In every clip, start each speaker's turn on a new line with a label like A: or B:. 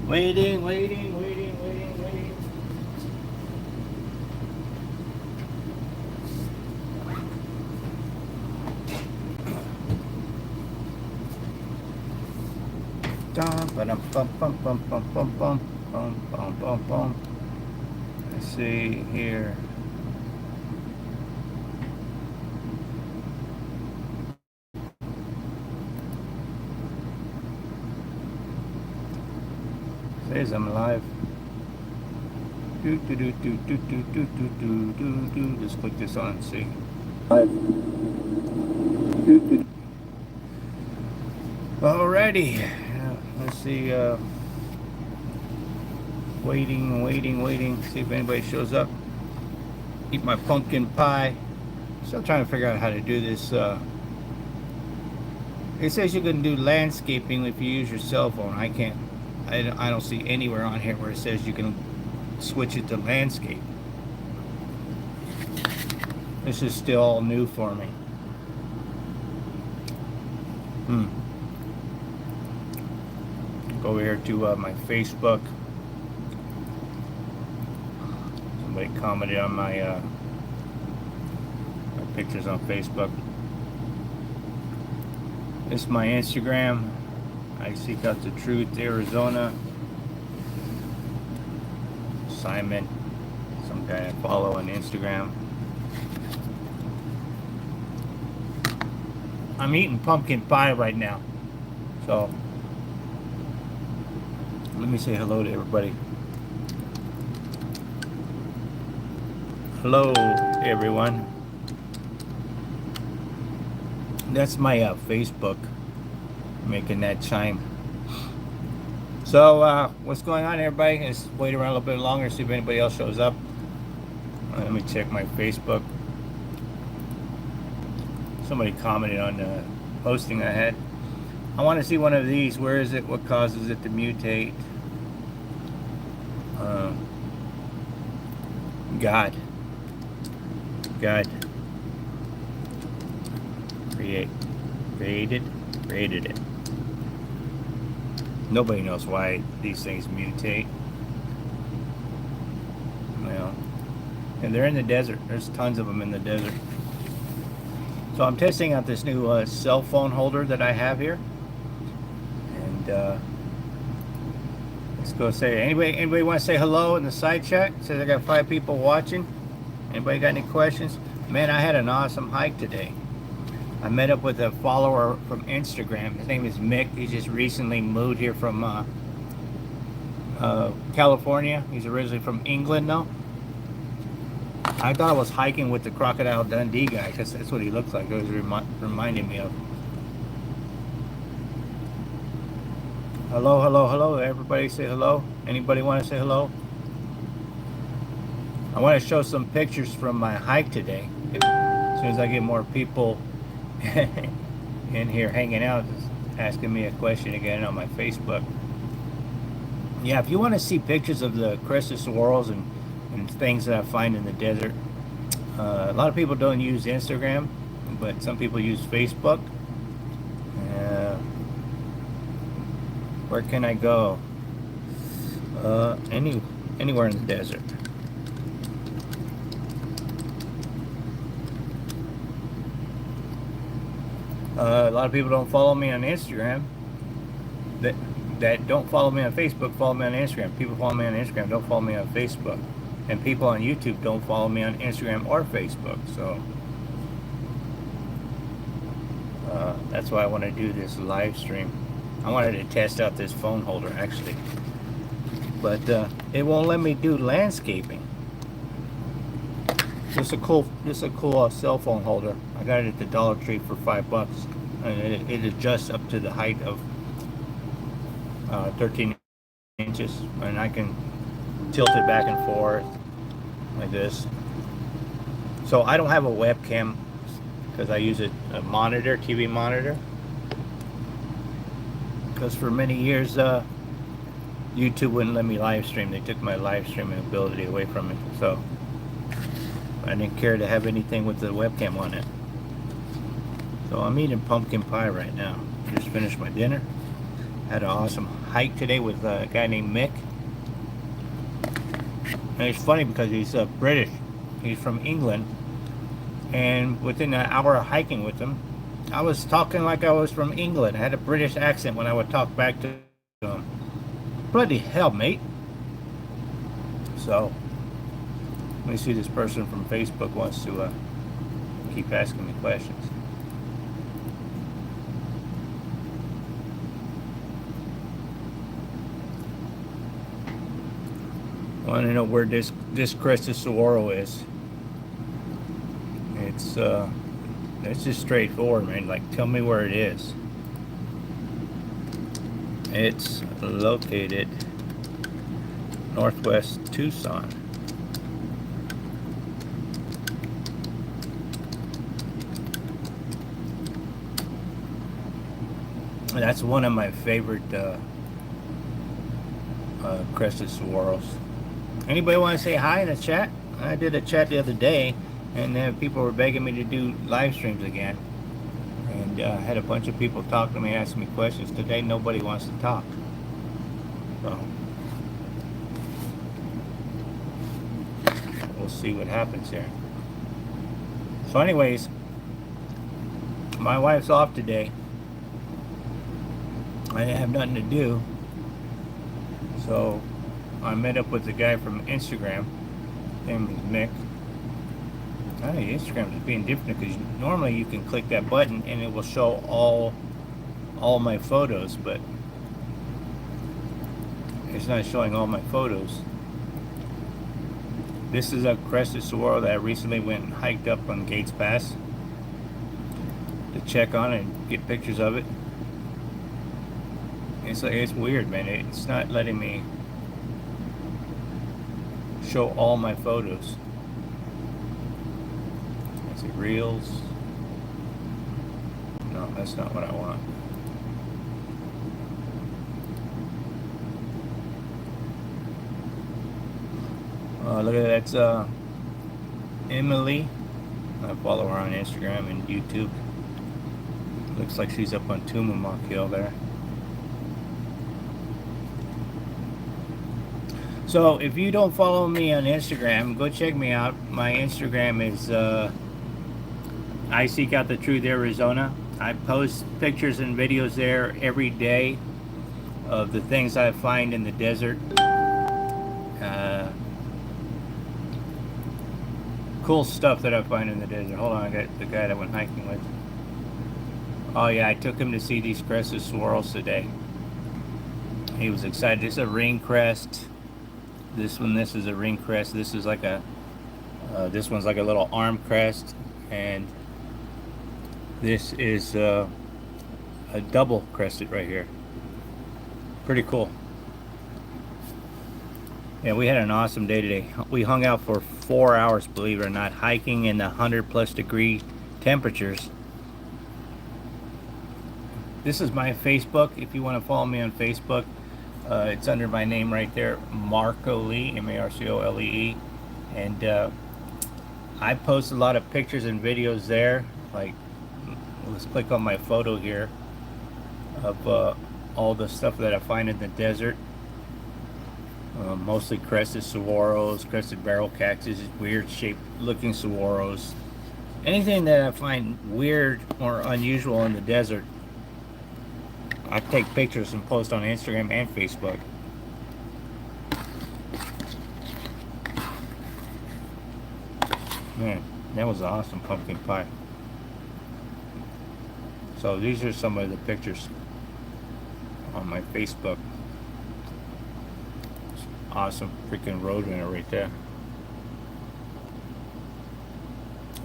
A: Waiting, waiting, waiting, waiting, waiting. Dum, ba-dum, bum, bum, bum, bum, bum, bum, bum, bum, bum, bum. Let's see here. Says I'm live. Do do do do do do do do do do do. Just click this on and see. Live. Alrighty. Let's see. Waiting, waiting, waiting. See if anybody shows up. Eat my pumpkin pie. Still trying to figure out how to do this. It says you can do landscaping if you use your cell phone. I can't. I don't see anywhere on here where it says you can switch it to landscape. This is still all new for me. Go over here to my Facebook. Somebody commented on my pictures on Facebook. This is my Instagram. I seek out the truth, Arizona. Simon, some guy I follow on Instagram. I'm eating pumpkin pie right now, so let me say hello to everybody. Hello, everyone. That's my Facebook, making that chime. So, what's going on, everybody? Let's wait around a little bit longer, see if anybody else shows up. Let me check my Facebook. Somebody commented on the posting I had. I want to see one of these. Where is it? What causes it to mutate? God. Created it. Nobody knows why these things mutate. Well, and they're in the desert. There's tons of them in the desert. So I'm testing out this new cell phone holder that I have here. And let's go say, anybody want to say hello in the side chat? It says I got 5 people watching. Anybody got any questions? Man, I had an awesome hike today. I met up with a follower from Instagram. His name is Mick. He just recently moved here from California. He's originally from England, though. I thought I was hiking with the Crocodile Dundee guy, because that's what he looks like. It was reminding me of. Hello, hello, hello. Everybody say hello. Anybody want to say hello? I want to show some pictures from my hike today. As soon as I get more people in here hanging out, asking me a question again on my Facebook. Yeah, if you want to see pictures of the Crestedsaguaros and things that I find in the desert, a lot of people don't use Instagram, but some people use Facebook. Where can I go? Anywhere in the desert. A lot of people don't follow me on Instagram. That don't follow me on Facebook follow me on Instagram. People follow me on Instagram don't follow me on Facebook. And people on YouTube don't follow me on Instagram or Facebook. So that's why I want to do this live stream. I wanted to test out this phone holder actually, but it won't let me do landscaping. This is a cool cell phone holder. I got it at the Dollar Tree for $5, and it adjusts up to the height of 13 inches, and I can tilt it back and forth like this. So I don't have a webcam because I use a monitor, TV monitor. Because for many years, YouTube wouldn't let me live stream. They took my live streaming ability away from me. So I didn't care to have anything with the webcam on it. So I'm eating pumpkin pie right now. Just finished my dinner. Had an awesome hike today with a guy named Mick. And it's funny because he's British. He's from England. And within an hour of hiking with him, I was talking like I was from England. I had a British accent when I would talk back to him. Bloody hell, mate. So, let me see, this person from Facebook wants to keep asking me questions. I want to know where this Crestedsaguaro is. It's just straightforward, man. Like, tell me where it is. It's located northwest Tucson. And that's one of my favorite Crestedsaguaros. Anybody want to say hi in the chat? I did a chat the other day, and then people were begging me to do live streams again. And I had a bunch of people talk to me, asking me questions. Today, nobody wants to talk. So, we'll see what happens here. So anyways, my wife's off today. I have nothing to do. So, I met up with the guy from Instagram. His name is Mick. I think Instagram is being different because normally you can click that button and it will show all my photos, but it's not showing all my photos. This is a Crestedsaguaro that I recently went and hiked up on Gates Pass to check on it and get pictures of it. It's weird, man. It's not letting me show all my photos. Is it reels? No, that's not what I want. Look at that. That's Emily. I follow her on Instagram and YouTube. Looks like she's up on Tucson Hill there. So if you don't follow me on Instagram, go check me out. My Instagram is I Seek Out the Truth Arizona. I post pictures and videos there every day of the things I find in the desert. Cool stuff that I find in the desert. Hold on, I got the guy that I went hiking with. Oh yeah, I took him to see these Crestedsaguaros today. He was excited. This is a ring crest. This is a ring crest. This is like a this one's like a little arm crest, and this is a double crested right here. Pretty cool. Yeah, we had an awesome day today. We hung out for 4 hours, believe it or not, hiking in the 100+ degree temperatures. This is my Facebook. If you want to follow me on Facebook, it's under my name right there, Marco Lee, M-A-R-C-O-L-E-E. And I post a lot of pictures and videos there. Like, let's click on my photo here of all the stuff that I find in the desert. Mostly Crestedsaguaros, crested barrel cactus, weird shaped looking saguaros. Anything that I find weird or unusual in the desert, I take pictures and post on Instagram and Facebook. Man, that was awesome pumpkin pie. So these are some of the pictures on my Facebook. Awesome freaking roadrunner right there.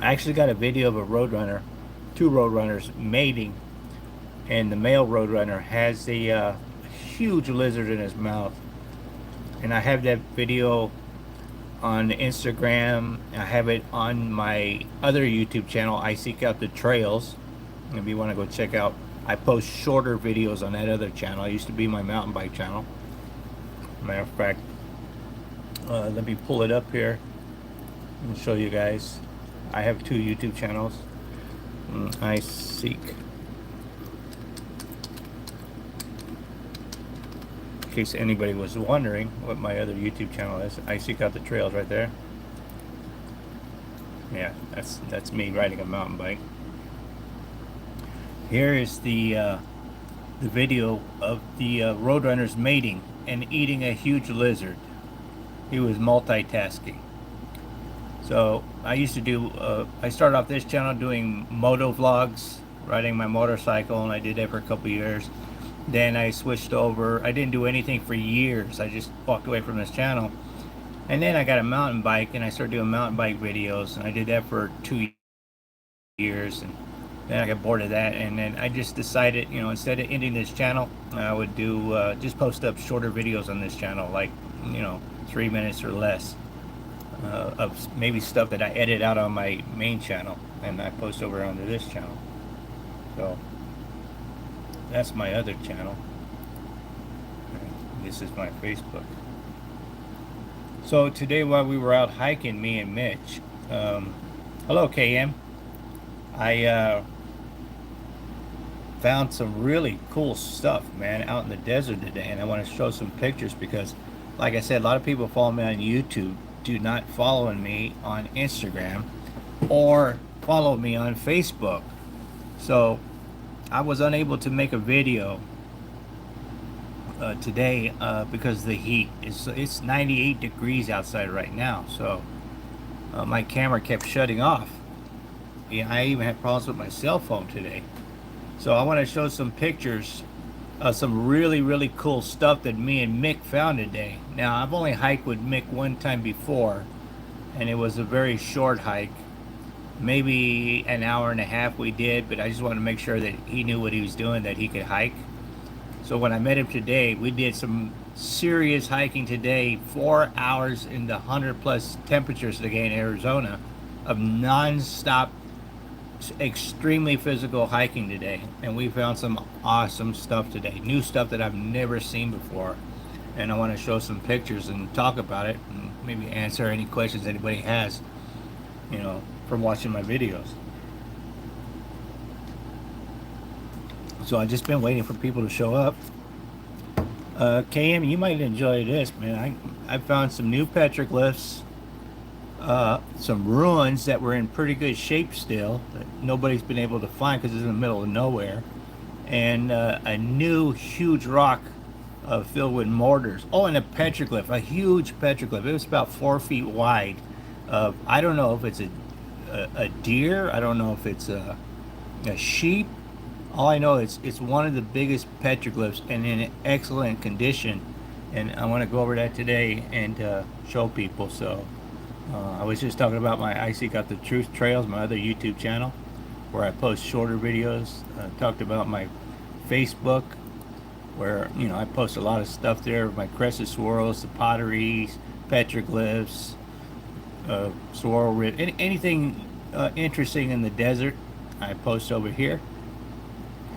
A: I actually got a video of a roadrunner, two roadrunners mating, and the male roadrunner has a huge lizard in his mouth. And I have that video on Instagram. I have it on my other YouTube channel, I Seek Out the Trails. If you want to go check out, I post shorter videos on that other channel. It used to be my mountain bike channel. Matter of fact, let me pull it up here and show you guys. I have two YouTube channels. I Seek in case anybody was wondering what my other YouTube channel is. I seek out the trails right there. Yeah, that's me riding a mountain bike. Here is the video of the roadrunners mating and eating a huge lizard. He was multitasking. So I used to do, I started off this channel doing moto vlogs, riding my motorcycle, and I did that for a couple years. Then I switched over. I didn't do anything for years. I just walked away from this channel. And then I got a mountain bike, and I started doing mountain bike videos, and I did that for 2 years, and then I got bored of that, and then I just decided, you know, instead of ending this channel, I would do just post up shorter videos on this channel, like, you know, 3 minutes or less, of maybe stuff that I edit out on my main channel, and I post over onto this channel. So that's my other channel. This is my Facebook. So today, while we were out hiking, me and Mitch, hello KM, I found some really cool stuff, man, out in the desert today, and I want to show some pictures because, like I said, a lot of people follow me on YouTube, do not follow me on Instagram or follow me on Facebook. So I was unable to make a video today because of the heat. It's 98 degrees outside right now, so my camera kept shutting off. Yeah, I even had problems with my cell phone today. So I want to show some pictures of some really cool stuff that me and Mick found today. Now, I've only hiked with Mick one time before, and it was a very short hike, maybe an hour and a half we did, but I just wanted to make sure that he knew what he was doing, that he could hike. So when I met him today, we did some serious hiking today, 4 hours in the 100+ temperatures today in Arizona, of non-stop, extremely physical hiking today. And we found some awesome stuff today, new stuff that I've never seen before. And I want to show some pictures and talk about it, and maybe answer any questions anybody has, you know, from watching my videos. So I've just been waiting for people to show up. KM, you might enjoy this, man. I found some new petroglyphs, some ruins that were in pretty good shape still, that nobody's been able to find because it's in the middle of nowhere, and a new huge rock filled with mortars. Oh, and a petroglyph, a huge petroglyph. It was about 4 feet wide. I don't know if it's a deer. I don't know if it's a sheep. All I know is it's one of the biggest petroglyphs and in excellent condition, and I want to go over that today and show people. So I was just talking about my I Seek Out the Truth Trails, my other YouTube channel, where I post shorter videos. Talked about my Facebook, where, you know, I post a lot of stuff there, my Crestedsaguaros, the potteries, petroglyphs, swirl rib, anything interesting in the desert, I post over here.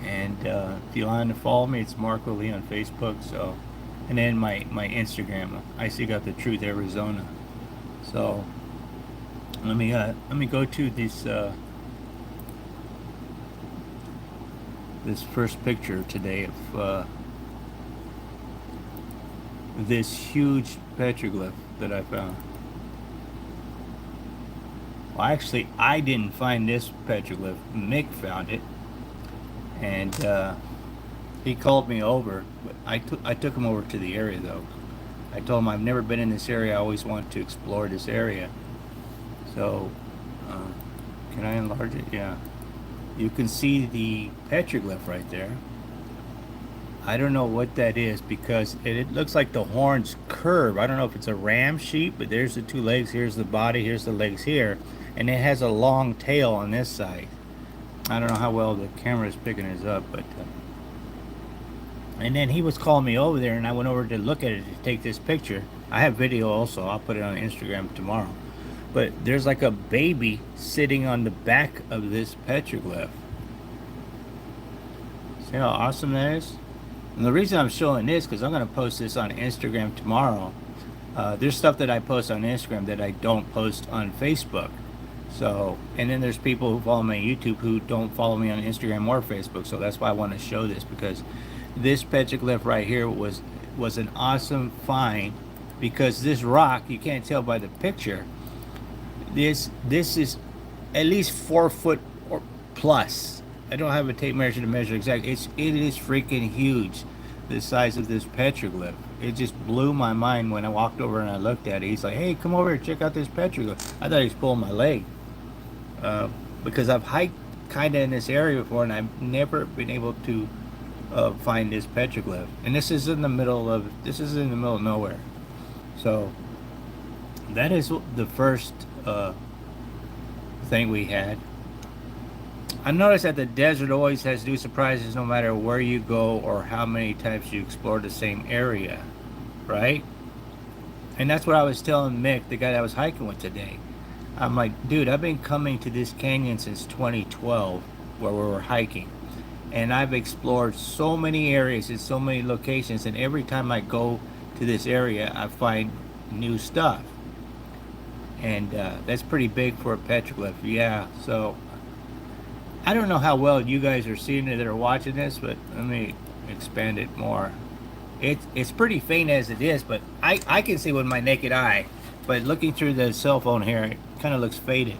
A: And if you want to follow me, it's Marco Lee on Facebook. So, and then my Instagram, I Seek Out the Truth Arizona. So let me go to this this first picture today of this huge petroglyph that I found. Well, actually, I didn't find this petroglyph. Mick found it, and he called me over. But I took him over to the area, though. I told him I've never been in this area. I always want to explore this area. So, can I enlarge it? Yeah. You can see the petroglyph right there. I don't know what that is because it looks like the horns curve. I don't know if it's a ram sheep, but there's the two legs. Here's the body. Here's the legs here. And it has a long tail on this side. I don't know how well the camera is picking this up, but... and then he was calling me over there, and I went over to look at it to take this picture. I have video also. I'll put it on Instagram tomorrow. But there's like a baby sitting on the back of this petroglyph. See how awesome that is? And the reason I'm showing this, because I'm going to post this on Instagram tomorrow. There's stuff that I post on Instagram that I don't post on Facebook. So, and then there's people who follow me on YouTube who don't follow me on Instagram or Facebook. So that's why I want to show this, because this petroglyph right here was was an awesome find, because this rock, you can't tell by the picture, this is at least 4 foot or plus. I don't have a tape measure to measure exactly. It is freaking huge, the size of this petroglyph. It just blew my mind when I walked over and I looked at it. He's like, "Hey, come over here, check out this petroglyph." I thought he was pulling my leg, because I've hiked kind of in this area before, and I've never been able to find this petroglyph. And this is in the middle of nowhere. So that is the first thing we had. I noticed that the desert always has new surprises no matter where you go or how many times you explore the same area, right? And that's what I was telling Mick, the guy that I was hiking with today. I'm like, dude, I've been coming to this canyon since 2012 where we were hiking. And I've explored so many areas and so many locations, and every time I go to this area, I find new stuff. And that's pretty big for a petroglyph. Yeah, so I don't know how well you guys are seeing it that are watching this, but let me expand it more. It's pretty faint as it is, but I can see with my naked eye. But looking through the cell phone here, it kind of looks faded.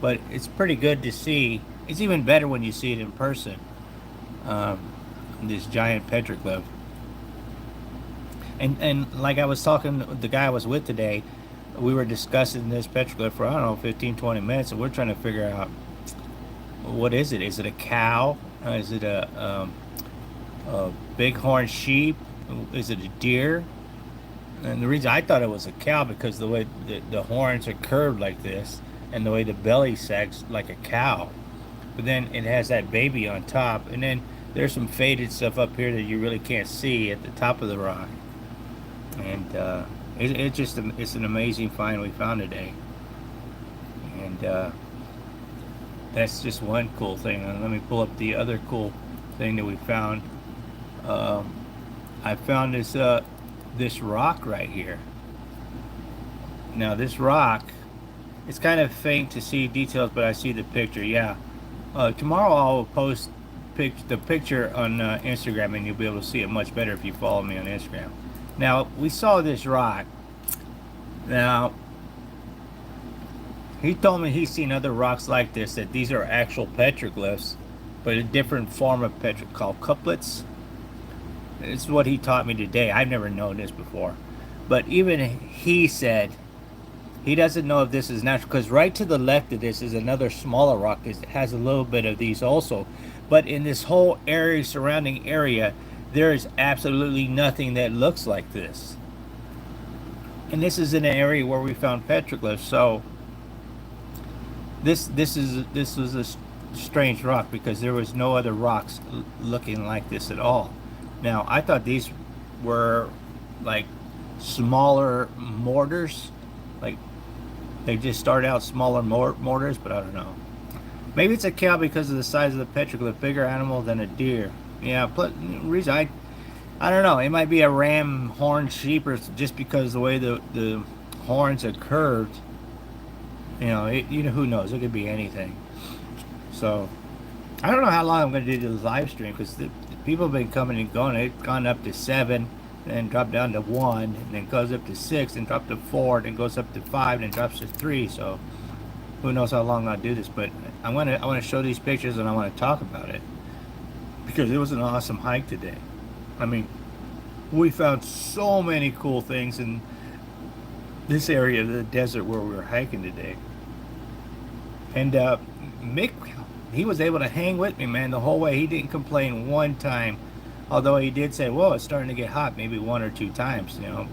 A: But it's pretty good to see. It's even better when you see it in person. This giant petroglyph. And like I was talking to the guy I was with today, we were discussing this petroglyph for, I don't know, 15-20 minutes, and we're trying to figure out, what is it? Is it a cow? Is it a bighorn sheep? Is it a deer? And the reason I thought it was a cow, because the way the horns are curved like this, and the way the belly sags like a cow. But then it has that baby on top, and then there's some faded stuff up here that you really can't see at the top of the rock. And it's an amazing find we found today. And that's just one cool thing. And let me pull up the other cool thing that we found. I found this rock right here. Now this rock, it's kind of faint to see details, but I see the picture. Yeah. Tomorrow I'll post the picture on Instagram, and you'll be able to see it much better if you follow me on Instagram. Now, we saw this rock. Now, he told me he's seen other rocks like this, that these are actual petroglyphs, but a different form of petroglyph called couplets. This is what he taught me today. I've never known this before. But even he said he doesn't know if this is natural, because right to the left of this is another smaller rock that has a little bit of these also. But in this whole area, surrounding area, there is absolutely nothing that looks like this. And this is in an area where we found petroglyphs. So this was a strange rock, because there was no other rocks looking like this at all. Now, I thought these were like smaller mortars, like they just start out smaller mortars, but I don't know. Maybe it's a cow because of the size of the petroglyph, bigger animal than a deer. Yeah, but reason I don't know. It might be a ram horned sheep, or just because the way the horns are curved. You know, who knows? It could be anything. So I don't know how long I'm going to do this live stream, because the people have been coming and going. It's gone up to 7, then dropped down to 1, and then goes up to 6, then dropped to 4, then goes up to 5, then drops to 3. So who knows how long I'll do this? But I want to show these pictures, and I want to talk about it, because it was an awesome hike today. I mean, we found so many cool things in this area of the desert where we were hiking today. And Mick, he was able to hang with me, man, the whole way. He didn't complain one time, although he did say, "Whoa, it's starting to get hot," maybe 1 or 2 times. You know,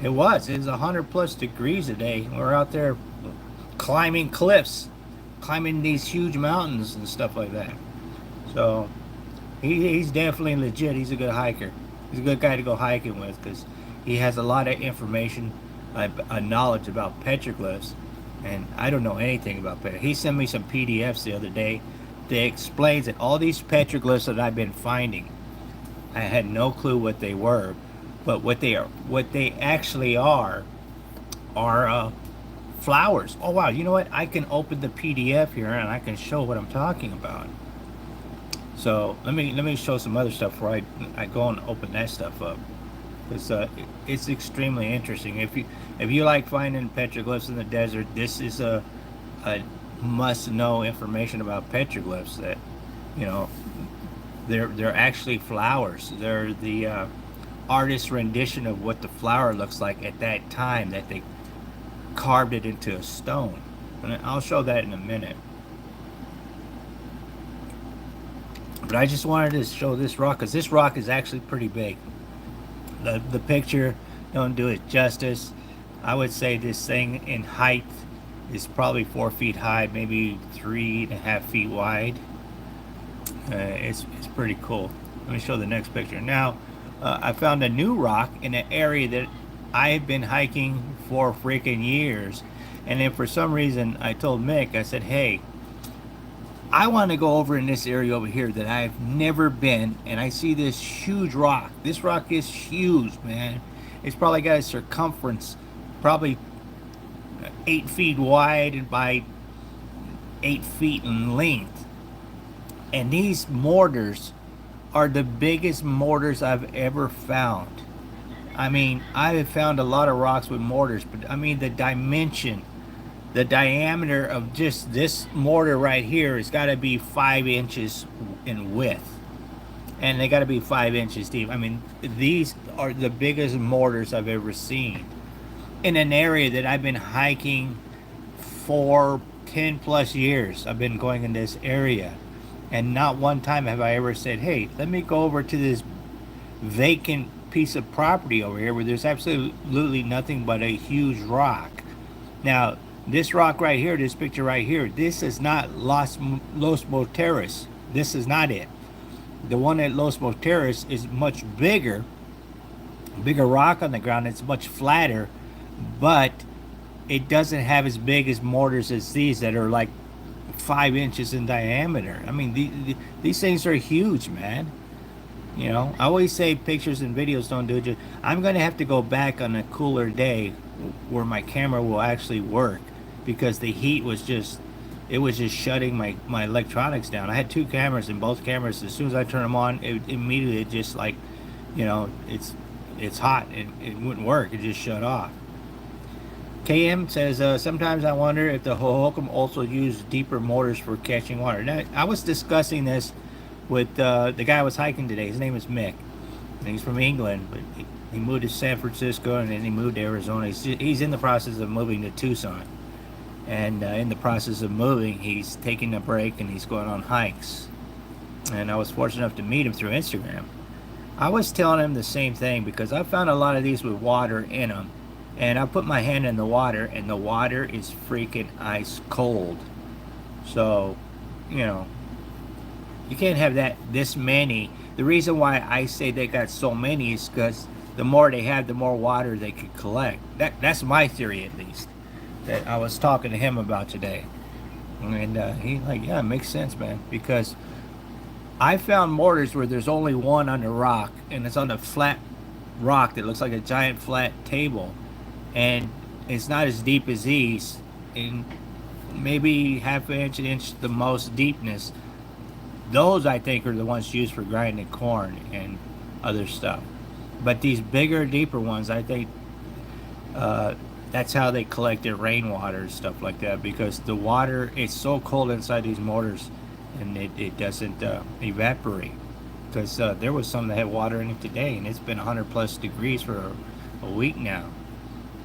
A: it was 100+ degrees today. We're out there climbing cliffs, climbing these huge mountains and stuff like that. So he's definitely legit. He's a good hiker. He's a good guy to go hiking with, because he has a lot of information, knowledge about petroglyphs, and I don't know anything about petroglyphs. He sent me some PDFs the other day that explains that all these petroglyphs that I've been finding, I had no clue what they were, but what they actually are flowers. Oh wow! You know what? I can open the PDF here and I can show what I'm talking about. So let me show some other stuff before I go and open that stuff up. because it's extremely interesting. If you like finding petroglyphs in the desert, this is a must know information about petroglyphs. That, you know, they're actually flowers. They're the artist's rendition of what the flower looks like at that time that they carved it into a stone. And I'll show that in a minute. But I just wanted to show this rock because this rock is actually pretty big. The picture don't do it justice. I would say this thing in height is probably 4 feet high, maybe 3.5 feet wide. It's pretty cool. Let me show the next picture. Now, I found a new rock in an area that I've been hiking for freaking years. And then for some reason, I told Mick, I said, hey, I want to go over in this area over here that I've never been, and I see this huge rock. This rock is huge, man. It's probably got a circumference, probably 8 feet wide and by 8 feet in length. And these mortars are the biggest mortars I've ever found. I mean, I have found a lot of rocks with mortars, but I mean the dimension, the diameter of just this mortar right here has got to be 5 inches in width, and they got to be 5 inches deep. I mean, these are the biggest mortars I've ever seen in an area that I've been hiking for 10 plus years. I've been going in this area, and not one time have I ever said, hey, let me go over to this vacant piece of property over here where there's absolutely nothing but a huge rock. Now, this rock right here, this picture right here, this is not Los Moteros. This is not it. The one at Los Moteros is much bigger rock on the ground. It's much flatter, but it doesn't have as big as mortars as these that are like 5 inches in diameter. I mean, these things are huge, man. You know, I always say pictures and videos don't do it. I'm going to have to go back on a cooler day where my camera will actually work, because the heat was just, it was just shutting my electronics down. I had 2 cameras, and both cameras, as soon as I turn them on, it immediately just like, you know, it's hot. It wouldn't work. It just shut off. KM says, sometimes I wonder if the Hohokam also use deeper mortars for catching water. Now, I was discussing this with the guy I was hiking today. His name is Mick, and he's from England, but he moved to San Francisco, and then he moved to Arizona. He's in the process of moving to Tucson, and in the process of moving, he's taking a break and he's going on hikes. And I was fortunate enough to meet him through Instagram. I was telling him the same thing, because I found a lot of these with water in them, and I put my hand in the water, and the water is freaking ice cold. So, you know, you can't have this many. The reason why I say they got so many is because the more they have, the more water they could collect. That's my theory, at least, that I was talking to him about today. And he's like, yeah, it makes sense, man, because I found mortars where there's only one on the rock, and it's on a flat rock that looks like a giant flat table, and it's not as deep as these, and maybe half an inch the most deepness. Those, I think, are the ones used for grinding corn and other stuff. But these bigger, deeper ones, I think that's how they collect their rainwater and stuff like that, because the water, it's so cold inside these mortars, and it doesn't evaporate. Because there was some that had water in it today, and it's been 100 plus degrees for a week now.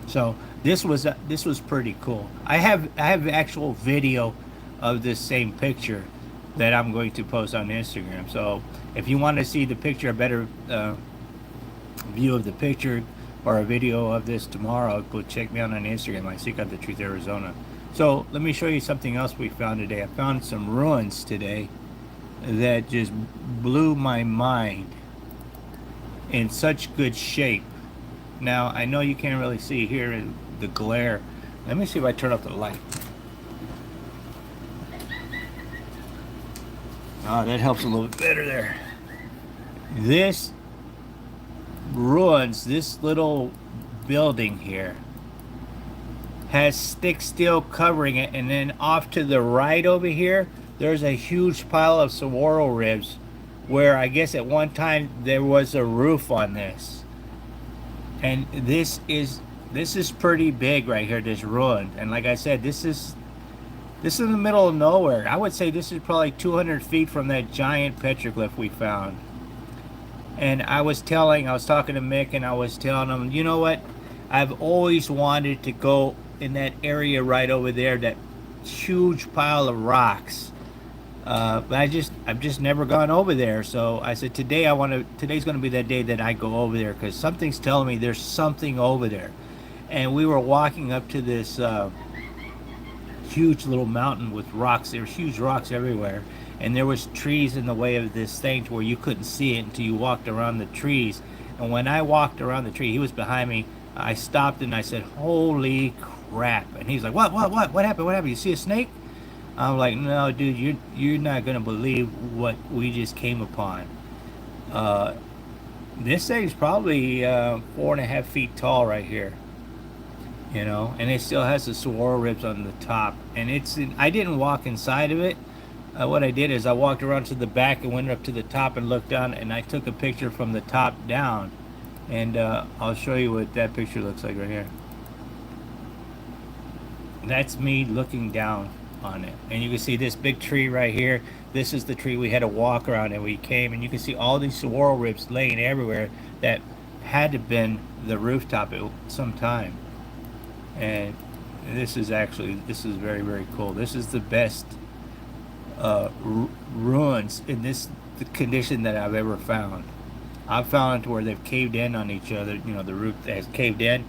A: So this was pretty cool. I have actual video of this same picture that I'm going to post on Instagram. So if you want to see the picture, a better view of the picture, or a video of this tomorrow, go check me out on Instagram. I Seek Out the Truth Arizona. So let me show you something else we found today. I found some ruins today that just blew my mind, in such good shape. Now, I know you can't really see here in the glare. Let me see if I turn off the light. Oh, that helps a little bit better there. This ruins, this little building here, has stick steel covering it, and then off to the right over here, there's a huge pile of saguaro ribs, where I guess at one time there was a roof on this. And this is pretty big right here, this ruin. And like I said, this is in the middle of nowhere. I would say this is probably 200 feet from that giant petroglyph we found. And I was talking to Mick, and I was telling him, you know what? I've always wanted to go in that area right over there, that huge pile of rocks. But I've just never gone over there. So I said today's going to be that day that I go over there, because something's telling me there's something over there. And we were walking up to this huge little mountain with rocks. There were huge rocks everywhere, and there was trees in the way of this thing to where you couldn't see it until you walked around the trees. And when I walked around the tree, he was behind me. I stopped and I said, "Holy crap!" And he's like, "What happened? What happened? You see a snake?" I'm like, "No, dude, you're not gonna believe what we just came upon." This thing's probably 4.5 feet tall right here, you know, and it still has the swirl ribs on the top. And I didn't walk inside of it. What I did is I walked around to the back and went up to the top and looked down, and I took a picture from the top down. And I'll show you what that picture looks like right here. That's me looking down on it. And you can see this big tree right here. This is the tree we had to walk around, and we came, and you can see all these swirl ribs laying everywhere that had to have been the rooftop at some time. And this is very, very cool. This is the best ruins in this condition that I've ever found. I've found it where they've caved in on each other. You know, the roof has caved in,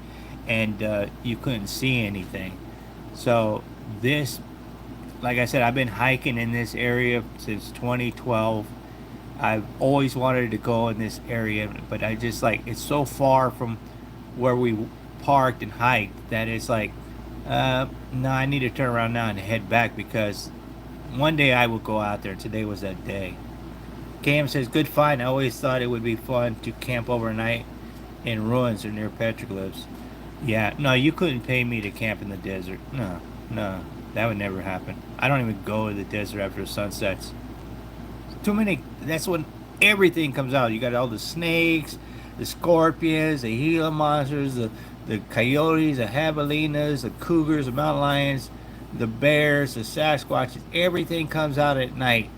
A: and you couldn't see anything. So this, like I said, I've been hiking in this area since 2012. I've always wanted to go in this area, but I just it's so far from where we parked and hiked that it's like, no, I need to turn around now and head back, because one day I will go out there. Today was that day. Cam says, "Good find. I always thought it would be fun to camp overnight in ruins or near petroglyphs." Yeah, no, you couldn't pay me to camp in the desert. No, that would never happen. I don't even go to the desert after the sun sets. Too many. That's when everything comes out. You got all the snakes, the scorpions, the Gila monsters, the coyotes, the javelinas, the cougars, the mountain lions, the bears, the Sasquatches. Everything comes out at night.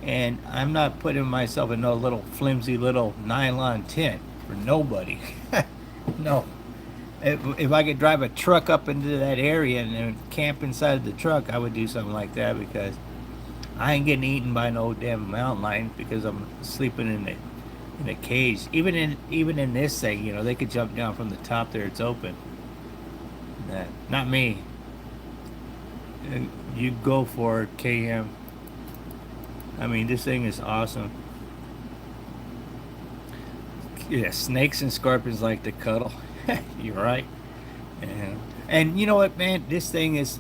A: And I'm not putting myself in no little flimsy little nylon tent for nobody. No. If I could drive a truck up into that area and then camp inside the truck, I would do something like that, because I ain't getting eaten by no damn mountain lion because I'm sleeping in a cage. Even in this thing, you know, they could jump down from the top there. It's open. Not me. You go for it, KM. I mean, this thing is awesome. Yeah, snakes and scorpions like to cuddle. You're right. And you know what, man? This thing is...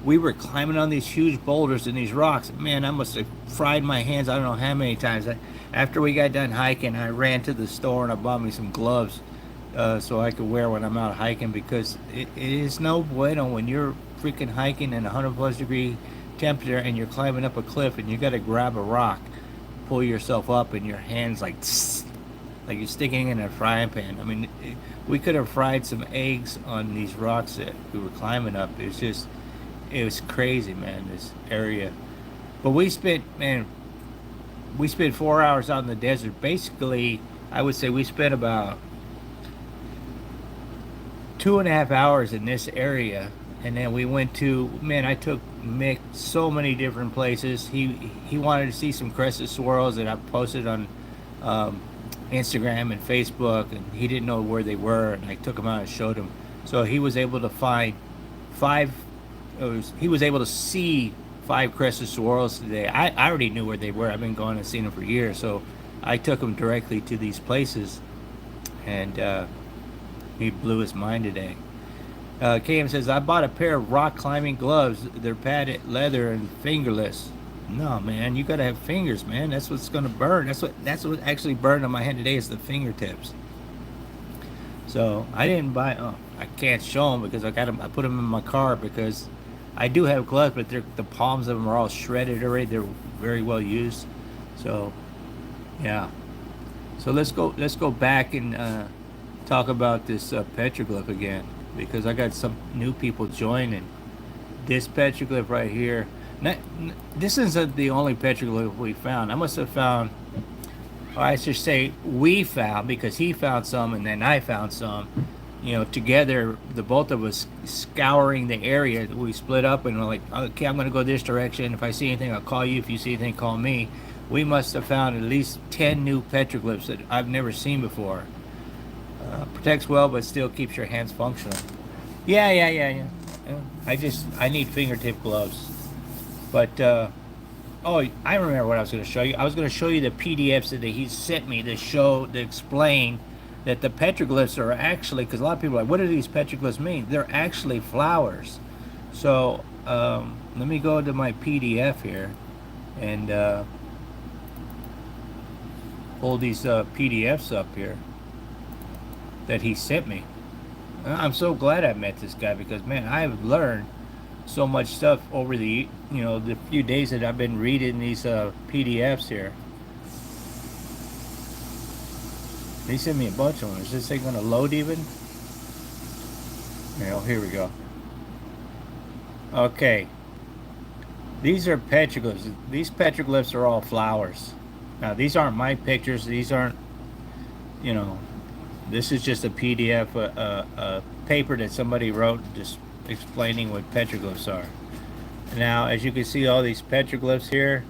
A: We were climbing on these huge boulders and these rocks. Man, I must have fried my hands I don't know how many times. After we got done hiking, I ran to the store and I bought me some gloves so I could wear when I'm out hiking, because it is no bueno when you're freaking hiking in 100+ degree temperature and you're climbing up a cliff and you got to grab a rock, pull yourself up, and your hands like you're sticking in a frying pan. I mean, we could have fried some eggs on these rocks that we were climbing up. It was crazy, man, this area. But we spent 4 hours out in the desert. Basically, I would say we spent about 2.5 hours in this area. And then we went to, man, I took Mick so many different places. He wanted to see some Crestedsaguaros that I posted on Instagram and Facebook, and he didn't know where they were, and I took him out and showed him. So he was able to find he was able to see 5 Crestedsaguaros today. I already knew where they were. I've been going and seen them for years. So I took him directly to these places, and he blew his mind today. KM says, "I bought a pair of rock climbing gloves. They're padded leather and fingerless." No, man, you gotta have fingers, man. That's what's gonna burn. That's what actually burned on my hand today, is the fingertips. So I didn't buy. Oh, I can't show them because I put them in my car, because I do have gloves, but the palms of them are all shredded already. They're very well used. So yeah. So let's go back and talk about this petroglyph again, because I got some new people joining. This petroglyph right here. This isn't the only petroglyph we found. I must have found, or I should say, we found, because he found some and then I found some. You know, together, the both of us scouring the area. We split up and we're like, okay, I'm going to go this direction. If I see anything, I'll call you. If you see anything, call me. We must have found at least 10 new petroglyphs that I've never seen before. Protects well, but still keeps your hands functional. Yeah. I need fingertip gloves. But, oh, I remember what I was going to show you. I was going to show you the PDFs that he sent me to explain that the petroglyphs are actually, because a lot of people are like, what do these petroglyphs mean? They're actually flowers. So, let me go to my PDF here and pull these PDFs up here that he sent me. I'm so glad I met this guy, because man, I've learned so much stuff over the the few days that I've been reading these PDFs here. He sent me a bunch of them. Is this thing going to load even? Here we go. Okay. These are petroglyphs. These petroglyphs are all flowers. Now, these aren't my pictures. These aren't, this is just a PDF, a paper that somebody wrote just explaining what petroglyphs are. Now, as you can see, all these petroglyphs here,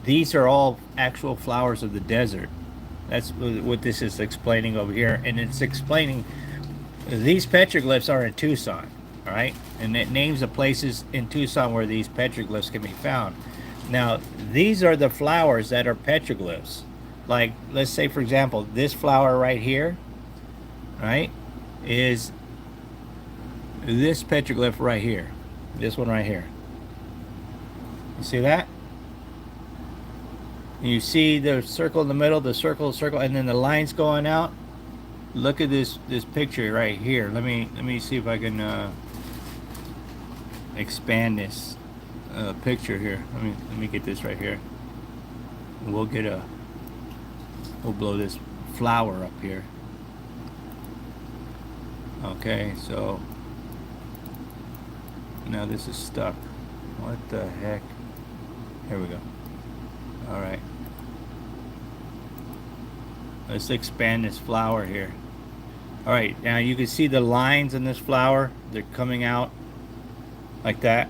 A: these are all actual flowers of the desert. That's what this is explaining over here. And it's explaining these petroglyphs are in Tucson, all right? And it names the places in Tucson where these petroglyphs can be found. Now, these are the flowers that are petroglyphs. Like, let's say, for example, this flower right here, right, is this petroglyph right here. This one right here. You see that? You see the circle in the middle, the circle, and then the lines going out. Look at this picture right here. Let me see if I can expand this picture here. Let me get this right here. We'll blow this flower up here. Okay, so now this is stuck. What the heck? Here we go. All right. Let's expand this flower here. All right, now you can see the lines in this flower. They're coming out like that.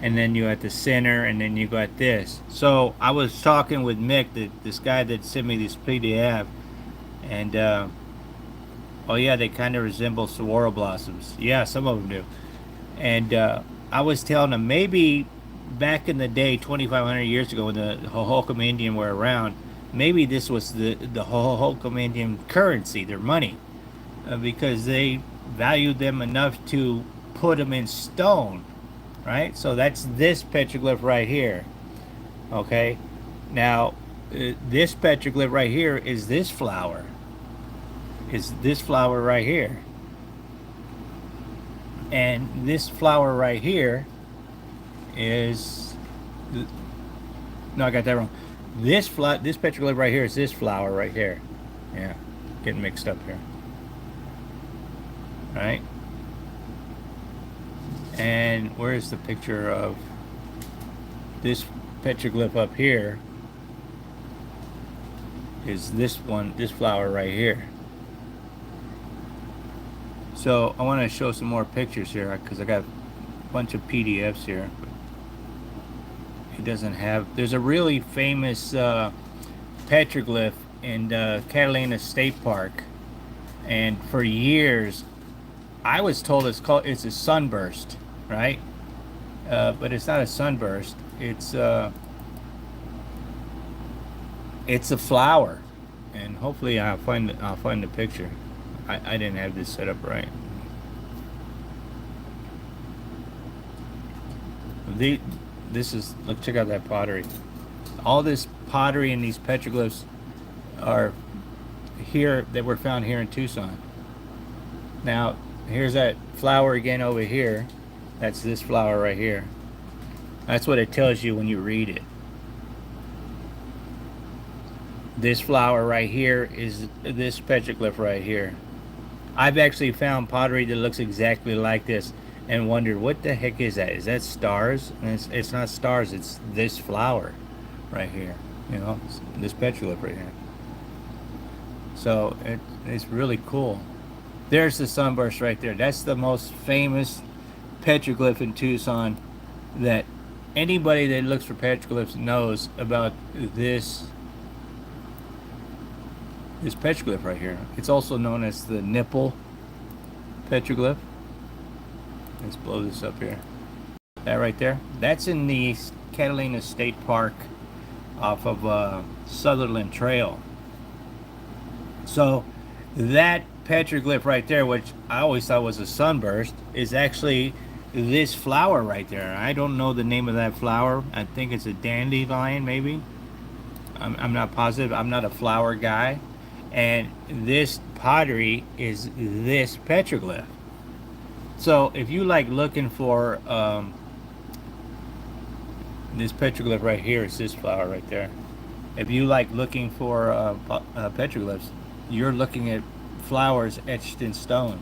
A: And then you got the center, and then you got this. So I was talking with Mick, this guy that sent me this PDF, and oh yeah, they kind of resemble saguaro blossoms. Yeah, some of them do. And I was telling him, maybe back in the day, 2,500 years ago, when the Hohokam Indian were around, maybe this was the Hohokam Indian currency, their money, because they valued them enough to put them in stone, right? So that's this petroglyph right here. Okay, now this petroglyph right here is this flower. Is this flower right here, and this flower right here is no, I got that wrong. This petroglyph right here is this flower right here. Yeah, getting mixed up here. All right, and where's the picture of this petroglyph up here? Is this one, this flower right here. So I want to show some more pictures here, because I got a bunch of PDFs here. It doesn't have. There's a really famous petroglyph in Catalina State Park, and for years I was told it's a sunburst, right? But it's not a sunburst. It's a flower, and hopefully I'll find the picture. I didn't have this set up right. This is, look, check out that pottery. All this pottery and these petroglyphs are here, that were found here in Tucson. Now, here's that flower again over here. That's this flower right here. That's what it tells you when you read it. This flower right here is this petroglyph right here. I've actually found pottery that looks exactly like this and wondered, what the heck is that? Is that stars? And it's not stars, it's this flower right here. You know, this petroglyph right here. So it's really cool. There's the sunburst right there. That's the most famous petroglyph in Tucson that anybody that looks for petroglyphs knows about. This petroglyph right here. It's also known as the nipple petroglyph. Let's blow this up here. That right there. That's in the Catalina State Park off of Sutherland Trail. So that petroglyph right there, which I always thought was a sunburst, is actually this flower right there. I don't know the name of that flower. I think it's a dandelion, maybe. I'm not positive. I'm not a flower guy. And this pottery is this petroglyph. So if you like looking for this petroglyph right here, is this flower right there. If you like looking for petroglyphs, you're looking at flowers etched in stone.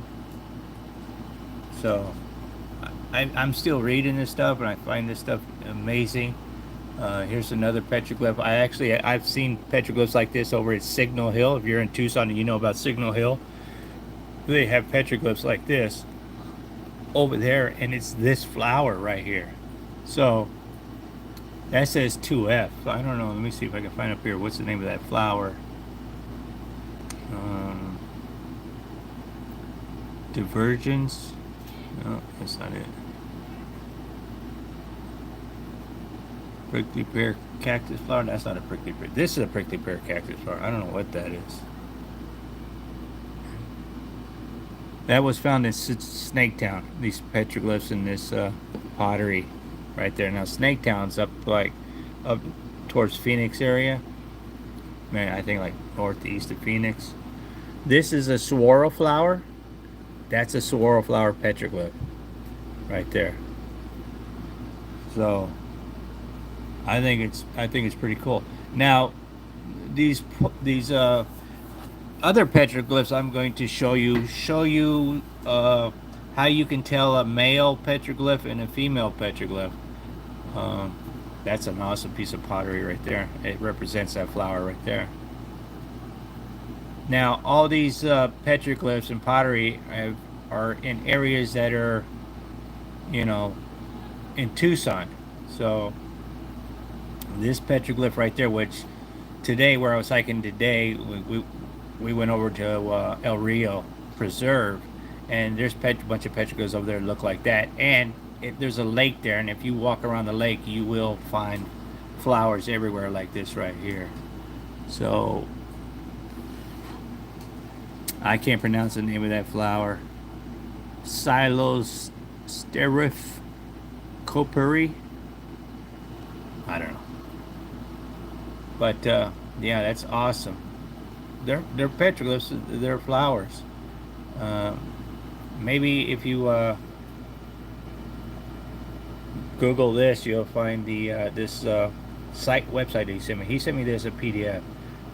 A: So I'm still reading this stuff, and I find this stuff amazing. Here's another petroglyph. I've seen petroglyphs like this over at Signal Hill. If you're in Tucson and you know about Signal Hill, they have petroglyphs like this over there, and it's this flower right here. So that says 2F. I don't know. Let me see if I can find up here. What's the name of that flower? Divergence. No, that's not it. Prickly pear cactus flower. That's not a prickly pear. This is a prickly pear cactus flower. I don't know what that is. That was found in Snaketown. These petroglyphs in this pottery right there. Now Snaketown's up towards Phoenix area. Man, I think like northeast of Phoenix. This is a saguaro flower. That's a saguaro flower petroglyph right there. So I think it's pretty cool. Now these other petroglyphs I'm going to show you how you can tell a male petroglyph and a female petroglyph. That's an awesome piece of pottery right there. It represents that flower right there. Now all these petroglyphs and pottery are in areas that are, you know, in Tucson. So this petroglyph right there, which today, where I was hiking today, we went over to El Rio Preserve, and there's a bunch of petroglyphs over there that look like that. And there's a lake there, and if you walk around the lake, you will find flowers everywhere like this right here. So I can't pronounce the name of that flower. Silosterif coperi. I don't know. But yeah, that's awesome. They're petroglyphs. They're flowers. Maybe if you Google this, you'll find the this website that he sent me. He sent me this as a PDF.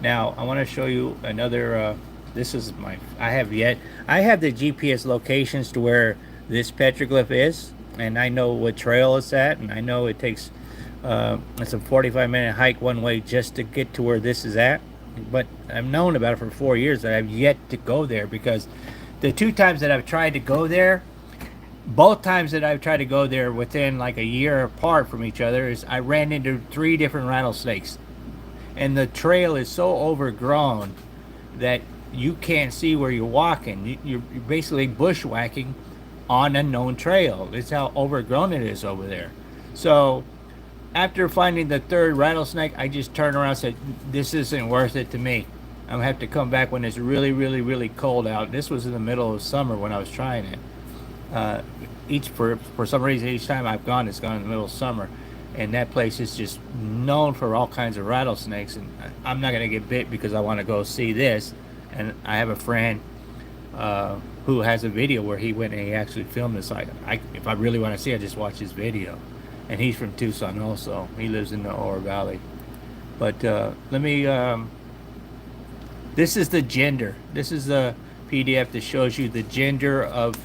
A: Now I want to show you another. This is I have the GPS locations to where this petroglyph is, and I know what trail it's at, and I know it takes it's a 45-minute hike one way just to get to where this is at. But I've known about it for 4 years, that I've yet to go there, because the two times that I've tried to go there, both times that I've tried to go there within like a year apart from each other, is I ran into 3 different rattlesnakes, and the trail is so overgrown that you can't see where you're walking. You're basically bushwhacking on a known trail. It's how overgrown it is over there. So after finding the 3rd rattlesnake, I just turned around and said, this isn't worth it to me. I'm gonna have to come back when it's really, really, really cold out. This was in the middle of summer when I was trying it. For some reason, each time I've gone, it's gone in the middle of summer, and that place is just known for all kinds of rattlesnakes. And I'm not gonna get bit because I want to go see this. And I have a friend who has a video where he went and he actually filmed this. If I really want to see it, I just watch his video. And he's from Tucson also. He lives in the Oro Valley. But let me This is the gender. This is the PDF that shows you the gender of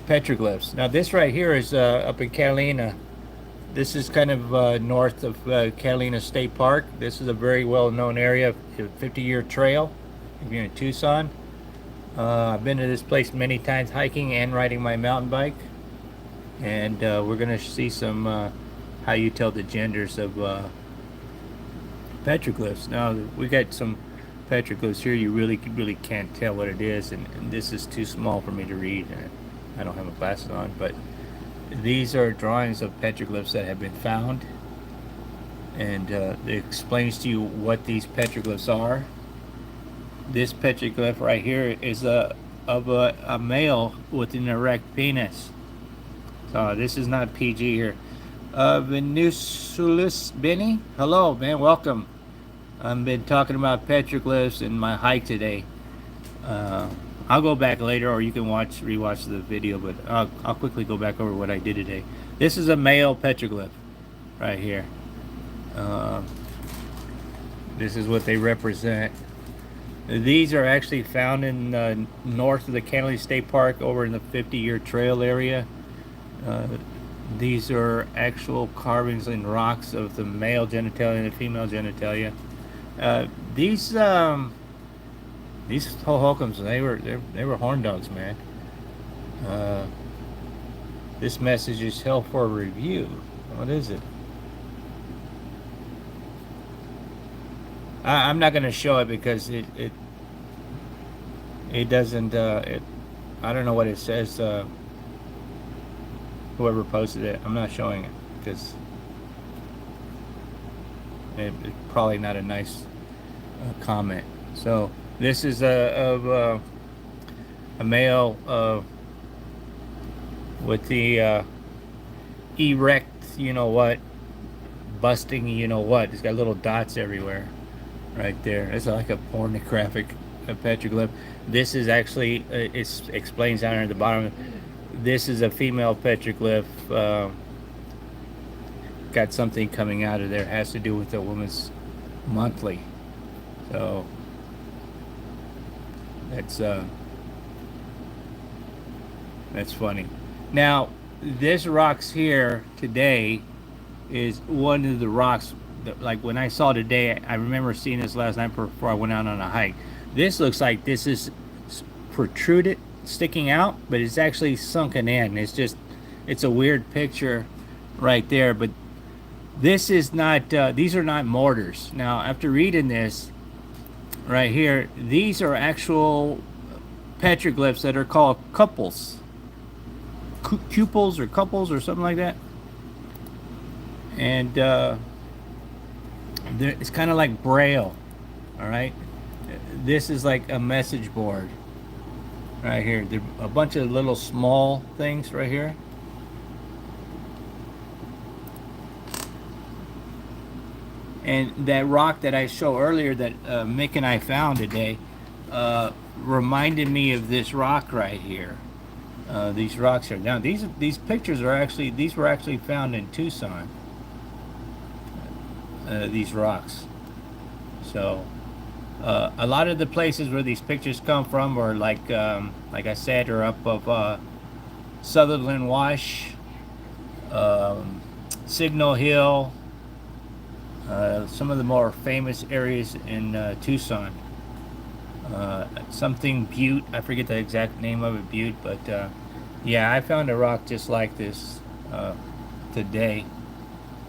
A: petroglyphs. Now this right here is up in Catalina. This is kind of north of Catalina State Park. This is a very well-known area, 50-year trail if you're in Tucson. I've been to this place many times hiking and riding my mountain bike. And we're going to see some how you tell the genders of petroglyphs. Now we got some petroglyphs here you really can't tell what it is, and this is too small for me to read. I don't have my glasses on, but these are drawings of petroglyphs that have been found, and it explains to you what these petroglyphs are. This petroglyph right here is of a male with an erect penis. So this is not PG here. Venusulus Benny, hello man, welcome. I've been talking about petroglyphs in my hike today. I'll go back later, or you can rewatch the video, but I'll quickly go back over what I did today. This is a male petroglyph right here. This is what they represent. These are actually found in north of the Catalina State Park, over in the 50-year trail area. These are actual carvings in rocks of the male genitalia and the female genitalia. These hohokums, they were horn dogs, man. This message is held for review. What is it? I'm not going to show it because it doesn't. I don't know what it says. Whoever posted it, I'm not showing it because it's probably not a nice comment. So this is a male with the erect, you know what, busting, you know what. It's got little dots everywhere, right there. It's like a pornographic petroglyph. This is actually it explains down here at the bottom. This is a female petroglyph. Got something coming out of there. It has to do with the woman's monthly. So that's funny. Now this rocks here today is one of the rocks that, like when I saw today, I remember seeing this last night before I went out on a hike. This looks like this is protruded, sticking out, but it's actually sunken in. It's a weird picture right there, but this is not these are not mortars. Now after reading this right here, these are actual petroglyphs that are called couples, cuples or couples or something like that, and it's kind of like braille. All right, this is like a message board right here. There are a bunch of little small things right here. And that rock that I showed earlier that Mick and I found today reminded me of this rock right here. These rocks are down. These pictures are actually, these were actually found in Tucson. These rocks. So a lot of the places where these pictures come from are like I said, are up of Sutherland Wash, Signal Hill, some of the more famous areas in Tucson. Something Butte, I forget the exact name of it, Butte, but yeah, I found a rock just like this today,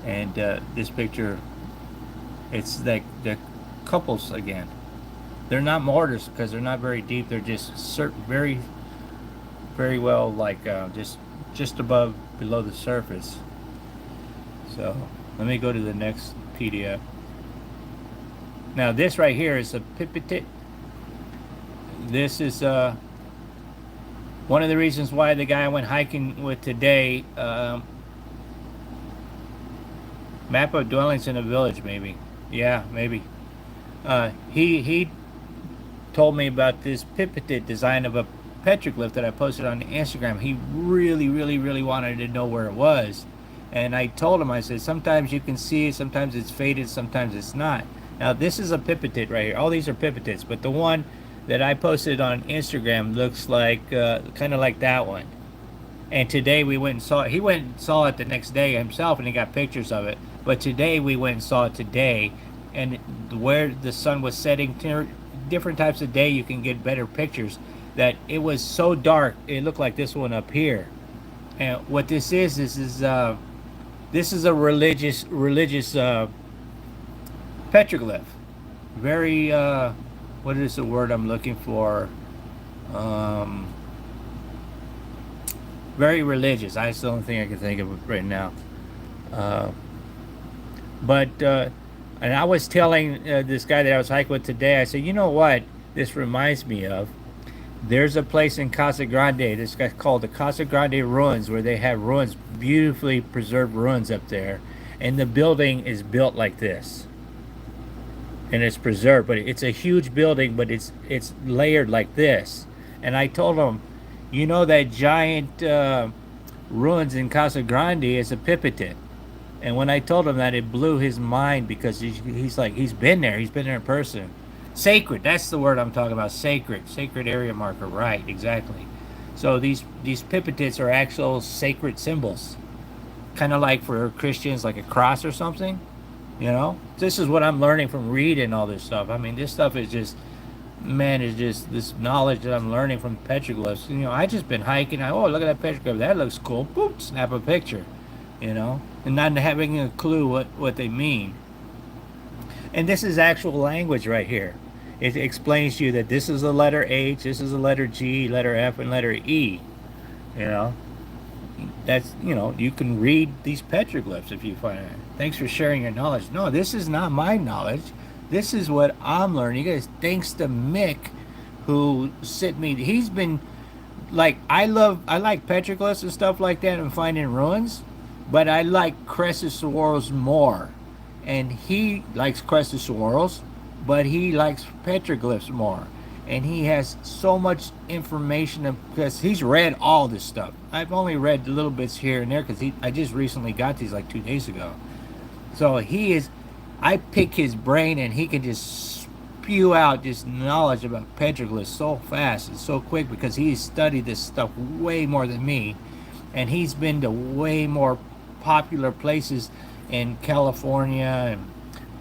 A: and this picture, it's like the couples again. They're not mortars because they're not very deep. They're just very, very well, like just above, below the surface. So let me go to the next PDF. Now this right here is a pipitite. This is one of the reasons why the guy I went hiking with today, map of dwellings in a village, maybe. Yeah, maybe. He told me about this pipitite design of a petroglyph that I posted on Instagram. He really wanted to know where it was. And I told him, I said, sometimes you can see it, sometimes it's faded, sometimes it's not. Now this is a pipitate right here. All these are pipitates, but the one that I posted on Instagram looks like kind of like that one. And today we went and saw it. He went and saw it the next day himself, and he got pictures of it. But today we went and saw it today, and where the sun was setting, different types of day you can get better pictures. That it was so dark, it looked like this one up here. And what this is this is a religious petroglyph. Very what is the word I'm looking for? Um, very religious. That's the only thing I can think of right now. Uh, but and I was telling this guy that I was hiking with today. I said, you know what? This reminds me of. There's a place in Casa Grande. This guy's called the Casa Grande Ruins, where they have ruins, beautifully preserved ruins up there, and the building is built like this, and it's preserved. But it's a huge building, but it's layered like this. And I told him, you know, that giant ruins in Casa Grande is a pipitate. And when I told him that, it blew his mind because he's like, he's been there in person. Sacred, that's the word I'm talking about. Sacred area marker, right? Exactly. So these pipitates are actual sacred symbols, kind of like for Christians, like a cross or something. You know, this is what I'm learning from reading all this stuff. I mean, this stuff is just, man, is just this knowledge that I'm learning from petroglyphs. You know, I just been hiking. Oh, look at that petroglyph. That looks cool. Boop, snap a picture. You know, and not having a clue what they mean. And this is actual language right here. It explains to you that this is the letter H, this is the letter G, letter F, and letter E. You know, that's, you know, you can read these petroglyphs if you find it. Thanks for sharing your knowledge. No, this is not my knowledge. This is what I'm learning. You guys, thanks to Mick, who sent me. He's been like, I like petroglyphs and stuff like that and finding ruins, but I like Crestedsaguaros more. And he likes Crestedsaguaros, but he likes petroglyphs more. And he has so much information because he's read all this stuff. I've only read little bits here and there because I just recently got these like 2 days ago. So I pick his brain and he can just spew out this knowledge about petroglyphs so fast and so quick because he's studied this stuff way more than me. And he's been to way more popular places in California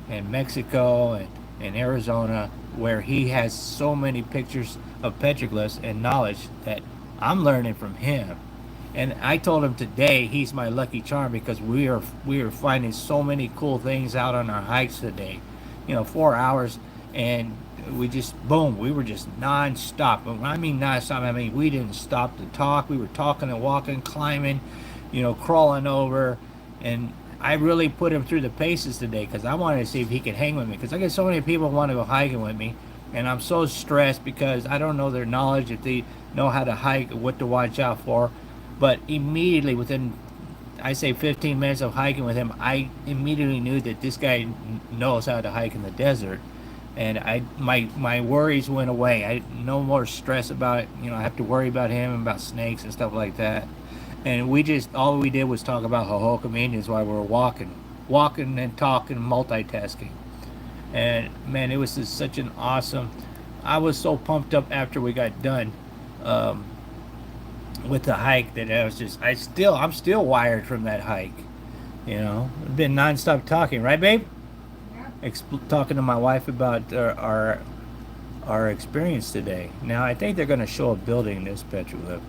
A: and Mexico and Arizona, where he has so many pictures of petroglyphs and knowledge that I'm learning from him. And I told him today he's my lucky charm because we are finding so many cool things out on our hikes today. You know, 4 hours, and we just, boom, we were just non-stop. And when I mean non-stop, I mean we didn't stop to talk. We were talking and walking, climbing, you know, crawling over. And I really put him through the paces today because I wanted to see if he could hang with me, because I get so many people want to go hiking with me, and I'm so stressed because I don't know their knowledge, if they know how to hike, what to watch out for. But immediately within, I say 15 minutes of hiking with him, I immediately knew that this guy knows how to hike in the desert. And my worries went away. I no more stress about it. You know, I have to worry about him and about snakes and stuff like that. And all we did was talk about Hohokam Indians while we were walking and talking, multitasking. And man, it was just such an awesome. I was so pumped up after we got done with the hike that I was just, I'm still wired from that hike. You know, I've been nonstop talking, right, babe? Yeah. Talking to my wife about our experience today. Now I think they're going to show a building in this petroglyph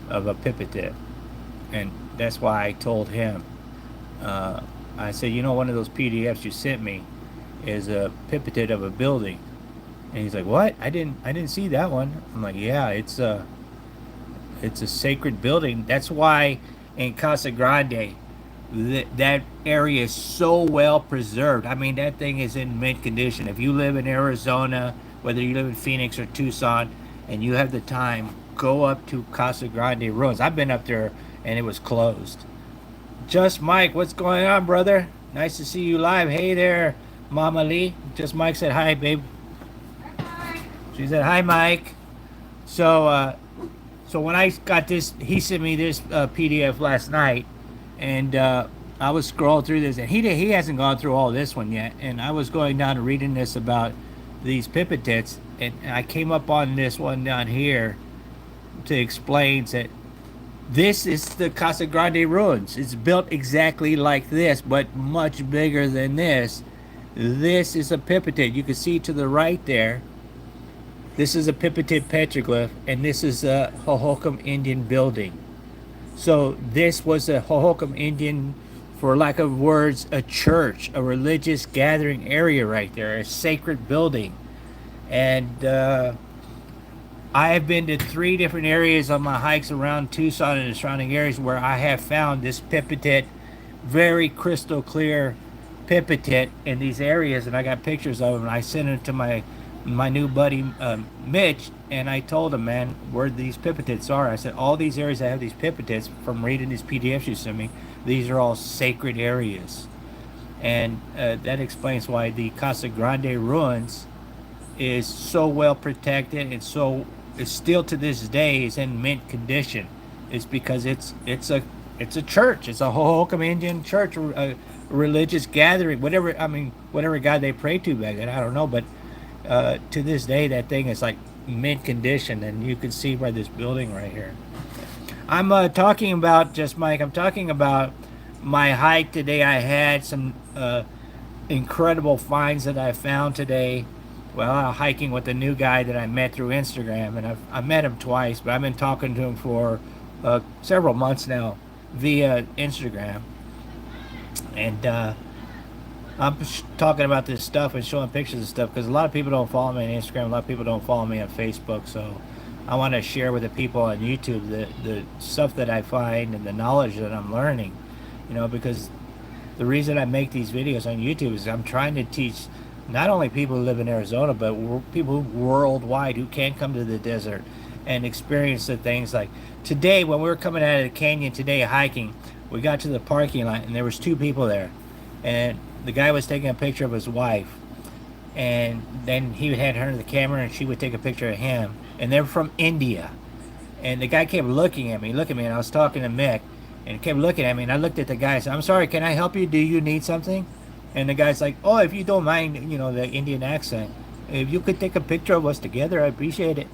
A: of a pipitate, and that's why I told him. I said, you know, one of those PDFs you sent me is a pipitate of a building, and he's like, what? I didn't see that one. I'm like, yeah, it's a sacred building. That's why in Casa Grande that area is so well preserved. I mean, that thing is in mint condition. If you live in Arizona, whether you live in Phoenix or Tucson, and you have the time, go up to Casa Grande Ruins. I've been up there and it was closed. Just Mike, what's going on, brother? Nice to see you live. Hey there, Mama Lee. Just Mike said hi, babe.
B: Hi.
A: She said hi, Mike. So when I got this, he sent me this PDF last night, and I was scrolling through this, and he hasn't gone through all this one yet. And I was going down and reading this about these pipitets, and I came up on this one down here to explain that this is the Casa Grande ruins. It's built exactly like this, but much bigger than this. This is a pipitet. You can see to the right there. This is a pipitet petroglyph, and this is a Hohokam Indian building. So this was a Hohokam Indian, for lack of words, a church, a religious gathering area right there, a sacred building. And I have been to 3 different areas on my hikes around Tucson and the surrounding areas where I have found this pipitet, very crystal clear pipitet in these areas, and I got pictures of them, and I sent them to my new buddy Mitch, and I told him, man, where these pipitets are. I said, all these areas that have these pipitets, from reading these PDFs you sent me, these are all sacred areas. And that explains why the Casa Grande ruins is so well protected, and so it's still to this day is in mint condition. It's because it's a church. It's a Hohokam Indian church, a religious gathering, whatever God they pray to back then, I don't know, but to this day that thing is like mint condition, and you can see by this building right here. I'm talking about, just Mike, I'm talking about my hike today. I had some incredible finds that I found today. Well, I'm hiking with a new guy that I met through Instagram, and I've met him twice, but I've been talking to him for several months now via Instagram. And I'm talking about this stuff and showing pictures of stuff because a lot of people don't follow me on Instagram, a lot of people don't follow me on Facebook, so I want to share with the people on YouTube the stuff that I find and the knowledge that I'm learning, because the reason I make these videos on YouTube is I'm trying to teach not only people who live in Arizona, but people worldwide who can't come to the desert and experience the things. Like today, when we were coming out of the canyon today hiking, we got to the parking lot and there was 2 people there, and the guy was taking a picture of his wife, and then he had her in the camera and she would take a picture of him, and they're from India. And the guy kept looking at me, and I was talking to Mick, and he kept looking at me, and I looked at the guy and said, I'm sorry, can I help you? Do you need something? And the guy's like, oh, if you don't mind, the Indian accent, if you could take a picture of us together, I appreciate it.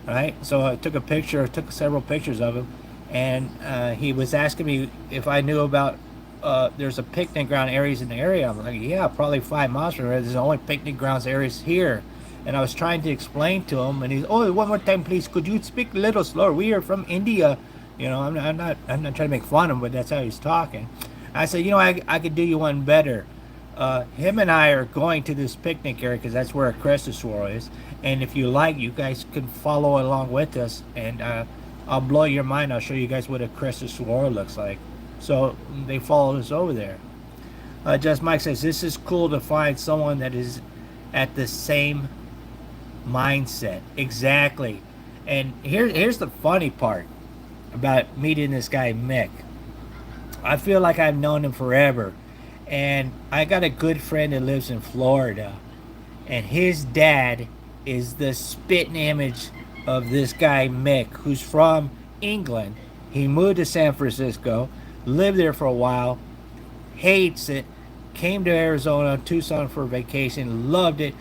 A: All right, so I took took several pictures of him, and he was asking me if I knew about there's a picnic ground areas in the area. I'm like, yeah, probably 5 miles from here. There's only picnic grounds areas here. And I was trying to explain to him, and he's, oh, one more time, please. Could you speak a little slower? We are from India. I'm not trying to make fun of him, but that's how he's talking. I said, I could do you one better. Him and I are going to this picnic area because that's where a Crestedsaguaros is. And if you like, you guys can follow along with us, and I'll blow your mind. I'll show you guys what a Crestedsaguaros looks like. So they followed us over there. Just Mike says, this is cool to find someone that is at the same mindset. Exactly. And here's the funny part about meeting this guy Mick. I feel like I've known him forever. And I got a good friend that lives in Florida, and his dad is the spitting image of this guy Mick, who's from England. He moved to San Francisco, lived there for a while, hates it, came to Arizona, Tucson for vacation, loved it,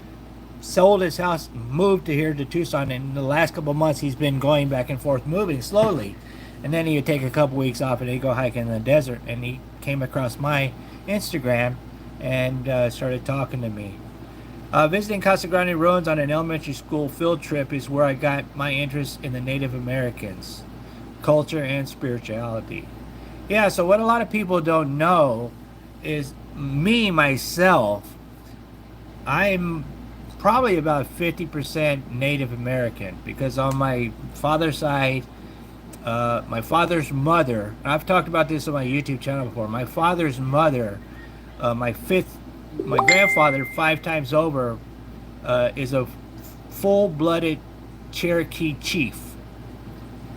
A: sold his house, moved to here to Tucson, and in the last couple of months he's been going back and forth, moving slowly. And then he'd take a couple weeks off and he'd go hiking in the desert, and he came across my Instagram and started talking to me. Visiting Casa Grande ruins on an elementary school field trip is where I got my interest in the Native Americans, culture and spirituality. Yeah, so what a lot of people don't know is me, myself, I'm probably about 50% Native American, because on my father's side, my father's mother, I've talked about this on my YouTube channel before, my father's mother, my grandfather 5 times over is a full-blooded Cherokee chief.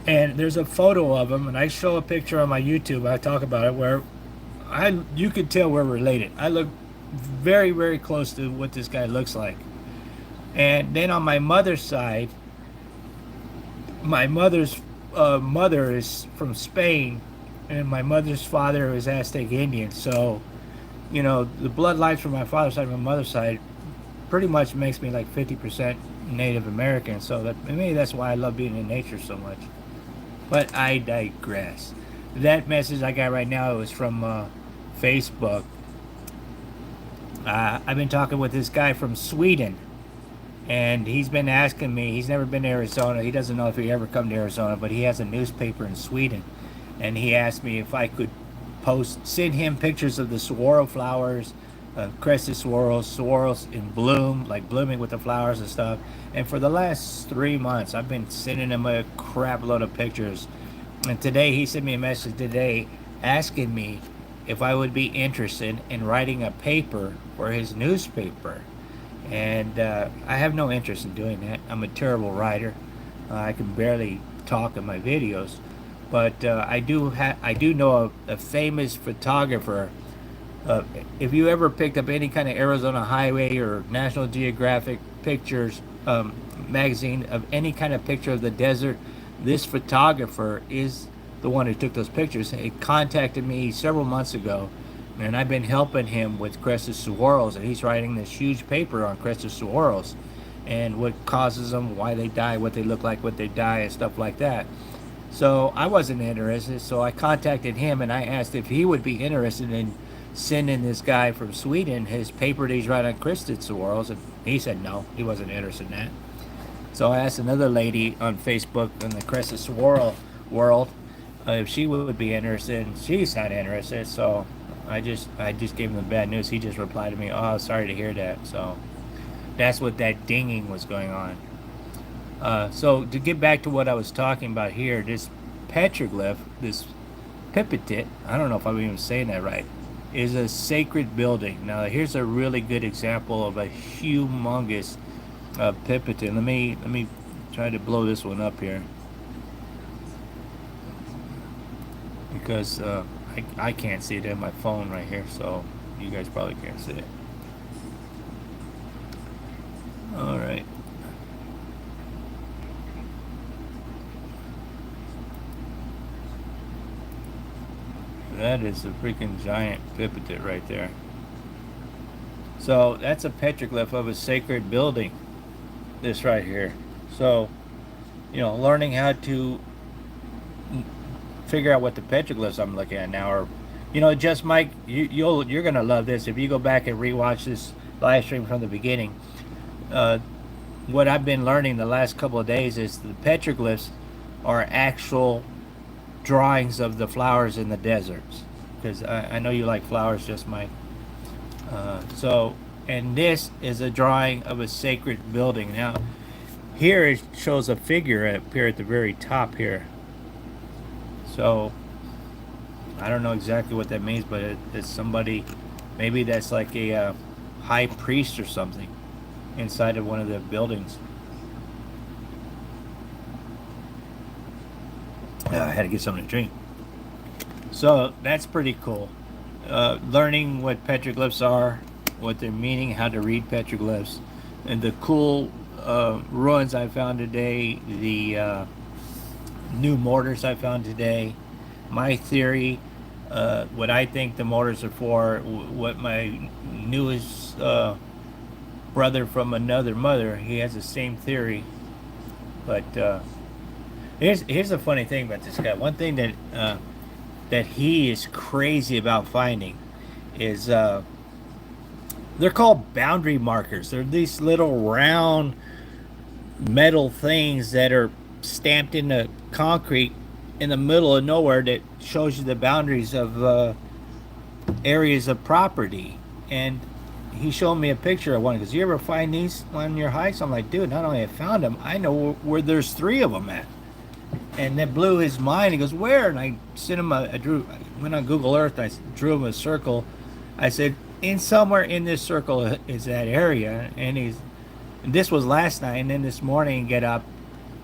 A: And there's a photo of him, and I show a picture on my YouTube, I talk about it, where you could tell we're related. I look very, very close to what this guy looks like. And then on my mother's side, my mother's mother is from Spain, and my mother's father was Aztec Indian. So, you know, the bloodlines from my father's side and my mother's side pretty much makes me like 50% Native American. So that maybe that's why I love being in nature so much. But I digress. That message I got right now was from Facebook. I've been talking with this guy from Sweden, and he's been asking me. He's never been to Arizona. He doesn't know if he ever come to Arizona, but he has a newspaper in Sweden, and he asked me if I could send him pictures of the saguaro flowers, crested saguaros in bloom, like blooming with the flowers and stuff. And for the last 3 months, I've been sending him a crap load of pictures. And today he sent me a message today asking me if I would be interested in writing a paper for his newspaper. And I have no interest in doing that. I'm a terrible writer. I can barely talk in my videos. But I do know a famous photographer. If you ever picked up any kind of Arizona Highway or National Geographic pictures magazine of any kind of picture of the desert, this photographer is the one who took those pictures. He contacted me several months ago, and I've been helping him with crested saguaros, and he's writing this huge paper on crested saguaros and what causes them, why they die, what they look like, what they die, and stuff like that. So I wasn't interested, so I contacted him and I asked if he would be interested in sending this guy from Sweden his paper that he's writing on crested saguaros, and he said no, he wasn't interested in that. So I asked another lady on Facebook in the crested saguaro world if she would be interested, and she's not interested. So I just gave him the bad news. He just replied to me, "Oh, sorry to hear that." So that's what that dinging was going on. So to get back to what I was talking about here, this petroglyph, this pipitit, I don't know if I'm even saying that right, is a sacred building. Now here's a really good example of a humongous pipitit. Let me try to blow this one up here, because I can't see it in my phone right here, so you guys probably can't see it. All right. That is a freaking giant pipitit right there. So that's a petroglyph of a sacred building, this right here. So, you know, learning how to figure out what the petroglyphs I'm looking at now are, you know, just Mike, you're gonna love this if you go back and rewatch this live stream from the beginning. What I've been learning the last couple of days is the petroglyphs are actual drawings of the flowers in the deserts, because I know you like flowers, just Mike. So, and this is a drawing of a sacred building. Now here it shows a figure up here at the very top here. So I don't know exactly what that means, but it's somebody, maybe that's like a high priest or something inside of one of the buildings. I had to get something to drink. So that's pretty cool. Learning what petroglyphs are, what their meaning, how to read petroglyphs, and the cool ruins I found today, the new mortars I found today, my theory, what I think the mortars are for, what my newest brother from another mother, he has the same theory. But here's the funny thing about this guy. One thing that that he is crazy about finding is they're called boundary markers. They're these little round metal things that are stamped into concrete in the middle of nowhere that shows you the boundaries of areas of property. And he showed me a picture of one. Because you ever find these on your hikes? I'm like, dude, not only have I found them, I know where there's 3 of them at. And that blew his mind. He goes, where? And I sent him I went on Google Earth and I drew him a circle. I said, in somewhere in this circle is that area. And this was last night. And then this morning, get up,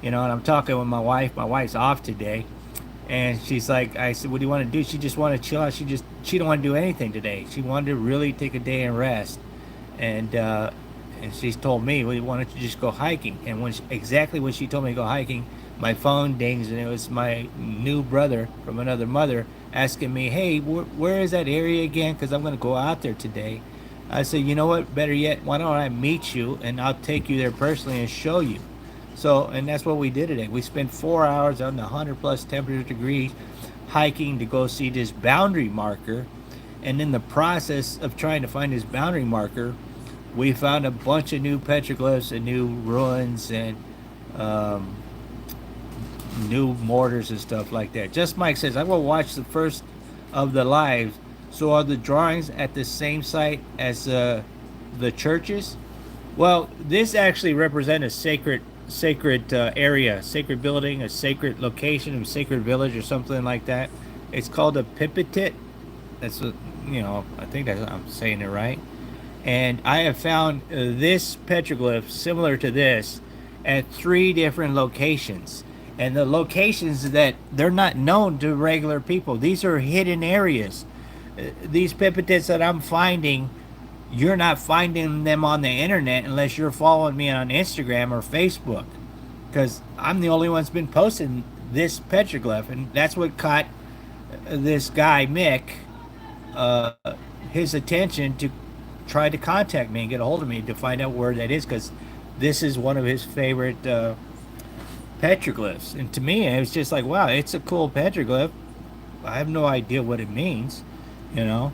A: you know, and I'm talking with my wife. My wife's off today. And she's like, I said, what do you want to do? She just wanted to chill out. She don't want to do anything today. She wanted to really take a day and rest. And she's told me, well, why don't you just go hiking? And exactly when she told me to go hiking, my phone dings, and it was my new brother from another mother asking me, "Hey, where is that area again? Because I'm going to go out there today." I said, "You know what? Better yet, why don't I meet you and I'll take you there personally and show you." So, and that's what we did today. We spent 4 hours on the 100 plus temperature degrees hiking to go see this boundary marker. And in the process of trying to find this boundary marker, we found a bunch of new petroglyphs and new ruins and um, new mortars and stuff like that. Just Mike says, I will watch the first of the lives. So are the drawings at the same site as the churches? Well, this actually represents a sacred area, sacred building, a sacred location, a sacred village, or something like that. It's called a pipitit. That's what, I think that I'm saying it right. And I have found this petroglyph similar to this at 3 different locations. And the locations that they're not known to regular people. These are hidden areas. These pipitits that I'm finding, you're not finding them on the internet unless you're following me on Instagram or Facebook. Because I'm the only one that's been posting this petroglyph. And that's what caught this guy, Mick, uh, his attention to try to contact me and get a hold of me to find out where that is, because this is one of his favorite petroglyphs. And to me, it was just like, wow, it's a cool petroglyph. I have no idea what it means, you know.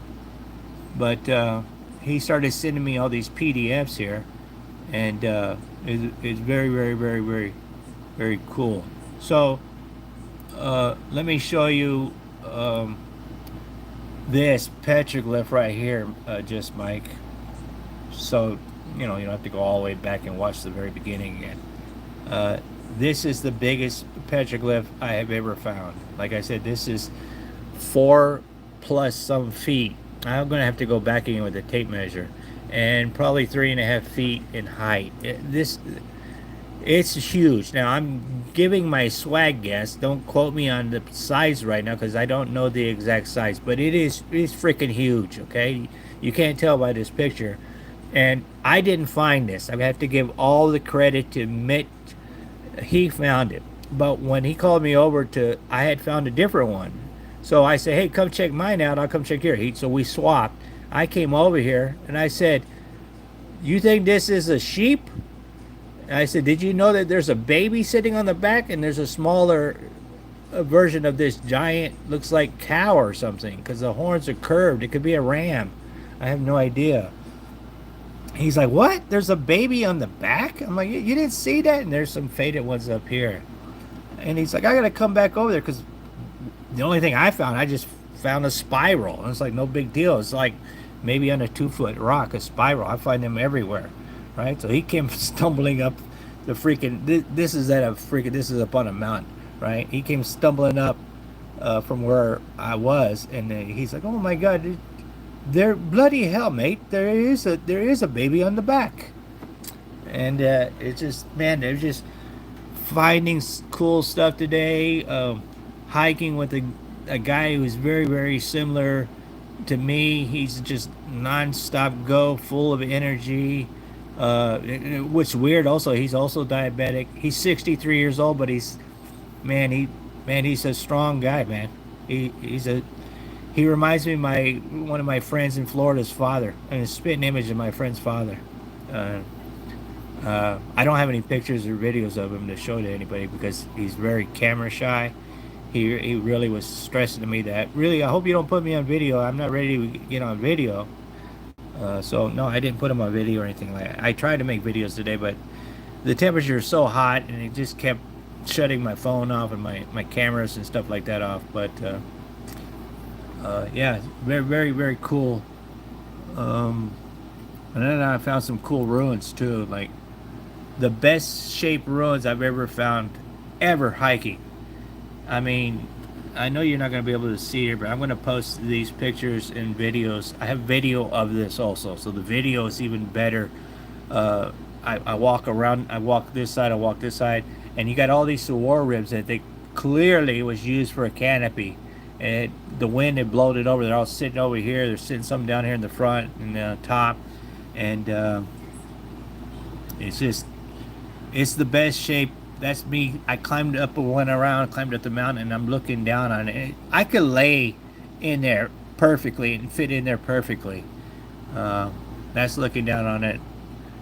A: But he started sending me all these PDFs here, and it's very, very, very, very, very cool. So let me show you this petroglyph right here, just Mike. So you don't have to go all the way back and watch the very beginning again. This is the biggest petroglyph I have ever found. Like I said, this is 4 plus some feet. I'm gonna have to go back in with a tape measure, and probably 3.5 feet in height. It's huge. Now I'm giving my swag guess. Don't quote me on the size right now because I don't know the exact size, but it's freaking huge. Okay, you can't tell by this picture. And I didn't find this. I have to give all the credit to Mitt. He found it. But when he called me over I had found a different one. So I said, hey, come check mine out. I'll come check yours. So we swapped. I came over here and I said, you think this is a sheep? And I said, did you know that there's a baby sitting on the back and there's a smaller version of this giant, looks like cow or something, because the horns are curved. It could be a ram. I have no idea. He's like, what? There's a baby on the back? I'm like, you didn't see that? And there's some faded ones up here. And he's like, I got to come back over there because the only thing I just found a spiral. And it's like, no big deal. It's like maybe on a 2-foot rock, a spiral. I find them everywhere, right? So he came stumbling up the freaking, this is up on a mountain, right? He came stumbling up from where I was. And he's like, oh my God, there, bloody hell, mate! There is a baby on the back, and it's just, man, they're just finding cool stuff today. Hiking with a guy who's very, very similar to me. He's just non-stop go, full of energy. What's weird, also, he's also diabetic. He's 63 years old, but he's a strong guy, man. He reminds me of one of my friends in Florida's father, and a spitting image of my friend's father. I don't have any pictures or videos of him to show to anybody because he's very camera shy. He really was stressing to me that, really, I hope you don't put me on video. I'm not ready to get on video. So no, I didn't put him on video or anything like that. I tried to make videos today, but the temperature is so hot, and it just kept shutting my phone off and my cameras and stuff like that off. But yeah, very, very, very cool. And then I found some cool ruins too, like the best shaped ruins I've ever found ever hiking. I mean, I know you're not going to be able to see it, but I'm going to post these pictures and videos. I have video of this also, so the video is even better. I walk around, I walk this side, I walk this side, and you got all these saguaro ribs that they clearly was used for a canopy. And the wind had blown it over. They're all sitting over here. They're sitting some down here in the front and the top, and it's the best shape that's me. I climbed up and went around, climbed up the mountain, and I'm looking down on it. I could lay in there perfectly and fit in there perfectly. Uh, that's looking down on it.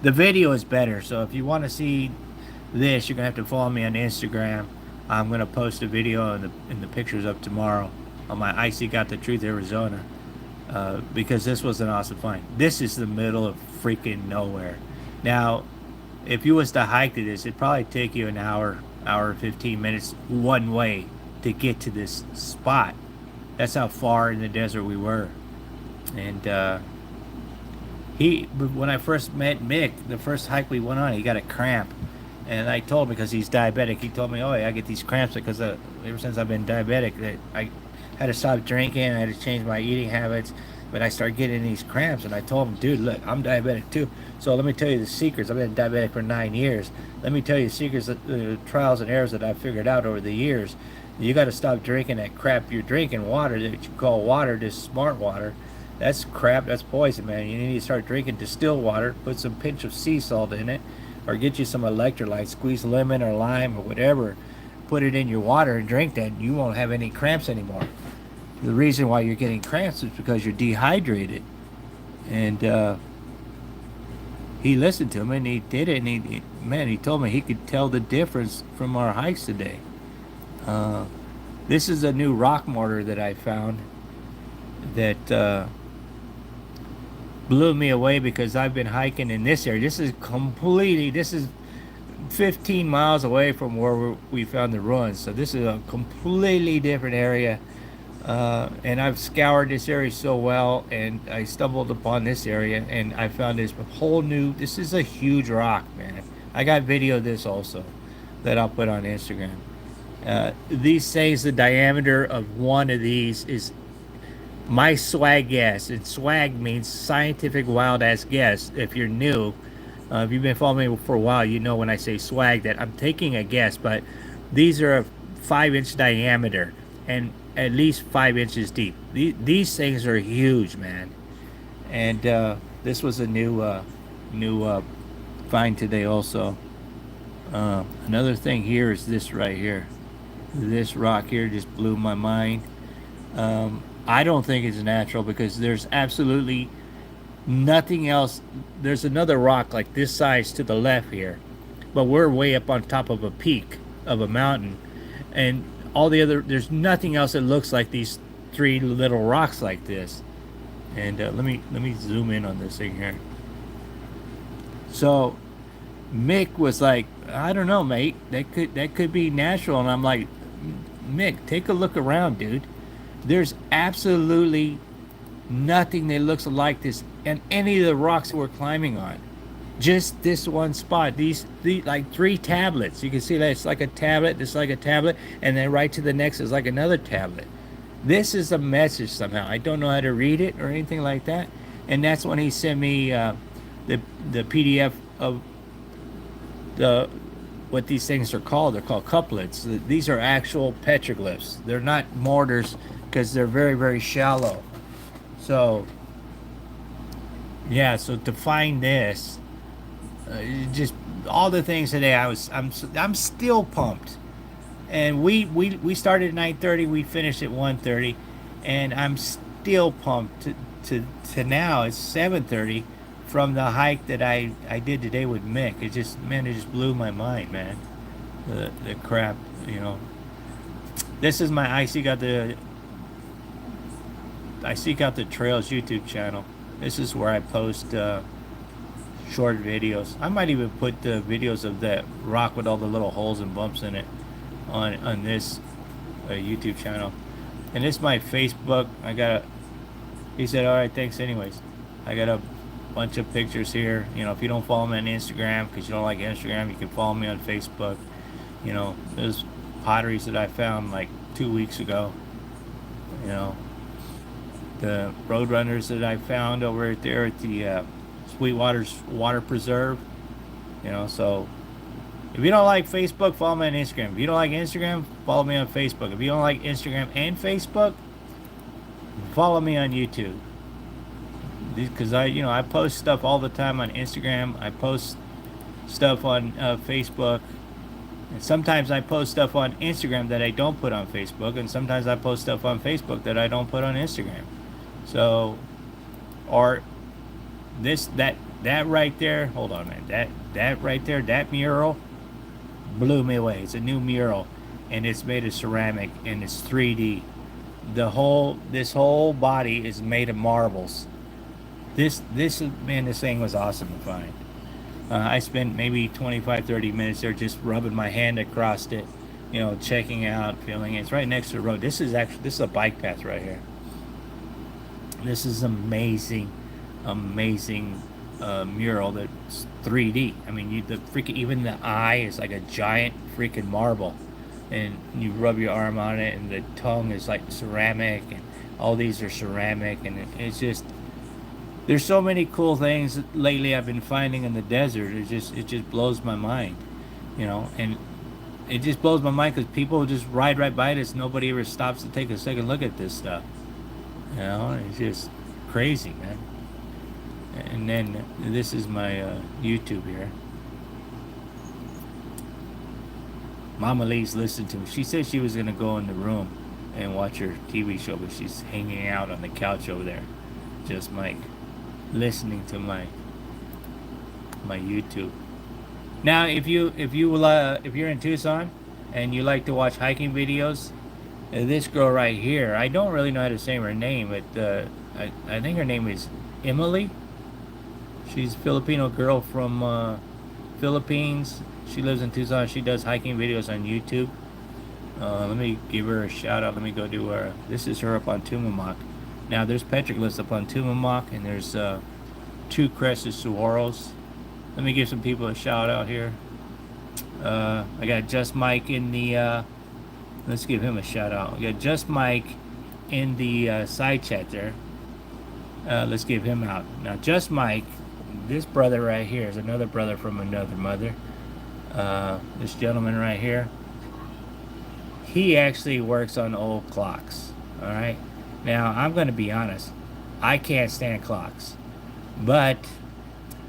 A: The video is better, so if you want to see this, you're gonna have to follow me on Instagram. I'm gonna post a video and the pictures up tomorrow on my I See Got the Truth Arizona, because this was an awesome find. This is the middle of freaking nowhere. Now, if you was to hike to this, it'd probably take you an hour, 15 minutes one way to get to this spot. That's how far in the desert we were. And when I first met Mick, the first hike we went on, he got a cramp. And I told him, because he's diabetic, he told me, oh, I get these cramps because ever since I've been diabetic, that I had to stop drinking, I had to change my eating habits, but I started getting these cramps. And I told him, dude, look, I'm diabetic too. So let me tell you the secrets. I've been diabetic for 9 years. Let me tell you the secrets, the trials and errors that I've figured out over the years. You got to stop drinking that crap you're drinking. Water that you call water, this smart water. That's crap. That's poison, man. You need to start drinking distilled water. Put some pinch of sea salt in it, or get you some electrolytes. Squeeze lemon or lime or whatever. Put it in your water and drink that. And you won't have any cramps anymore. The reason why you're getting cramps is because you're dehydrated. And he listened to him and he did it. And he told me he could tell the difference from our hikes today. This is a new rock mortar that I found that blew me away, because I've been hiking in this area. This is 15 miles away from where we found the ruins. So this is a completely different area. And I've scoured this area so well, and I stumbled upon this area and I found this whole new, this is a huge rock, man. I got video of this also that I'll put on Instagram. These things, the diameter of one of these is my swag guess. And swag means scientific wild ass guess. If you're new, if you've been following me for a while, you know when I say swag that I'm taking a guess. But these are a 5-inch diameter and at least 5 inches deep. These things are huge, man. And this was a new find today also. Another thing here is this right here. This rock here just blew my mind. I don't think it's natural, because there's absolutely nothing else. There's another rock like this size to the left here, but we're way up on top of a peak of a mountain, and all the other, there's nothing else that looks like these 3 little rocks like this. And let me zoom in on this thing here. So Mick was like, I don't know, mate, that could be natural. And I'm like, Mick, take a look around, dude. There's absolutely nothing that looks like this and any of the rocks we're climbing on. Just this one spot. These like 3 tablets. You can see that it's like a tablet, it's like a tablet, and then right to the next is like another tablet. This is a message somehow. I don't know how to read it or anything like that. And that's when he sent me the PDF of what these things are called. They're called couplets. These are actual petroglyphs. They're not mortars, because they're very, very shallow. So yeah, so to find this, just all the things today, I'm still pumped. And we started at 9:30, we finished at 1:30, and I'm still pumped to now it's 7:30 from the hike that I did today with Mick. It just blew my mind, man. The crap, you know. This is my I Seek Out the Trails YouTube channel. This is where I post short videos. I might even put the videos of that rock with all the little holes and bumps in it on this YouTube channel. And this is my Facebook. He said, all right, thanks anyways. I got a bunch of pictures here. You know, if you don't follow me on Instagram because you don't like Instagram, you can follow me on Facebook. You know, there's potteries that I found like 2 weeks ago. You know, the roadrunners that I found over there at the Sweetwater's Water Preserve. You know, so if you don't like Facebook, follow me on Instagram. If you don't like Instagram, follow me on Facebook. If you don't like Instagram and Facebook, follow me on YouTube. Because I post stuff all the time on Instagram. I post stuff on Facebook. And sometimes I post stuff on Instagram that I don't put on Facebook, and sometimes I post stuff on Facebook that I don't put on Instagram. So, or that right there. Hold on, man. That right there, that mural blew me away. It's a new mural, and it's made of ceramic, and it's 3D. This whole body is made of marbles. This thing was awesome to find. I spent maybe 25-30 minutes there just rubbing my hand across it, checking out, feeling it. It's right next to the road. This is a bike path right here. This is amazing, amazing mural that's 3D. I mean, even the eye is like a giant freaking marble, and you rub your arm on it, and the tongue is like ceramic, and all these are ceramic, and it's just. There's so many cool things lately I've been finding in the desert. It just blows my mind, and it just blows my mind because people just ride right by this. Nobody ever stops to take a second look at this stuff. It's just crazy, man. And then this is my YouTube here. Mama Lee's listening to me. She said she was gonna go in the room and watch her TV show, but she's hanging out on the couch over there, just Mike, listening to my YouTube. Now, if you're in Tucson and you like to watch hiking videos, this girl right here, I don't really know how to say her name, but I think her name is Emily. She's a Filipino girl from Philippines. She lives in Tucson. She does hiking videos on YouTube. Let me give her a shout out. Let me go do her. This is her up on Tumamoc. Now there's petroglyphs up on Tumamoc, and there's 2 Crestedsaguaros. Let me give some people a shout out here. I got Just Mike in the. Let's give him a shout out. We got Just Mike in the side chat there. Let's give him out. Now Just Mike, this brother right here is another brother from another mother. This gentleman right here, he actually works on old clocks. All right. Now, I'm going to be honest. I can't stand clocks. But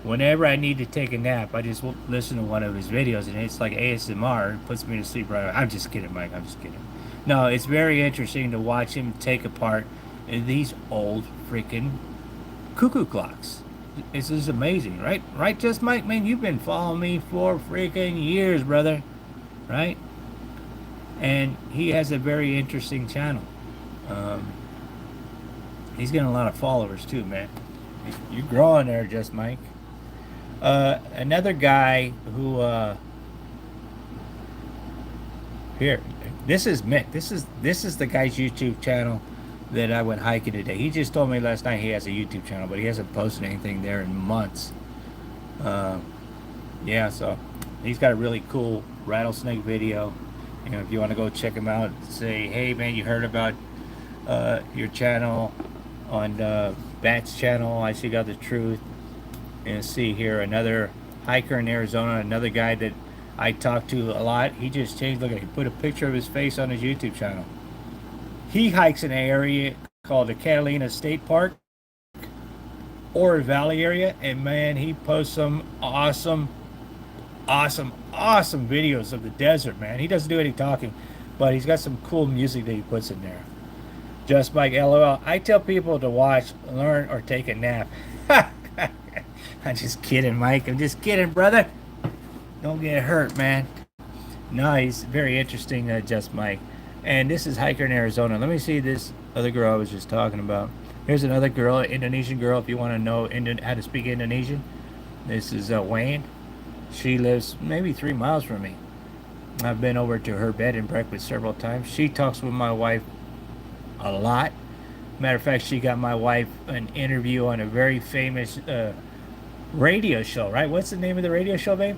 A: whenever I need to take a nap, I just listen to one of his videos, and it's like ASMR. It puts me to sleep right away. I'm just kidding, Mike. I'm just kidding. No, it's very interesting to watch him take apart these old freaking cuckoo clocks. This is amazing, right? Right, Just Mike? Man, you've been following me for freaking years, brother. Right? And he has a very interesting channel. He's getting a lot of followers too, man. You're growing there, Just Mike. Another guy who here, this is Mick. This is the guy's YouTube channel that I went hiking today. He just told me last night he has a YouTube channel, but he hasn't posted anything there in months. Yeah, so he's got a really cool rattlesnake video. If you want to go check him out, say, hey man, you heard about your channel on Bat's channel, I See Got the Truth. And see here, another hiker in Arizona, another guy that I talk to a lot. He just changed, look at it, he put a picture of his face on his YouTube channel. He hikes in an area called the Catalina State Park, Oro Valley area, and man, he posts some awesome videos of the desert, man. He doesn't do any talking, but he's got some cool music that he puts in there. Just Mike, LOL. I tell people to watch, learn, or take a nap. I'm just kidding, Mike. I'm just kidding, brother. Don't get hurt, man. No, he's very interesting, Just Mike. And this is hiker in Arizona. Let me see this other girl I was just talking about. Here's another girl, an Indonesian girl, if you want to know how to speak Indonesian. This is Wayne. She lives maybe 3 miles from me. I've been over to her bed and breakfast several times. She talks with my wife a lot. Matter of fact, she got my wife an interview on a very famous radio show, right? What's the name of the radio show, babe?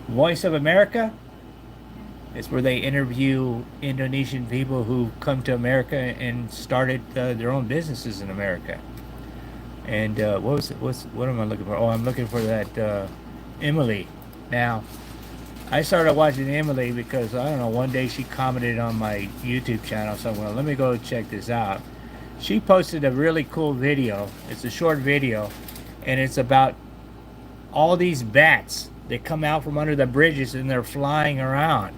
A: Voice of America? It's where they interview Indonesian people who come to America and started their own businesses in America. And what am I looking for? Oh, I'm looking for that Emily. Now, I started watching Emily because, I don't know, one day she commented on my YouTube channel, so well, let me go check this out. She posted a really cool video. It's a short video, and it's about all these bats They come out from under the bridges and they're flying around.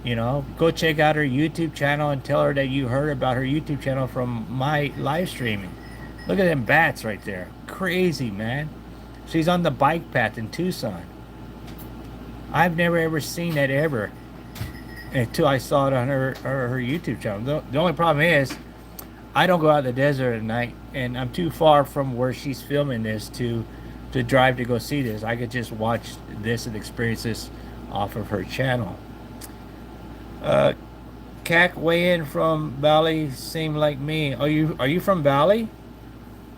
A: You know, go check out her YouTube channel and tell her that you heard about her YouTube channel from my live streaming. Look at them bats right there. Crazy, man. She's on the bike path in Tucson. I've never ever seen that ever until I saw it on her YouTube channel. The only problem is I don't go out in the desert at night, and I'm too far from where she's filming this to drive to go see this. I could just watch this and experience this off of her channel. Cac weigh in from Bali seem like me. Are you from Bali?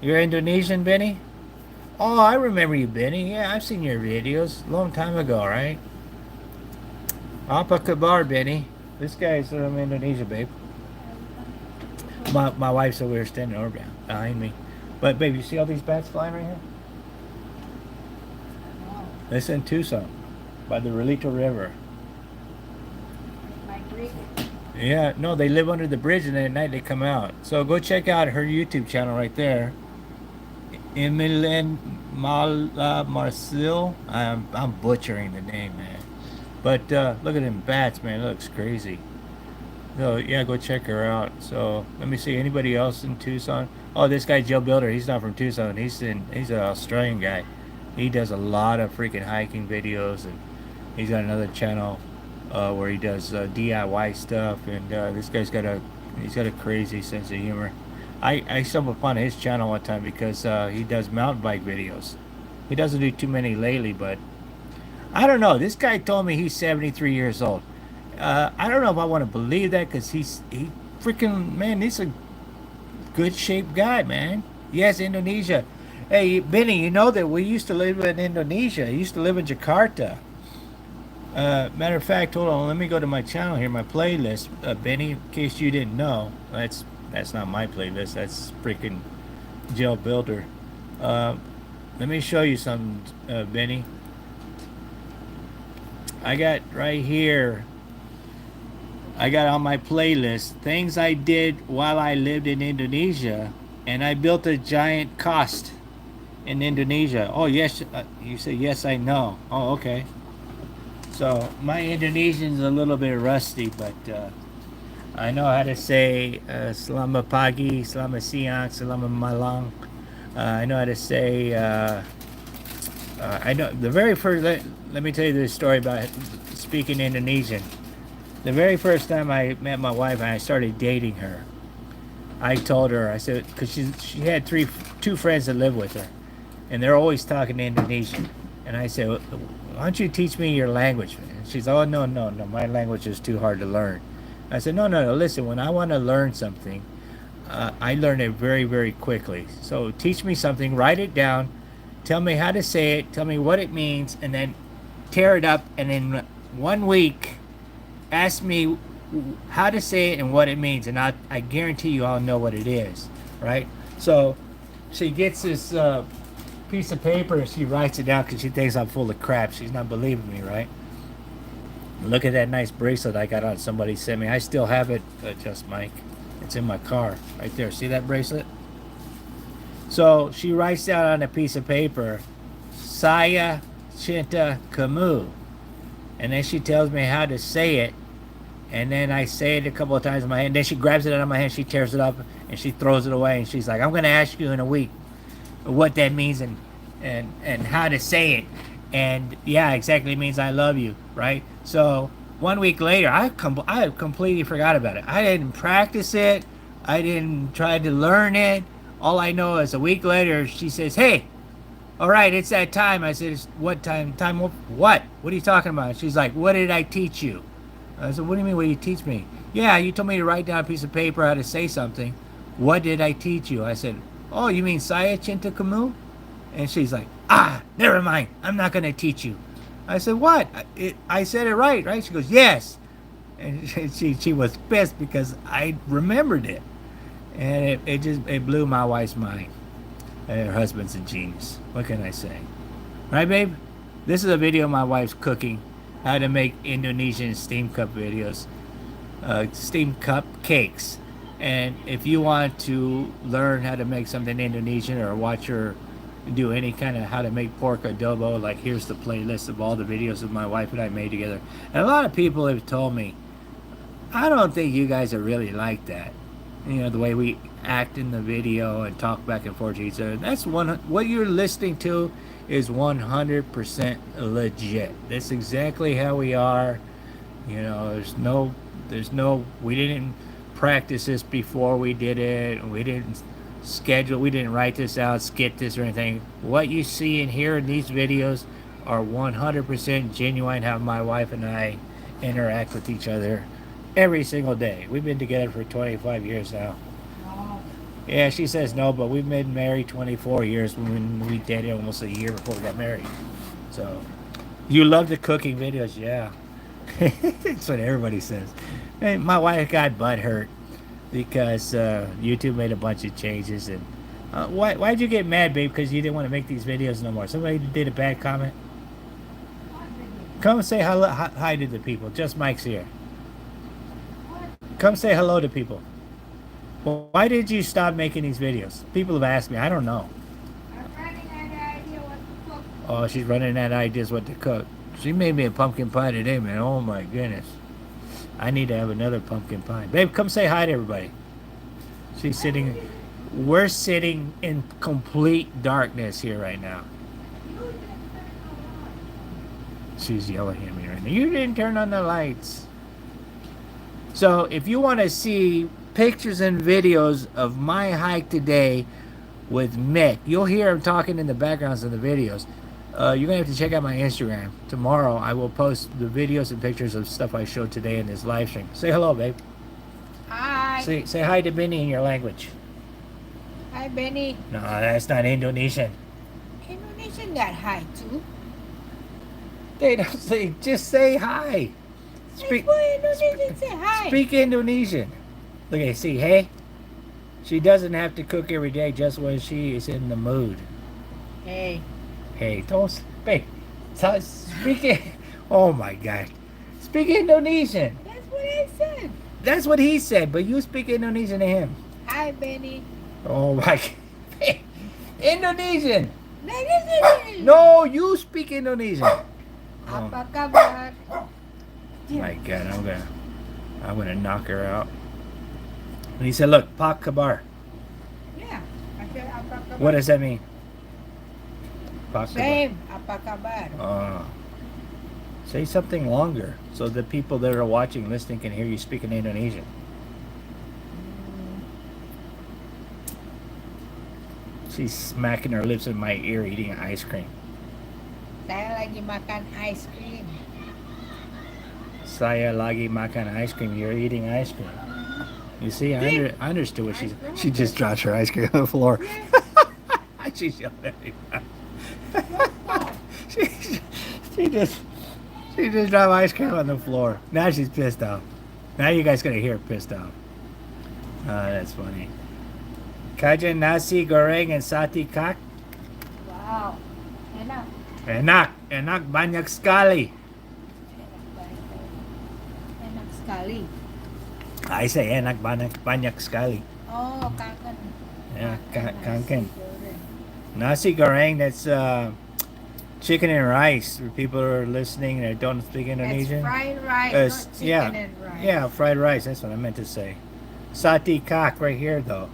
A: You're Indonesian, Benny? Oh, I remember you, Benny. Yeah, I've seen your videos a long time ago, right? Apa kabar, Benny? This guy's from Indonesia, babe. My wife's over here standing over behind me. But babe, you see all these bats flying right here? This is in Tucson, by the Relito River. Yeah, no, they live under the bridge and then at night they come out. So go check out her YouTube channel right there. Emilian Marcil. I'm butchering the name, man. But look at them bats, man. It looks crazy. So yeah, go check her out. So let me see, anybody else in Tucson? Oh, this guy Joe Builder. He's not from Tucson. He's an Australian guy. He does a lot of freaking hiking videos, and he's got another channel where he does DIY stuff. And this guy's got a crazy sense of humor. I stumbled upon his channel one time because he does mountain bike videos. He doesn't do too many lately, but I don't know. This guy told me he's 73 years old. I don't know if I want to believe that, because he freaking, man, he's a good shaped guy, man. Yes, Indonesia. Hey, Benny, you know that we used to live in Indonesia. I used to live in Jakarta. Matter of fact, hold on. Let me go to my channel here, my playlist, Benny, in case you didn't know. That's not my playlist. That's freaking Joe Builder. Let me show you something, Benny. I got right here. I got on my playlist things I did while I lived in Indonesia, and I built a giant cost in Indonesia. Oh yes, you say yes, I know. Oh, okay. So my Indonesian's a little bit rusty, but I know how to say selamat pagi, selamat siang, selamat malam. I know how to say. I know the very first. Let me tell you this story about speaking Indonesian. The very first time I met my wife and I started dating her, I told her, I said, because she had two friends that live with her, and they're always talking Indonesian. And I said, why don't you teach me your language? And she's, oh, no, my language is too hard to learn. I said, no, listen, when I want to learn something, I learn it very, very quickly. So teach me something, write it down, tell me how to say it, tell me what it means, and then tear it up, and in 1 week, ask me how to say it and what it means, and I guarantee you I'll know what it is, right? So she gets this piece of paper and she writes it down because she thinks I'm full of crap. She's not believing me, right? Look at that nice bracelet I got on. Somebody sent me. I still have it, just Mike. It's in my car right there. See that bracelet? So she writes down on a piece of paper, Saya Cinta Kamu, and then she tells me how to say it. And then I say it a couple of times in my hand. Then she grabs it out of my hand, she tears it up, and she throws it away. And she's like, I'm going to ask you in a week what that means and how to say it. And yeah, exactly, it means I love you, right? So 1 week later, I completely forgot about it. I didn't practice it. I didn't try to learn it. All I know is a week later, she says, hey, all right, it's that time. I said, what time? Time what? What are you talking about? She's like, what did I teach you? I said, what do you mean, what did you teach me? Yeah, you told me to write down a piece of paper how to say something. What did I teach you? I said, oh, you mean Saya Cinta Kamu? And she's like, never mind. I'm not going to teach you. I said, what? I said it right? She goes, yes. And she was pissed because I remembered it. And it blew my wife's mind. And her husband's a genius. What can I say? Right, babe? This is a video of my wife's cooking. How to make Indonesian steam cup videos, steam cup cakes. And if you want to learn how to make something Indonesian or watch her do any kind of how to make pork adobo, like here's the playlist of all the videos of my wife and I made together. And a lot of people have told me, I don't think you guys are really like that. You know, the way we act in the video and talk back and forth to each other. That's what you're listening to is 100% legit. That's exactly how we are. You know, there's no, we didn't practice this before we did it. We didn't write this out, skit this or anything. What you see and hear in these videos are 100% genuine how my wife and I interact with each other every single day. We've been together for 25 years now.
B: No.
A: Yeah, she says no, but we've been married 24 years when we dated almost a year before we got married. So, you love the cooking videos, yeah. That's what everybody says. Hey, my wife got butthurt because YouTube made a bunch of changes. And why'd you get mad, babe? Because you didn't want to make these videos no more. Somebody did a bad comment? Come say hello, hi to the people. Just Mike's here. Come say hello to people. Well, why did you stop making these videos? People have asked me. I don't know.
B: I'm running out of idea what to cook.
A: Oh, she's running out of ideas what to cook. She made me a pumpkin pie today, man. Oh, my goodness. I need to have another pumpkin pie. Babe, come say hi to everybody. She's sitting... We're sitting in complete darkness here right now. She's yelling at me right now. You didn't turn on the lights. So, if you want to see pictures and videos of my hike today with Mick, you'll hear him talking in the backgrounds of the videos. You're going to have to check out my Instagram. Tomorrow, I will post the videos and pictures of stuff I showed today in this live stream. Say hello, babe.
B: Hi.
A: Say hi to Benny in your language.
B: Hi, Benny.
A: No, that's not Indonesian.
B: Indonesian got hi too.
A: They don't say, just say hi.
B: Speak, why Indonesian say hi?
A: Speak Indonesian. Look at, see, hey? She doesn't have to cook every day just when she is in the mood.
B: Hey.
A: Hey, don't speak. Speak it. Oh my God. Speak Indonesian.
B: That's what I said.
A: That's what he said, but you speak Indonesian to him.
B: Hi, Benny.
A: Oh my God. Indonesian.
B: That is Indonesian.
A: No, you speak Indonesian.
B: Apa kabar?
A: My God, I'm gonna knock her out. And he said, look, Pak Kabar.
B: Yeah. I said apa kabar.
A: What does that mean? Pak Kabar.
B: Same. Apa kabar?
A: Say something longer so the people that are watching, listening can hear you speaking Indonesian. She's smacking her lips in my ear eating ice cream.
B: Saya lagi makan ice cream.
A: Saya lagi makan ice cream. You're eating ice cream. You see, I understood what she just dropped her ice cream on the floor. She's yelling at me. she just dropped ice cream on the floor. Now she's pissed off. Now you guys gonna hear her pissed off. That's funny. Kajian nasi goreng and sate kak.
B: Wow.
A: Enak banyak sekali.
B: Enak sekali.
A: I say enak banyak sekali.
B: Oh, kangen.
A: Yeah, kangen. Nasi goreng, that's chicken and rice. For people who are listening that don't speak Indonesian.
B: It's fried rice, not chicken and rice.
A: Yeah, fried rice. That's what I meant to say. Sate kak right here, though.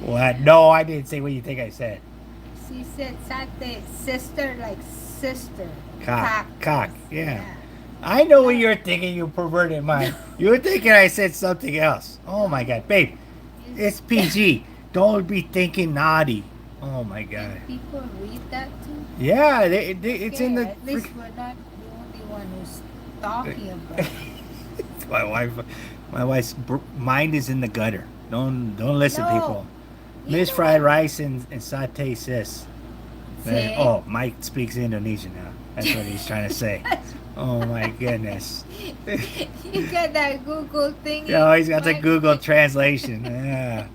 A: What? No, I didn't say what you think I said.
B: She said sate, sister, like sister.
A: Cock. Yeah. I know what you're thinking, you perverted mind. You were thinking I said something else. Oh my God, babe. It's PG. Don't be thinking naughty. Oh my God.
B: People read that too?
A: Yeah, it's in the.
B: At least we're not the only one who's talking about it.
A: My wife's mind is in the gutter. Don't listen,
B: No.
A: people.
B: You
A: Miss
B: know
A: fried
B: what?
A: rice and satay, sis.
B: See?
A: Oh, Mike speaks Indonesian now. That's what he's trying to say. Oh my goodness.
B: You got that Google thing.
A: Oh, he's got the Google translation. Yeah.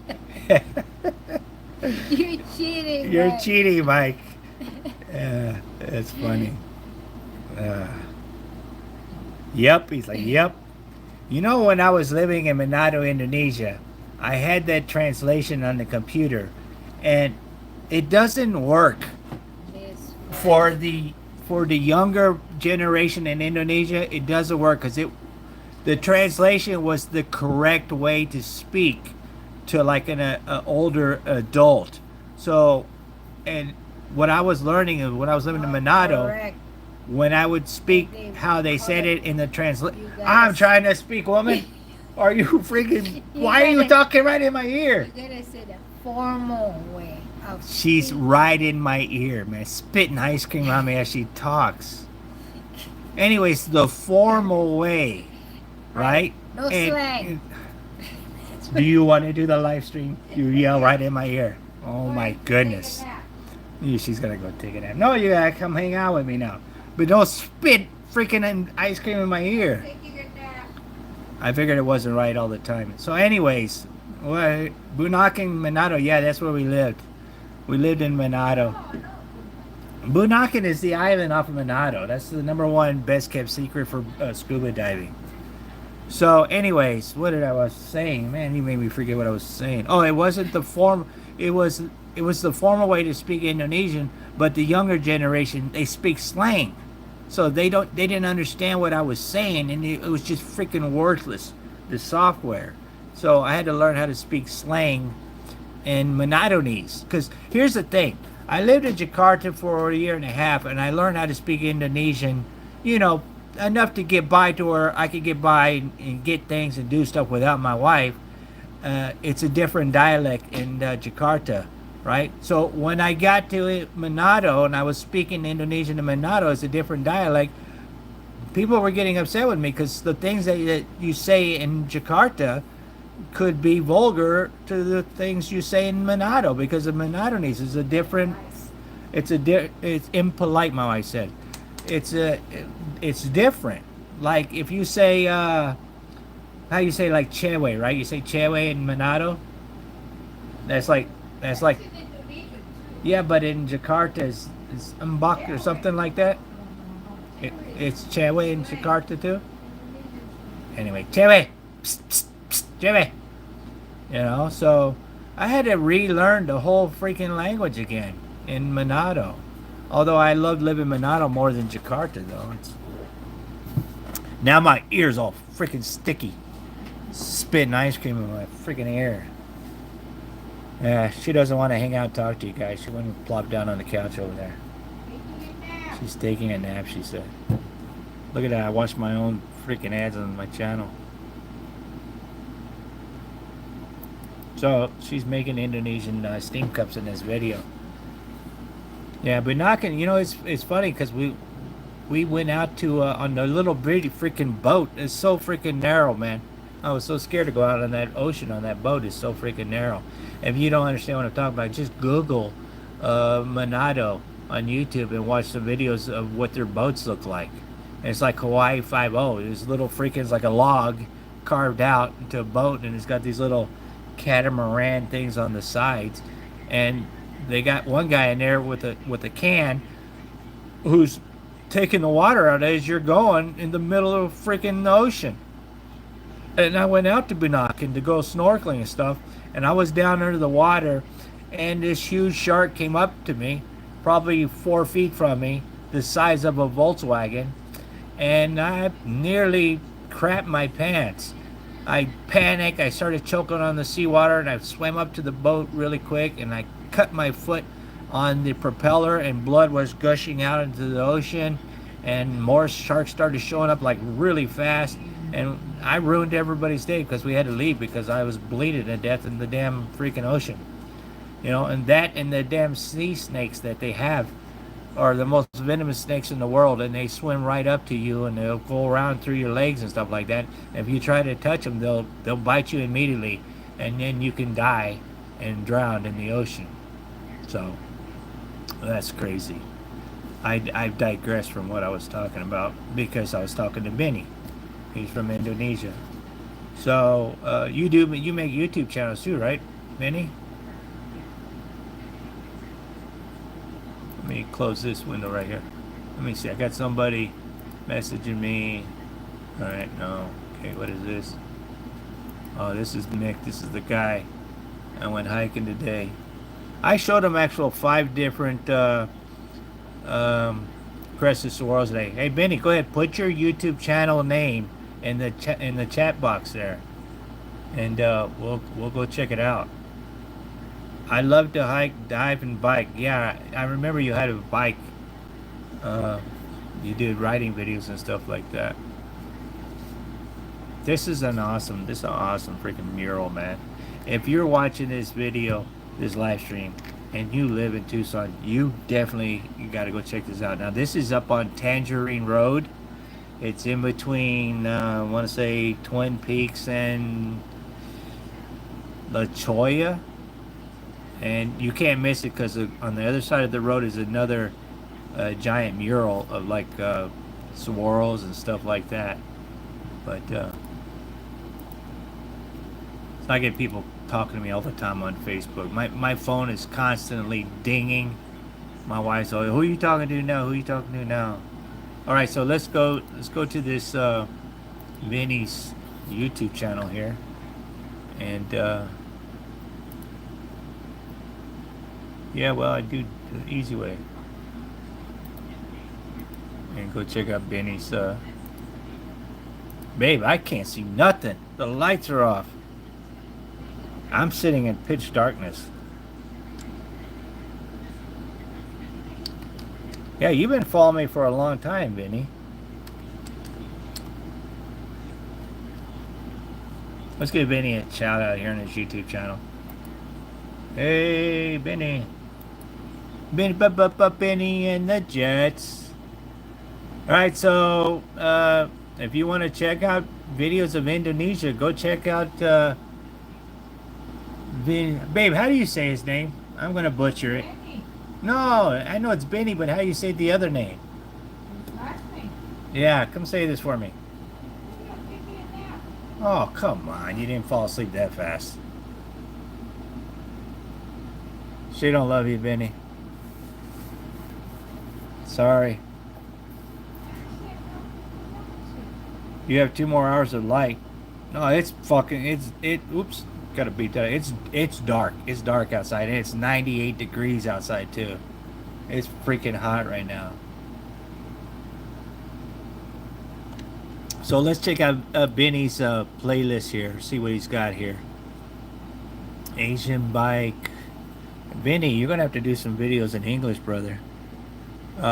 B: You're cheating.
A: You're
B: Mike.
A: cheating, Mike. Yeah, that's funny. Yep, he's like, yep. You know, when I was living in Manado, Indonesia, I had that translation on the computer, and it doesn't work
B: This
A: for the younger generation in Indonesia. It doesn't work because the translation was the correct way to speak to like an older adult. So, and what I was learning is when I was living in Manado,
B: correct.
A: when I would speak
B: They
A: how they
B: call
A: said
B: it-
A: it in the translation.
B: you gotta
A: I'm
B: s-
A: trying to speak, woman. Are you freaking?
B: You
A: Why are you
B: gotta-
A: talking right in my ear?
B: You gotta say the formal way of
A: She's
B: speaking.
A: right in my ear, man, spitting ice cream on me as she talks. Anyways, the formal way, right?
B: No slang.
A: Do you want to do the live stream? You yell right in my ear. Oh my goodness. She's gonna go take a nap. No, you gotta come hang out with me now. But don't spit freaking ice cream in my ear. I figured it wasn't right all the time. So anyways, Bunaken, Manado, yeah, that's where we lived. We lived in Manado. Bunaken is the island off of Manado. That's the #1 best kept secret for scuba diving. So anyways, what did I was saying? Man, you made me forget what I was saying. Oh, it wasn't the form. It was the formal way to speak Indonesian, but the younger generation, they speak slang. So they didn't understand what I was saying, and it was just freaking worthless, the software. So I had to learn how to speak slang in Manadonese. Because here's the thing. I lived in Jakarta for a year and a half, and I learned how to speak Indonesian, you know, enough to get by to where I could get by and get things and do stuff without my wife. It's a different dialect in Jakarta, right? So when I got to Manado and I was speaking Indonesian in Manado, it's a different dialect. People were getting upset with me because the things that you say in Jakarta could be vulgar to the things you say in Manado, because of Manadonese is a different. It's impolite, my wife said. It's different. Like if you say how you say like chewe, right? You say chewe in Manado. That's like yeah, but in Jakarta is mbak or something like that. It's chewe in Jakarta too. Anyway, chewe, psst, psst, psst, chewe. You know, so I had to relearn the whole freaking language again in Manado. Although I loved living in Manado more than Jakarta, though. Now my ear's all freaking sticky. Spitting ice cream in my freaking ear. Yeah, she doesn't want to hang out and talk to you guys. She went and plopped down on the couch over there. She's taking a nap, she said. Look at that. I watched my own freaking ads on my channel. So she's making Indonesian steam cups in this video. Yeah, but knocking, you know, it's funny because we went out to on a little bitty freaking boat. It's so freaking narrow, man. I was so scared to go out on that ocean on that boat. It's so freaking narrow. If you don't understand what I'm talking about, just Google Manado on YouTube and watch some videos of what their boats look like. And it's like Hawaii 5-0. There's little freaking, it's like a log carved out into a boat, and it's got these little catamaran things on the sides. And they got one guy in there with a can who's taking the water out as you're going in the middle of freaking ocean. And I went out to Bunaken to go snorkeling and stuff, and I was down under the water, and this huge shark came up to me, probably 4 feet from me, the size of a Volkswagen, and I nearly crapped my pants. I panicked, I started choking on the seawater, and I swam up to the boat really quick, and I cut my foot on the propeller, and blood was gushing out into the ocean, and more sharks started showing up like really fast, and I ruined everybody's day because we had to leave because I was bleeding to death in the damn freaking ocean. You know, and that and the damn sea snakes that they have are the most venomous snakes in the world, and they swim right up to you and they'll go around through your legs and stuff like that. If you try to touch them, they'll bite you immediately, and then you can die and drown in the ocean. So that's crazy. I digressed from what I was talking about because I was talking to Benny. He's from Indonesia. So you make YouTube channels too, right, Benny? Let me close this window right here. Let me see. I got somebody messaging me. All right, no. Okay, what is this? Oh, this is Nick. This is the guy I went hiking today. I showed him actual 5 different um, Crestedsaguaros today. Hey, Benny, go ahead. Put your YouTube channel name in the chat box there, and we'll go check it out. I love to hike, dive, and bike. Yeah, I remember you had a bike. Uh, you did riding videos and stuff like that. This is an awesome freaking mural, man. If you're watching this video, this live stream, and you live in Tucson, you got to go check this out. Now, this is up on Tangerine Road. It's in between, I want to say, Twin Peaks and La Cholla. And you can't miss it because on the other side of the road is another giant mural of like saguaros and stuff like that. But I get people talking to me all the time on Facebook. My phone is constantly dinging. My wife's always, who are you talking to now? Who are you talking to now? All right, so let's go to this Vinny's YouTube channel here, and yeah, well, I do the easy way, and go check out Benny's. Babe, I can't see nothing. The lights are off. I'm sitting in pitch darkness. Yeah, you've been following me for a long time, Vinny. Let's give Vinny a shout out here on his YouTube channel. Hey, Benny. Benny and the Jets. Alright, so if you want to check out videos of Indonesia, go check out Babe, how do you say his name? I'm gonna butcher it.
B: Benny.
A: No, I know it's Benny, but how do you say the other name?
B: His last name.
A: Yeah, come say this for me.
B: Maybe I'll give you a nap.
A: Oh, come on. You didn't fall asleep that fast. She don't love you, Benny. Sorry. You have 2 more hours of light. No, it's fucking, oops, gotta beat that. It's dark. It's dark outside, and it's 98 degrees outside, too. It's freaking hot right now. So let's check out Benny's playlist here. See what he's got here. Asian bike. Benny, you're gonna have to do some videos in English, brother.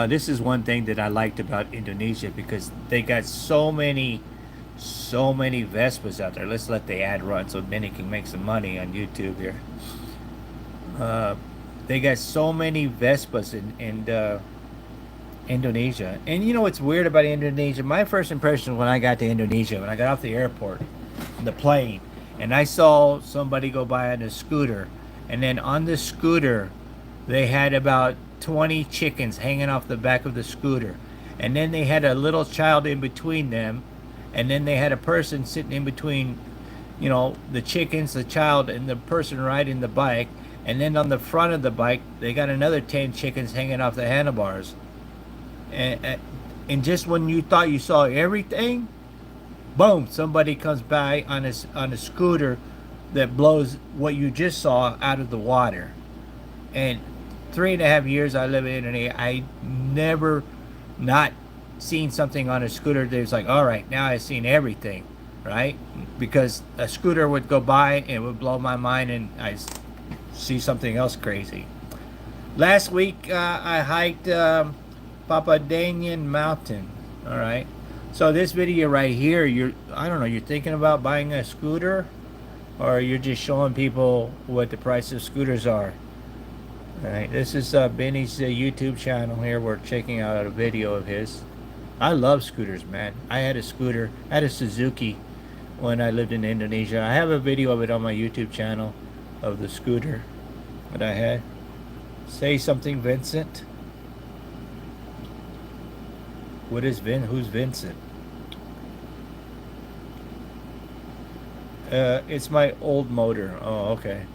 A: This is one thing that I liked about Indonesia, because they got so many Vespas out there. Let's let the ad run so Benny can make some money on YouTube here. They got so many Vespas in Indonesia. And you know what's weird about Indonesia? My first impression when I got to Indonesia, when I got off the airport, the plane, and I saw somebody go by on a scooter, and then on the scooter they had about 20 chickens hanging off the back of the scooter, and then they had a little child in between them, and then they had a person sitting in between, you know, the chickens, the child, and the person riding the bike. And then on the front of the bike they got another 10 chickens hanging off the handlebars. And just when you thought you saw everything, boom, somebody comes by on a scooter that blows what you just saw out of the water. And 3.5 years I live in Indonesia, I never not seen something on a scooter that was like, all right, now I've seen everything, right? Because a scooter would go by and it would blow my mind, and I see something else crazy. Last week I hiked Papadanian Mountain. All right, so this video right here, I don't know, you're thinking about buying a scooter, or you're just showing people what the price of scooters are. All right, this is Benny's YouTube channel here. We're checking out a video of his. I love scooters, man. I had a scooter. I had a Suzuki when I lived in Indonesia. I have a video of it on my YouTube channel of the scooter that I had. Say something, Vincent. What is Who's Vincent? It's my old motor. Oh, okay.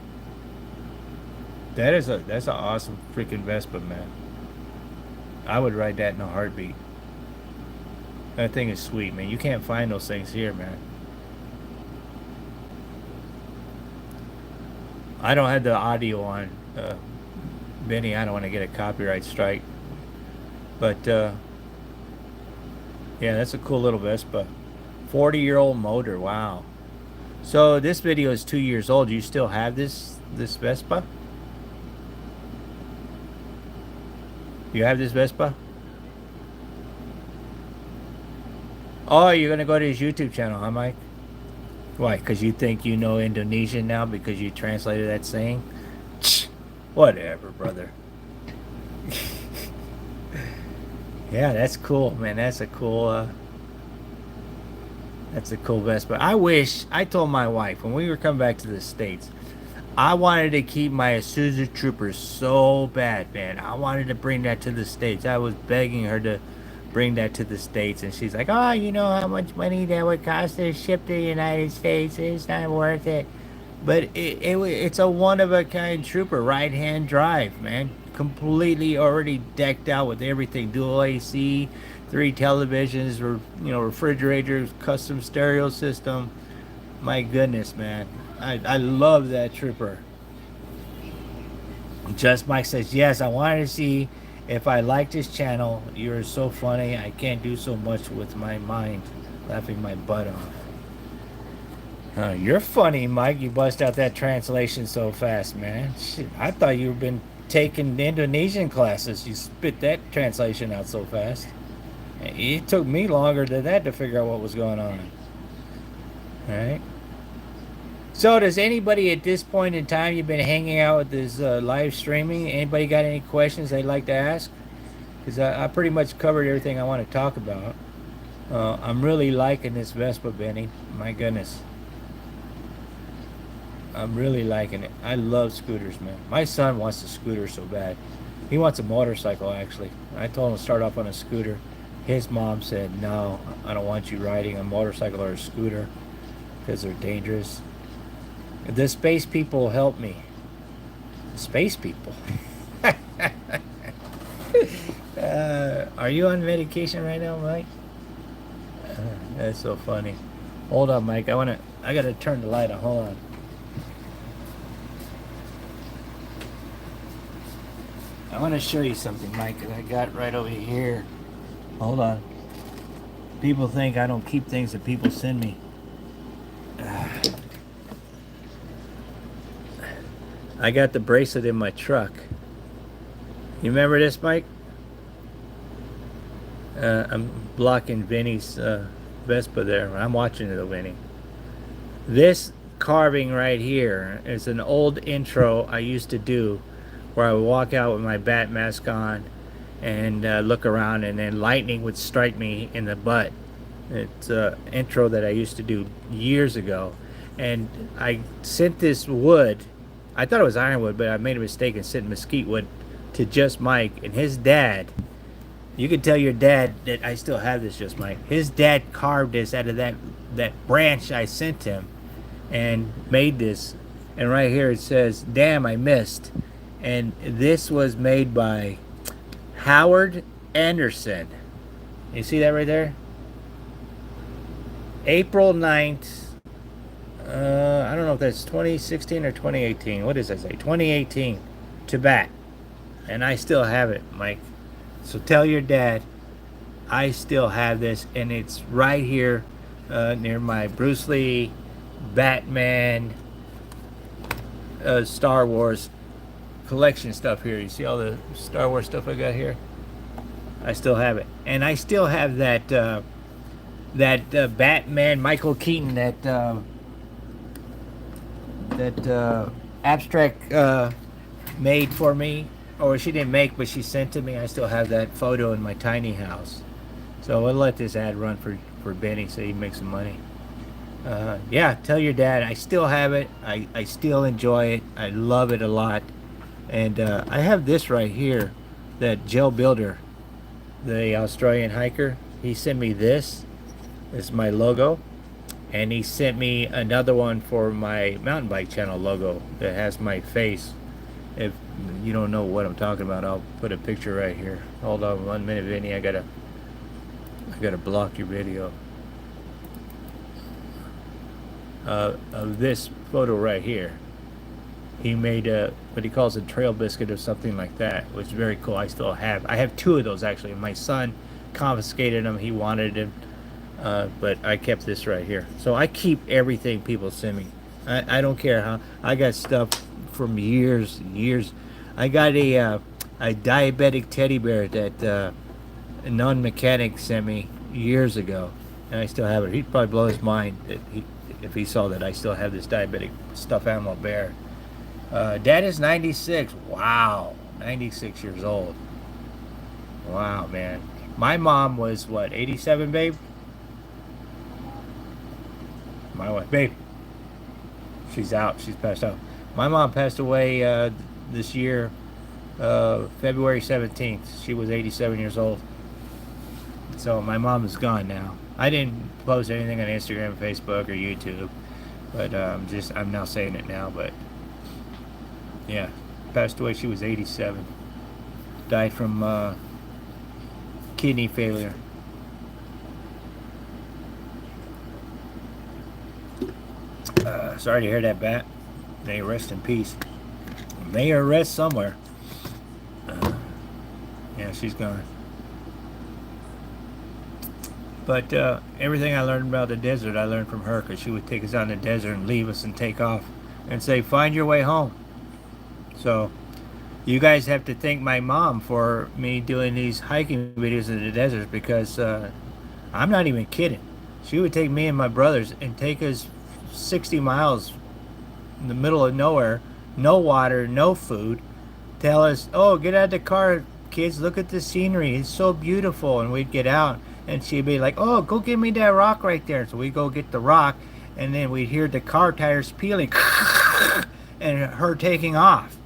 A: That's an awesome freaking Vespa, man. I would ride that in a heartbeat. That thing is sweet, man. You can't find those things here, man. I don't have the audio on, Benny. I don't want to get a copyright strike. But yeah, that's a cool little Vespa. 40-year-old motor. Wow. So this video is 2 years old. You still have this Vespa? You have this Vespa? Oh, you're gonna go to his YouTube channel, huh, Mike? Why? Because you think you know Indonesian now because you translated that saying? Whatever, brother. Yeah, that's cool, man. That's a cool Vespa. I told my wife when we were coming back to the States, I wanted to keep my Isuzu Trooper so bad, man. I wanted to bring that to the States. I was begging her to bring that to the States, and she's like, oh, you know how much money that would cost to ship to the United States? It's not worth it. But it's a one-of-a-kind Trooper, right-hand drive, man. Completely already decked out with everything. Dual AC, 3 televisions, refrigerators, custom stereo system. My goodness, man. I love that Trooper. Just Mike says, yes, I wanted to see if I liked his channel. You're so funny. I can't do so much with my mind. Laughing my butt off. You're funny, Mike. You bust out that translation so fast, man. Shit, I thought you've been taking Indonesian classes. You spit that translation out so fast. It took me longer than that to figure out what was going on. All right. So does anybody at this point in time, you've been hanging out with this live streaming, anybody got any questions they'd like to ask? Because I pretty much covered everything I want to talk about. I'm really liking this Vespa, Benny. My goodness. I'm really liking it. I love scooters, man. My son wants a scooter so bad. He wants a motorcycle, actually. I told him to start off on a scooter. His mom said, no, I don't want you riding a motorcycle or a scooter because they're dangerous. The space people help me. The space people. Are you on medication right now, Mike? That's so funny. Hold on, Mike. I gotta turn the light on. Hold on. I want to show you something, Mike, that I got right over here. Hold on. People think I don't keep things that people send me. I got the bracelet in my truck. You remember this, Mike? I'm blocking Vinny's Vespa there. I'm watching it, though, Vinny. This carving right here is an old intro I used to do where I would walk out with my bat mask on and look around, and then lightning would strike me in the butt. It's an intro that I used to do years ago. And I sent this wood. I thought it was ironwood, but I made a mistake and sent mesquite wood to Just Mike. And his dad, you can tell your dad that I still have this, Just Mike. His dad carved this out of that branch I sent him and made this. And right here it says, damn, I missed. And this was made by Howard Anderson. You see that right there? April 9th. I don't know if that's 2016 or 2018. What does that say? 2018. To bat. And I still have it, Mike. So tell your dad I still have this. And it's right here near my Bruce Lee, Batman, Star Wars collection stuff here. You see all the Star Wars stuff I got here? I still have it. And I still have that Batman, Michael Keaton, that abstract made for me, or she didn't make, but she sent to me. I still have that photo in my tiny house. So we'll let this ad run for Benny so he makes some money. Yeah, tell your dad I still have it. I still enjoy it. I love it a lot. And I have this right here, that Gel Builder, the Australian hiker. He sent me this. This is my logo. And he sent me another one for my mountain bike channel logo that has my face. If you don't know what I'm talking about, I'll put a picture right here. Hold on 1 minute, Vinny. I gotta block your video. Of this photo right here. he made a what he calls a trail biscuit or something like that, which is very cool. I still have. I have two of those actually. My son confiscated them. He wanted them, but I kept this right here. So I keep everything people send me. I don't care how. I got stuff from years. I got a diabetic teddy bear that a non-mechanic sent me years ago, and I still have it. He'd probably blow his mind if he saw that I still have this diabetic stuffed animal bear. Dad is 96. Wow, 96 years old. Wow, man. My mom was what, 87, babe? My wife, babe. She's out. She's passed out. My mom passed away this year, February 17th. She was 87 years old. So my mom is gone now. I didn't post anything on Instagram, Facebook, or YouTube, but I'm now saying it now. But yeah, passed away. She was 87. Died from kidney failure. Sorry to hear that, Bat. May rest in peace. May her rest somewhere. Yeah, she's gone. But everything I learned about the desert, I learned from her, because she would take us out in the desert and leave us and take off and say, find your way home. So you guys have to thank my mom for me doing these hiking videos in the desert, because I'm not even kidding. She would take me and my brothers and take us 60 miles in the middle of nowhere, no water, no food, tell us, oh, get out of the car, kids, look at the scenery, it's so beautiful. And we'd get out, and she'd be like, oh, go get me that rock right there. So we go get the rock, and then we'd hear the car tires peeling and her taking off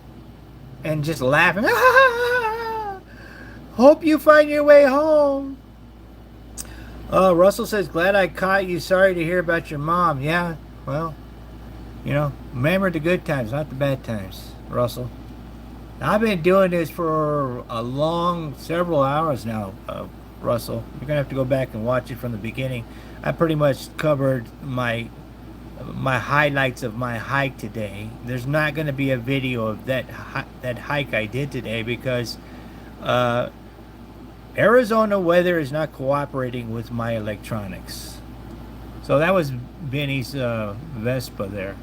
A: and just laughing. Hope you find your way home. Russell says, glad I caught you. Sorry to hear about your mom. Yeah, well, you know, remember the good times, not the bad times, Russell. I've been doing this for several hours now, Russell. You're gonna have to go back and watch it from the beginning. I pretty much covered my highlights of my hike today. There's not going to be a video of that hike I did today, because Arizona weather is not cooperating with my electronics. So that was Benny's Vespa there.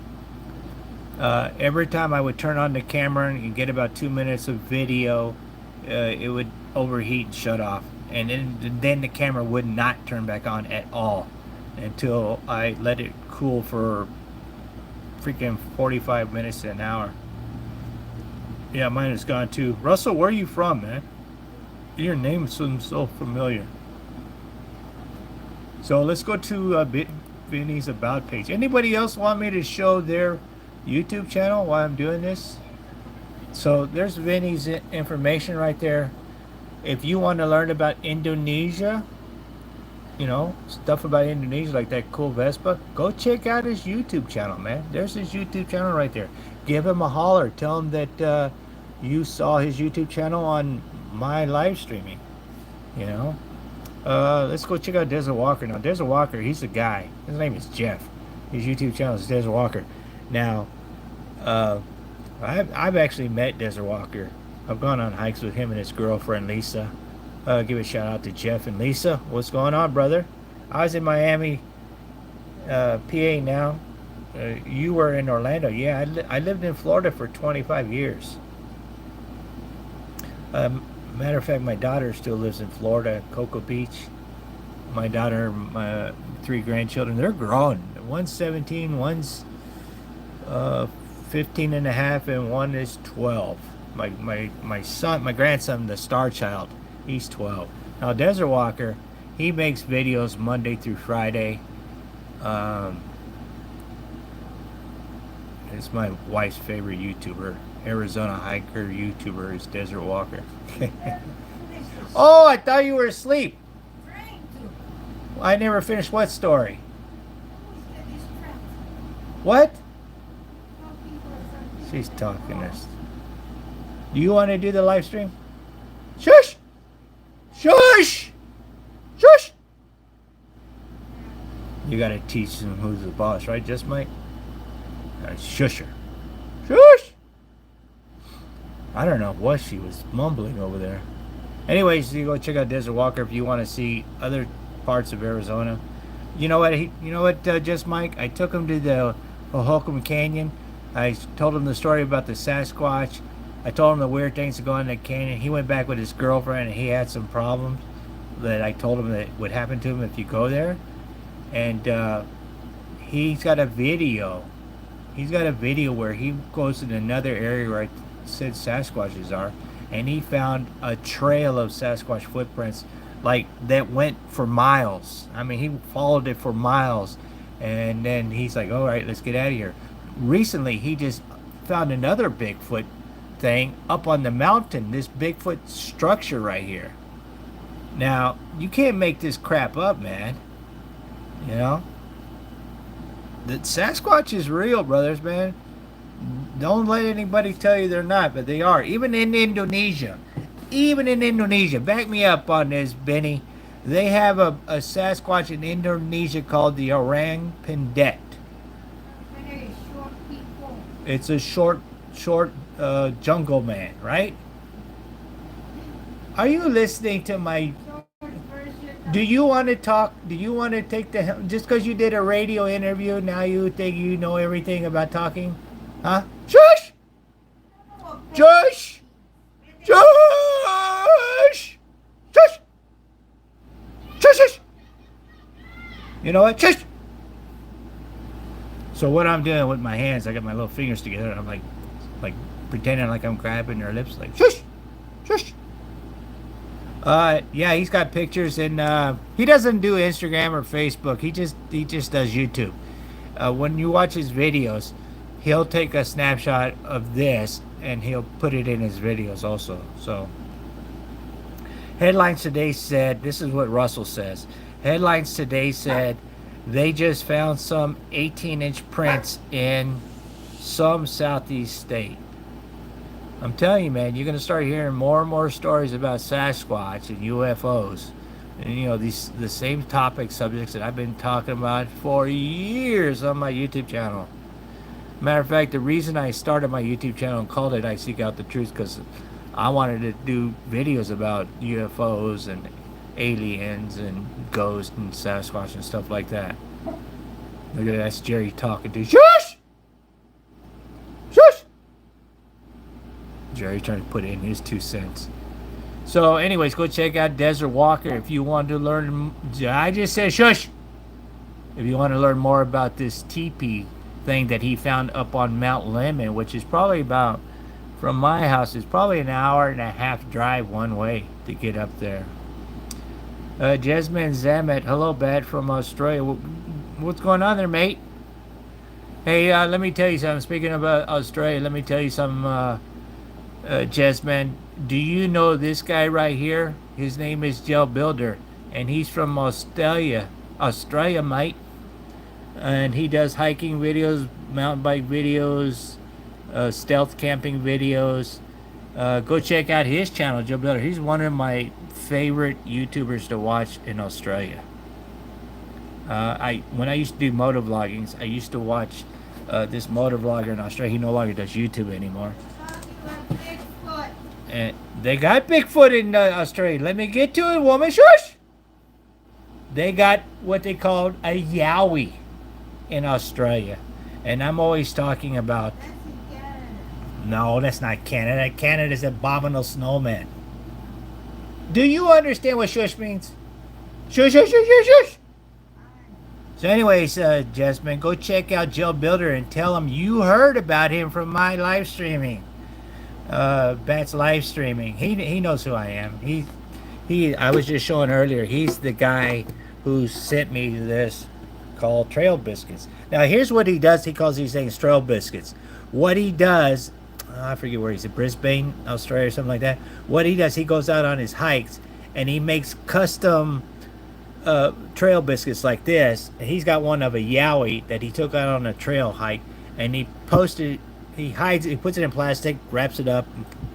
A: Every time I would turn on the camera and get about 2 minutes of video, it would overheat and shut off, and then the camera would not turn back on at all until I let it cool for freaking 45 minutes to an hour. Yeah, mine is gone too. Russell, where are you from, man? Your name seems so familiar. So let's go to Vinny's About page. Anybody else want me to show their YouTube channel while I'm doing this? So there's Vinny's information right there. If you want to learn about Indonesia, you know, stuff about Indonesia, like that cool Vespa, go check out his YouTube channel, man. There's his YouTube channel right there. Give him a holler. Tell him that you saw his YouTube channel on my live streaming. You know, let's go check out Desert Walker now. Desert Walker, he's a guy. His name is Jeff. His YouTube channel is Desert Walker. Now, I've actually met Desert Walker. I've gone on hikes with him and his girlfriend Lisa. Give a shout out to Jeff and Lisa. What's going on, brother? I was in Miami, PA now. You were in Orlando. Yeah, I lived in Florida for 25 years. Matter of fact, my daughter still lives in Florida, Cocoa Beach. My daughter, my 3 grandchildren, they're grown. One's 17, one's 15 and a half, and one is 12. My son, my grandson, the star child, he's 12. Now, Desert Walker, he makes videos Monday through Friday. It's my wife's favorite YouTuber. Arizona hiker YouTuber is Desert Walker. Oh, I thought you were asleep. I never finished what story? What? She's talking this. Do you want to do the live stream? Shush! Shush! Shush! You gotta teach them who's the boss, right? Just Mike? Shush her. Shush! I don't know what she was mumbling over there. Anyways, you go check out Desert Walker if you want to see other parts of Arizona. You know what? Just Mike. I took him to the Hohokam Canyon. I told him the story about the Sasquatch. I told him the weird things that go on in the canyon. He went back with his girlfriend, and he had some problems that I told him that would happen to him if you go there. And he's got a video. He's got a video where he goes in another area where I said Sasquatches are, and he found a trail of Sasquatch footprints, like that went for miles. I mean, he followed it for miles, and then he's like, "All right, let's get out of here." Recently, he just found another Bigfoot thing up on the mountain. This Bigfoot structure right here. Now, you can't make this crap up, man. You know, the Sasquatch is real, brothers, man. Don't let anybody tell you they're not, but they are. Even in Indonesia. Back me up on this, Benny. They have a Sasquatch in Indonesia called the Orang Pendek. It's a short jungle man, right? Are you listening to my... Do you want to talk? Do you want to take the... Just because you did a radio interview, now you think you know everything about talking? Huh? Shush! Shush! Shush! Shush! Shush! Shush! You know what? Shush! So what I'm doing with my hands, I got my little fingers together, and I'm like pretending like I'm grabbing their lips, like shush! Shush! Yeah, he's got pictures, and he doesn't do Instagram or Facebook. He just does YouTube. When you watch his videos, he'll take a snapshot of this and he'll put it in his videos also. So, headlines today said, this is what Russell says. Headlines today said they just found some 18-inch prints in some southeast state. I'm telling you, man, you're going to start hearing more and more stories about Sasquatch and UFOs. And, you know, the same subjects that I've been talking about for years on my YouTube channel. Matter of fact, the reason I started my YouTube channel and called it I Seek Out the Truth, because I wanted to do videos about UFOs and aliens and ghosts and Sasquatch and stuff like that. Look at that, that's Jerry talking to... Shush! Shush! Jerry trying to put in his 2 cents. So anyways, go check out Desert Walker if you want to learn... I just said shush! If you want to learn more about this teepee thing that he found up on Mount Lemon, which is probably about... From my house, it's probably an hour and a half drive one way to get up there. Jasmine Zamet, hello, Bat from Australia. What's going on there, mate? Hey, let me tell you something. Speaking about Australia, let me tell you something, Jasmine. Do you know this guy right here? His name is Gel Builder, and he's from Australia, mate. And he does hiking videos, mountain bike videos, stealth camping videos. Go check out his channel, Gel Builder. He's one of my favorite YouTubers to watch in Australia. When I used to do moto vloggings, I used to watch this motor vlogger in Australia. He no longer does YouTube anymore. And they got Bigfoot in Australia. Let me get to it, woman. Shush! They got what they called a yowie in Australia. And I'm always talking about... No, that's not Canada. Canada's abominable snowman. Do you understand what shush means? Shush, shush, shush, shush, shush! So anyways, Jasmine, go check out Gel Builder and tell him you heard about him from my live streaming. Bat's live streaming. He knows who I am. I was just showing earlier, he's the guy who sent me this called Trail Biscuits. Now here's what he does. He calls these things Trail Biscuits. What he does, I forget where he's at, Brisbane, Australia or something like that. What he does, he goes out on his hikes and he makes custom trail biscuits like this. And he's got one of a yowie that he took out on a trail hike, and he posted, he hides it, he puts it in plastic, wraps it up,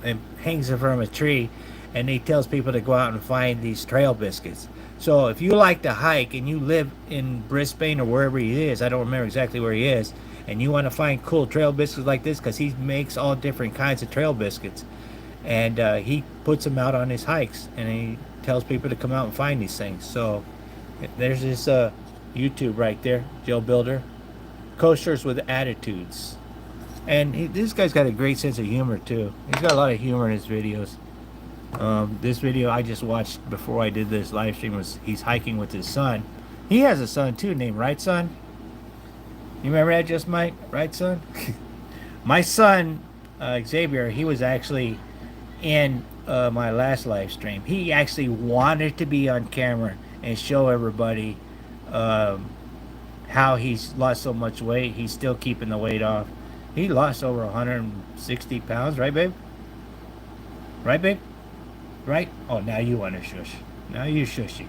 A: and hangs it from a tree, and he tells people to go out and find these trail biscuits. So if you like to hike and you live in Brisbane or wherever he is, I don't remember exactly where he is, and you want to find cool trail biscuits like this, because he makes all different kinds of trail biscuits, and he puts them out on his hikes, and he tells people to come out and find these things. So there's this YouTube right there, Joe Builder, Coasters with Attitudes. And this guy's got a great sense of humor too. He's got a lot of humor in his videos. This video I just watched before I did this live stream was he's hiking with his son. He has a son too named Right Son. You remember that, Just Mike? Right Son? My son, Xavier, he was actually in my last live stream. He actually wanted to be on camera and show everybody how he's lost so much weight. He's still keeping the weight off. He lost over 160 pounds, right, babe? Right, babe? Right? Oh, now you want to shush. Now you shushy.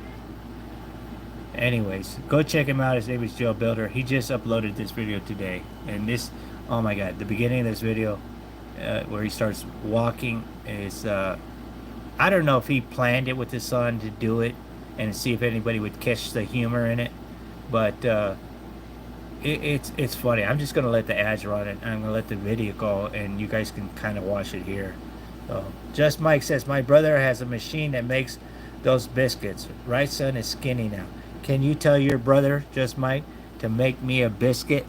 A: Anyways, go check him out. His name is Joe Builder. He just uploaded this video today. And this, oh my God, the beginning of this video where he starts walking is, I don't know if he planned it with his son to do it and see if anybody would catch the humor in it. But it's funny. I'm just going to let the ads run and I'm going to let the video go and you guys can kind of watch it here. So, Just Mike says, my brother has a machine that makes those biscuits. Right Son is skinny now. Can you tell your brother, Just Mike, to make me a biscuit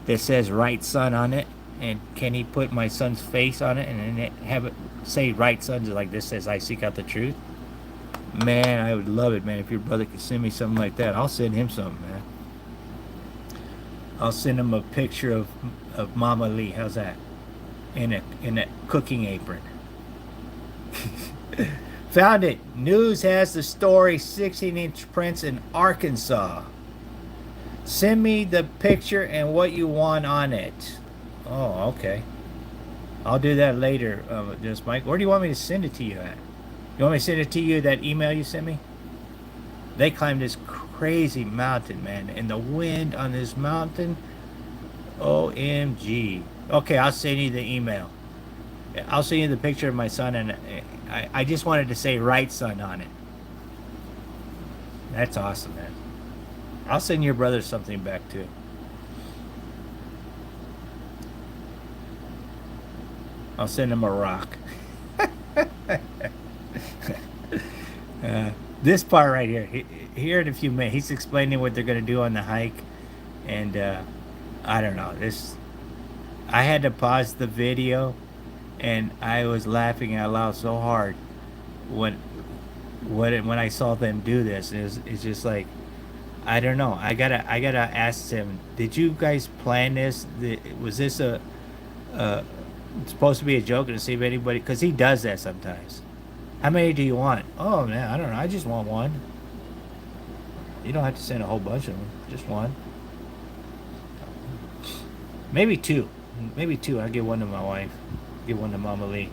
A: that says Right Son on it? And can he put my son's face on it and then have it say Right Son like this says I seek out the truth? Man, I would love it, man. If your brother could send me something like that, I'll send him something, man. I'll send him a picture of Mama Lee. How's that? In a cooking apron. Found it. News has the story. 16-inch prints in Arkansas. Send me the picture and what you want on it. Oh, okay. I'll do that later, Just Mike. Where do you want me to send it to you at? You want me to send it to you, that email you sent me? They climbed this crazy mountain, man. And the wind on this mountain, OMG. Okay, I'll send you the email. I'll send you the picture of my son, and I just wanted to say Right Son on it. That's awesome, man. I'll send your brother something back too. I'll send him a rock. This part right here, here in a few minutes, he's explaining what they're going to do on the hike, and I don't know. I had to pause the video, and I was laughing out loud so hard when I saw them do this. It's just like, I don't know. I gotta ask him. Did you guys plan this? Was this supposed to be a joke and to see if anybody? Because he does that sometimes. How many do you want? Oh man, I don't know. I just want one. You don't have to send a whole bunch of them. Just one. Maybe two. Maybe two. I'll give one to my wife. Give one to Mama Lee.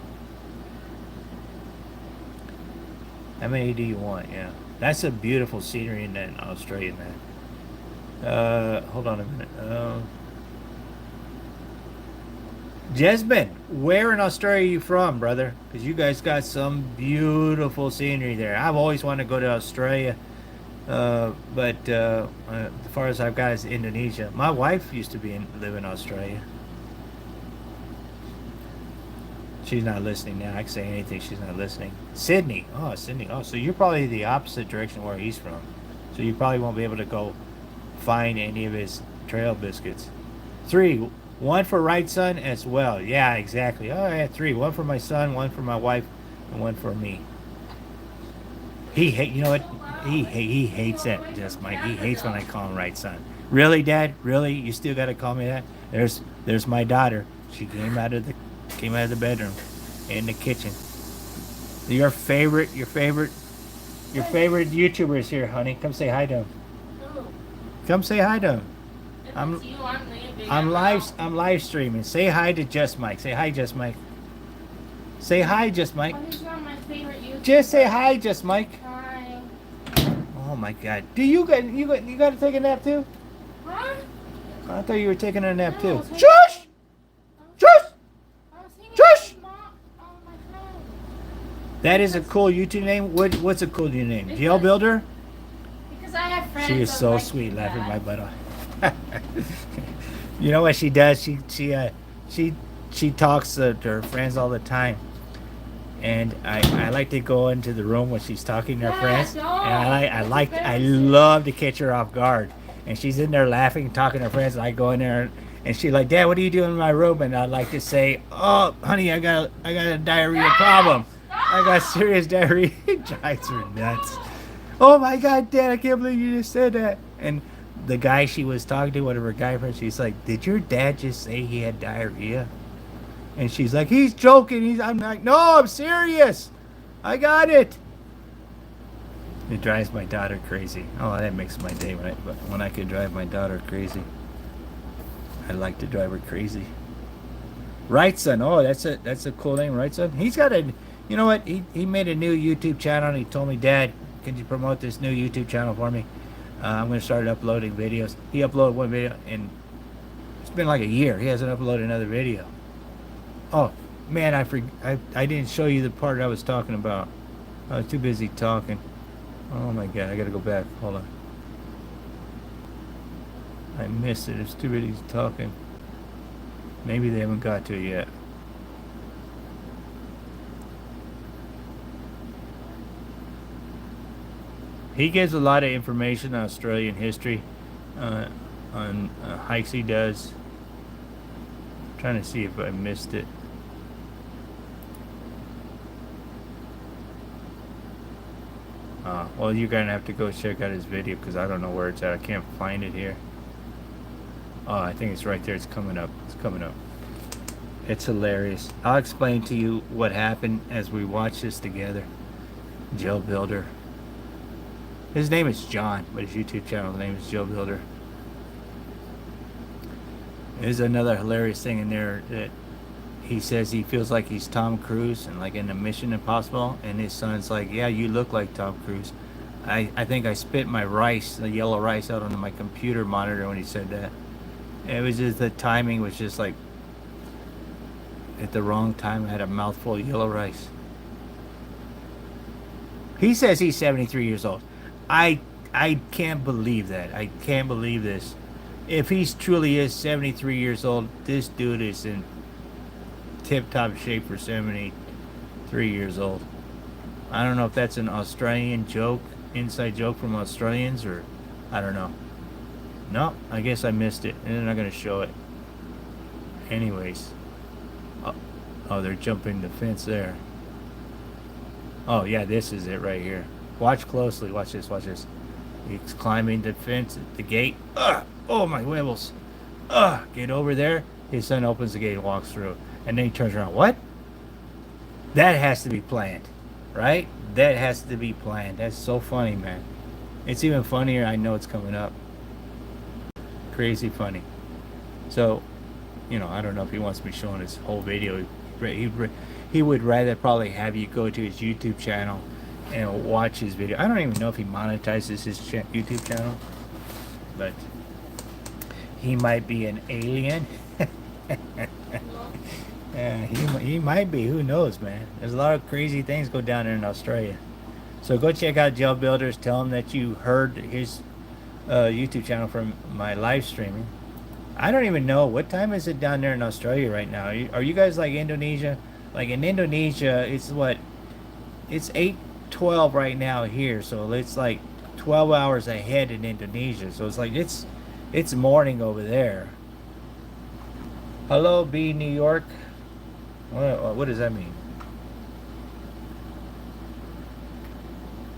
A: How many do you want? Yeah. That's a beautiful scenery in Australia, man. Hold on a minute. Jasmine, where in Australia are you from, brother? Because you guys got some beautiful scenery there. I've always wanted to go to Australia. But as far as I've got is Indonesia. My wife used to live in Australia. She's not listening now. I can say anything. She's not listening. Sydney. Oh, Sydney. Oh, so you're probably the opposite direction where he's from. So you probably won't be able to go find any of his trail biscuits. 3. One for Right Son as well. Yeah, exactly. Oh, I had 3. One for my son, one for my wife, and one for me. You know what? He hates that, Just Mike. He hates when I call him Right Son. Really, Dad? Really? You still got to call me that? There's my daughter. She came out of the bedroom, in the kitchen. Your favorite YouTuber is here, honey. Come say hi to him. Come say hi to him. I'm live streaming. Say hi to Just Mike. Say hi, Just Mike. Say hi, Just Mike. Just say hi, Just Mike.
B: Hi.
A: Oh my God. Do you got to take a nap too?
B: Huh?
A: I thought you were taking a nap too.
B: No,
A: Shush! Shush! Shush! That is a cool YouTube name. What's a cool YouTube name? Jail Builder?
B: Because I have friends.
A: She is so sweet, laughing my butt off. You know what she does? She talks to her friends all the time, and I like to go into the room when she's talking to her friends, and I love to catch her off guard, and she's in there laughing, talking to her friends, and I go in there, and she's like, Dad, what are you doing in my room? And I like to say, oh, honey, I got a diarrhea problem. I got serious diarrhea. It drives her nuts. Oh my God, Dad, I can't believe you just said that. And the guy she was talking to, one of her guy friends, she's like, did your dad just say he had diarrhea? And she's like, he's joking. I'm like, no, I'm serious. I got it. It drives my daughter crazy. Oh, that makes my day when I can drive my daughter crazy. I like to drive her crazy. Right Son. Oh, that's a cool name, Right Son. He's got a, you know what? He made a new YouTube channel, and he told me, Dad, can you promote this new YouTube channel for me? I'm going to start uploading videos. He uploaded one video, and it's been like a year. He hasn't uploaded another video. Oh, man, I didn't show you the part I was talking about. I was too busy talking. Oh, my God, I got to go back. Hold on. I missed it. It's too busy talking. Maybe they haven't got to it yet. He gives a lot of information on Australian history, on hikes he does. I'm trying to see if I missed it. Well, you're going to have to go check out his video because I don't know where it's at. I can't find it here. Oh, I think it's right there. It's coming up. It's coming up. It's hilarious. I'll explain to you what happened as we watch this together. Joe Builder. His name is John, but his YouTube channel's name is Joe Builder. There's another hilarious thing in there that he says he feels like he's Tom Cruise and like in a Mission Impossible, and his son's like, yeah, you look like Tom Cruise. I think I spit my rice, the yellow rice, out onto my computer monitor when he said that. It was just, the timing was just like at the wrong time. I had a mouthful of yellow rice. He says he's 73 years old. I can't believe that. I can't believe this. If he truly is 73 years old, this dude is in tip-top shape for 73 years old. I don't know if that's an Australian joke, inside joke from Australians, or I don't know. No, I guess I missed it, and they're not going to show it. Anyways. Oh, they're jumping the fence there. Oh, yeah, this is it right here. Watch closely. Watch this. Watch this. He's climbing the fence at the gate. Oh, my wibbles. Get over there. His son opens the gate and walks through. And then he turns around. What? That has to be planned. Right? That has to be planned. That's so funny, man. It's even funnier. I know it's coming up. Crazy funny. So, you know, I don't know if he wants me showing his whole video. He would rather probably have you go to his YouTube channel and watch his video. I don't even know if he monetizes his YouTube channel, but he might be an alien. He might be. Who knows, man? There's a lot of crazy things go down there in Australia. So go check out Joe Builders. Tell him that you heard his YouTube channel from my live streaming. I don't even know what time is it down there in Australia right now. Are you guys like Indonesia? Like in Indonesia, it's what? It's 8:12 right now here, so it's like 12 hours ahead in Indonesia. So it's like it's morning over there. Hello, B New York. What does that mean?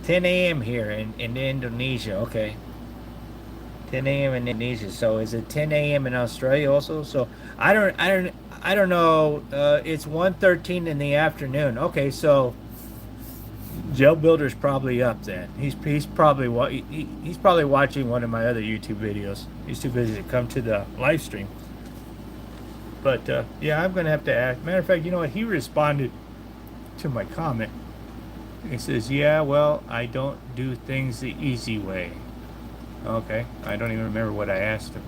A: 10 a.m. here in Indonesia. Okay. 10 a.m. in Indonesia. So is it 10 a.m. in Australia also? So I don't know. It's 1:13 in the afternoon. Okay, so Joe Builder's probably up then. He's probably watching one of my other YouTube videos. He's too busy to come to the live stream. But yeah, I'm gonna have to ask. Matter of fact, you know what? He responded to my comment. He says, "Yeah, well, I don't do things the easy way." Okay, I don't even remember what I asked him.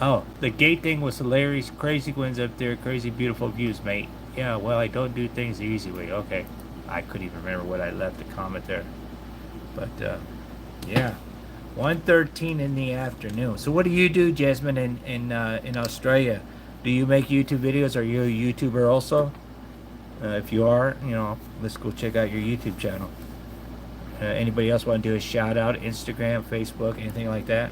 A: Oh, the gate thing was hilarious. Crazy winds up there, crazy beautiful views, mate. Yeah, well, I don't do things the easy way. Okay, I couldn't even remember what I left the comment there. But yeah, 1:13 in the afternoon. So what do you do, Jasmine, in Australia? Do you make YouTube videos? Are you a YouTuber also? If you are, let's go check out your YouTube channel. Anybody else want to do a shout out? Instagram, Facebook, anything like that?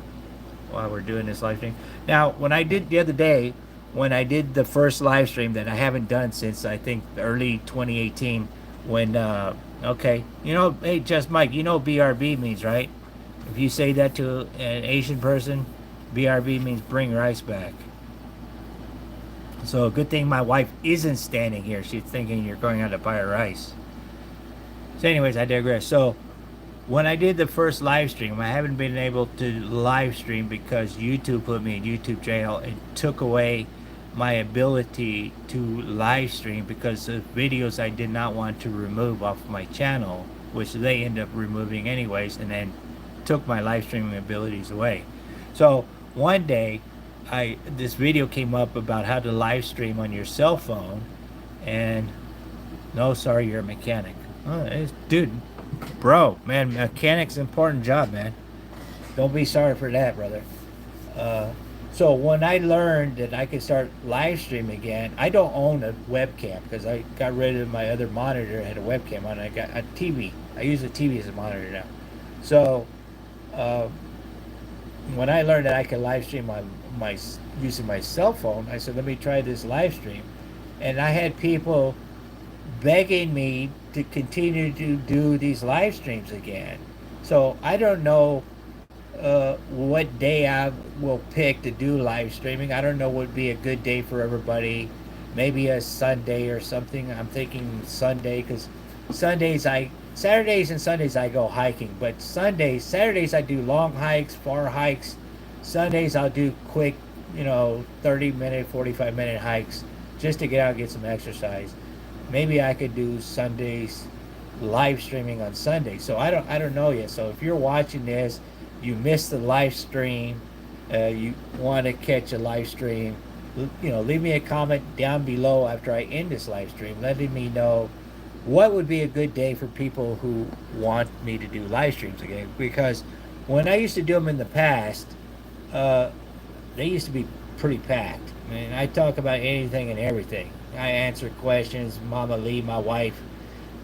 A: While we're doing this live stream. Now, when I did the other day, when I did the first live stream that I haven't done since I think early 2018, when okay, hey, just Mike, BRB means, right? If you say that to an Asian person, BRB means bring rice back. So good thing my wife isn't standing here. She's thinking you're going out to buy her rice. So anyways, I digress. So when I did the first live stream, I haven't been able to live stream because YouTube put me in YouTube jail and took away my ability to live stream because of videos I did not want to remove off my channel, which they end up removing anyways, and then took my live streaming abilities away. So one day, this video came up about how to live stream on your cell phone, and no, sorry, you're a mechanic. Dude, bro, man, mechanic's an important job, man. Don't be sorry for that, brother. So when I learned that I could start live streaming again, I don't own a webcam because I got rid of my other monitor. I had a webcam on. I got a TV. I use a TV as a monitor now. So when I learned that I could live stream on my using my cell phone, I said, let me try this live stream. And I had people begging me to continue to do these live streams again. So I don't know what day I will pick to do live streaming. I don't know what would be a good day for everybody. Maybe a Sunday or something. I'm thinking Sunday because Saturdays and Sundays I go hiking, but Saturdays I do long hikes, far hikes. Sundays I'll do quick, 30-minute, 45-minute hikes just to get out and get some exercise. Maybe I could do Sundays live streaming on Sunday. So I don't know yet. So if you're watching this, you missed the live stream, you want to catch a live stream, leave me a comment down below after I end this live stream, letting me know what would be a good day for people who want me to do live streams again. Because when I used to do them in the past, they used to be pretty packed. I mean, I talk about anything and everything. I answer questions. Mama Lee, my wife,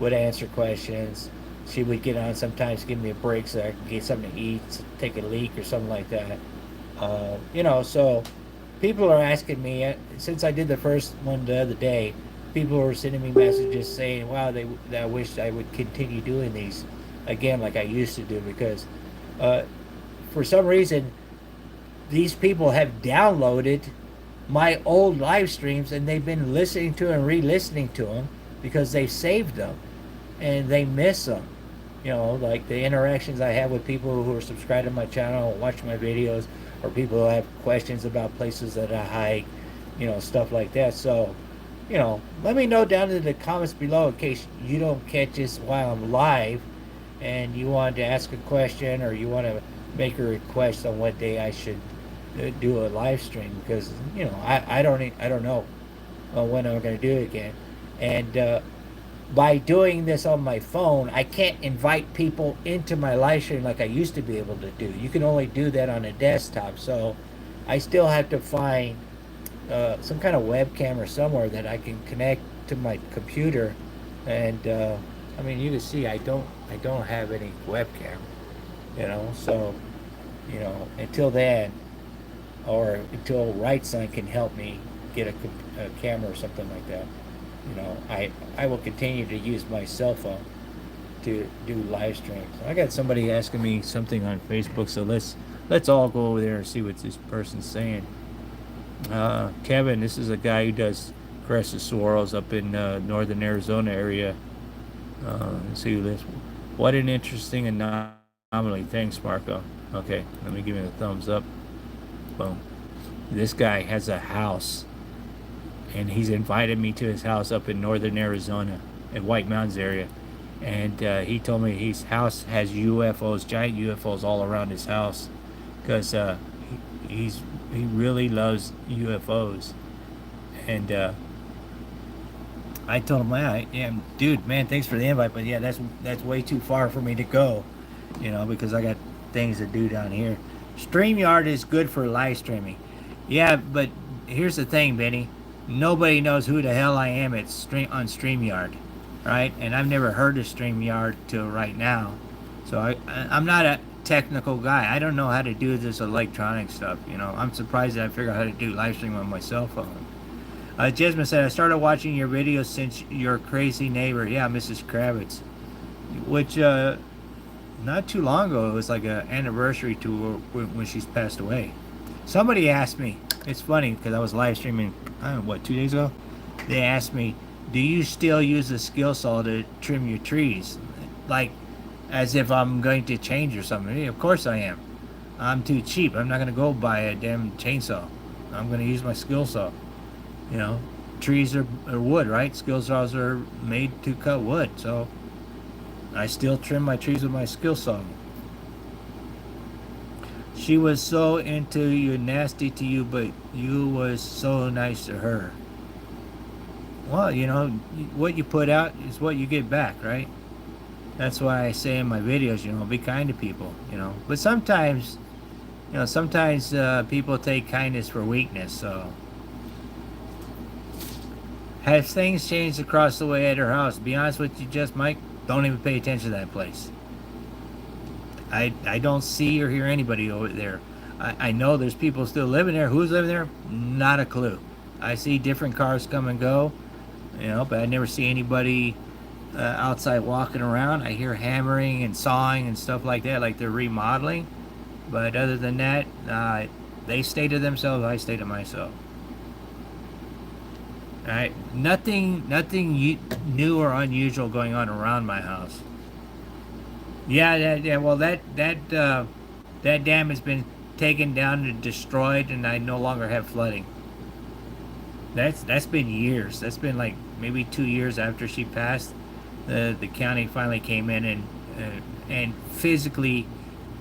A: would answer questions. She would get on sometimes, give me a break so I could get something to eat, take a leak or something like that. So people are asking me, since I did the first one the other day, people were sending me messages saying, wow, I wish I would continue doing these again like I used to do, because for some reason, these people have downloaded my old live streams and they've been listening to and re-listening to them because they saved them and they miss them. Like the interactions I have with people who are subscribed to my channel, watch my videos, or people who have questions about places that I hike, stuff like that. So, let me know down in the comments below in case you don't catch this while I'm live and you want to ask a question or you want to make a request on what day I should do a live stream, because I don't know when I'm going to do it again. And by doing this on my phone, I can't invite people into my live stream like I used to be able to do. You can only do that on a desktop, so I still have to find some kind of webcam or somewhere that I can connect to my computer. And I mean, you can see I don't have any webcam, so until then, or until Rightsign can help me get a camera or something like that, I will continue to use my cell phone to do live streams. I got somebody asking me something on Facebook, so let's all go over there and see what this person's saying. Kevin, this is a guy who does Crestedsaguaros up in northern Arizona area. Let's see who this. What an interesting anomaly. Thanks, Marco. Okay, let me give you the thumbs up. Boom. This guy has a house, and he's invited me to his house up in northern Arizona, in White Mountains area. And he told me his house has UFOs, giant UFOs all around his house, because he really loves UFOs. And I told him, yeah, dude, man, thanks for the invite, but yeah, that's way too far for me to go, because I got things to do down here. StreamYard is good for live streaming. Yeah, but here's the thing, Benny. nobody knows who the hell I am at on StreamYard, right? And I've never heard of StreamYard till right now. So I'm not a technical guy. I don't know how to do this electronic stuff. You know, I'm surprised that I figured out how to do live stream on my cell phone. Jasmine said, I started watching your videos since your crazy neighbor. Yeah, Mrs. Kravitz. Which, not too long ago, it was like an anniversary to when she's passed away. Somebody asked me, it's funny because I was live streaming, I don't know, what, 2 days ago? They asked me, do you still use the skill saw to trim your trees? Like, as if I'm going to change or something. Yeah, of course I am. I'm too cheap. I'm not going to go buy a damn chainsaw. I'm going to use my skill saw. You know, trees are wood, right? Skill saws are made to cut wood. So I still trim my trees with my skill saw. She was so into you, nasty to you, but you was so nice to her. Well, you know, what you put out is what you get back, right? That's why I say in my videos, you know, be kind to people, you know. But sometimes, you know, sometimes people take kindness for weakness, so. Has things changed across the way at her house? To be honest with you, just Mike, don't even pay attention to that place. I don't see or hear anybody over there. I know there's people still living there. Who's living there? Not a clue. I see different cars come and go, you know, but I never see anybody outside walking around. I hear hammering and sawing and stuff like that, like they're remodeling. But other than that, they stay to themselves. I stay to myself. All right, nothing new or unusual going on around my house. Yeah. Well, that dam has been taken down and destroyed, and I no longer have flooding. That's been years. That's been like maybe 2 years after she passed. The county finally came in and physically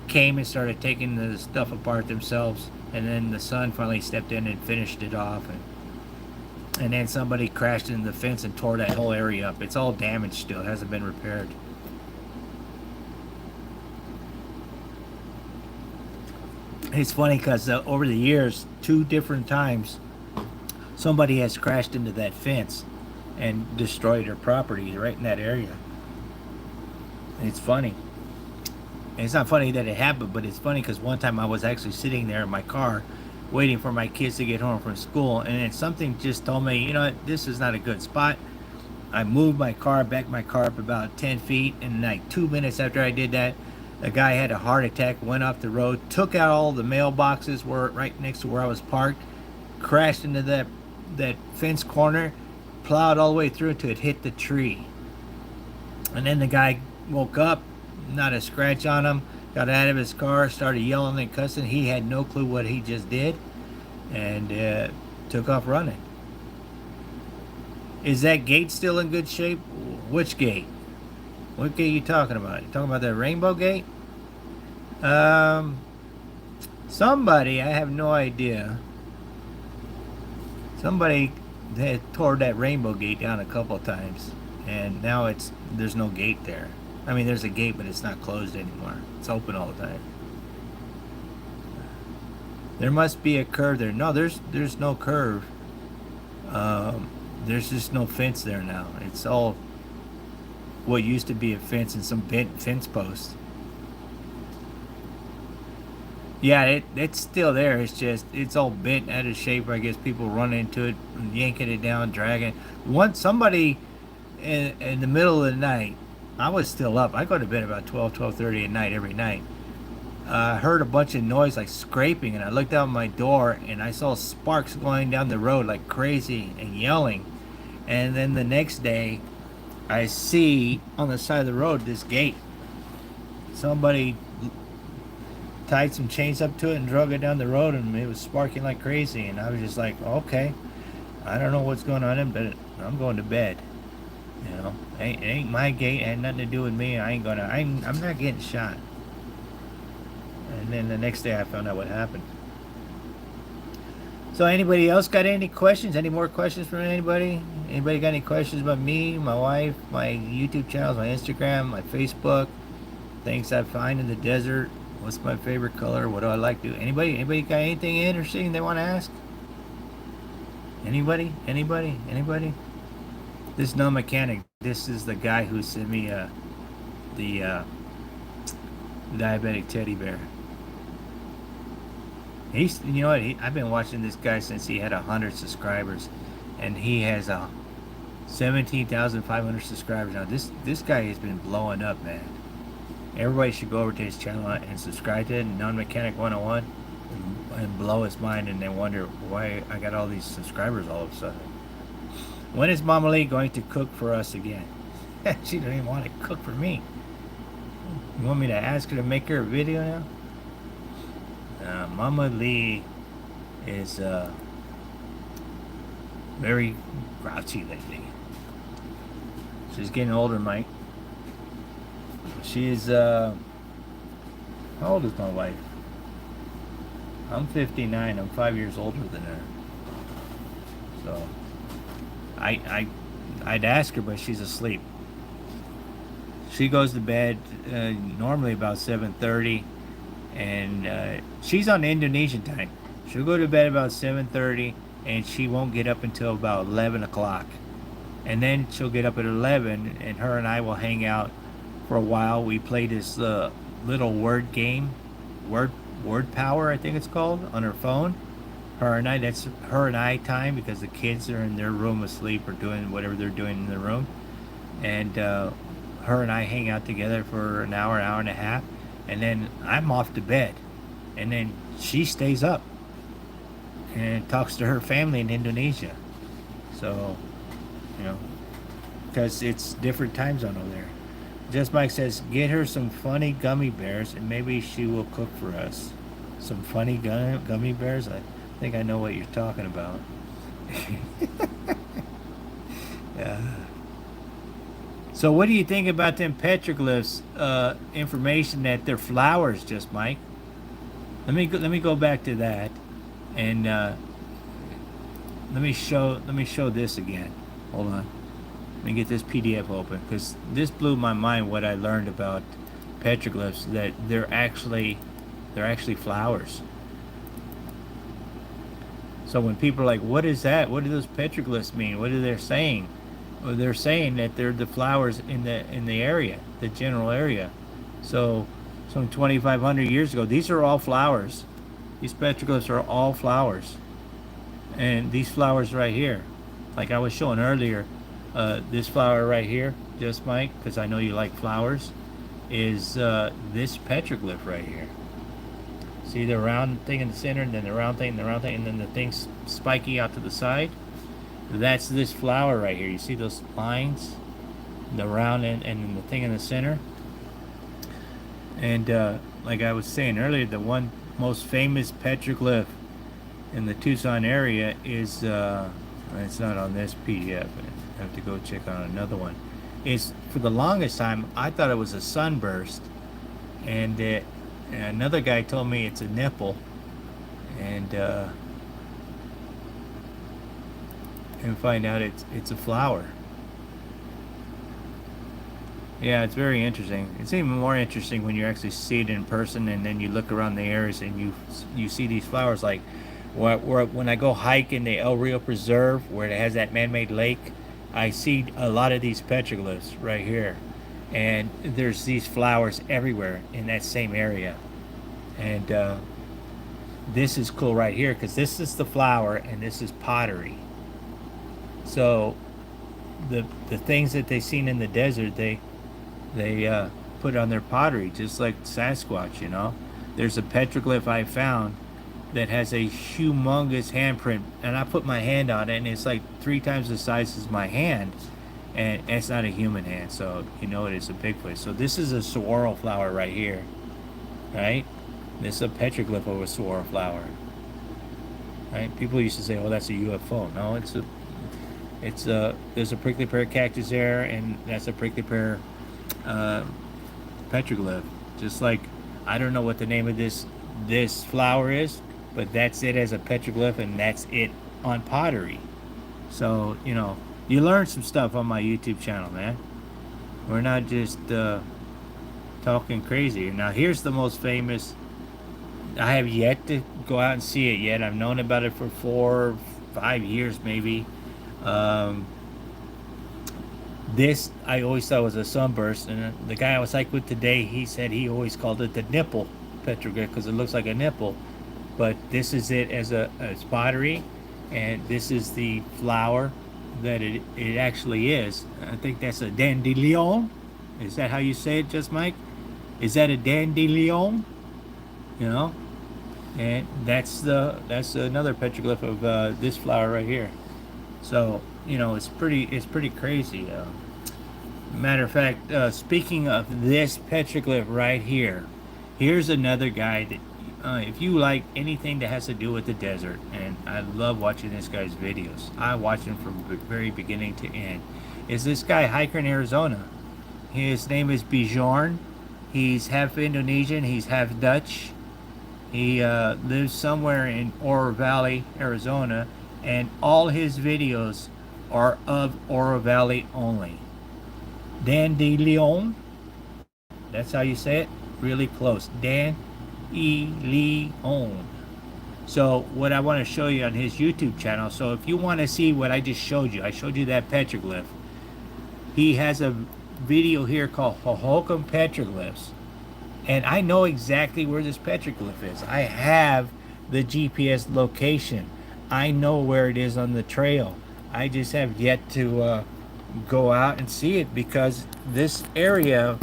A: came and started taking the stuff apart themselves, and then the son finally stepped in and finished it off, and then somebody crashed into the fence and tore that whole area up. It's all damaged still. It hasn't been repaired. It's funny because over the years, 2 different times, somebody has crashed into that fence and destroyed her property right in that area. It's funny. And it's not funny that it happened, but it's funny because one time I was actually sitting there in my car waiting for my kids to get home from school, and then something just told me, you know what, this is not a good spot. I moved my car, backed my car up about 10 feet, and like 2 minutes after I did that, a guy had a heart attack, went off the road, took out all the mailboxes were right next to where I was parked, crashed into that fence corner, plowed all the way through until it hit the tree. And then the guy woke up, not a scratch on him, got out of his car, started yelling and cussing. He had no clue what he just did, and took off running. Is that gate still in good shape? Which gate? What gate are you talking about? You talking about the rainbow gate? Somebody, I have no idea. Somebody had tore that rainbow gate down a couple of times, and now there's no gate there. I mean, there's a gate, but it's not closed anymore. It's open all the time. There must be a curve there. No, there's no curve. There's just no fence there now. It's all what used to be a fence and some bent fence posts. Yeah, it's still there. It's just, it's all bent out of shape. I guess people run into it, yanking it down, dragging. Somebody in the middle of the night, I was still up. I go to bed about 12:30 at night every night. I heard a bunch of noise like scraping, and I looked out my door and I saw sparks going down the road like crazy and yelling. And then the next day, I see on the side of the road this gate. Somebody tied some chains up to it and drug it down the road, and it was sparking like crazy. And I was just like, okay, I don't know what's going on, but I'm going to bed. You know, it ain't my gate. It had nothing to do with me. I'm not getting shot. And then the next day I found out what happened. So anybody else got any questions? Any more questions from anybody? Anybody got any questions about me, my wife, my YouTube channels, my Instagram, my Facebook? Things I find in the desert. What's my favorite color? What do I like to do? Anybody got anything interesting they want to ask? Anybody? Anybody? Anybody? This no mechanic. This is the guy who sent me the diabetic teddy bear. He's, you know what? I've been watching this guy since he had 100 subscribers, and he has 17,500 subscribers now. This guy has been blowing up, man. Everybody should go over to his channel and subscribe to it, Non-Mechanic 101, and blow his mind, and then wonder why I got all these subscribers all of a sudden. When is Mama Lee going to cook for us again? She don't even want to cook for me. You want me to ask her to make her a video now? Mama Lee is very grouchy lately. She's getting older, Mike. She's how old is my wife? I'm 59. I'm 5 years older than her. So I'd ask her, but she's asleep. She goes to bed normally about 7:30, and she's on Indonesian time. She'll go to bed about 7:30, and she won't get up until about 11 o'clock. And then she'll get up at 11, and her and I will hang out for a while. We play this little word game, word power, I think it's called, on her phone. Her and I, that's her and I time, because the kids are in their room asleep or doing whatever they're doing in their room. And her and I hang out together for an hour and a half, and then I'm off to bed. And then she stays up and talks to her family in Indonesia. So, you know, because it's different time zone over there. Just Mike says, get her some funny gummy bears and maybe she will cook for us. Some funny gummy bears? I think I know what you're talking about. Yeah. So what do you think about them petroglyphs information that they're flowers, Just Mike? Let me go back to that, and let me show this again. Hold on. Let me get this PDF open, because this blew my mind what I learned about petroglyphs, that they're actually flowers. So when people are like, what is that? What do those petroglyphs mean? What are they saying? Well, they're saying that they're the flowers in the area, the general area. So some 2,500 years ago, these are all flowers. These petroglyphs are all flowers. And these flowers right here, like I was showing earlier, this flower right here, Just Mike, because I know you like flowers, is this petroglyph right here. See the round thing in the center, and then the round thing, and then the thing spiky out to the side? That's this flower right here. You see those lines? The round and then the thing in the center? And like I was saying earlier, the one most famous petroglyph in the Tucson area is, it's not on this PDF. I have to go check on another one. Is, for the longest time, I thought it was a sunburst. And another guy told me it's a nipple. And find out it's a flower. Yeah, it's very interesting. It's even more interesting when you actually see it in person, and then you look around the areas and you see these flowers. Like when I go hike in the El Rio Preserve, where it has that man-made lake, I see a lot of these petroglyphs right here, and there's these flowers everywhere in that same area. And this is cool right here, because this is the flower and this is pottery. So the things that they seen in the desert, they put on their pottery, just like Sasquatch, you know. There's a petroglyph I found that has a humongous handprint, and I put my hand on it, and it's like 3 times the size as my hand, and it's not a human hand, so you know it is a Bigfoot. So this is a saguaro flower right here, right? This is a petroglyph of a saguaro flower, right? People used to say, oh, that's a UFO. No, there's a prickly pear cactus there, and that's a prickly pear petroglyph. Just like, I don't know what the name of this flower is, but that's it as a petroglyph, and that's it on pottery. So, you know, you learn some stuff on my YouTube channel, man. We're not just talking crazy. Now, here's the most famous. I have yet to go out and see it yet. I've known about it for 5 years maybe. Um, this I always thought was a sunburst, and the guy I was hiking with today, he said he always called it the nipple petroglyph because it looks like a nipple. But this is it as a pottery, and this is the flower that it actually is. I think that's a dandelion. Is that how you say it, just Mike? Is that a dandelion? You know, and that's another petroglyph of this flower right here. So you know, it's pretty crazy. Matter of fact, speaking of this petroglyph right here, here's another guy that if you like anything that has to do with the desert, and I love watching this guy's videos. I watch him from very beginning to end. Is this guy hiker in Arizona? His name is Bjorn. He's half Indonesian. He's half Dutch. He lives somewhere in Oro Valley, Arizona, and all his videos are of Oro Valley only. Dandelion. That's how you say it. Really close. Dandelion. So what I want to show you on his YouTube channel. So if you want to see what I just showed you, I showed you that petroglyph. He has a video here called Hohokam Petroglyphs, and I know exactly where this petroglyph is. I have the GPS location. I know where it is on the trail. I just have yet to go out and see it because this area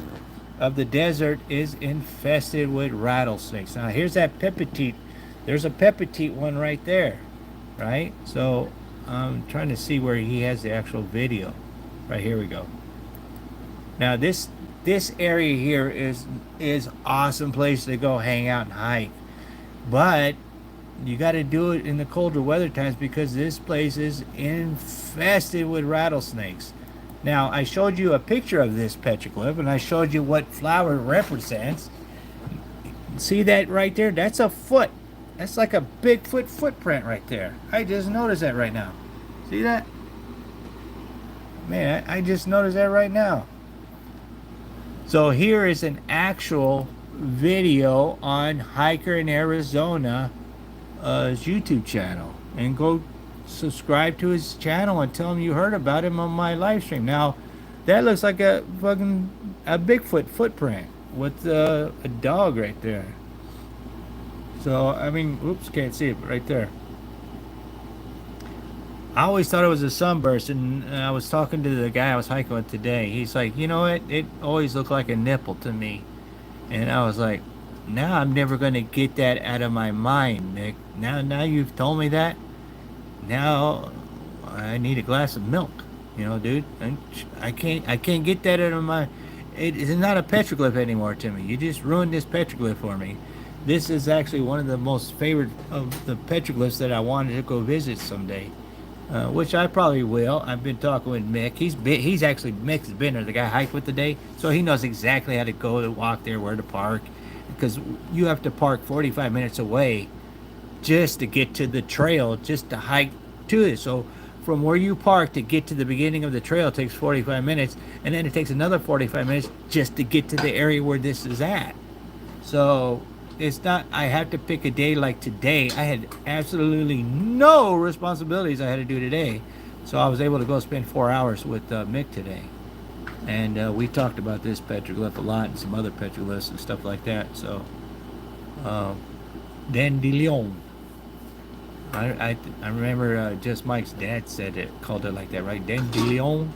A: of the desert is infested with rattlesnakes. Now here's that pepitite. There's a pepitite one right there, right? So I'm trying to see where he has the actual video. Right, here we go. Now this area here is awesome place to go hang out and hike, but you got to do it in the colder weather times because this place is infested with rattlesnakes. Now I showed you a picture of this petroglyph, and I showed you what flower it represents. See that right there? That's a foot. That's like a Bigfoot footprint right there. I just noticed that right now. See that? Man, I just noticed that right now. So here is an actual video on Hiker in Arizona YouTube channel, and go subscribe to his channel and tell him you heard about him on my live stream. Now that looks like a Bigfoot footprint with a dog right there. So I mean, oops, can't see it, but right there. I always thought it was a sunburst, and I was talking to the guy I was hiking with today. He's like, you know what? It always looked like a nipple to me. And I was like, now I'm never going to get that out of my mind, Nick. Now you've told me that. Now I need a glass of milk. You know, dude. I can't get that out of my... It is not a petroglyph anymore to me. You just ruined this petroglyph for me. This is actually one of the most favorite of the petroglyphs that I wanted to go visit someday. Which I probably will. I've been talking with Mick. He's actually Mick's been there, the guy I hiked with today, so he knows exactly how to go to walk there, where to park, because you have to park 45 minutes away just to get to the trail, just to hike to it. So from where you park to get to the beginning of the trail takes 45 minutes, and then it takes another 45 minutes just to get to the area where this is at. So it's not, I have to pick a day like today. I had absolutely no responsibilities I had to do today. So I was able to go spend 4 hours with Mick today. And we talked about this petroglyph a lot and some other petroglyphs and stuff like that. So, Dandelion. I remember just Mike's dad said it, called it like that, right? Dandelion.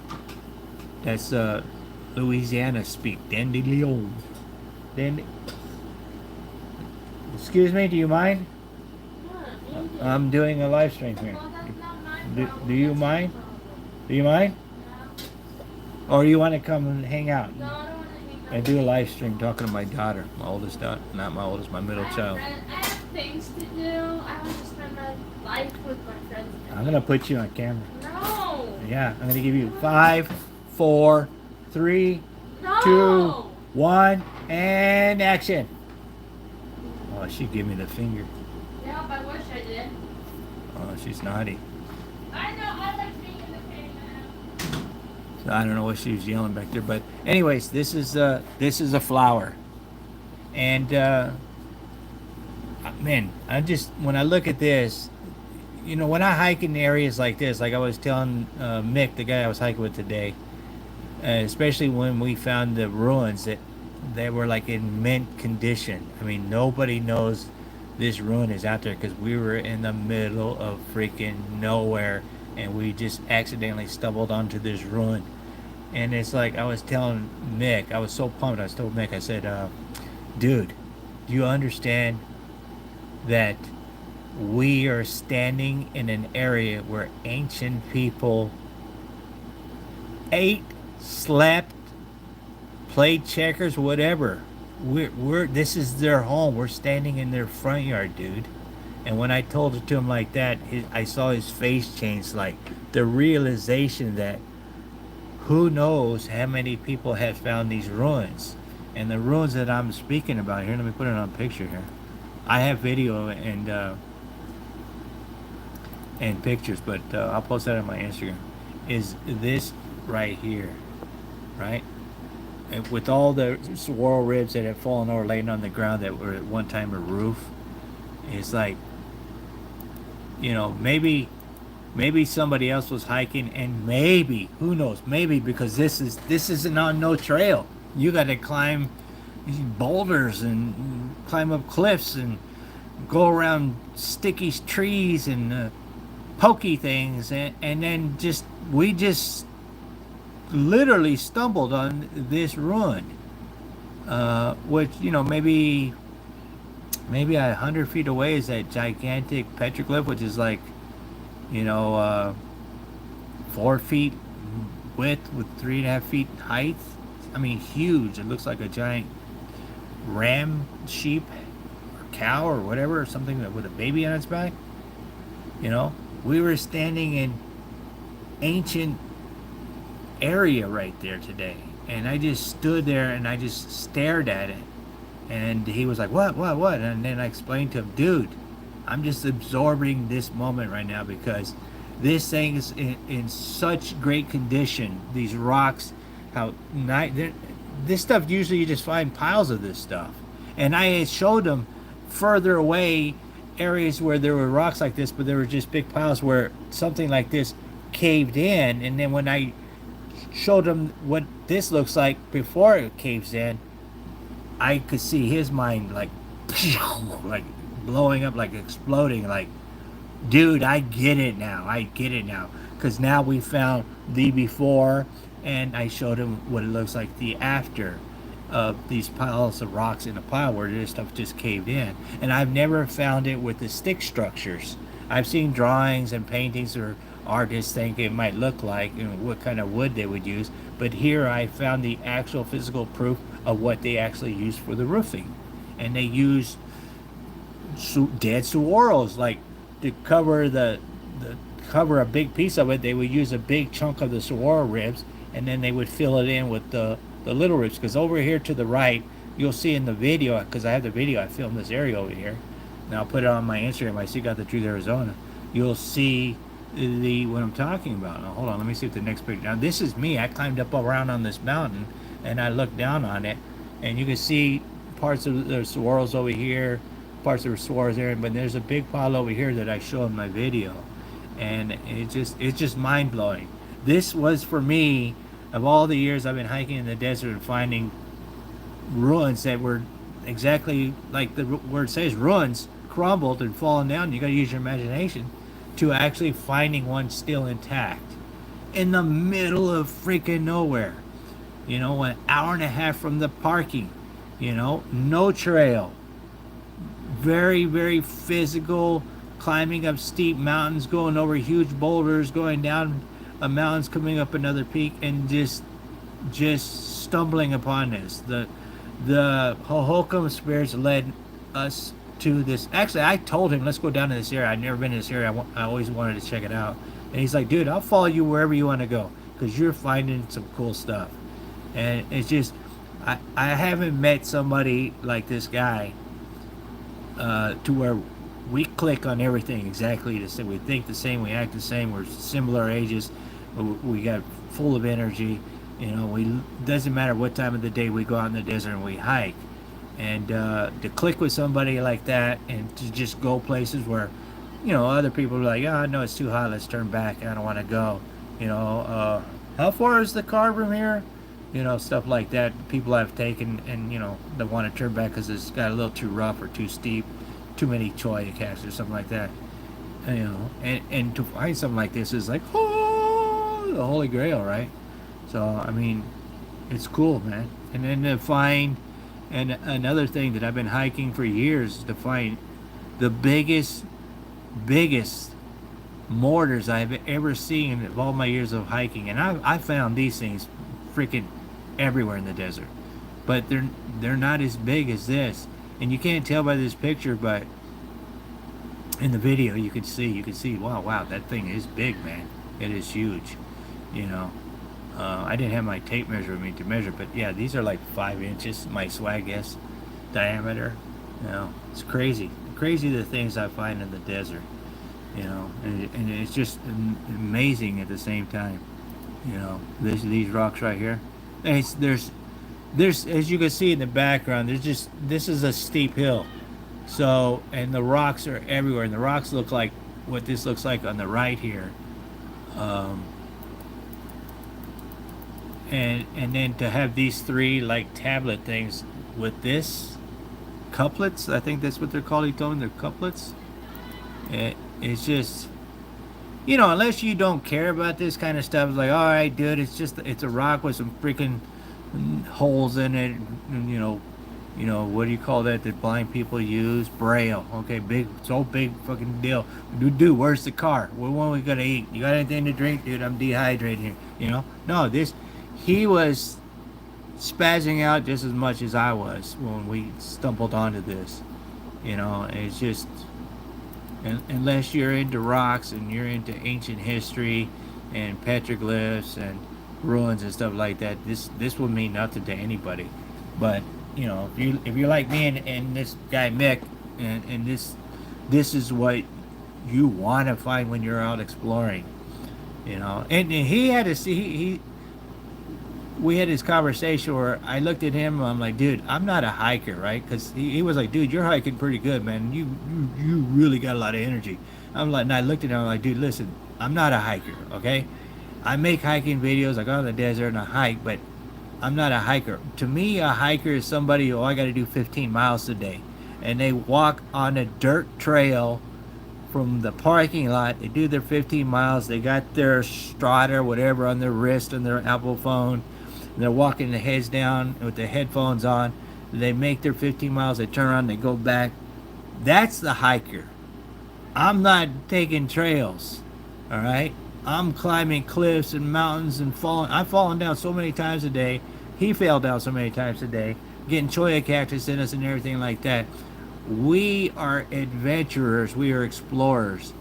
A: That's Louisiana speak. Dandelion. Excuse me, do you mind? I'm doing a live stream here. Do you mind? Do you mind? Or you want to come and hang out?
C: No, I don't want to hang out.
A: I do a live stream talking to my daughter, my oldest daughter, not my oldest, my middle child.
C: I have things to do. I want to spend my life with my friends.
A: I'm going to put you on camera.
C: No.
A: Yeah, I'm going to give you 5, 4, 3,
C: No.
A: 2, 1, and action. Oh, she gave me the finger.
C: Yeah, I wish I did.
A: Oh, she's naughty.
C: I know, I like being in the camera.
A: So I don't know what she was yelling back there, but anyways, this is a flower, and man, I just, when I look at this, you know, when I hike in areas like this, like I was telling Mick, the guy I was hiking with today, especially when we found the ruins that they were like in mint condition. I mean, nobody knows this ruin is out there because we were in the middle of freaking nowhere, and we just accidentally stumbled onto this ruin. And it's like I was telling Mick, I was so pumped. I told Mick, I said, dude, do you understand that we are standing in an area where ancient people ate, slept, played checkers, whatever. We're this is their home. We're standing in their front yard, dude. And when I told it to him like that, I saw his face change, like the realization that who knows how many people have found these ruins. And the ruins that I'm speaking about here, let me put it on a picture here. I have video and pictures, but I'll post that on my Instagram. Is this right here, right? And with all the swirl ribs that have fallen over, laying on the ground that were at one time a roof, it's like, you know, maybe somebody else was hiking, and maybe, who knows, maybe because this isn't on no trail. You got to climb boulders and climb up cliffs and go around sticky trees and pokey things, and then we just literally stumbled on this ruin, which, you know, maybe 100 feet away is that gigantic petroglyph, which is like, you know, 4 feet width with 3.5 feet height. I mean, huge. It looks like a giant ram, sheep, or cow, or whatever, or something with a baby on its back. You know, we were standing in ancient area right there today, and I just stood there and I just stared at it. And he was like, what? And then I explained to him, dude, I'm just absorbing this moment right now because this thing is in such great condition. These rocks, this stuff, usually you just find piles of this stuff. And I had showed them further away areas where there were rocks like this, but there were just big piles where something like this caved in. And then when I showed him what this looks like before it caves in, I could see his mind like blowing up, like exploding, like, dude, I get it now, because now we found the before, and I showed him what it looks like the after of these piles of rocks in a pile where this stuff just caved in. And I've never found it with the stick structures. I've seen drawings and paintings or artists think it might look like, and what kind of wood they would use, but here I found the actual physical proof of what they actually used for the roofing. And they used dead saguaros, like, to cover cover a big piece of it. They would use a big chunk of the saguaro ribs, and then they would fill it in with the little ribs. Because over here to the right, you'll see in the video, because I have the video, I filmed this area over here, and I'll put it on my Instagram. I see got the Truth Arizona. You'll see what I'm talking about. Now, hold on, let me see if the next picture. Now, this is me. I climbed up around on this mountain, and I looked down on it, and you can see parts of the saguaros over here, parts of the saguaros there, but there's a big pile over here that I show in my video, and it's just mind-blowing. This was, for me, of all the years I've been hiking in the desert and finding ruins that were exactly like the word says, ruins, crumbled and fallen down. You got to use your imagination, to actually finding one still intact in the middle of freaking nowhere. You know, 1.5 hours from the parking. You know, no trail. Very, very physical, climbing up steep mountains, going over huge boulders, going down mountains, coming up another peak, and just stumbling upon this. The Hohokam spirits led us to this. Actually, I told him, let's go down to this area. I'd never been to this area. I always wanted to check it out. And he's like, dude, I'll follow you wherever you want to go, because you're finding some cool stuff. And it's just, I haven't met somebody like this guy to where we click on everything exactly the same. We think the same, we act the same, we're similar ages, we got full of energy. You know, doesn't matter what time of the day we go out in the desert and we hike. And to click with somebody like that, and to just go places where you know, other people are like, oh, no, it's too hot, let's turn back, I don't want to go. You know, how far is the car from here? You know, stuff like that. People I've taken and, you know, they want to turn back because it's got a little too rough or too steep, too many cholla cactus or something like that. And, you know, and to find something like this is like, oh, the holy grail, right? So, I mean, it's cool, man. And then to find, and another thing that I've been hiking for years, is to find the biggest mortars I've ever seen in all my years of hiking. And I found these things freaking everywhere in the desert, but they're not as big as this. And you can't tell by this picture, but in the video you can see, wow, that thing is big, man. It is huge, you know. I didn't have my tape measure with me to measure, but yeah, these are like 5 inches, my swag S diameter. You know, it's crazy the things I find in the desert, you know, and it's just amazing at the same time. You know, these rocks right here. There's as you can see in the background, this is a steep hill. So, and the rocks are everywhere, and the rocks look like what this looks like on the right here. And then to have these three like tablet things with this couplets, I think that's what they're called. He told me they're couplets. It's just, you know, unless you don't care about this kind of stuff, it's like, all right, dude, it's a rock with some freaking holes in it, and, you know, what do you call that blind people use? Braille. Okay, big, so big fucking deal. Dude, where's the car? When we gonna eat? You got anything to drink? Dude, I'm dehydrated here. You know? No, he was spazzing out just as much as I was when we stumbled onto this. You know, it's just, unless you're into rocks and you're into ancient history and petroglyphs and ruins and stuff like that, this will mean nothing to anybody. But you know, if you're like me and this guy Mick, and this is what you want to find when you're out exploring, you know. And he had to see we had this conversation where I looked at him and I'm like, dude, I'm not a hiker, right? Because he was like, dude, you're hiking pretty good, man. You really got a lot of energy. I'm like, and I looked at him, I'm like, dude, listen, I'm not a hiker, okay? I make hiking videos, I go in the desert and I hike, but I'm not a hiker. To me, a hiker is somebody who, I got to do 15 miles a day. And they walk on a dirt trail from the parking lot. They do their 15 miles. They got their Strata or whatever on their wrist and their Apple phone. And they're walking the heads down with the headphones on. They make their 15 miles. They turn around. They go back. That's the hiker. I'm not taking trails. All right? I'm climbing cliffs and mountains and falling. I've fallen down so many times a day. He fell down so many times a day. Getting cholla cactus in us and everything like that. We are adventurers. We are explorers.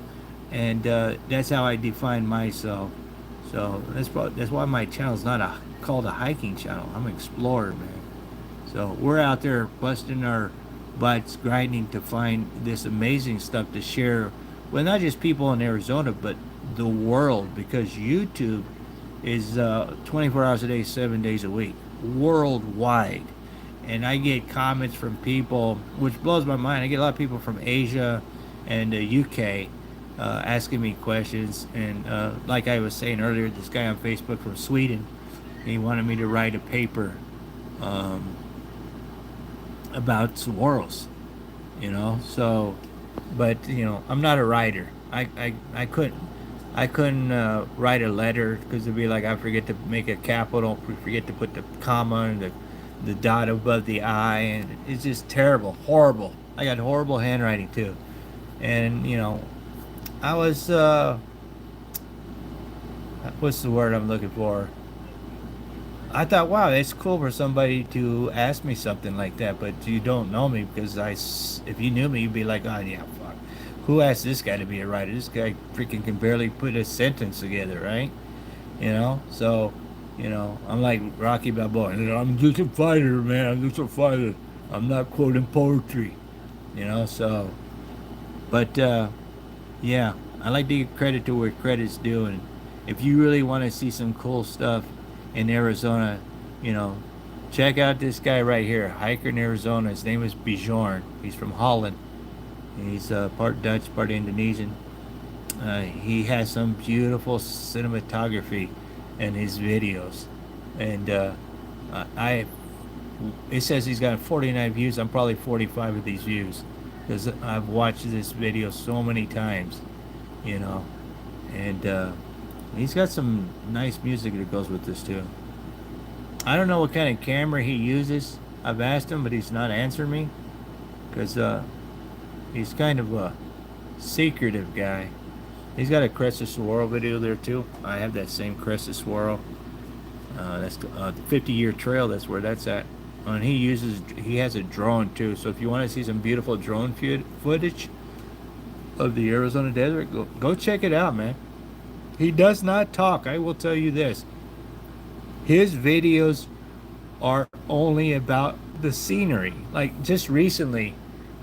A: And that's how I define myself. So that's why my channel is not called a hiking channel. I'm an explorer, man. So we're out there busting our butts, grinding to find this amazing stuff to share with not just people in Arizona, but the world, because YouTube is 24 hours a day, 7 days a week, worldwide. And I get comments from people, which blows my mind. I get a lot of people from Asia and the UK asking me questions. And like I was saying earlier, this guy on Facebook from Sweden, he wanted me to write a paper about saguaros, you know. So, but you know, I'm not a writer. I couldn't write a letter because it'd be like I forget to make a capital, forget to put the comma and the dot above the I, and it's just terrible, horrible. I got horrible handwriting too, and you know, I was what's the word I'm looking for? I thought, wow, it's cool for somebody to ask me something like that, but you don't know me, because if you knew me, you'd be like, oh yeah, fuck. Who asked this guy to be a writer? This guy freaking can barely put a sentence together, right? You know? So, you know, I'm like Rocky Balboa. I'm just a fighter, man. I'm just a fighter. I'm not quoting poetry. You know, so. But, yeah. I like to give credit to where credit's due. And if you really want to see some cool stuff in Arizona, you know, check out this guy right here, hiker in Arizona. His name is Bjorn. He's from Holland. He's part Dutch, part Indonesian. He has some beautiful cinematography in his videos, and I. It says he's got 49 views. I'm probably 45 of these views because I've watched this video so many times, you know, and he's got some nice music that goes with this too. I don't know what kind of camera he uses. I've asked him, but he's not answering me because he's kind of a secretive guy. He's got a Crestedsaguaros video there too. I have that same Crestedsaguaros. That's 50-year trail. That's where that's at. And he has a drone too. So if you want to see some beautiful drone footage of the Arizona desert, go check it out, man. He does not talk. I will tell you this. His videos are only about the scenery. Like just recently,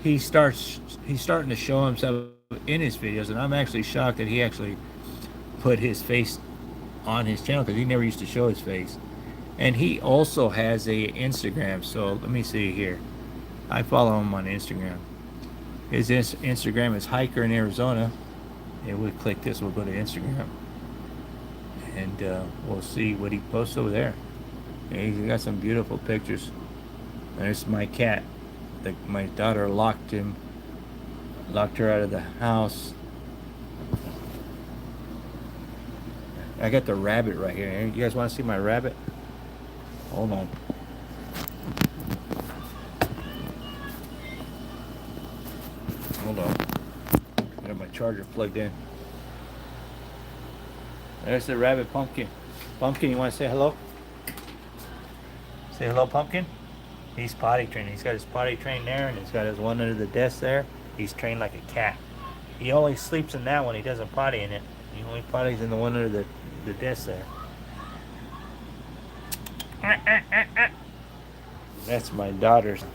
A: he's starting to show himself in his videos, and I'm actually shocked that he actually put his face on his channel because he never used to show his face. And he also has a Instagram. So let me see here. I follow him on Instagram. His Instagram is Hiker in Arizona. And we'll click this. We'll go to Instagram, and we'll see what he posts over there. And he's got some beautiful pictures. There's my cat. My daughter locked her out of the house. I got the rabbit right here. You guys want to see my rabbit? Hold on. Hold on. I got my charger plugged in. There's the rabbit, Pumpkin. Pumpkin, you want to say hello? Say hello, Pumpkin. He's potty trained. He's got his potty trained there, and he's got his one under the desk there. He's trained like a cat. He only sleeps in that one. He doesn't potty in it. He only potties in the one under the desk there. That's my daughter's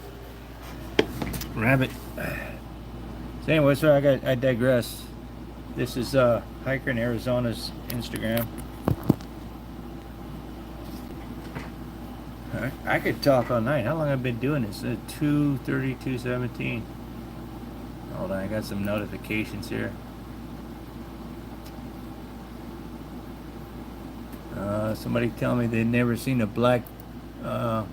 A: rabbit. So anyway, so I digress. This is Hiker in Arizona's Instagram. I could talk all night. How long have I been doing this? 2:32:17. Hold on, I got some notifications here. Somebody tell me they've never seen a black, what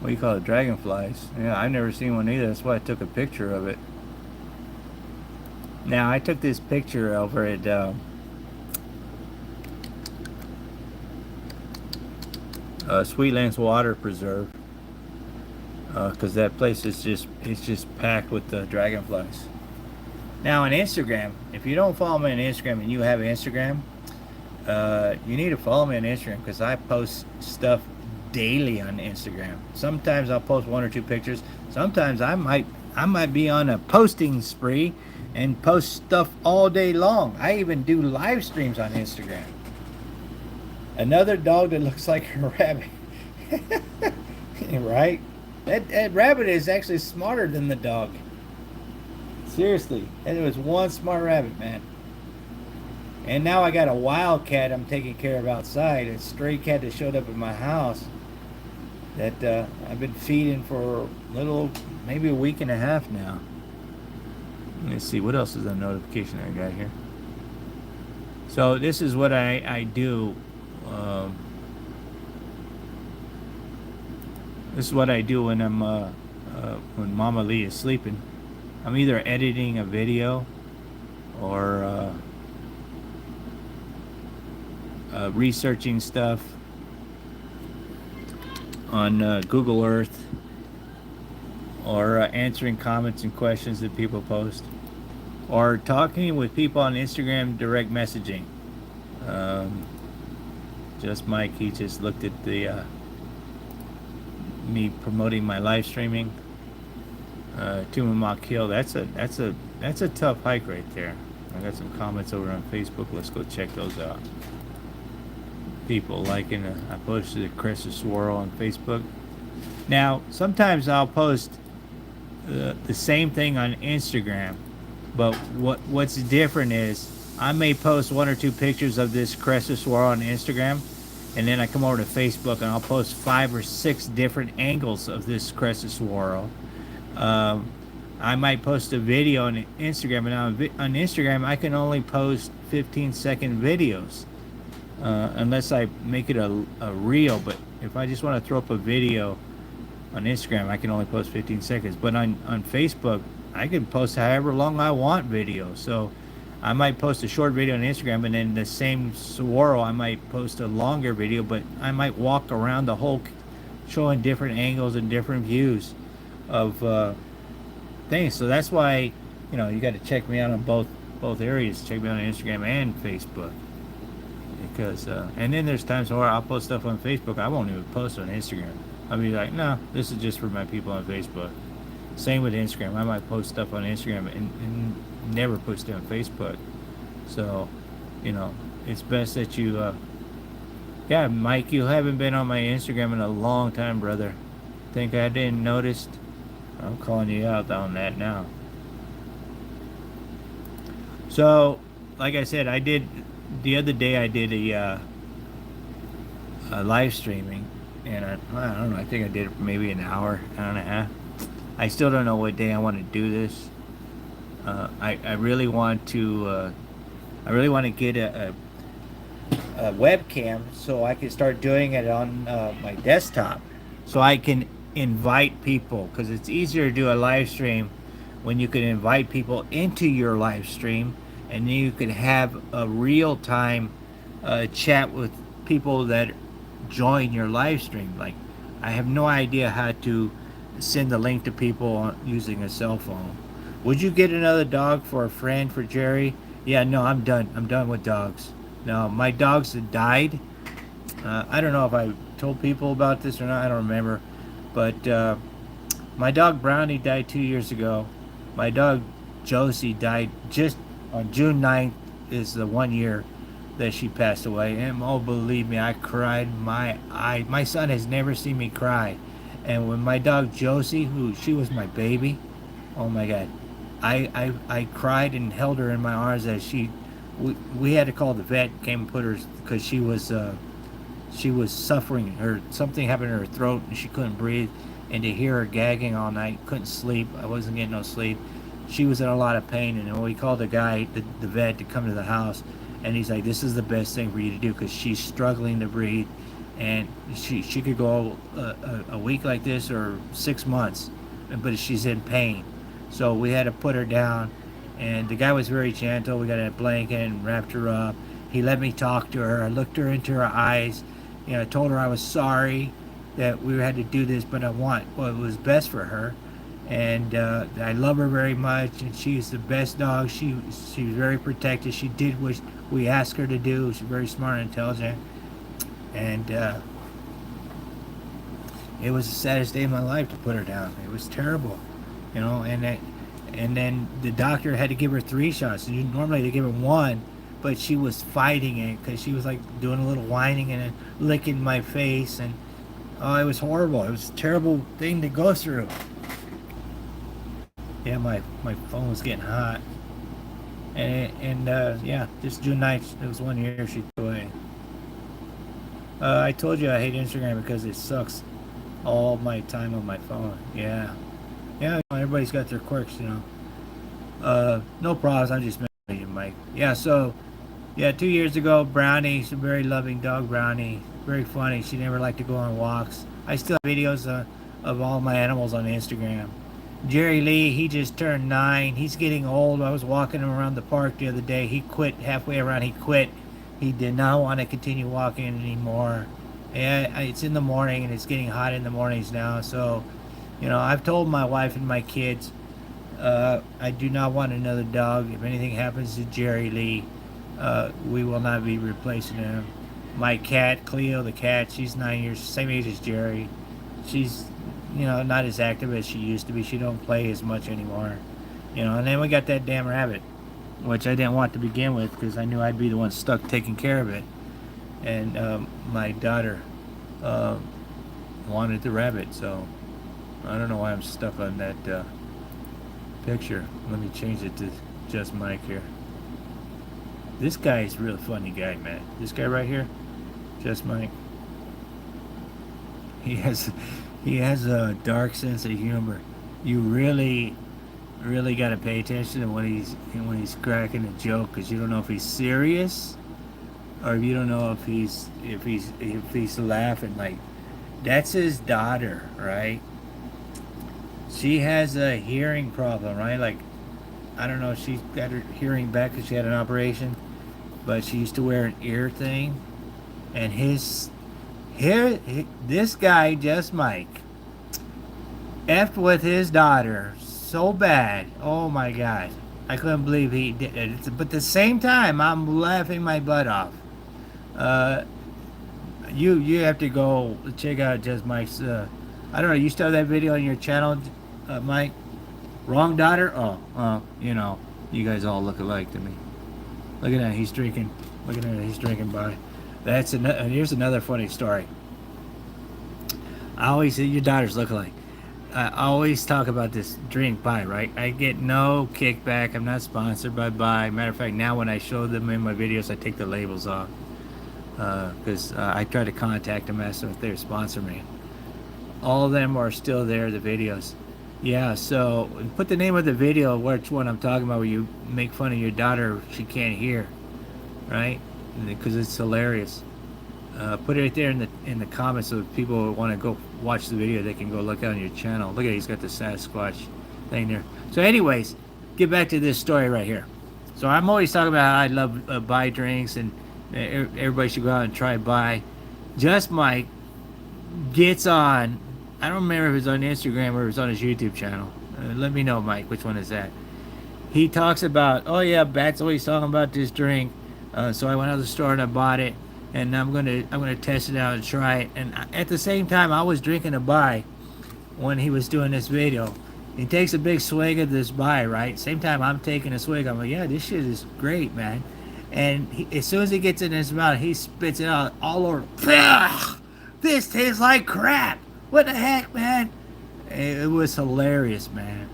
A: do you call it, dragonflies. Yeah, I've never seen one either. That's why I took a picture of it. Now, I took this picture over at Sweetlands Water Preserve because that place is just packed with dragonflies. Now, on Instagram, if you don't follow me on Instagram and you have Instagram, you need to follow me on Instagram because I post stuff daily on Instagram. Sometimes I'll post 1 or 2 pictures. Sometimes I might be on a posting spree and post stuff all day long. I even do live streams on Instagram. Another dog that looks like a rabbit. Right? That rabbit is actually smarter than the dog. Seriously. And it was one smart rabbit, man. And now I got a wild cat I'm taking care of outside. A stray cat that showed up at my house that I've been feeding for maybe a week and a half now. Let's see, what else is a notification I got here? So this is what I do. This is what I do when when Mama Lee is sleeping. I'm either editing a video or researching stuff on Google Earth, or answering comments and questions that people post, or talking with people on Instagram direct messaging. Just Mike, he just looked at the me promoting my live streaming. Tumamock Hill, that's a tough hike right there. I got some comments over on Facebook. Let's go check those out. People liking I posted a Crestedsaguaros on Facebook. Now sometimes I'll post the same thing on Instagram, but what's different is I may post 1 or 2 pictures of this Crestedsaguaros on Instagram, and then I come over to Facebook and I'll post 5 or 6 different angles of this Crestedsaguaros. I might post a video on Instagram, and on Instagram I can only post 15-second videos, unless I make it a reel. But if I just want to throw up a video on Instagram, I can only post 15 seconds. But on Facebook, I can post however long I want video. So I might post a short video on Instagram, and then the same swirl, I might post a longer video, but I might walk around the whole, showing different angles and different views of things. So that's why, you got to check me out on both areas. Check me out on Instagram and Facebook. Because and then there's times where I'll post stuff on Facebook, I won't even post on Instagram. I'll be like, no, this is just for my people on Facebook. Same with Instagram. I might post stuff on Instagram and never post it on Facebook. So, it's best that you, yeah, Mike, you haven't been on my Instagram in a long time, brother. Think I didn't notice? I'm calling you out on that now. So, like I said, the other day I did a live streaming, and I don't know, I think I did it maybe an hour and a half. I still don't know what day I want to do this. I really want to get a webcam so I can start doing it on my desktop, so I can invite people, because it's easier to do a live stream when you can invite people into your live stream, and then you can have a real-time chat with people that join your live stream. Like, I have no idea how to send the link to people using a cell phone. Would you get another dog for a friend for Jerry? Yeah, no, I'm done with dogs. No, my dogs had died. I don't know if I told people about this or not, I don't remember. But my dog Brownie died 2 years ago. My dog Josie died just on June 9th is the 1 year that she passed away. And oh, believe me, I cried my eye. My son has never seen me cry. And when my dog Josie, she was my baby, oh my God, I cried and held her in my arms as we had to call the vet, came and put her, because she was suffering. Something happened to her throat and she couldn't breathe. And to hear her gagging all night, couldn't sleep. I wasn't getting no sleep. She was in a lot of pain, and we called the guy, the vet, to come to the house, and he's like, this is the best thing for you to do, because she's struggling to breathe, and she could go a week like this or 6 months, but she's in pain. So we had to put her down, and the guy was very gentle. We got a blanket and wrapped her up. He let me talk to her. I looked her into her eyes. I told her I was sorry that we had to do this, but I want what was best for her. And I love her very much, and she's the best dog. She was very protective. She did what we asked her to do. She's very smart and intelligent. And it was the saddest day of my life to put her down. It was terrible, and then the doctor had to give her 3 shots. Normally they give her 1, but she was fighting it, because she was like doing a little whining and licking my face, and oh, it was horrible. It was a terrible thing to go through. Yeah, my phone was getting hot. And yeah, just June 9th, it was 1 year she passed away. I told you I hate Instagram because it sucks all my time on my phone. Yeah, everybody's got their quirks, no problems. I'm just messing with you, Mike. Yeah, so 2 years ago, Brownie, she's a very loving dog. Brownie, very funny. She never liked to go on walks. I still have videos of all my animals on Instagram. Jerry Lee, he just turned 9. He's getting old. I was walking him around the park the other day. He quit halfway around. He quit. He did not want to continue walking anymore. Yeah, it's in the morning, and it's getting hot in the mornings now. So, I've told my wife and my kids, I do not want another dog. If anything happens to Jerry Lee, we will not be replacing him. My cat, Cleo, the cat, she's 9 years, same age as Jerry. She's not as active as she used to be. She don't play as much anymore. And then we got that damn rabbit, which I didn't want to begin with, because I knew I'd be the one stuck taking care of it. And my daughter wanted the rabbit, so I don't know why I'm stuck on that picture. Let me change it to just Mike here. This guy is a real funny guy, man. This guy right here, just Mike. He has a dark sense of humor. You really really got to pay attention to when he's cracking a joke, because you don't know if he's serious or you don't know if he's laughing. Like, that's his daughter, right? She has a hearing problem, right? Like, I don't know if she got her hearing back because she had an operation, but she used to wear an ear thing. And this guy, Just Mike, effed with his daughter so bad. Oh my God. I couldn't believe he did it. But at the same time, I'm laughing my butt off. You have to go check out Just Mike's. I don't know. You still have that video on your channel, Mike? Wrong daughter? Oh, you know, you guys all look alike to me. Look at that. He's drinking. Look at that. He's drinking by. That's another. Here's another funny story. I always say your daughters look alike. I always talk about this drink Bai, right? I get no kickback. I'm not sponsored by Bai. Matter of fact, now when I show them in my videos, I take the labels off. Because I try to contact them, ask them if they sponsor me. All of them are still there, the videos. Yeah, so put the name of the video, which one I'm talking about, where you make fun of your daughter, she can't hear, right? Because it's hilarious. Put it right there in the comments, so if people want to go watch the video, they can go look on your channel. Look at it, he's got the Sasquatch thing there. So anyways, get back to this story right here. So I'm always talking about how I love Bai drinks, and everybody should go out and try Bai. Just Mike gets on, I don't remember if it's on Instagram or if it's on his YouTube channel. Let me know, Mike, which one is that? He talks about, oh yeah, Bat's always talking about this drink. So I went out to the store and I bought it, and I'm gonna test it out and try it. And at the same time, I was drinking a Bai when he was doing this video. He takes a big swig of this Bai, right? Same time I'm taking a swig. I'm like, yeah, this shit is great, man. And as soon as he gets it in his mouth, he spits it out all over. This tastes like crap. What the heck, man? It was hilarious, man.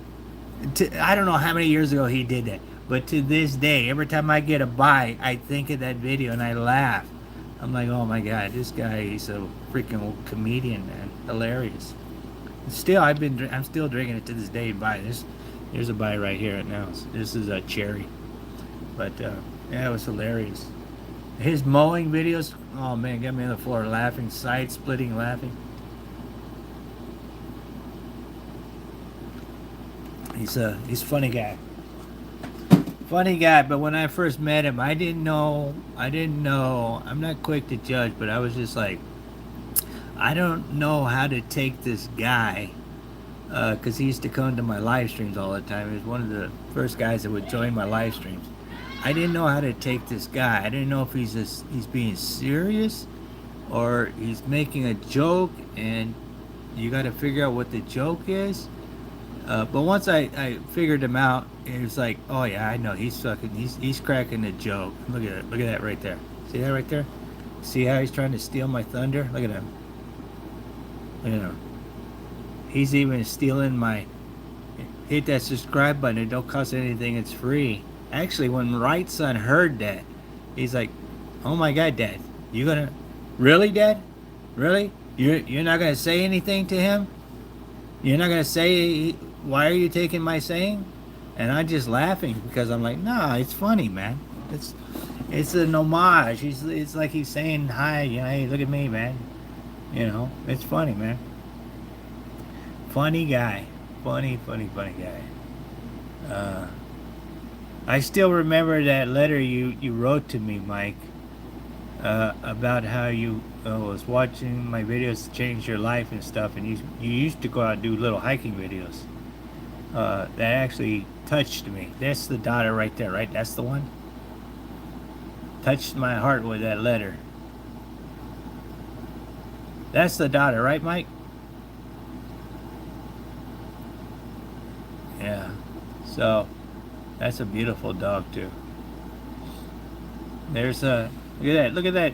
A: I don't know how many years ago he did that, but to this day, every time I get a Bai, I think of that video and I laugh. I'm like, oh my God, this guy, he's a freaking comedian, man. Hilarious. Still, I'm still drinking it to this day. Bai. Here's a Bai right here now. This is a cherry, but yeah, it was hilarious. His mowing videos, oh man, got me on the floor laughing, side splitting laughing. He's a funny guy. Funny guy, but when I first met him, I didn't know. I'm not quick to judge, but I was just like, I don't know how to take this guy, because he used to come to my live streams all the time. He was one of the first guys that would join my live streams. I didn't know how to take this guy. I didn't know if he's being serious or he's making a joke, and you got to figure out what the joke is. But once I figured him out, it was like, oh yeah, I know he's cracking a joke. Look at it. Look at that right there. See that right there? See how he's trying to steal my thunder? Look at him. Look at him. He's even stealing my. Hit that subscribe button. It don't cost anything. It's free. Actually, when Right Son heard that, he's like, oh my God, Dad, you gonna really, Dad? Really? You're not gonna say anything to him? You're not gonna say, why are you taking my saying? And I'm just laughing because I'm like, nah, it's funny, man. It's an homage. It's like he's saying hi, you know, hey, look at me, man. You know, it's funny, man. Funny guy. Funny guy. I still remember that letter you wrote to me, Mike, about how you was watching my videos change your life and stuff, and you used to go out and do little hiking videos. That actually touched me. That's the daughter right there, right? That's the one. Touched my heart with that letter. That's the daughter, right, Mike? Yeah. So that's a beautiful dog too. There's a look at that.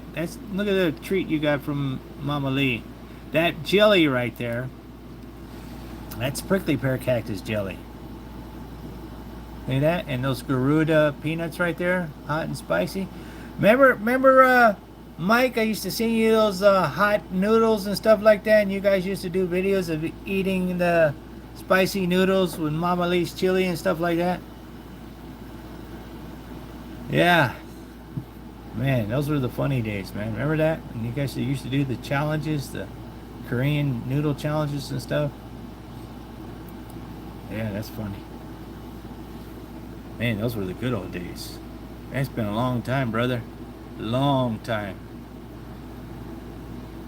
A: Look at the treat you got from Mama Lee. That jelly right there. That's prickly pear cactus jelly. Look at that, and those Garuda peanuts right there, hot and spicy. Remember, Mike? I used to send you those hot noodles and stuff like that, and you guys used to do videos of eating the spicy noodles with Mama Lee's chili and stuff like that. Yeah. Man, those were the funny days, man. Remember that? And you guys used to do the challenges, the Korean noodle challenges and stuff. Yeah, that's funny. Man, those were the good old days. It's been a long time, brother. Long time.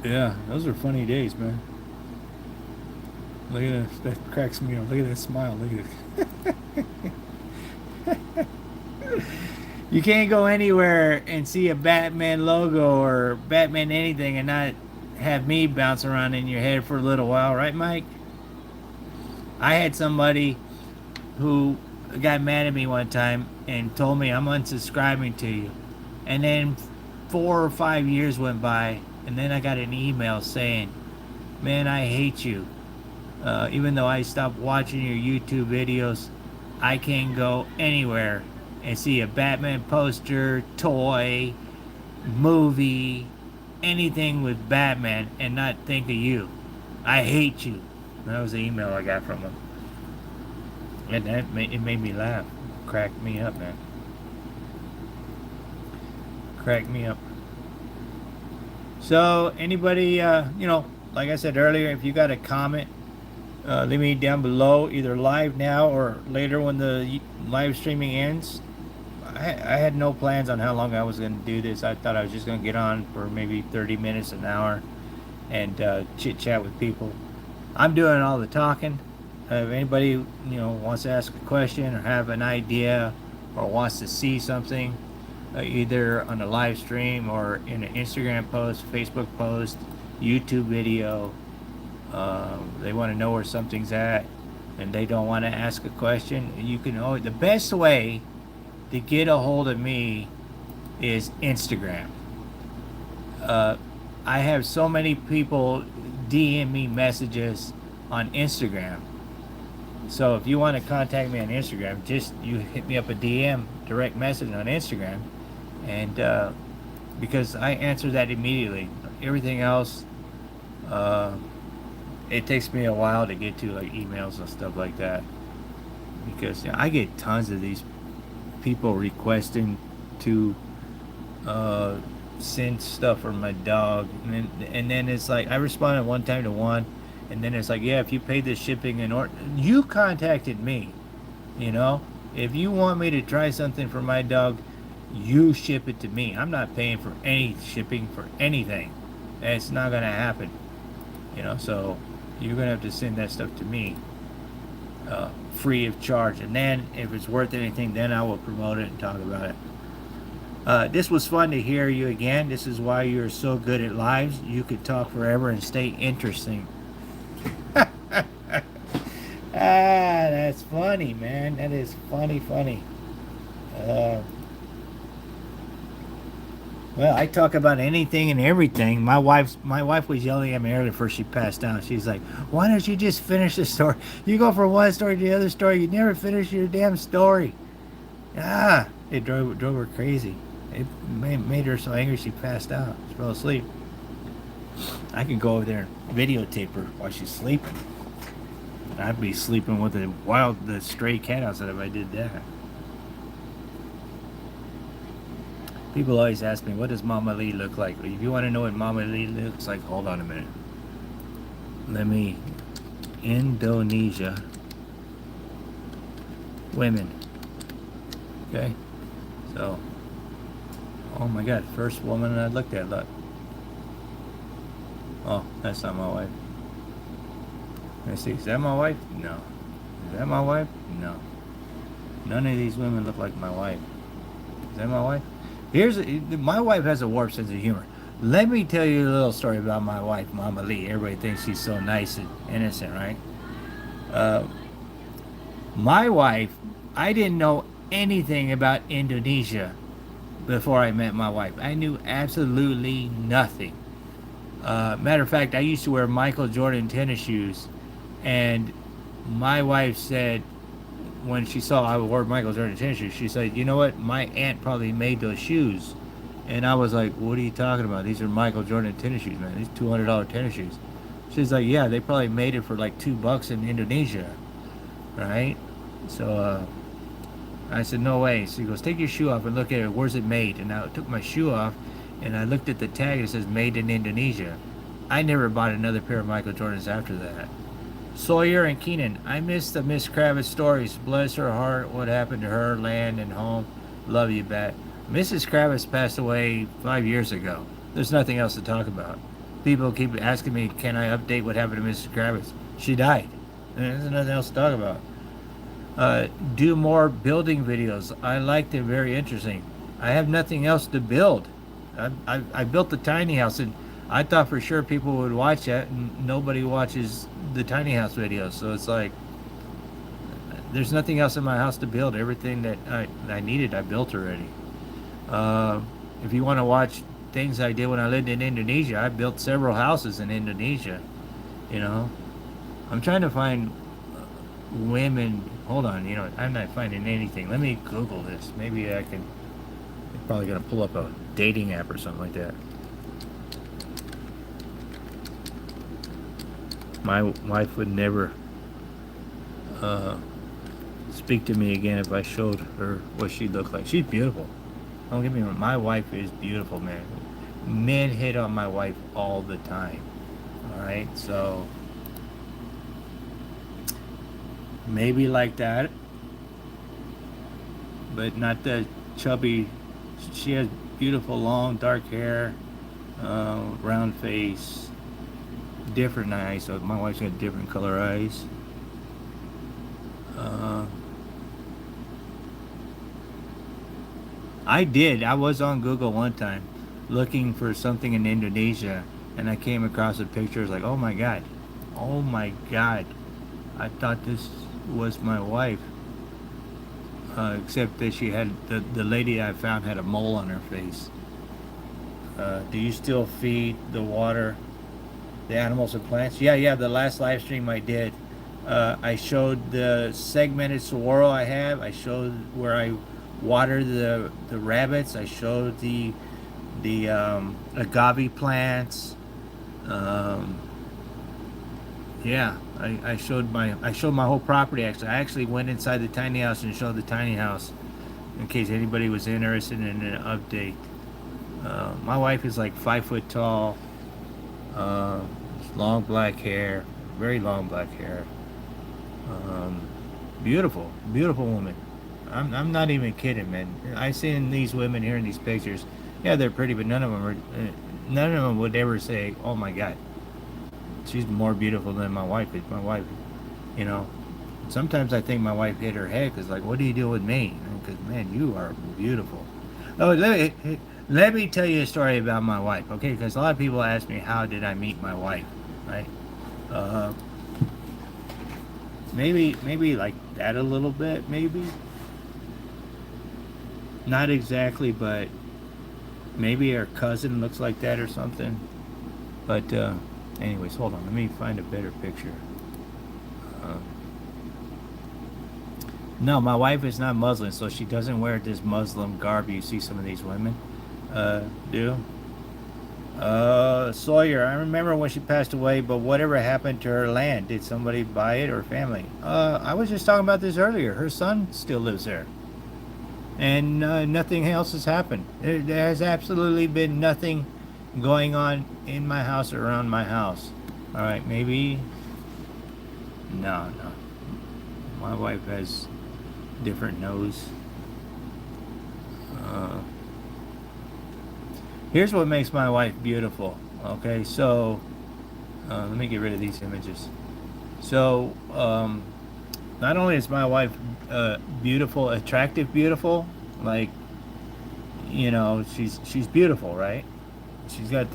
A: Yeah, those were funny days, man. Look at that. That cracks me up. Look at that smile. Look at it. You can't go anywhere and see a Batman logo or Batman anything and not have me bounce around in your head for a little while, right, Mike? I had somebody who got mad at me one time and told me I'm unsubscribing to you. And then 4 or 5 years went by, and then I got an email saying, man, I hate you. Even though I stopped watching your YouTube videos, I can't go anywhere and see a Batman poster, toy, movie, anything with Batman and not think of you. I hate you. That was the email I got from him. And it made me laugh. Cracked me up, man. Cracked me up. So, anybody, like I said earlier, if you got a comment, leave me down below, either live now or later when the live streaming ends. I had no plans on how long I was going to do this. I thought I was just going to get on for maybe 30 minutes, an hour, and chit chat with people. I'm doing all the talking. If anybody wants to ask a question or have an idea or wants to see something, either on a live stream or in an Instagram post, Facebook post, YouTube video, they want to know where something's at and they don't want to ask a question, you can always, the best way to get a hold of me is Instagram. I have so many people DM me messages on Instagram. So if you want to contact me on Instagram, just you hit me up a DM, direct message on Instagram, and because I answer that immediately. Everything else, it takes me a while to get to, like emails and stuff like that, because I get tons of these people requesting to send stuff for my dog, and then it's like I responded one time to one, and then it's like, yeah, if you paid the shipping and order, you contacted me, if you want me to try something for my dog, you ship it to me. I'm not paying for any shipping for anything. It's not gonna happen, so you're gonna have to send that stuff to me, free of charge, and then if it's worth anything, then I will promote it and talk about it. This was fun to hear you again. This is why you're so good at lives. You could talk forever and stay interesting. That's funny, man. That is funny. Well, I talk about anything and everything. My wife was yelling at me earlier before she passed out. She's like, why don't you just finish the story? You go from one story to the other story. You never finish your damn story. It drove her crazy. It made her so angry she passed out. She fell asleep. I could go over there and videotape her while she's sleeping. I'd be sleeping with the stray cat outside if I did that. People always ask me, what does Mama Lee look like? If you want to know what Mama Lee looks like, hold on a minute. Indonesia women. Okay? So, oh my God, first woman I looked at, look. Oh, that's not my wife. Let's see, is that my wife? No. Is that my wife? No. None of these women look like my wife. Is that my wife? My wife has a warped sense of humor. Let me tell you a little story about my wife, Mama Lee. Everybody thinks she's so nice and innocent, right? My wife, I didn't know anything about Indonesia before I met my wife. I knew absolutely nothing. Matter of fact, I used to wear Michael Jordan tennis shoes, and my wife said, when she saw I wore Michael Jordan tennis shoes, she said, you know what, my aunt probably made those shoes. And I was like, what are you talking about? These are Michael Jordan tennis shoes, man. These $200 tennis shoes. She's like, yeah, they probably made it for like $2 in Indonesia. right? So I said, no way. So he goes, take your shoe off and look at it. Where's it made? And I took my shoe off, and I looked at the tag. It says made in Indonesia. I never bought another pair of Michael Jordans after that. Sawyer and Keenan, I miss the Miss Kravitz stories. Bless her heart, what happened to her, land and home. Love you, Bat. Mrs. Kravitz passed away 5 years ago. There's nothing else to talk about. People keep asking me, can I update what happened to Mrs. Kravitz? She died. There's nothing else to talk about. Do more building videos. I like them, very interesting. I have nothing else to build. I built the tiny house, and I thought for sure people would watch that, and nobody watches the tiny house videos. So it's like, there's nothing else in my house to build. Everything that I needed, I built already. If you want to watch things I did when I lived in Indonesia, I built several houses in Indonesia. You know, I'm trying to find women. Hold on, you know, I'm not finding anything. Let me Google this. Maybe I can. I'm probably gonna pull up a dating app or something like that. My wife would never speak to me again if I showed her what she looked like. She's beautiful. Don't get me wrong. My wife is beautiful, man. Men hit on my wife all the time. All right, so maybe like that, but not the chubby. She has beautiful long dark hair, round face, different eyes. So my wife's got different color eyes. I was on Google one time looking for something in Indonesia, and I came across a picture. I was like, oh my god, I thought this was my wife, except that she had the lady I found had a mole on her face. Do you still feed the water the animals and plants? Yeah, the last live stream I did, I showed the segmented saguaro I have. I showed where I water the rabbits. I showed the agave plants. Yeah, I showed my whole property. I actually went inside the tiny house and showed the tiny house in case anybody was interested in an update. My wife is like 5 foot tall, long black hair, very long black hair. Beautiful woman. I'm not even kidding, man. I seen these women here in these pictures. Yeah, they're pretty, but none of them would ever say, "Oh my God, she's more beautiful than my wife is." My wife, you know. Sometimes I think my wife hit her head because, like, what do you do with me? Because, man, you are beautiful. Oh, let me tell you a story about my wife, okay? Because a lot of people ask me, how did I meet my wife, right? Maybe like that a little bit, maybe. Not exactly, but maybe her cousin looks like that or something. But anyways, hold on. Let me find a better picture. No, my wife is not Muslim, so she doesn't wear this Muslim garb you see some of these women do. Sawyer, I remember when she passed away, but whatever happened to her land? Did somebody buy it or family? I was just talking about this earlier. Her son still lives there. And nothing else has happened. There has absolutely been nothing going on in my house or around my house. All right, maybe. No. My wife has different nose. Here's what makes my wife beautiful. Okay, so let me get rid of these images. So not only is my wife beautiful, attractive, beautiful, like, you know, she's beautiful, right? She's got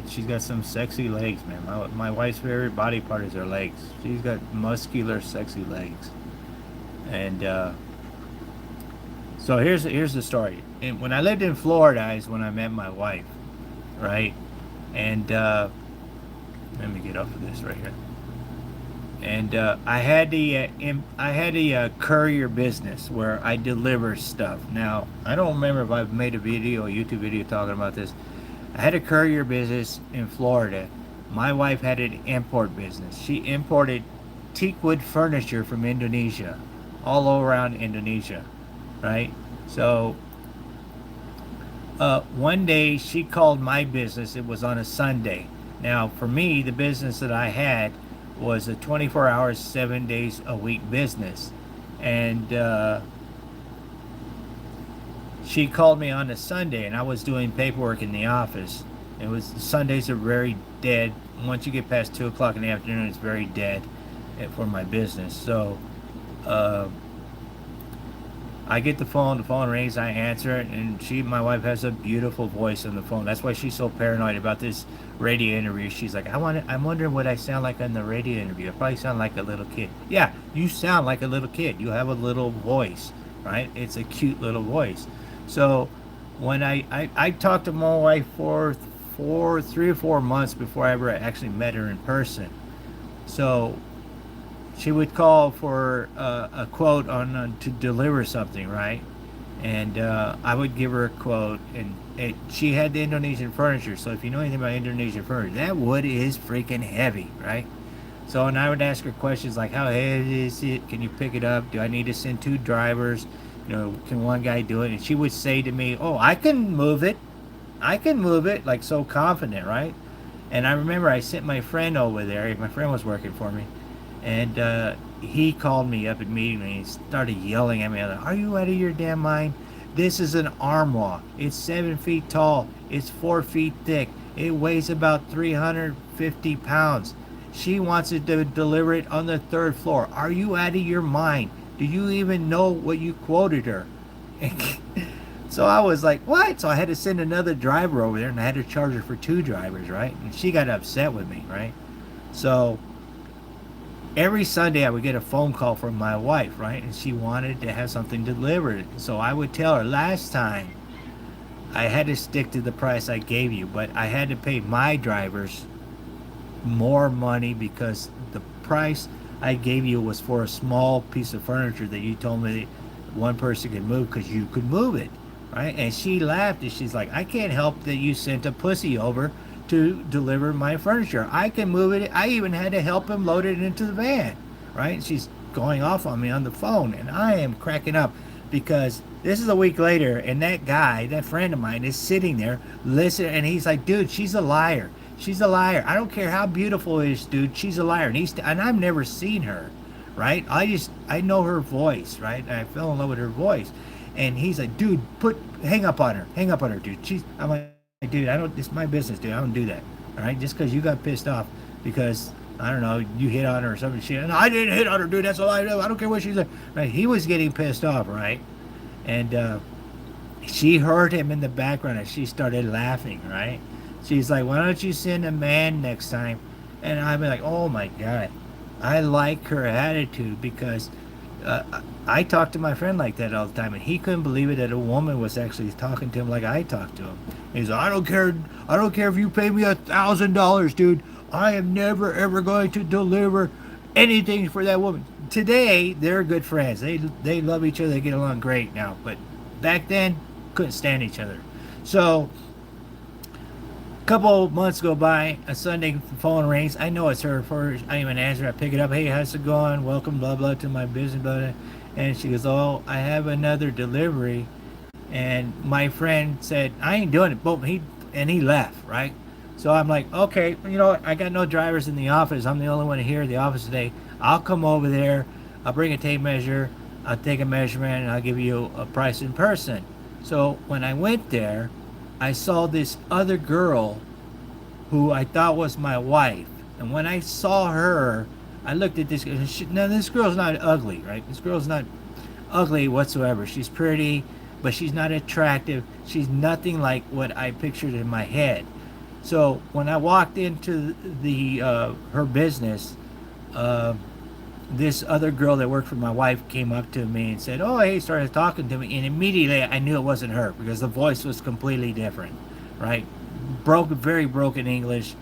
A: she's got some sexy legs, man. My wife's favorite body part is her legs. She's got muscular, sexy legs. And so here's the story. And when I lived in Florida is when I met my wife, right? And let me get off of this right here. And I had a courier business where I deliver stuff. Now, I don't remember if I've made a YouTube video talking about this. I had a courier business in Florida. My wife had an import business. She imported teak wood furniture from Indonesia, all around Indonesia, right? So one day she called my business. It was on a Sunday. Now, for me, the business that I had was a 24 hours, 7 days a week business. And she called me on a Sunday, and I was doing paperwork in the office. It was Sundays are very dead. Once you get past 2 o'clock in the afternoon, it's very dead for my business. So I get the phone rings, I answer it, and my wife has a beautiful voice on the phone. That's why she's so paranoid about this radio interview. She's like, I'm wondering what I sound like on the radio interview. I probably sound like a little kid. Yeah, you sound like a little kid. You have a little voice, right? It's a cute little voice. So when I talked to my wife for 3 or 4 months before I ever actually met her in person. So she would call for a quote on to deliver something, right? And I would give her a quote, and she had the Indonesian furniture. So if you know anything about Indonesian furniture, that wood is freaking heavy, right? So, and I would ask her questions like, how heavy is it? Can you pick it up? Do I need to send 2 drivers? You know, can one guy do it? And she would say to me, oh, I can move it. I can move it, like so confident, right? And I remember I sent my friend over there. My friend was working for me. And he called me up immediately and he started yelling at me. Like, are you out of your damn mind? This is an armoire. It's 7 feet tall. It's 4 feet thick. It weighs about 350 pounds. She wants it to deliver it on the 3rd floor. Are you out of your mind? Do you even know what you quoted her? So I was like, what? So I had to send another driver over there, and I had to charge her for 2 drivers, right? And she got upset with me, right? So every Sunday I would get a phone call from my wife, right? And she wanted to have something delivered. So I would tell her, last time I had to stick to the price I gave you, but I had to pay my drivers more money because the price I gave you was for a small piece of furniture that you told me one person could move because you could move it, right? And she laughed and she's like, I can't help that you sent a pussy over to deliver my furniture. I can move it. I even had to help him load it into the van, right? And she's going off on me on the phone, and I am cracking up because this is a week later, and that guy, that friend of mine, is sitting there listening, and he's like, dude, she's a liar. She's a liar. I don't care how beautiful it is, dude. She's a liar. And I've never seen her, right? I know her voice, right? And I fell in love with her voice. And he's like, dude, hang up on her, dude. I'm like, dude, it's my business, dude. I don't do that, all right? Just because you got pissed off because, I don't know, you hit on her or something. No, I didn't hit on her, dude. That's a lie. I don't care what she's like. Right? He was getting pissed off, right? And she heard him in the background and she started laughing, right? She's like, why don't you send a man next time? And I'm like, oh my God. I like her attitude because I talk to my friend like that all the time, and he couldn't believe it that a woman was actually talking to him like I talked to him. He's like, I don't care if you pay me $1,000, dude. I am never ever going to deliver anything for that woman. Today, they're good friends. They love each other. They get along great now. But back then, couldn't stand each other. So a couple months go by, a Sunday phone rings. I know it's her first. I even answer. I pick it up. Hey, how's it going? Welcome, blah, blah, to my business, blah, blah. And she goes, oh, I have another delivery. And my friend said, I ain't doing it. Boom, he left, right? So I'm like, okay, you know what? I got no drivers in the office. I'm the only one here at the office today. I'll come over there. I'll bring a tape measure. I'll take a measurement, and I'll give you a price in person. So when I went there, I saw this other girl who I thought was my wife. And when I saw her, I looked at this. Now, this girl's not ugly, right? This girl's not ugly whatsoever. She's pretty, but she's not attractive. She's nothing like what I pictured in my head. So when I walked into her business, this other girl that worked for my wife came up to me and said, oh, hey, started talking to me. And immediately I knew it wasn't her because the voice was completely different, right? Very broken English,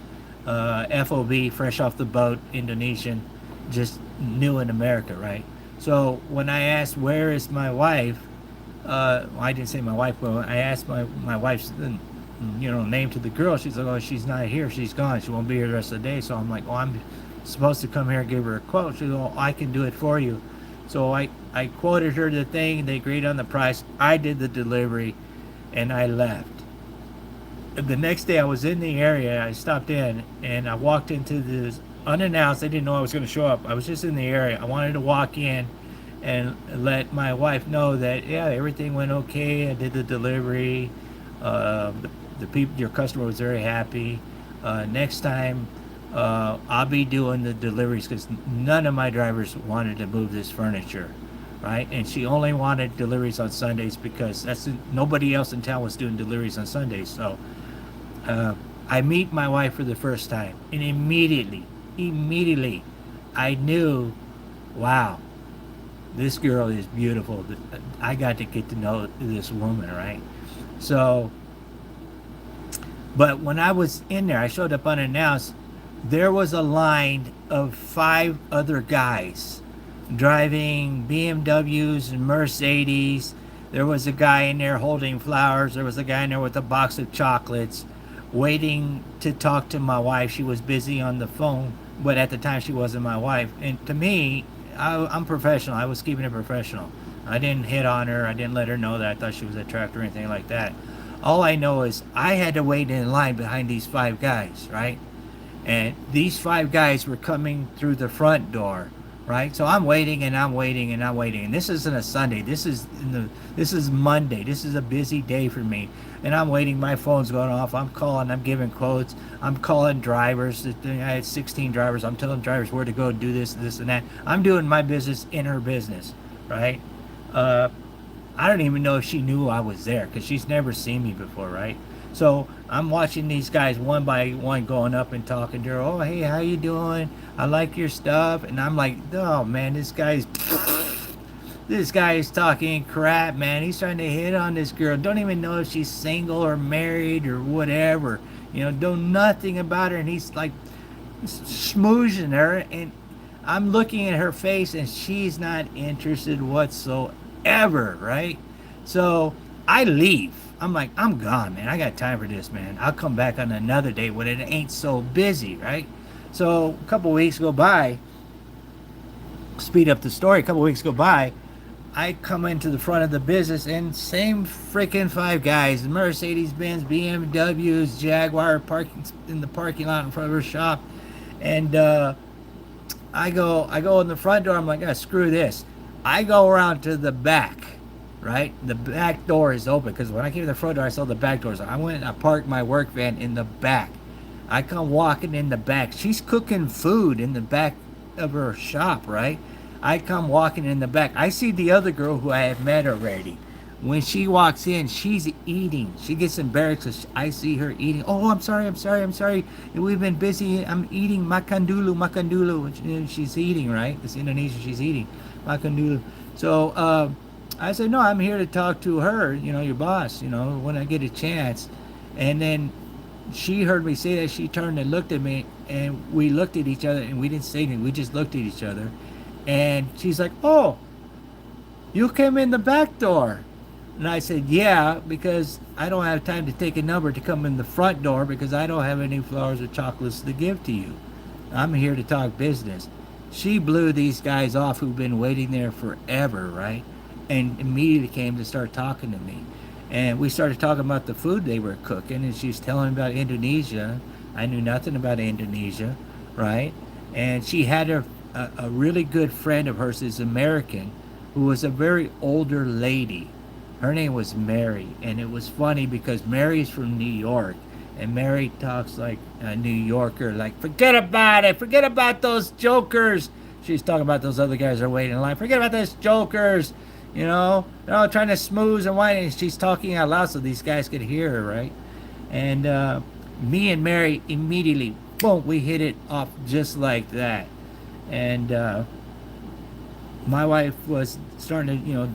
A: FOB, fresh off the boat, Indonesian, just new in America, right? So when I asked, where is my wife? I didn't say my wife, but I asked my wife's name to the girl. She's like, oh, she's not here. She's gone. She won't be here the rest of the day. So I'm like, oh, I'm supposed to come here and give her a quote. She goes, oh, I can do it for you. So I quoted her the thing. They agreed on the price. I did the delivery, and I left. The next day I was in the area. I stopped in, and I walked into this unannounced. I didn't know I was going to show up. I was just in the area. I wanted to walk in and let my wife know that, yeah, everything went okay. I did the delivery. The people, your customer was very happy. Next time, I'll be doing the deliveries because none of my drivers wanted to move this furniture, right? And she only wanted deliveries on Sundays because nobody else in town was doing deliveries on Sundays. So I meet my wife for the first time, and immediately, I knew, wow, this girl is beautiful. I got to get to know this woman, right? So, but when I was in there, I showed up unannounced. There was a line of 5 other guys driving BMWs and Mercedes. There was a guy in there holding flowers. There was a guy in there with a box of chocolates waiting to talk to my wife. She was busy on the phone, but at the time she wasn't my wife. And to me, I'm professional. I was keeping it professional. I didn't hit on her. I didn't let her know that I thought she was attractive or anything like that. All I know is I had to wait in line behind these 5 guys, right? And these 5 guys were coming through the front door, right? So I'm waiting and I'm waiting and I'm waiting. And this isn't a Sunday. This is Monday. This is a busy day for me. And I'm waiting. My phone's going off. I'm calling. I'm giving quotes. I'm calling drivers. I had 16 drivers. I'm telling drivers where to go do this, this, and that. I'm doing my business in her business, right? I don't even know if she knew I was there because she's never seen me before, right? So I'm watching these guys one by one going up and talking to her. Oh, hey, how you doing? I like your stuff. And I'm like, oh, man, this guy is talking crap, man. He's trying to hit on this girl. Don't even know if she's single or married or whatever. You know, know nothing about her. And he's like schmoozing her. And I'm looking at her face and she's not interested whatsoever, right? So I leave. I'm like, I'm gone, man. I got time for this, man. I'll come back on another day when it ain't so busy, right? So a couple weeks go by. Speed up the story. A couple weeks go by. I come into the front of the business and same freaking 5 guys, Mercedes-Benz, BMWs, Jaguar parking in the parking lot in front of her shop. And I go in the front door. I'm like, ah, screw this. I go around to the back. Right, the back door is open because when I came to the front door, I saw the back doors. I went and I parked my work van in the back. I come walking in the back. She's cooking food in the back of her shop, right? I come walking in the back. I see the other girl who I have met already. When she walks in, she's eating. She gets embarrassed because I see her eating. Oh, I'm sorry. We've been busy. I'm eating makan dulu. And she's eating, right? It's Indonesian. She's eating makan dulu. So, I said, no, I'm here to talk to her, you know, your boss, you know, when I get a chance. And then she heard me say that. She turned and looked at me, and we looked at each other, and we didn't say anything. We just looked at each other. And she's like, oh, you came in the back door. And I said, yeah, because I don't have time to take a number to come in the front door because I don't have any flowers or chocolates to give to you. I'm here to talk business. She blew these guys off who've been waiting there forever, right? And immediately came to start talking to me. And we started talking about the food they were cooking, and she's telling me about Indonesia. I knew nothing about Indonesia, right? And she had a really good friend of hers, is American, who was a very older lady. Her name was Mary, and it was funny because Mary's from New York, and Mary talks like a New Yorker, like, forget about it, forget about those jokers. She's talking about those other guys that are waiting in line. Forget about those jokers. You know, they're all trying to smooth and whine, and she's talking out loud so these guys could hear her, right? And me and Mary immediately, boom, we hit it off just like that. And my wife was starting to, you know,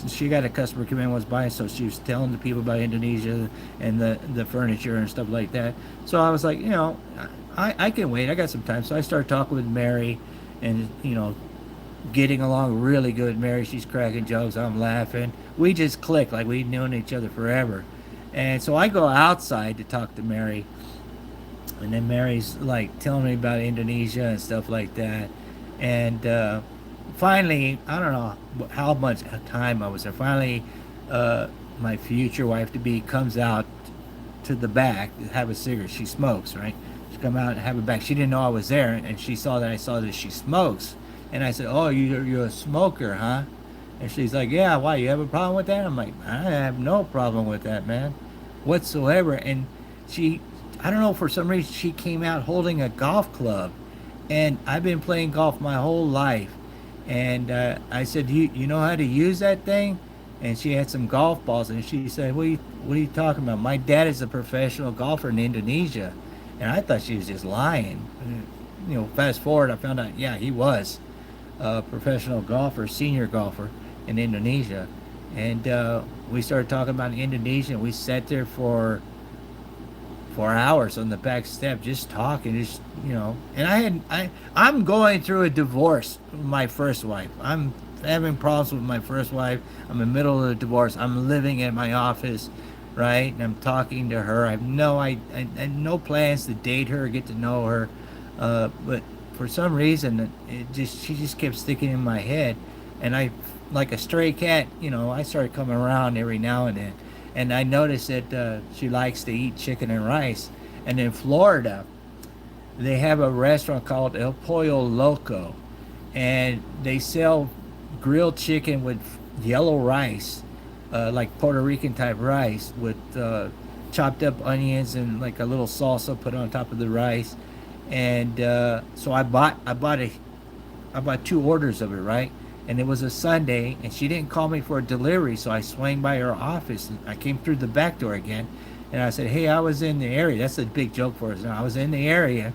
A: she got a customer come in, was buying, so she was telling the people about Indonesia and the furniture and stuff like that. So I was like, you know, I can wait. I got some time. So I started talking with Mary, and, you know, getting along really good. Mary, she's cracking jokes. I'm laughing. We just click like we'd known each other forever. And so I go outside to talk to Mary. And then Mary's like telling me about Indonesia and stuff like that. And finally, I don't know how much time I was there. Finally, my future wife to be comes out to the back to have a cigarette. She smokes, right? She come out and have a back. She didn't know I was there, and she saw that I saw that she smokes. And I said, "Oh, you're a smoker, huh?" And she's like, "Yeah, why? You have a problem with that?" I'm like, "I have no problem with that, man, whatsoever." And she, I don't know, for some reason, she came out holding a golf club. And I've been playing golf my whole life. And I said, you know how to use that thing? And she had some golf balls. And she said, what are you talking about? My dad is a professional golfer in Indonesia. And I thought she was just lying. And, you know, fast forward, I found out, yeah, he was a professional golfer, senior golfer in Indonesia. And we started talking about Indonesia. And we sat there for hours on the back step just talking, just, you know. And I'm going through a divorce with my first wife. I'm having problems with my first wife. I'm in the middle of the divorce. I'm living at my office, right? And I'm talking to her. I had no plans to date her or get to know her, but for some reason she just kept sticking in my head. And I, like a stray cat, you know, I started coming around every now and then. And I noticed that she likes to eat chicken and rice. And in Florida, they have a restaurant called El Pollo Loco, and they sell grilled chicken with yellow rice, like Puerto Rican type rice, with chopped up onions and like a little salsa put on top of the rice. And so I bought two orders of it, right? And it was a Sunday, and she didn't call me for a delivery, so I swung by her office, and I came through the back door again, and I said, "Hey, I was in the area." That's a big joke for us now. "I was in the area.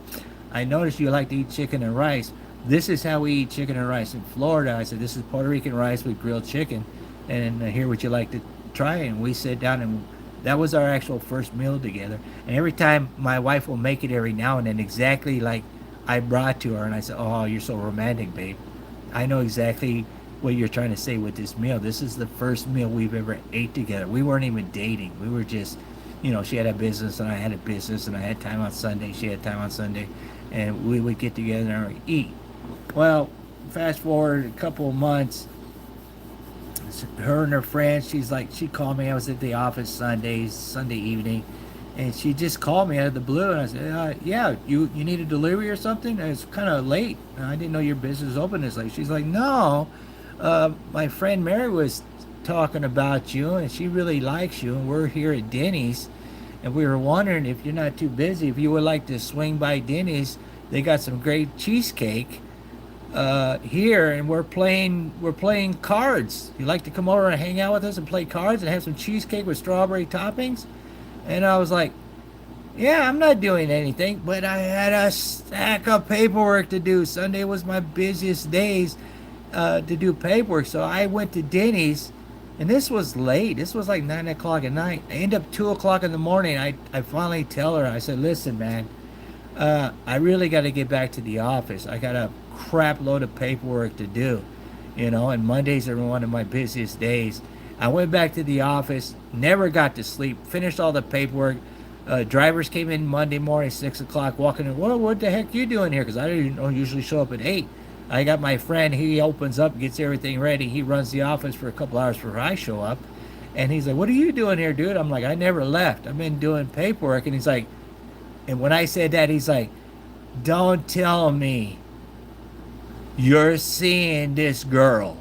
A: I noticed you like to eat chicken and rice. This is how we eat chicken and rice in Florida." I said, "This is Puerto Rican rice with grilled chicken, and here would you like to try it?" And we sat down, and that was our actual first meal together. And every time my wife will make it every now and then, exactly like I brought to her, and I said, "Oh, you're so romantic, babe. I know exactly what you're trying to say with this meal. This is the first meal we've ever ate together. We weren't even dating. We were just, you know, she had a business and I had a business, and I had time on Sunday. She had time on Sunday, and we would get together and eat." Well, fast forward a couple of months, her and her friends, she called me. I was at the office Sunday evening, and she just called me out of the blue, and I said, "Yeah, you need a delivery or something?" And it's kind of late. I didn't know your business is open this late. She's like, "No, my friend Mary was talking about you, and she really likes you, and we're here at Denny's, and we were wondering if you're not too busy, if you would like to swing by Denny's. They got some great cheesecake here, and we're playing cards. You'd like to come over and hang out with us and play cards and have some cheesecake with strawberry toppings?" And I was like, "Yeah, I'm not doing anything," but I had a stack of paperwork to do. Sunday was my busiest days to do paperwork. So I went to Denny's, and this was late. This was like 9 o'clock at night. I end up 2 o'clock in the morning. I finally tell her, I said, "Listen, man, I really got to get back to the office. I got a crap load of paperwork to do, you know, and Mondays are one of my busiest days." I went back to the office, never got to sleep, finished all the paperwork. Drivers came in Monday morning, 6 o'clock, walking in. "Well, what the heck you doing here?" Because I don't usually show up at 8. I got my friend, he opens up, gets everything ready. He runs the office for a couple hours before I show up. And he's like, "What are you doing here, dude?" I'm like, "I never left. I've been doing paperwork." And he's like, and when I said that, he's like, "Don't tell me you're seeing this girl."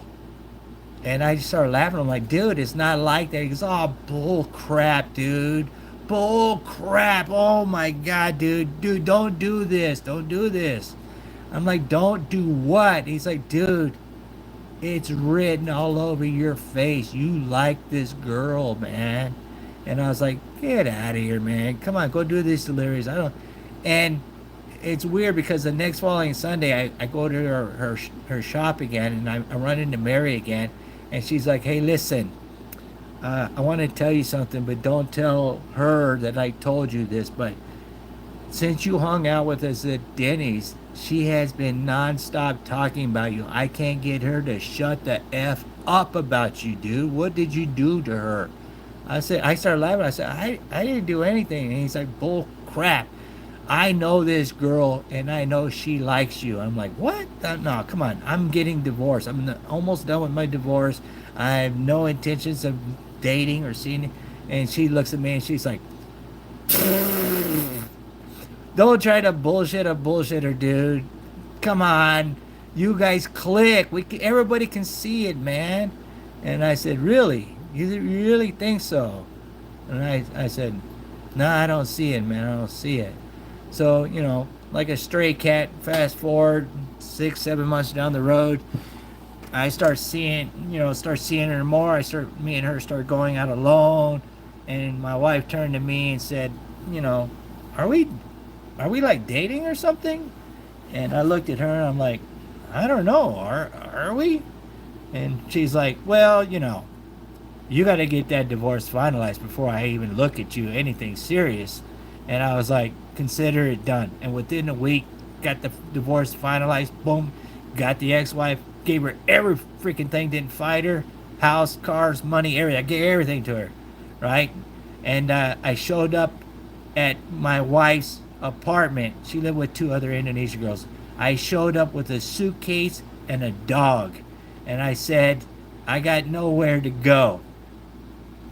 A: And I just started laughing. I'm like, "Dude, it's not like that." He goes, "Oh, bull crap, dude. Bull crap. Oh my God, dude. Dude, don't do this. Don't do this." I'm like, "Don't do what?" He's like, "Dude, it's written all over your face. You like this girl, man." And I was like, "Get out of here, man. Come on, go do these deliveries." I don't. And it's weird because the next following Sunday, I go to her shop again, and I run into Mary again. And she's like, "Hey, listen, I want to tell you something, but don't tell her that I told you this. But since you hung out with us at Denny's, she has been nonstop talking about you. I can't get her to shut the F up about you, dude. What did you do to her?" I started laughing. I said, I didn't do anything." And he's like, "Bull crap. I know this girl and I know she likes you. I'm like, what? No, come on. I'm getting divorced. Almost done with my divorce. I have no intentions of dating or seeing it. And she looks at me and she's like, don't try to bullshit a bullshitter, dude. Come on. You guys click. Everybody can see it, man. And I said, really? You really think so? And I said, no, I don't see it, man. I don't see it. So, like a stray cat, fast forward 6, 7 months down the road, I start seeing her more. Me and her start going out alone. And my wife turned to me and said, are we, like dating or something? And I looked at her and I'm like, I don't know. Are we? And she's like, well, you got to get that divorce finalized before I even look at you, anything serious. And I was like, consider it done. And within a week, got the divorce finalized. Boom. Got the ex-wife. Gave her every freaking thing. Didn't fight her. House, cars, money, everything. I gave everything to her. Right? And I showed up at my wife's apartment. She lived with 2 other Indonesian girls. I showed up with a suitcase and a dog. And I said, I got nowhere to go.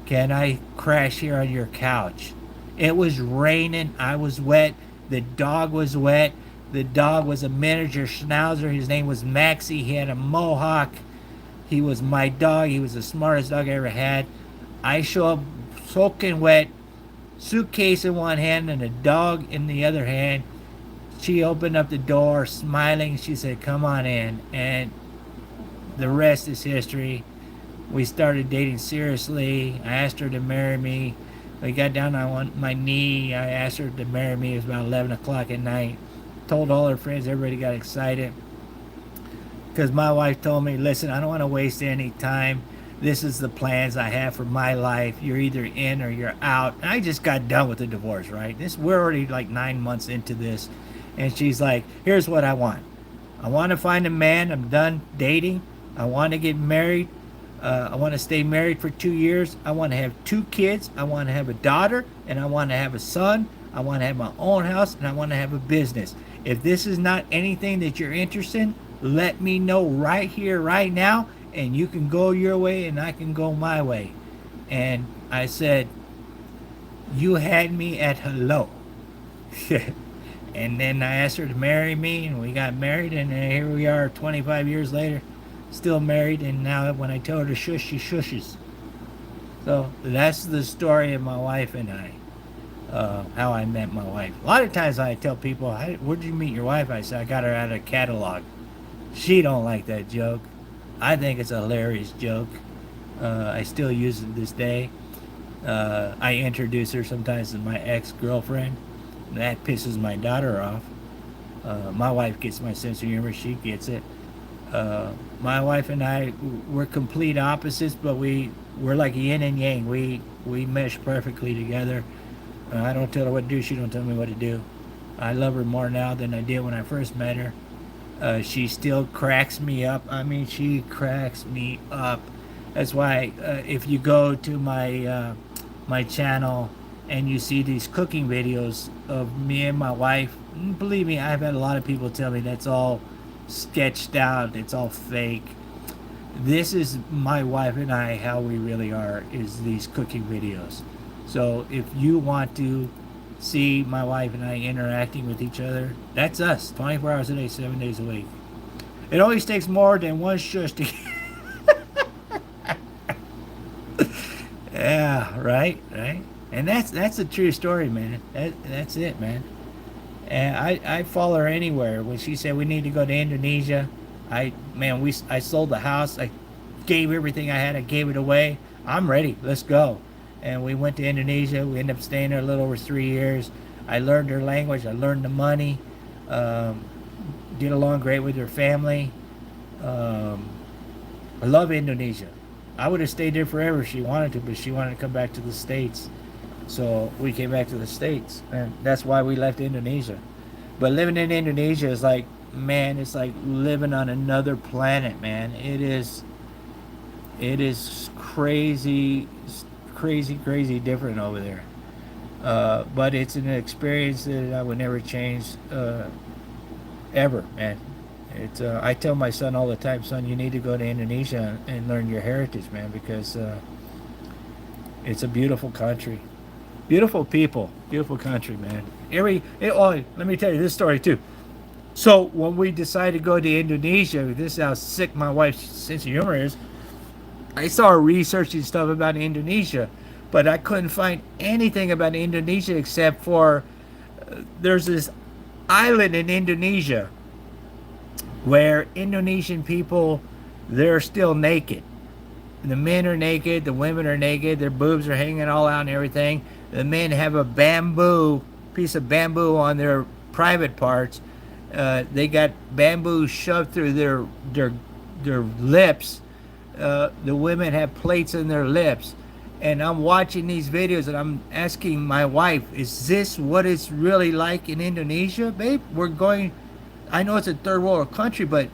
A: Can I crash here on your couch? It was raining. I was wet. The dog was wet. The dog was a miniature schnauzer. His name was Maxie. He had a mohawk. He was my dog. He was the smartest dog I ever had. I show up soaking wet, suitcase in one hand and a dog in the other hand. She opened up the door, smiling. She said, come on in. And the rest is history. We started dating seriously. I asked her to marry me. We got down on my knee. I asked her to marry me. It was about 11 o'clock at night. Told all her friends. Everybody got excited. Because my wife told me, listen, I don't want to waste any time. This is the plans I have for my life. You're either in or you're out. And I just got done with the divorce, right? We're already like 9 months into this. And she's like, here's what I want. I want to find a man. I'm done dating. I want to get married. I want to stay married for 2 years. I want to have 2 kids. I want to have a daughter, and I want to have a son. I want to have my own house, and I want to have a business. If this is not anything that you're interested in, let me know right here, right now, and you can go your way, and I can go my way. And I said, you had me at hello. And then I asked her to marry me, and we got married, and here we are 25 years later. Still married, and now when I tell her to shush, she shushes. So that's the story of my wife and I. How I met my wife. A lot of times I tell people, where'd you meet your wife? I said, I got her out of a catalog. She don't like that joke. I think it's a hilarious joke. I still use it to this day. I introduce her sometimes as my ex-girlfriend. That pisses my daughter off. My wife gets my sense of humor. She gets it. My wife and I, we're complete opposites, but we're like yin and yang. We mesh perfectly together. I don't tell her what to do. She don't tell me what to do. I love her more now than I did when I first met her. She still cracks me up. I mean, she cracks me up. That's why if you go to my my channel and you see these cooking videos of me and my wife, believe me, I've had a lot of people tell me that's all sketched out, it's all fake. This is my wife and I, how we really are, is these cooking videos. So if you want to see my wife and I interacting with each other, that's us, 24 hours a day, 7 days a week. It always takes more than one shush to yeah, right. And that's a true story, man. That's it, man. And I follow her anywhere. When she said we need to go to Indonesia, I sold the house. I gave everything I had. I gave it away. I'm ready. Let's go. And we went to Indonesia. We ended up staying there a little over 3 years. I learned her language. I learned the money. Did along great with her family. I love Indonesia. I would have stayed there forever if she wanted to, but she wanted to come back to the States. So we came back to the States, and that's why we left Indonesia. But living in Indonesia is like, man, it's like living on another planet, man. It is crazy different over there. But it's an experience that I would never change ever, man. It's I tell my son all the time, son, you need to go to Indonesia and learn your heritage, man, because it's a beautiful country, beautiful people, beautiful country, man. Oh, let me tell you this story too. So when we decided to go to Indonesia, this is how sick my wife's sense of humor is. I started researching stuff about Indonesia, but I couldn't find anything about Indonesia except for there's this island in Indonesia where Indonesian people, they're still naked. The men are naked, the women are naked, their boobs are hanging all out and everything. The men have a piece of bamboo on their private parts. They got bamboo shoved through their lips. The women have plates in their lips. And I'm watching these videos and I'm asking my wife, is this what it's really like in Indonesia? Babe, I know it's a third world country, but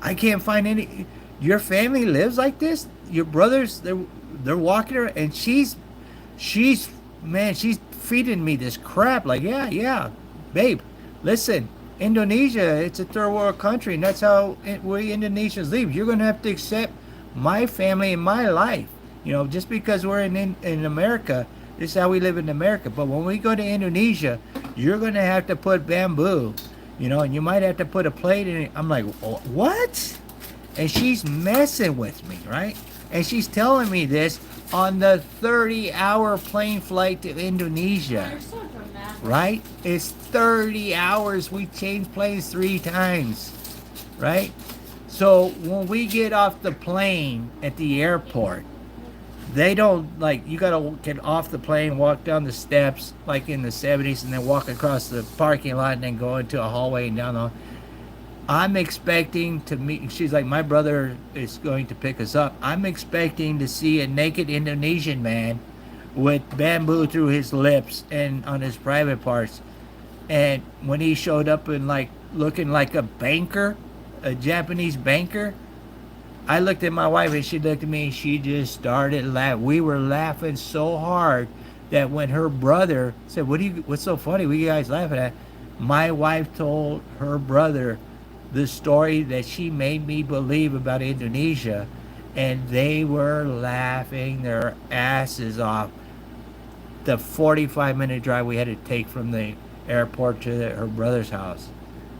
A: I can't find any. Your family lives like this? Your brothers, they're walking her, and she's feeding me this crap. Like, yeah, babe, listen, Indonesia, it's a third world country, and that's how we Indonesians live. You're gonna have to accept my family and my life. Just because we're in America, this is how we live in America. But when we go to Indonesia, you're gonna have to put bamboo, and you might have to put a plate in it. I'm like, what? And she's messing with me, right? And she's telling me this on the 30-hour plane flight to Indonesia.
C: You're so dramatic.
A: Right? It's 30 hours. We changed planes 3 times. Right? So when we get off the plane at the airport, they don't, you gotta get off the plane, walk down the steps like in the 70s, and then walk across the parking lot and then go into a hallway and down the. I'm expecting to meet. She's like, my brother is going to pick us up. I'm expecting to see a naked Indonesian man with bamboo through his lips and on his private parts. And when he showed up in looking like a banker, a Japanese banker, I looked at my wife and she looked at me and she just started laughing. We were laughing so hard that when her brother said, what's so funny? What are you guys laughing at? My wife told her brother the story that she made me believe about Indonesia, and they were laughing their asses off. The 45-minute drive we had to take from the airport to her brother's house.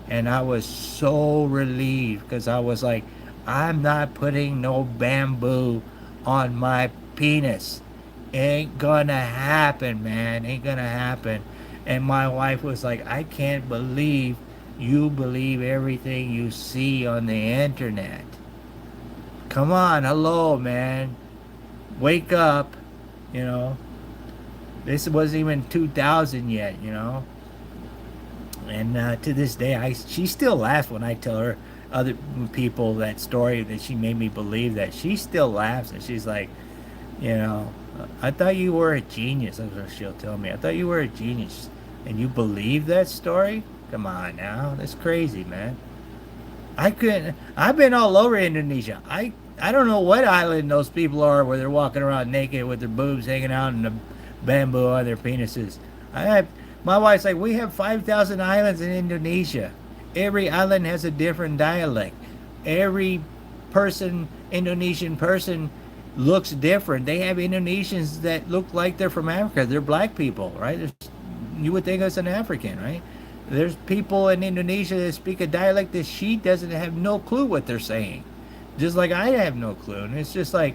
A: And I was so relieved because I was like, I'm not putting no bamboo on my penis. Ain't gonna happen, man. Ain't gonna happen. And my wife was like, I can't believe you believe everything you see on the internet. Come on, hello, man. Wake up, This wasn't even 2000 yet, And to this day, she still laughs when I tell her other people that story that she made me believe that. She still laughs and she's like, I thought you were a genius. That's what she'll tell me. I thought you were a genius. And you believe that story? Come on now, that's crazy, man. I've been all over Indonesia. I don't know what island those people are where they're walking around naked with their boobs hanging out and the bamboo on their penises. My wife's like, we have 5,000 islands in Indonesia. Every island has a different dialect. Every Indonesian person looks different. They have Indonesians that look like they're from Africa. They're black people, right? You would think it's an African, right? There's people in Indonesia that speak a dialect that she doesn't have no clue what they're saying. Just like I have no clue. And it's just like,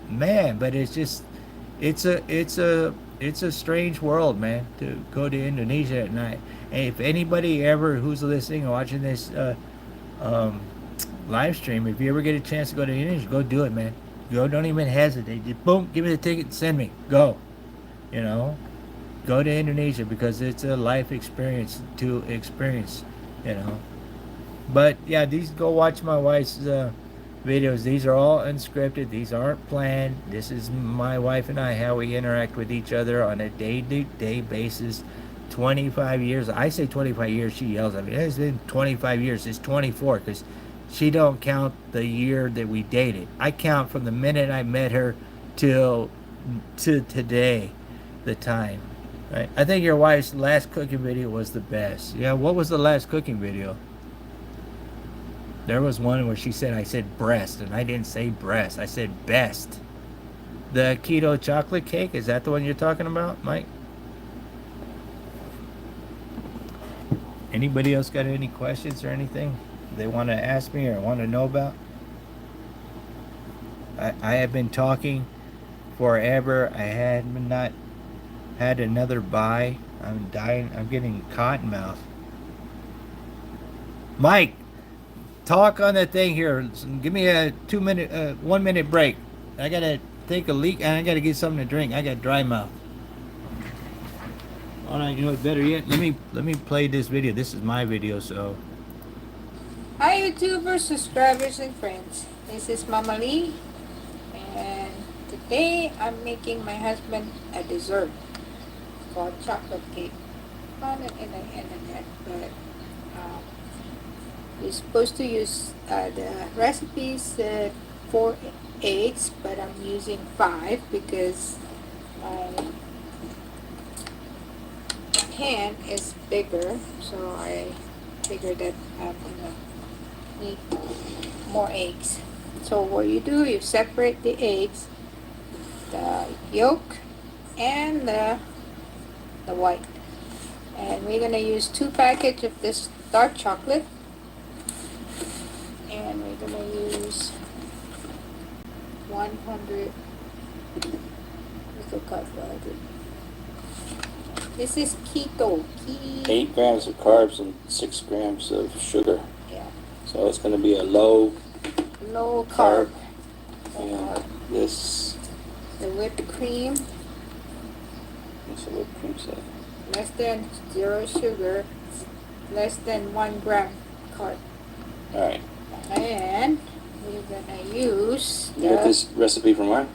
A: man, but it's a strange world, man, to go to Indonesia at night. And if anybody ever who's listening or watching this live stream, if you ever get a chance to go to Indonesia, go do it, man. Go, don't even hesitate. Just boom, give me the ticket and send me. Go. Go to Indonesia because it's a life experience to experience, But yeah, go watch my wife's videos. These are all unscripted. These aren't planned. This is my wife and I, how we interact with each other on a day-to-day basis. 25 years. I say 25 years. She yells at me. It's been 25 years. It's 24 because she don't count the year that we dated. I count from the minute I met her to today. the time. Right? I think your wife's last cooking video was the best. Yeah, what was the last cooking video? There was one where she said, I said breast, and I didn't say breast. I said best. The keto chocolate cake, is that the one you're talking about, Mike? Anybody else got any questions or anything they want to ask me or want to know about? I have been talking forever. I had not had another buy. I'm dying. I'm getting cotton mouth. Mike, talk on the thing here. Give me a 1 minute break. I gotta take a leak and I gotta get something to drink. I got dry mouth. All right, you know what? Better yet, let me play this video. This is my video, so.
B: Hi YouTubers, subscribers and friends. This is Mama Lee, and today I'm making my husband a dessert called chocolate cake. Found it in the internet, but you're supposed to use the recipe said 4 eggs, but I'm using 5 because my pan is bigger, so I figured that I'm gonna need more eggs. So what you do, you separate the eggs, the yolk and the white, and we're gonna use 2 packets of this dark chocolate, and we're gonna use 100. What's the cup? This is keto.
D: 8 grams of carbs and 6 grams of sugar.
B: Yeah.
D: So it's going to be a low
B: carb.
D: And this,
B: The whipped cream,
D: what's the whipped cream say?
B: less than 0 sugar, less than 1 gram carb.
D: Alright.
B: And we're gonna use
D: You got this recipe from where?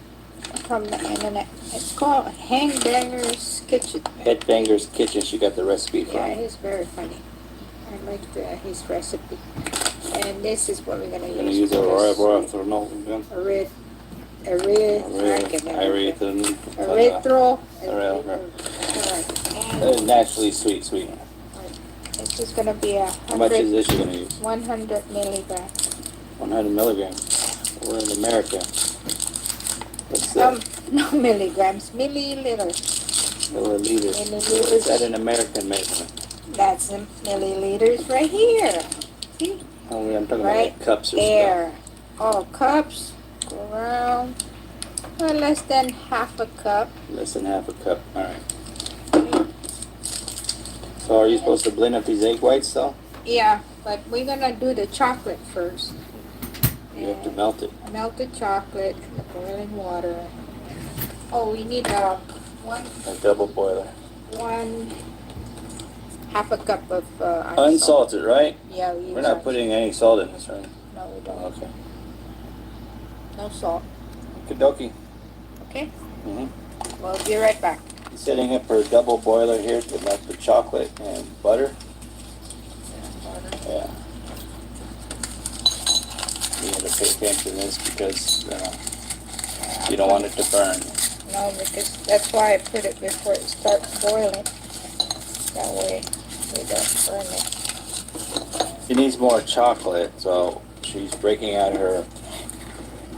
B: from the internet. It's called Hangbanger's Kitchen.
D: Headbanger's Kitchen. She got the recipe from.
B: Yeah, he's very funny. I like his recipe. And this is what we're gonna
D: We're going to
B: use.
D: use a erythritol.
B: And
D: Naturally sweet sweetener.
B: this is gonna be
D: How much is this you're going to use?
B: 100 milligrams.
D: 100 milligrams. We're in America. What's that?
B: No milligrams, milliliters.
D: Milliliters.
B: Milliliters.
D: Is that an American measurement?
B: That's the milliliters right here. See?
D: Oh, I'm talking
B: Right
D: about like cups or
B: there. Oh, cups. Go around. Less than half a cup.
D: stuff. Less than half a cup. Alright. So are you supposed to blend up these egg whites though?
B: Yeah, but we're gonna do the chocolate first.
D: You have to melt it.
B: Melt the chocolate in the boiling water. Oh, we need
D: A double boiler.
B: half a cup of
D: Unsalted, right?
B: Yeah,
D: We're not putting any salt in this, right?
B: No, we don't.
D: Okay.
B: No salt.
D: Okie
B: Okay.
D: Mm-hmm.
B: We'll be right back.
D: Setting up for a double boiler here to melt the chocolate and butter. Yeah. You have to pay attention to this because you don't want it to burn.
B: No, because that's why I put it before it starts boiling. That way we don't burn it.
D: She needs more chocolate, so she's breaking out her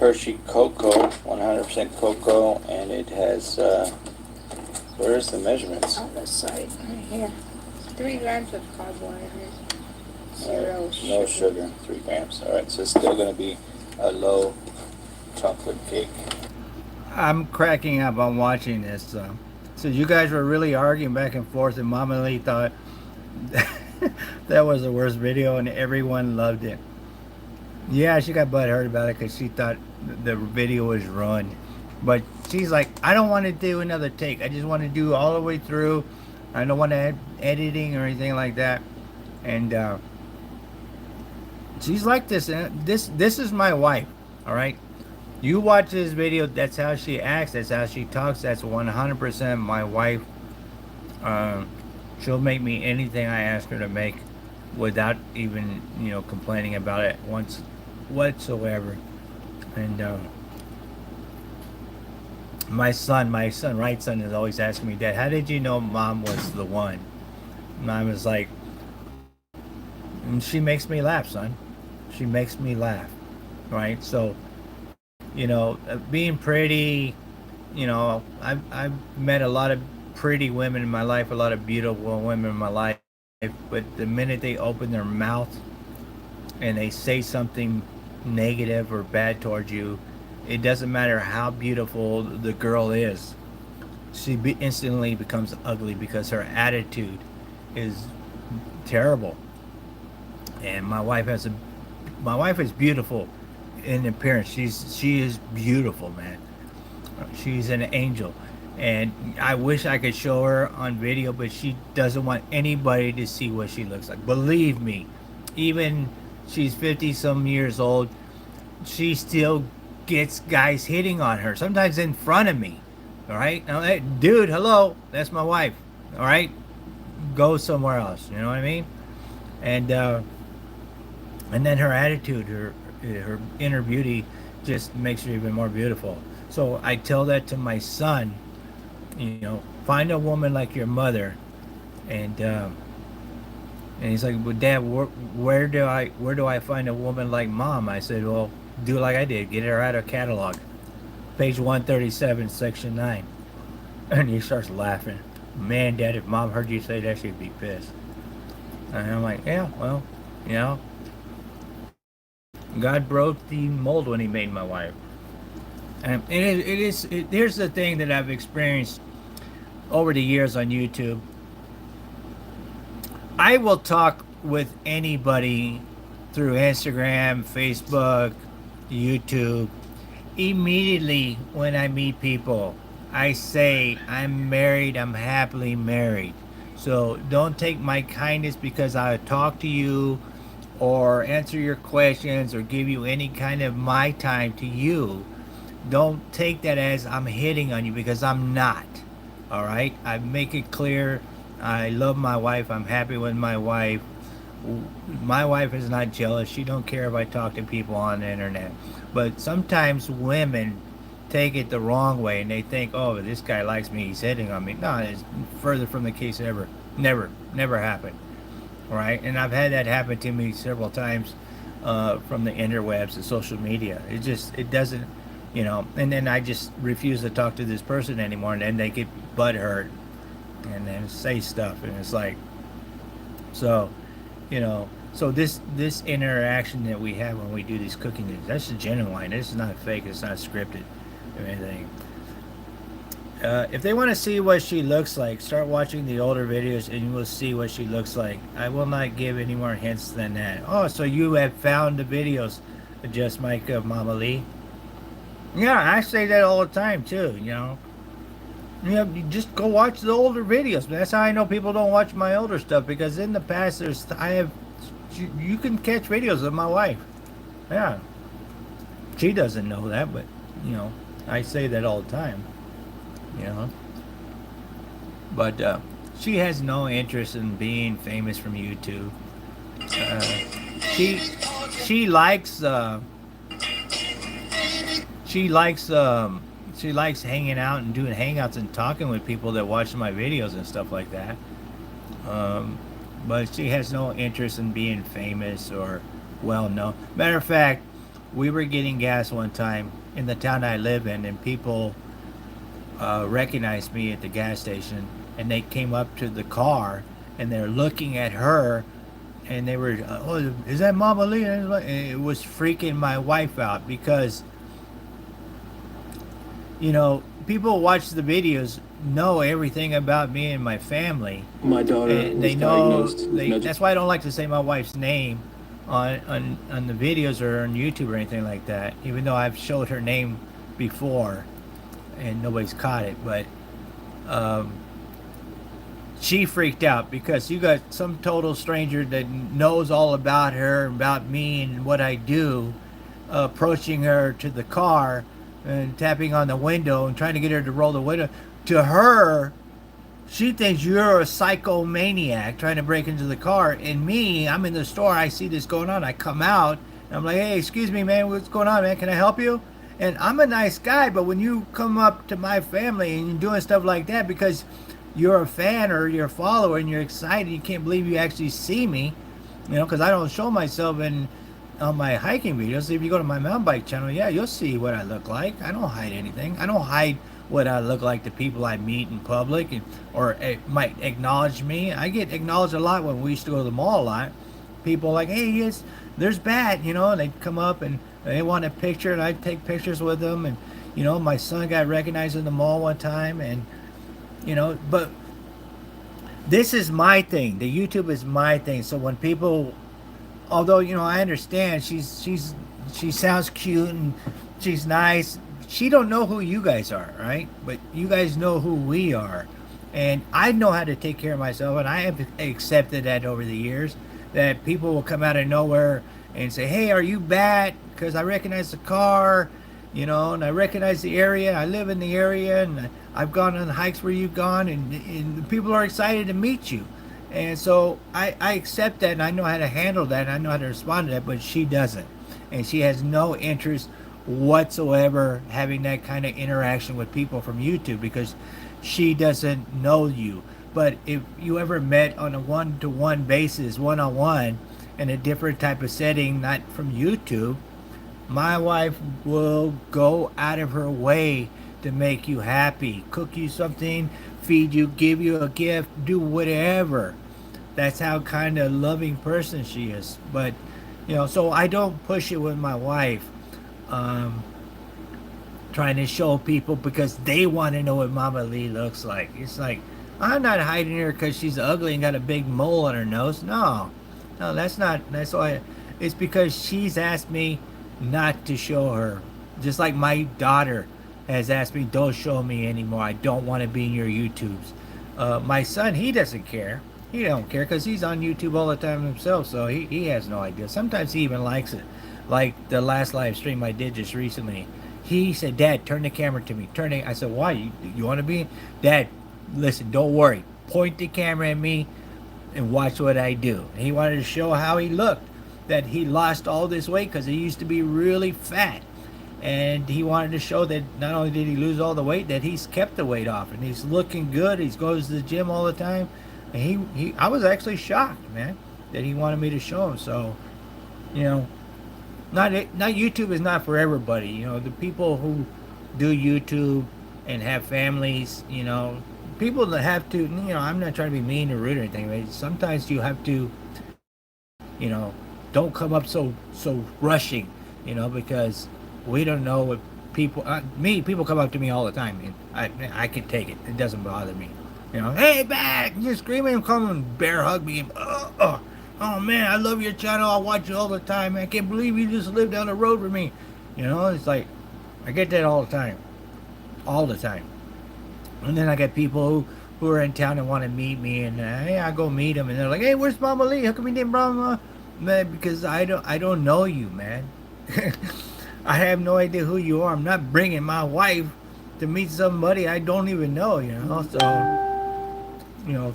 D: Hershey Cocoa, 100% cocoa, and it has, where's the measurements?
B: On the side, right here. 3 grams of carbohydrate.
D: No sugar, 3 grams. Alright, so it's still going to be a low chocolate cake.
A: I'm cracking up on watching this. So you guys were really arguing back and forth, and Mama Lee thought that was the worst video, and everyone loved it. Yeah, she got butthurt about it because she thought the video was ruined. But she's like, I don't want to do another take. I just want to do all the way through. I don't want to add editing or anything like that. And she's like this. This is my wife. All right. You watch this video. That's how she acts. That's how she talks. That's 100% my wife. She'll make me anything I ask her to make, without even complaining about it once whatsoever. And my right son is always asking me, Dad, how did you know Mom was the one? And I was like, and she makes me laugh, son. She makes me laugh, right? So, being pretty, I've met a lot of pretty women in my life, a lot of beautiful women in my life, but the minute they open their mouth and they say something negative or bad towards you, it doesn't matter how beautiful the girl is. Instantly becomes ugly because her attitude is terrible. And my wife is beautiful in appearance. She is beautiful, man. She's an angel. And I wish I could show her on video, but she doesn't want anybody to see what she looks like. Believe me, even she's 50 some years old, she still gets guys hitting on her, sometimes in front of me. All right? Now, hey, dude, hello, that's my wife. All right? Go somewhere else. You know what I mean? And then her attitude, her inner beauty just makes her even more beautiful. So I tell that to my son, find a woman like your mother. And he's like, well, Dad, where do I find a woman like Mom? I said, well, do like I did, get her out of catalog, page 137, section 9. And he starts laughing. Man, Dad, if Mom heard you say that, she'd be pissed. And I'm like, yeah, well, God broke the mold when he made my wife. And here's the thing that I've experienced over the years on YouTube. I will talk with anybody through Instagram, Facebook, YouTube. Immediately when I meet people, I say, I'm married, I'm happily married. So don't take my kindness because I talk to you or answer your questions or give you any kind of my time to you. Don't take that as I'm hitting on you, because I'm not. All right? I make it clear I love my wife. I'm happy with my wife. My wife is not jealous. She don't care if I talk to people on the internet. But sometimes women take it the wrong way and they think, oh, this guy likes me, he's hitting on me. No, it's further from the case ever. Never happened. All right? And I've had that happen to me several times from the interwebs and social media. It doesn't, and then I just refuse to talk to this person anymore, and then they get butthurt and then say stuff, and it's like, so this interaction that we have when we do these cooking things, that's genuine. This is not fake. It's not scripted or anything. If they want to see what she looks like, start watching the older videos and you will see what she looks like. I will not give any more hints than that. Oh, so you have found the videos, Just Mike of Mama Lee? Yeah, I say that all the time too, you just go watch the older videos. That's how I know people don't watch my older stuff, because in the past you can catch videos of my wife. Yeah. She doesn't know that, but I say that all the time. But she has no interest in being famous from YouTube. She likes hanging out and doing hangouts and talking with people that watch my videos and stuff like that. But she has no interest in being famous or well known. Matter of fact, we were getting gas one time in the town I live in, and people recognized me at the gas station, and they came up to the car and they're looking at her, and they were, oh, is that Mama Lee? And it was freaking my wife out, because people watch the videos, know everything about me and my family.
E: My daughter
A: they know. That's why I don't like to say my wife's name on the videos or on YouTube or anything like that. Even though I've showed her name before, and nobody's caught it. But she freaked out because you got some total stranger that knows all about her, about me, and what I do, approaching her to the car and tapping on the window and trying to get her to roll the window. To her, she thinks you're a psychomaniac trying to break into the car. And me, I'm in the store, I see this going on. I come out, and I'm like, hey, excuse me, man, what's going on, man? Can I help you? And I'm a nice guy, but when you come up to my family and you're doing stuff like that because you're a fan or you're a follower and you're excited, you can't believe you actually see me, because I don't show myself in on my hiking videos. If you go to my mountain bike channel, yeah, you'll see what I look like. I don't hide anything. I don't hide what I look like to people I meet in public, or might acknowledge me. I get acknowledged a lot when we used to go to the mall a lot. People like, hey, yes, there's Bat, and they come up and they want a picture, and I take pictures with them. And my son got recognized in the mall one time, and but this is my thing. The YouTube is my thing. So when people, although I understand she sounds cute and she's nice, she don't know who you guys are, right? But you guys know who we are, and I know how to take care of myself, and I have accepted that over the years, that people will come out of nowhere and say, hey, are you Bat? Because I recognize the car, and I recognize the area. I live in the area, and I've gone on hikes where you've gone, and people are excited to meet you. And so I accept that, and I know how to handle that, and I know how to respond to that, but she doesn't. And she has no interest whatsoever having that kind of interaction with people from YouTube, because she doesn't know you. But if you ever met on a one-to-one basis, one-on-one, in a different type of setting, not from YouTube, my wife will go out of her way to make you happy, cook you something, feed you, give you a gift, do whatever. That's how kind of loving person she is. But so I don't push it with my wife, trying to show people because they want to know what Mama Lee looks like. It's like, I'm not hiding her because she's ugly and got a big mole on her nose. No, that's why. It's because she's asked me not to show her. Just like my daughter has asked me, don't show me anymore. I don't want to be in your YouTubes. My son, he doesn't care. He don't care because he's on YouTube all the time himself, so he has no idea. Sometimes he even likes it. Like the last live stream I did just recently. He said, Dad, turn the camera to me. I said, why? You want to be? Dad, listen, don't worry. Point the camera at me and watch what I do. And he wanted to show how he looked. That he lost all this weight because he used to be really fat. And he wanted to show that not only did he lose all the weight, that he's kept the weight off. And he's looking good. He goes to the gym all the time. And I was actually shocked, man, that he wanted me to show him. So, not YouTube is not for everybody. The people who do YouTube and have families, people that have to, I'm not trying to be mean or rude or anything, but sometimes you have to, don't come up so rushing, because we don't know what people, people come up to me all the time, and I can take it. It doesn't bother me. Hey, back! You're screaming and come and bear hug me. And, oh man, I love your channel. I watch you all the time. Man. I can't believe you just live down the road with me. It's like, I get that all the time. All the time. And then I get people who are in town and want to meet me, and hey, I go meet them, and they're like, hey, where's Mama Lee? How come you didn't bring Mama? Man, because I don't know you, man. I have no idea who you are. I'm not bringing my wife to meet somebody I don't even know, So,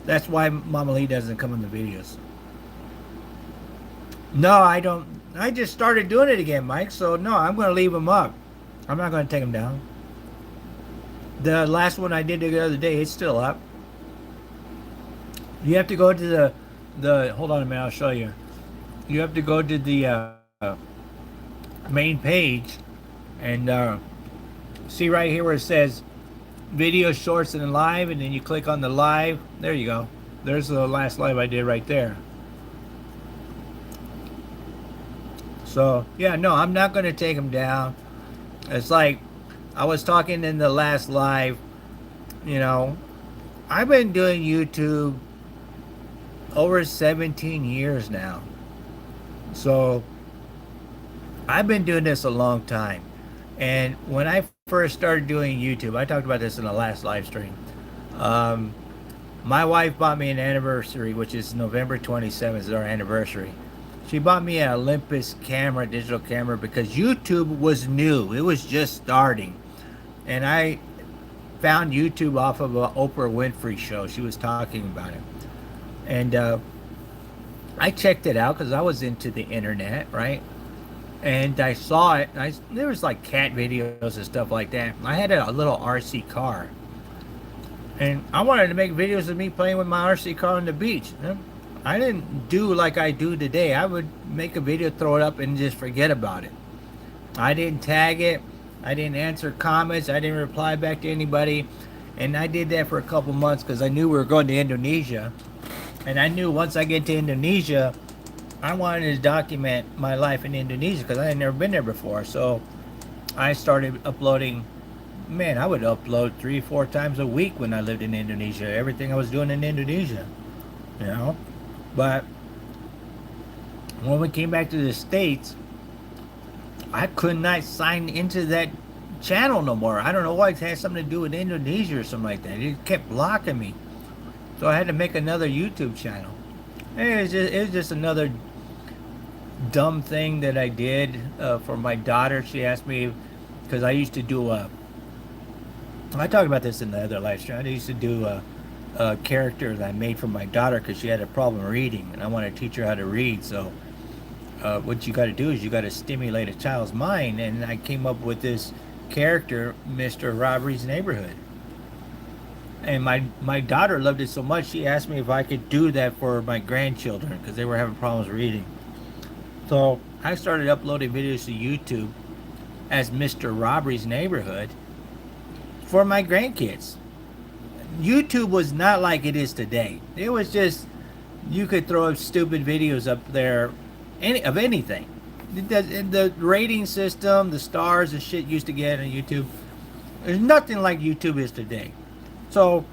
A: that's why Mama Lee doesn't come in the videos. No, I don't. I just started doing it again, Mike. So, no, I'm going to leave them up. I'm not going to take them down. The last one I did the other day, it's still up. You have to go to the hold on a minute, I'll show you. You have to go to the main page and see right here where it says video, shorts, and live, and then you click on the live. There you go. There's the last live I did right there. So, yeah, no, I'm not going to take them down. It's like I was talking in the last live, I've been doing YouTube over 17 years now. So, I've been doing this a long time. And when I first started doing YouTube, I talked about this in the last live stream. My wife bought me an anniversary, which is November 27th is our anniversary. She bought me an Olympus camera, digital camera, because YouTube was new. It was just starting. And I found YouTube off of an Oprah Winfrey show. She was talking about it. And I checked it out because I was into the internet, right? and I saw it. There was like cat videos and stuff like that. I had a little RC car, and I wanted to make videos of me playing with my RC car on the beach. I didn't do like I do today. I would make a video, throw it up, and just forget about it. I didn't tag it. I didn't answer comments. I didn't reply back to anybody. And I did that for a couple months because I knew we were going to Indonesia. And I knew once I get to Indonesia, I wanted to document my life in Indonesia because I had never been there before. So I started uploading. Man, I would upload 3-4 times a week when I lived in Indonesia. Everything I was doing in Indonesia, you know. But when we came back to the States, I could not sign into that channel no more. I don't know why. It had something to do with Indonesia or something like that. It kept blocking me. So I had to make another YouTube channel. And it was just another dumb thing that I did for my daughter. She asked me, because I used to do I talked about this in the other live stream. I used to do a character that I made for my daughter because she had a problem reading, and I wanted to teach her how to read. So what you got to do is you got to stimulate a child's mind, and I came up with this character, Mr. Robbery's Neighborhood. And my daughter loved it so much, she asked me if I could do that for my grandchildren because they were having problems reading. So I started uploading videos to YouTube as Mr. Robbery's Neighborhood for my grandkids. YouTube was not like it is today. It was just, you could throw up stupid videos up there of anything. The rating system, the stars and shit used to get on YouTube, there's nothing like YouTube is today. So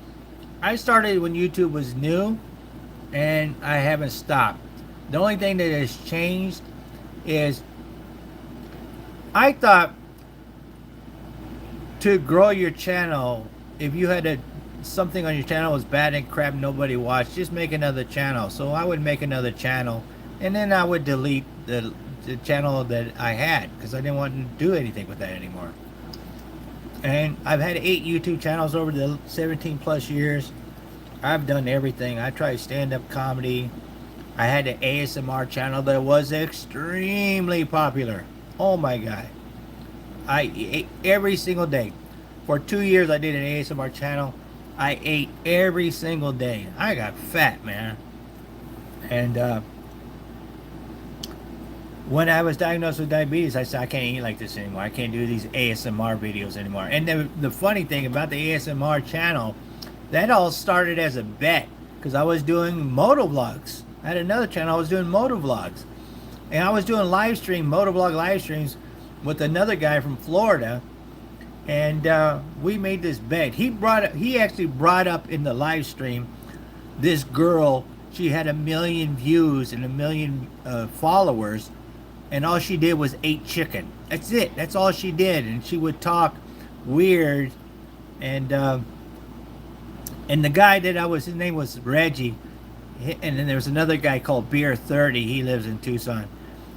A: I started when YouTube was new, and I haven't stopped. The only thing that has changed is I thought to grow your channel, if you had something on your channel was bad and crap nobody watched, just make another channel. So I would make another channel, and then I would delete the channel that I had because I didn't want to do anything with that anymore. And I've had 8 YouTube channels over the 17 plus years. I've done everything. I tried stand-up comedy. I had an ASMR channel that was extremely popular. Oh my god. I ate every single day. For 2 years I did an ASMR channel. I ate every single day. I got fat, man. And when I was diagnosed with diabetes, I said, I can't eat like this anymore. I can't do these ASMR videos anymore. And the funny thing about the ASMR channel, that all started as a bet because I was doing moto vlogs. I had another channel, I was doing moto vlogs. And I was doing moto vlog live streams with another guy from Florida. And we made this bet. He actually brought up in the live stream this girl. She had 1 million views and 1 million followers. And all she did was ate chicken. That's it. That's all she did. And she would talk weird. And the guy that his name was Reggie. And then there was another guy called Beer 30. He lives in Tucson.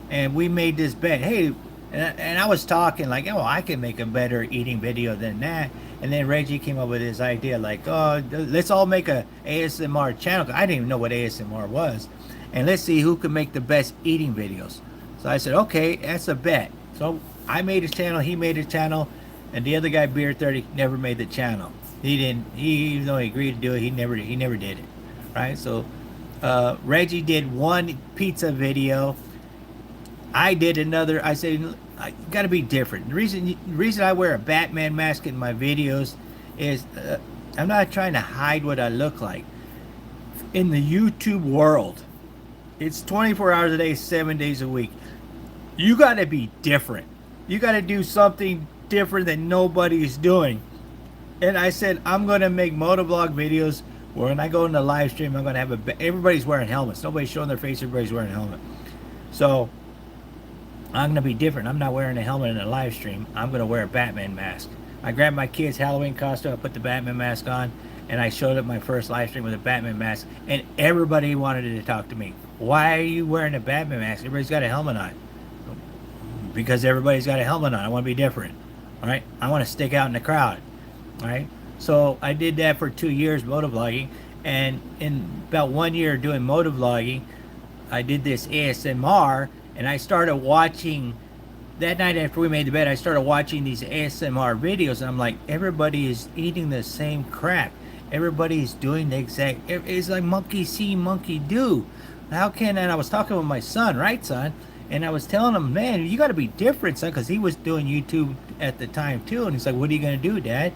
A: And we made this bet. Hey, and I was talking like, oh, I can make a better eating video than that. And then Reggie came up with this idea like, oh, let's all make a ASMR channel. I didn't even know what ASMR was. And let's see who can make the best eating videos. So I said, okay, that's a bet. So I made a channel, he made a channel, and the other guy, Beer 30, never made the channel. Even though he agreed to do it, he never did it, right? So Reggie did one pizza video. I did another. I said, I got to be different. The reason I wear a Batman mask in my videos is I'm not trying to hide what I look like. In the YouTube world, it's 24 hours a day, 7 days a week. You got to be different. You got to do something different that nobody's doing. And I said, I'm going to make motovlog videos where when I go in the live stream, I'm going to have everybody's wearing helmets. Nobody's showing their face. Everybody's wearing a helmet. So I'm going to be different. I'm not wearing a helmet in a live stream. I'm going to wear a Batman mask. I grabbed my kid's Halloween costume. I put the Batman mask on. And I showed up my first live stream with a Batman mask. And everybody wanted to talk to me. Why are you wearing a Batman mask? Everybody's got a helmet on. Because everybody's got a helmet on. I want to be different. All right? I want to stick out in the crowd. All right? So I did that for 2 years, motovlogging. And in about 1 year doing motovlogging, I did this ASMR. And I started watching that night after we made the bed, I started watching these ASMR videos, and I'm like, everybody is eating the same crap. Everybody's doing the exact. It's like monkey see, monkey do. How can? And I was talking with my son, right, son? And I was telling him, man, you got to be different, son, because he was doing YouTube at the time too. And he's like, what are you gonna do, Dad?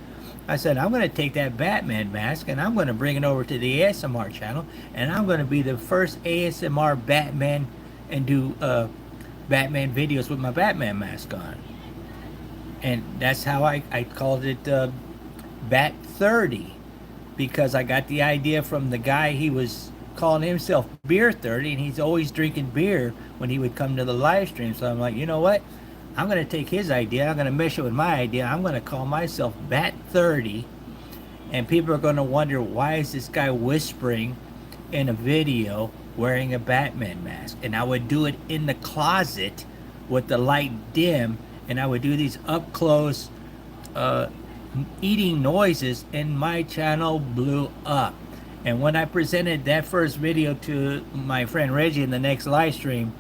A: I said, I'm gonna take that Batman mask and I'm gonna bring it over to the ASMR channel, and I'm gonna be the first ASMR Batman and do Batman videos with my Batman mask on. And that's how I called it Bat 30, because I got the idea from the guy. He was calling himself Beer 30, and he's always drinking beer when he would come to the live stream. So I'm like, you know what? I'm going to take his idea. I'm going to mesh it with my idea. I'm going to call myself Bat 30, and people are going to wonder, why is this guy whispering in a video wearing a Batman mask? And I would do it in the closet with the light dim, and I would do these up close eating noises, and my channel blew up. And when I presented that first video to my friend Reggie in the next live stream,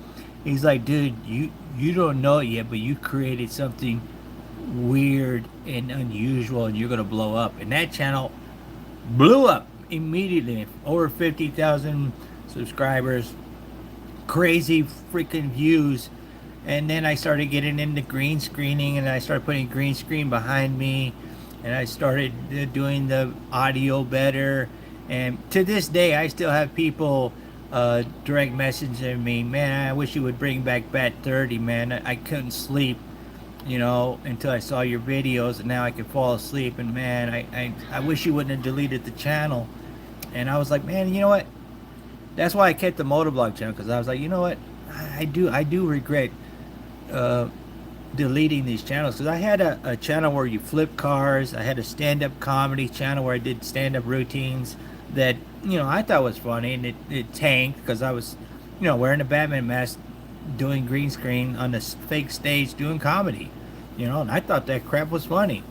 A: he's like, dude, you don't know it yet, but you created something weird and unusual, and you're gonna blow up. And that channel blew up immediately. Over 50,000 subscribers, crazy freaking views. And then I started getting into green screening, and I started putting green screen behind me, and I started doing the audio better. And to this day, I still have people direct messaging me, man, I wish you would bring back Bat 30, man. I couldn't sleep, you know, until I saw your videos, and now I can fall asleep. And man, I wish you wouldn't have deleted the channel. And I was like, man, you know what? That's why I kept the Motovlog channel, because I was like, you know what? I do regret deleting these channels, because I had a channel where you flip cars. I had a stand-up comedy channel where I did stand-up routines that, you know, I thought was funny, and it tanked because I was, you know, wearing a Batman mask, doing green screen on this fake stage, doing comedy, you know, and I thought that crap was funny.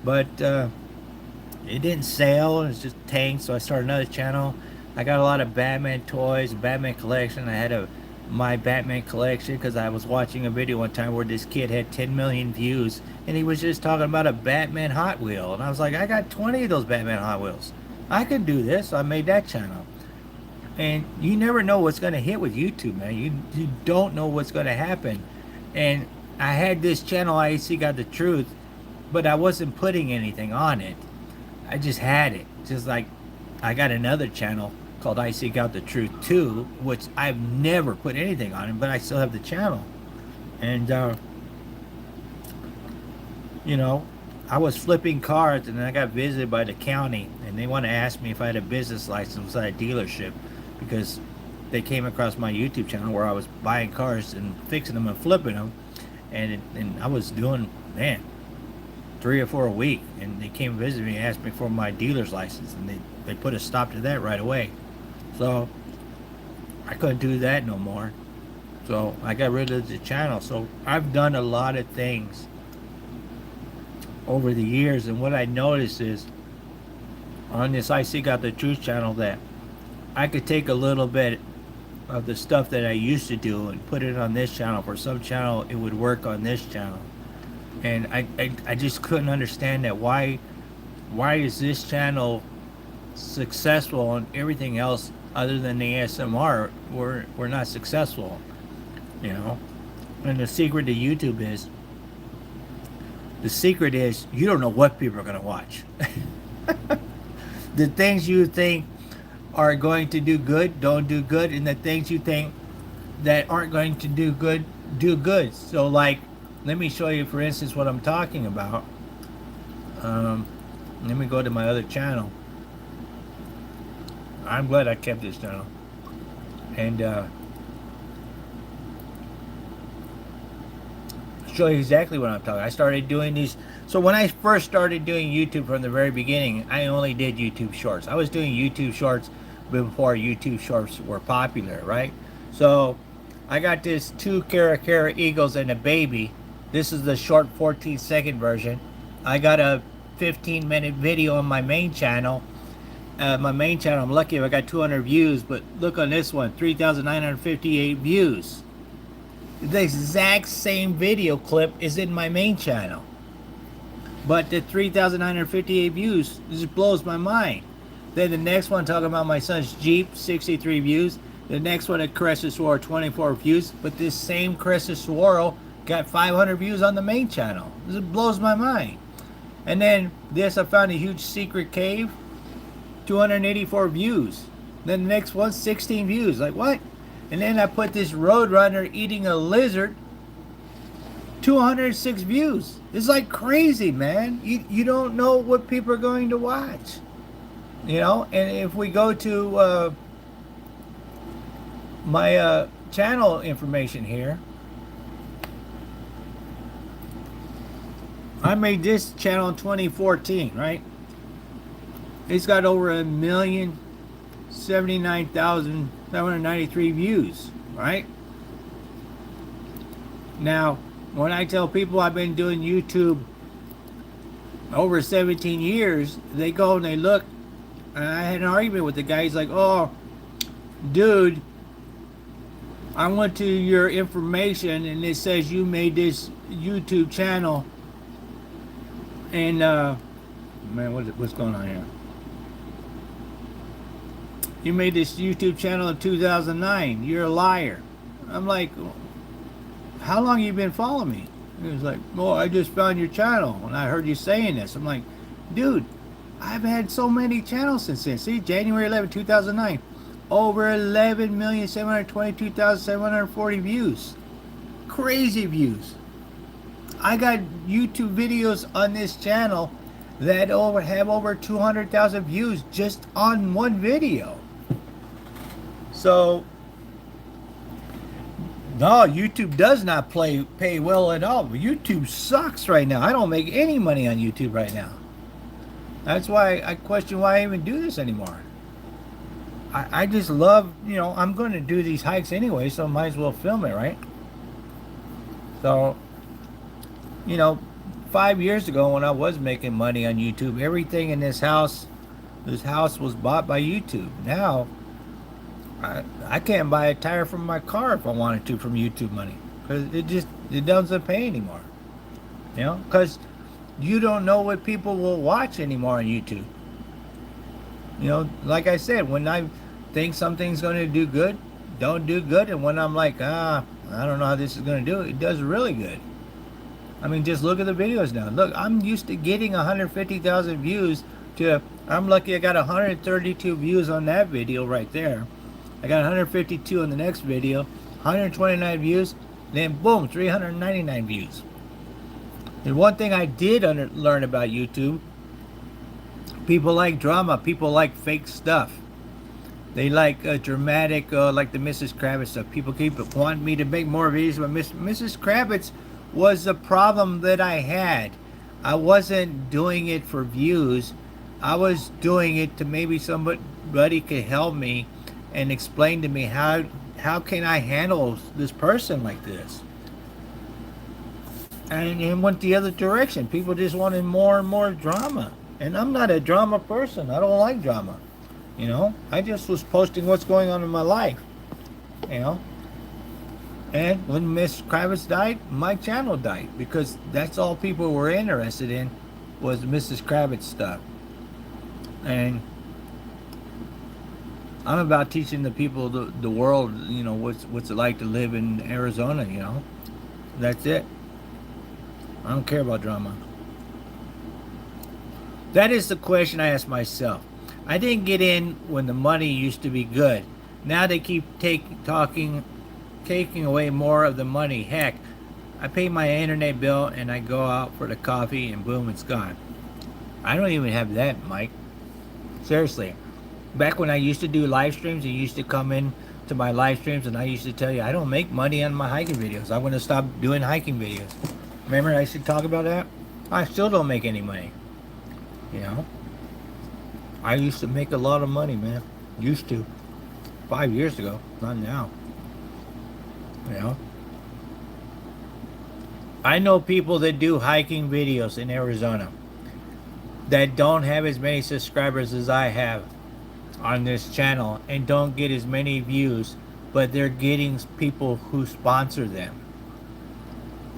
A: But it didn't sell, and it's just tanked. So I started another channel. I got a lot of Batman toys, Batman collection. I had my Batman collection because I was watching a video one time where this kid had 10 million views, and he was just talking about a Batman Hot Wheel, and I was like, I got 20 of those Batman Hot Wheels. I could do this. So I made that channel. And you never know what's going to hit with YouTube, man. You don't know what's going to happen. And I had this channel, I See Got the Truth, but I wasn't putting anything on it. I just had it. Just like I got another channel called I Seek Out the Truth 2, which I've never put anything on it, but I still have the channel. And, you know, I was flipping cars, and then I got visited by the county, and they want to ask me if I had a business license at a dealership, because they came across my YouTube channel where I was buying cars and fixing them and flipping them, and I was doing, man, 3 or 4 a week, and they came visit me and asked me for my dealer's license, and they put a stop to that right away. So I couldn't do that no more. So I got rid of the channel. So I've done a lot of things over the years, and what I noticed is on this I Seek Out the Truth channel that I could take a little bit of the stuff that I used to do and put it on this channel. For some channel it would work on this channel, and I just couldn't understand that. Why is this channel successful and everything else other than the ASMR we're not successful, you know? And the secret to YouTube is, you don't know what people are going to watch. The things you think are going to do good don't do good, and the things you think that aren't going to do good do good. So like, let me show you for instance what I'm talking about. Let me go to my other channel. I'm glad I kept this channel. And show you exactly what I'm talking. I started doing these. So when I first started doing YouTube from the very beginning, I only did YouTube Shorts. I was doing YouTube Shorts before YouTube Shorts were popular, right? So I got this 2 Cara Eagles and a baby. This is the short 14-second version. I got a 15-minute video on my main channel. I'm lucky if I got 200 views, but look on this one, 3,958 views. The exact same video clip is in my main channel. But the 3,958 views just blows my mind. Then the next one talking about my son's Jeep, 63 views. The next one at Crestedsaguaros, 24 views. But this same Crestedsaguaros got 500 views on the main channel. This blows my mind. And then this, I found a huge secret cave, 284 views. Then the next one, 16 views. Like, what? And then I put this Roadrunner eating a lizard, 206 views. It's like crazy, man. You don't know what people are going to watch. You know, and if we go to my channel information here, I made this channel in 2014, right? It's got over 1,079,793 views, right? Now, when I tell people I've been doing YouTube over 17 years, they go and they look, and I had an argument with the guy. He's like, oh, dude, I went to your information and it says you made this YouTube channel, and man, what's going on here? You made this YouTube channel in 2009. You're a liar. I'm like, how long have you been following me? He was like, well, I just found your channel and I heard you saying this. I'm like, dude, I've had so many channels since then. See, January 11, 2009, over 11,722,740 views. Crazy views. I got YouTube videos on this channel that have over 200,000 views just on one video. So, no, YouTube does not pay well at all. YouTube sucks right now. I don't make any money on YouTube right now. That's why I question why I even do this anymore. I just love, you know, I'm going to do these hikes anyway, so I might as well film it, right? So, you know, 5 years ago when I was making money on YouTube, everything in this house was bought by YouTube. Now, I can't buy a tire from my car if I wanted to from YouTube money, because it doesn't pay anymore. You know, because you don't know what people will watch anymore on YouTube. You know, like I said, when I think something's going to do good, don't do good, and when I'm like, I don't know how this is going to do, it does really good. I mean, just look at the videos now. Look, I'm used to getting 150,000 views to, I'm lucky I got 132 views on that video right there. I got 152 on the next video, 129 views, then boom, 399 views. And one thing I did learn about YouTube, people like drama, people like fake stuff. They like dramatic, like the Mrs. Kravitz stuff. People keep wanting me to make more videos about Mrs. Kravitz. Was the problem that I had. I wasn't doing it for views. I was doing it to maybe somebody could help me and explain to me how can I handle this person like this. And it went the other direction. People just wanted more and more drama. And I'm not a drama person. I don't like drama. You know, I just was posting what's going on in my life. You know. And when Miss Kravitz died, my channel died, because that's all people were interested in was Mrs. Kravitz stuff. And I'm about teaching the people, the world, you know, what's it like to live in Arizona, you know. That's it. I don't care about drama. That is the question I ask myself. I didn't get in when the money used to be good. Now they keep taking away more of the money. Heck, I pay my internet bill and I go out for the coffee and boom, it's gone. I don't even have that, Mike. Seriously. Back when I used to do live streams, you used to come in to my live streams and I used to tell you I don't make money on my hiking videos. I want to stop doing hiking videos. Remember I used to talk about that? I still don't make any money. You know? I used to make a lot of money, man. Used to. 5 years ago. Not now. You know, I know people that do hiking videos in Arizona that don't have as many subscribers as I have on this channel and don't get as many views, but they're getting people who sponsor them.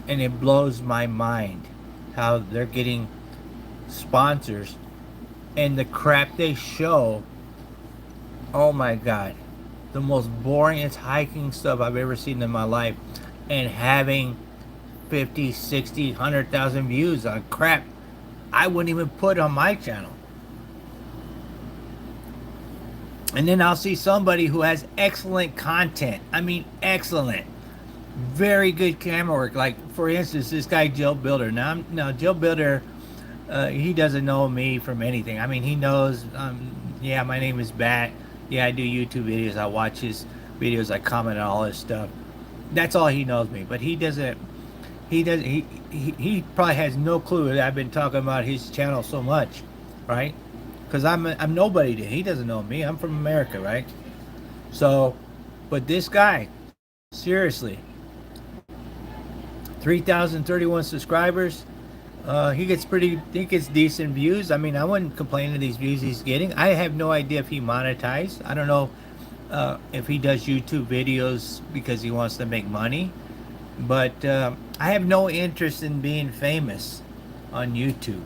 A: And it blows my mind how they're getting sponsors and the crap they show. Oh my God. The most boringest hiking stuff I've ever seen in my life. And having 50, 60, 100,000 views on crap I wouldn't even put on my channel. And then I'll see somebody who has excellent content. I mean, excellent. Very good camera work. Like, for instance, this guy, Jill Builder. Now Jill Builder, he doesn't know me from anything. I mean, he knows, yeah, my name is Bat. Yeah, I do YouTube videos. I watch his videos. I comment on all his stuff. That's all he knows me. But he probably has no clue that I've been talking about his channel so much, right? Because I'm nobody to him. He doesn't know me. I'm from America, right? So, but this guy, seriously, 3,031 subscribers. He gets decent views. I mean, I wouldn't complain of these views he's getting. I have no idea if he monetized. I don't know if he does YouTube videos because he wants to make money. But I have no interest in being famous on YouTube.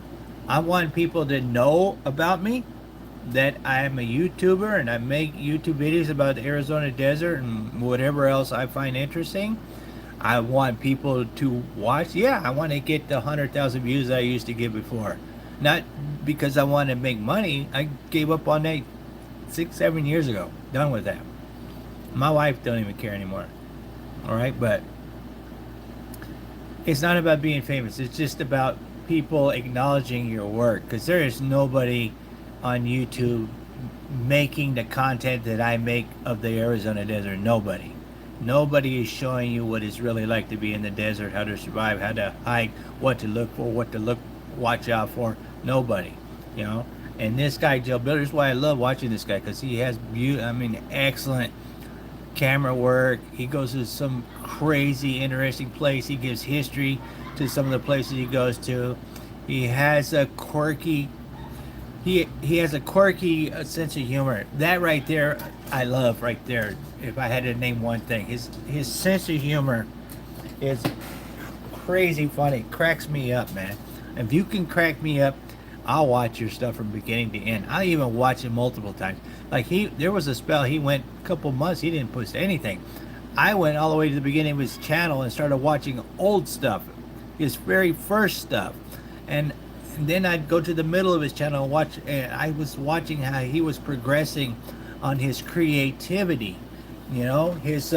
A: I want people to know about me, that I am a YouTuber and I make YouTube videos about the Arizona desert and whatever else I find interesting. I want people to watch. Yeah, I want to get the 100,000 views I used to get before. Not because I want to make money. I gave up on that 6-7 years ago. Done with that. My wife don't even care anymore. All right, but it's not about being famous. It's just about people acknowledging your work, because there is nobody on YouTube making the content that I make of the Arizona desert. Nobody is showing you what it's really like to be in the desert, how to survive, how to hike, what to look for, watch out for. Nobody, you know. And this guy, Joe Builder, is why I love watching this guy, because he has excellent camera work. He goes to some crazy interesting place. He gives history to some of the places he goes to. He has a quirky sense of humor. That right there I love right there. If I had to name one thing, his sense of humor is crazy funny. It cracks me up, man. If you can crack me up, I'll watch your stuff from beginning to end. I'll even watch it multiple times. Like there was a spell he went a couple months, he didn't post anything. I went all the way to the beginning of his channel and started watching old stuff, his very first stuff, and then I'd go to the middle of his channel and watch. And I was watching how he was progressing on his creativity, you know, his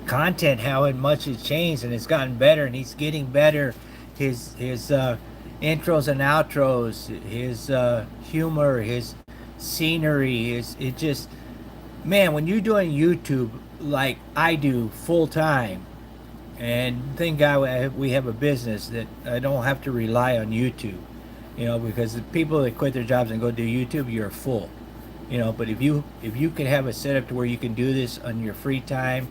A: content, how much has changed and it's gotten better, and he's getting better. His intros and outros, his humor, his scenery, it just, man, when you're doing YouTube like I do full time, and thank God we have a business that I don't have to rely on YouTube, you know, because the people that quit their jobs and go do YouTube, you're full, you know. But if you can have a setup to where you can do this on your free time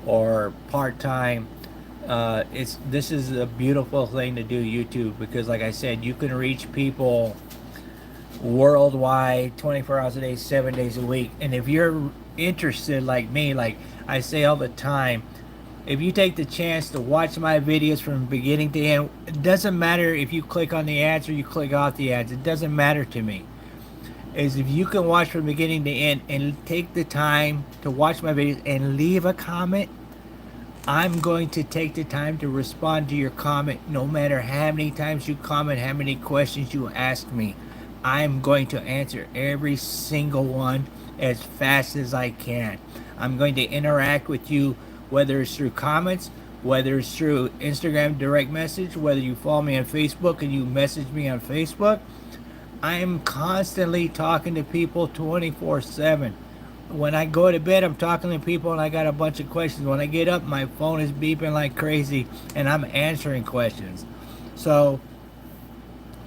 A: or part time, this is a beautiful thing to do, YouTube, because like I said, you can reach people worldwide 24 hours a day, 7 days a week. And if you're interested like me, like I say all the time, if you take the chance to watch my videos from beginning to end, it doesn't matter if you click on the ads or you click off the ads. It doesn't matter to me. Is if you can watch from beginning to end and take the time to watch my videos and leave a comment, I'm going to take the time to respond to your comment. No matter how many times you comment, how many questions you ask me, I'm going to answer every single one as fast as I can. I'm going to interact with you, whether it's through comments, whether it's through Instagram direct message, whether you follow me on Facebook and you message me on Facebook. I am constantly talking to people 24/7. When I go to bed, I'm talking to people and I got a bunch of questions. When I get up, my phone is beeping like crazy and I'm answering questions. So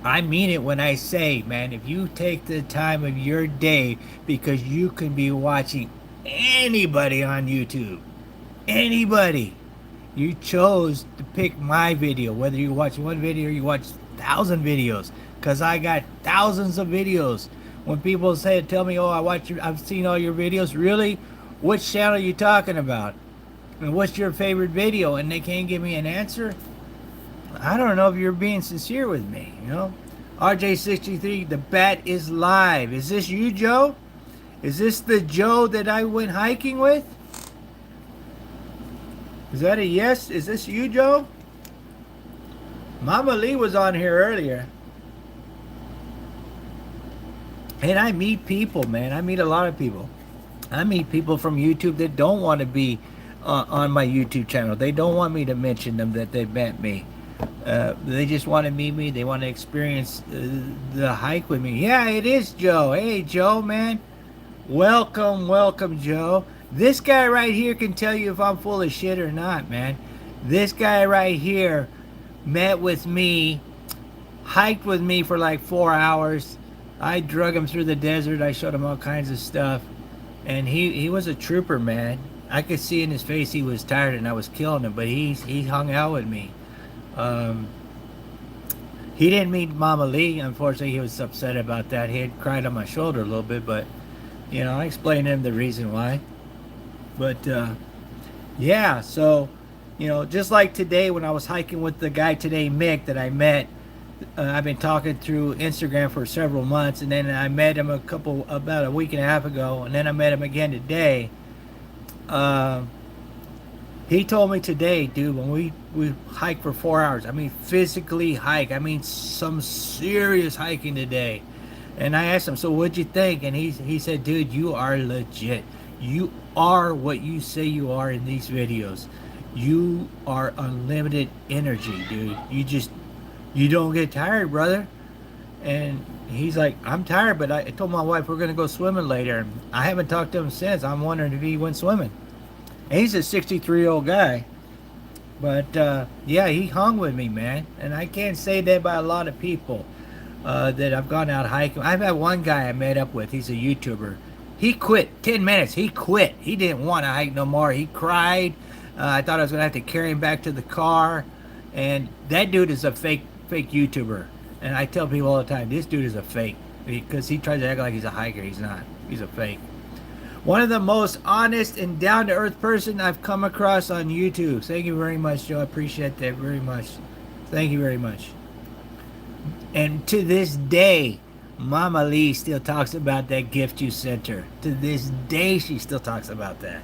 A: I mean it when I say, man, if you take the time of your day, because you can be watching anybody on YouTube, anybody, you chose to pick my video, whether you watch one video or you watch 1,000 videos, because I got thousands of videos. When people tell me, oh, I've seen all your videos, really? Which channel are you talking about? And what's your favorite video? And they can't give me an answer. I don't know if you're being sincere with me, you know? RJ63, the bat is live. Is this you, Joe? Is this the Joe that I went hiking with? Is that a yes? Is this you, Joe? Mama Lee was on here earlier. And I meet people, man. I meet a lot of people. I meet people from YouTube that don't want to be on my YouTube channel. They don't want me to mention them that they met me. They just want to meet me. They want to experience the hike with me. Yeah, it is Joe. Hey, Joe, man. Welcome, welcome, Joe. This guy right here can tell you if I'm full of shit or not, man. This guy right here met with me, hiked with me for like 4 hours. I drug him through the desert. I showed him all kinds of stuff. And he was a trooper, man. I could see in his face he was tired and I was killing him, but he hung out with me. He didn't meet Mama Lee. Unfortunately, he was upset about that. He had cried on my shoulder a little bit, but, you know, I explained to him the reason why. But, yeah, so, you know, just like today when I was hiking with the guy today, Mick, that I met, I've been talking through Instagram for several months, and then I met him about a week and a half ago, and then I met him again today. He told me today, dude, when we hiked for 4 hours, I mean physically hike, I mean some serious hiking today. And I asked him, so what'd you think? And he said, dude, you are legit. You are what you say you are in these videos. You are unlimited energy, dude. You don't get tired, brother. And he's like, I'm tired, but I told my wife we're going to go swimming later. I haven't talked to him since. I'm wondering if he went swimming. And he's a 63-year-old guy. But, yeah, he hung with me, man. And I can't say that about a lot of people that I've gone out hiking. I've had one guy I met up with. He's a YouTuber. He quit. 10 minutes. He quit. He didn't want to hike no more. He cried. I thought I was going to have to carry him back to the car. And that dude is a fake YouTuber. And I tell people all the time, this dude is a fake. Because he tries to act like he's a hiker. He's not. He's a fake. One of the most honest and down-to-earth person I've come across on YouTube. Thank you very much, Joe. I appreciate that very much. Thank you very much. And to this day, Mama Lee still talks about that gift you sent her. To this day, she still talks about that.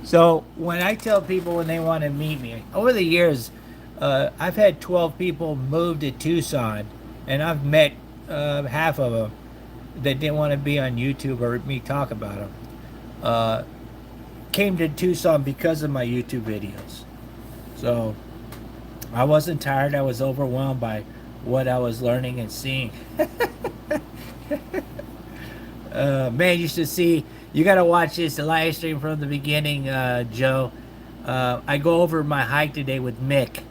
A: So when I tell people when they want to meet me, over the years, I've had 12 people move to Tucson, and I've met half of them that didn't want to be on YouTube or me talk about them. Came to Tucson because of my YouTube videos. So I wasn't tired. I was overwhelmed by what I was learning and seeing. Man, you should see. You got to watch this live stream from the beginning, Joe. I go over my hike today with Mick.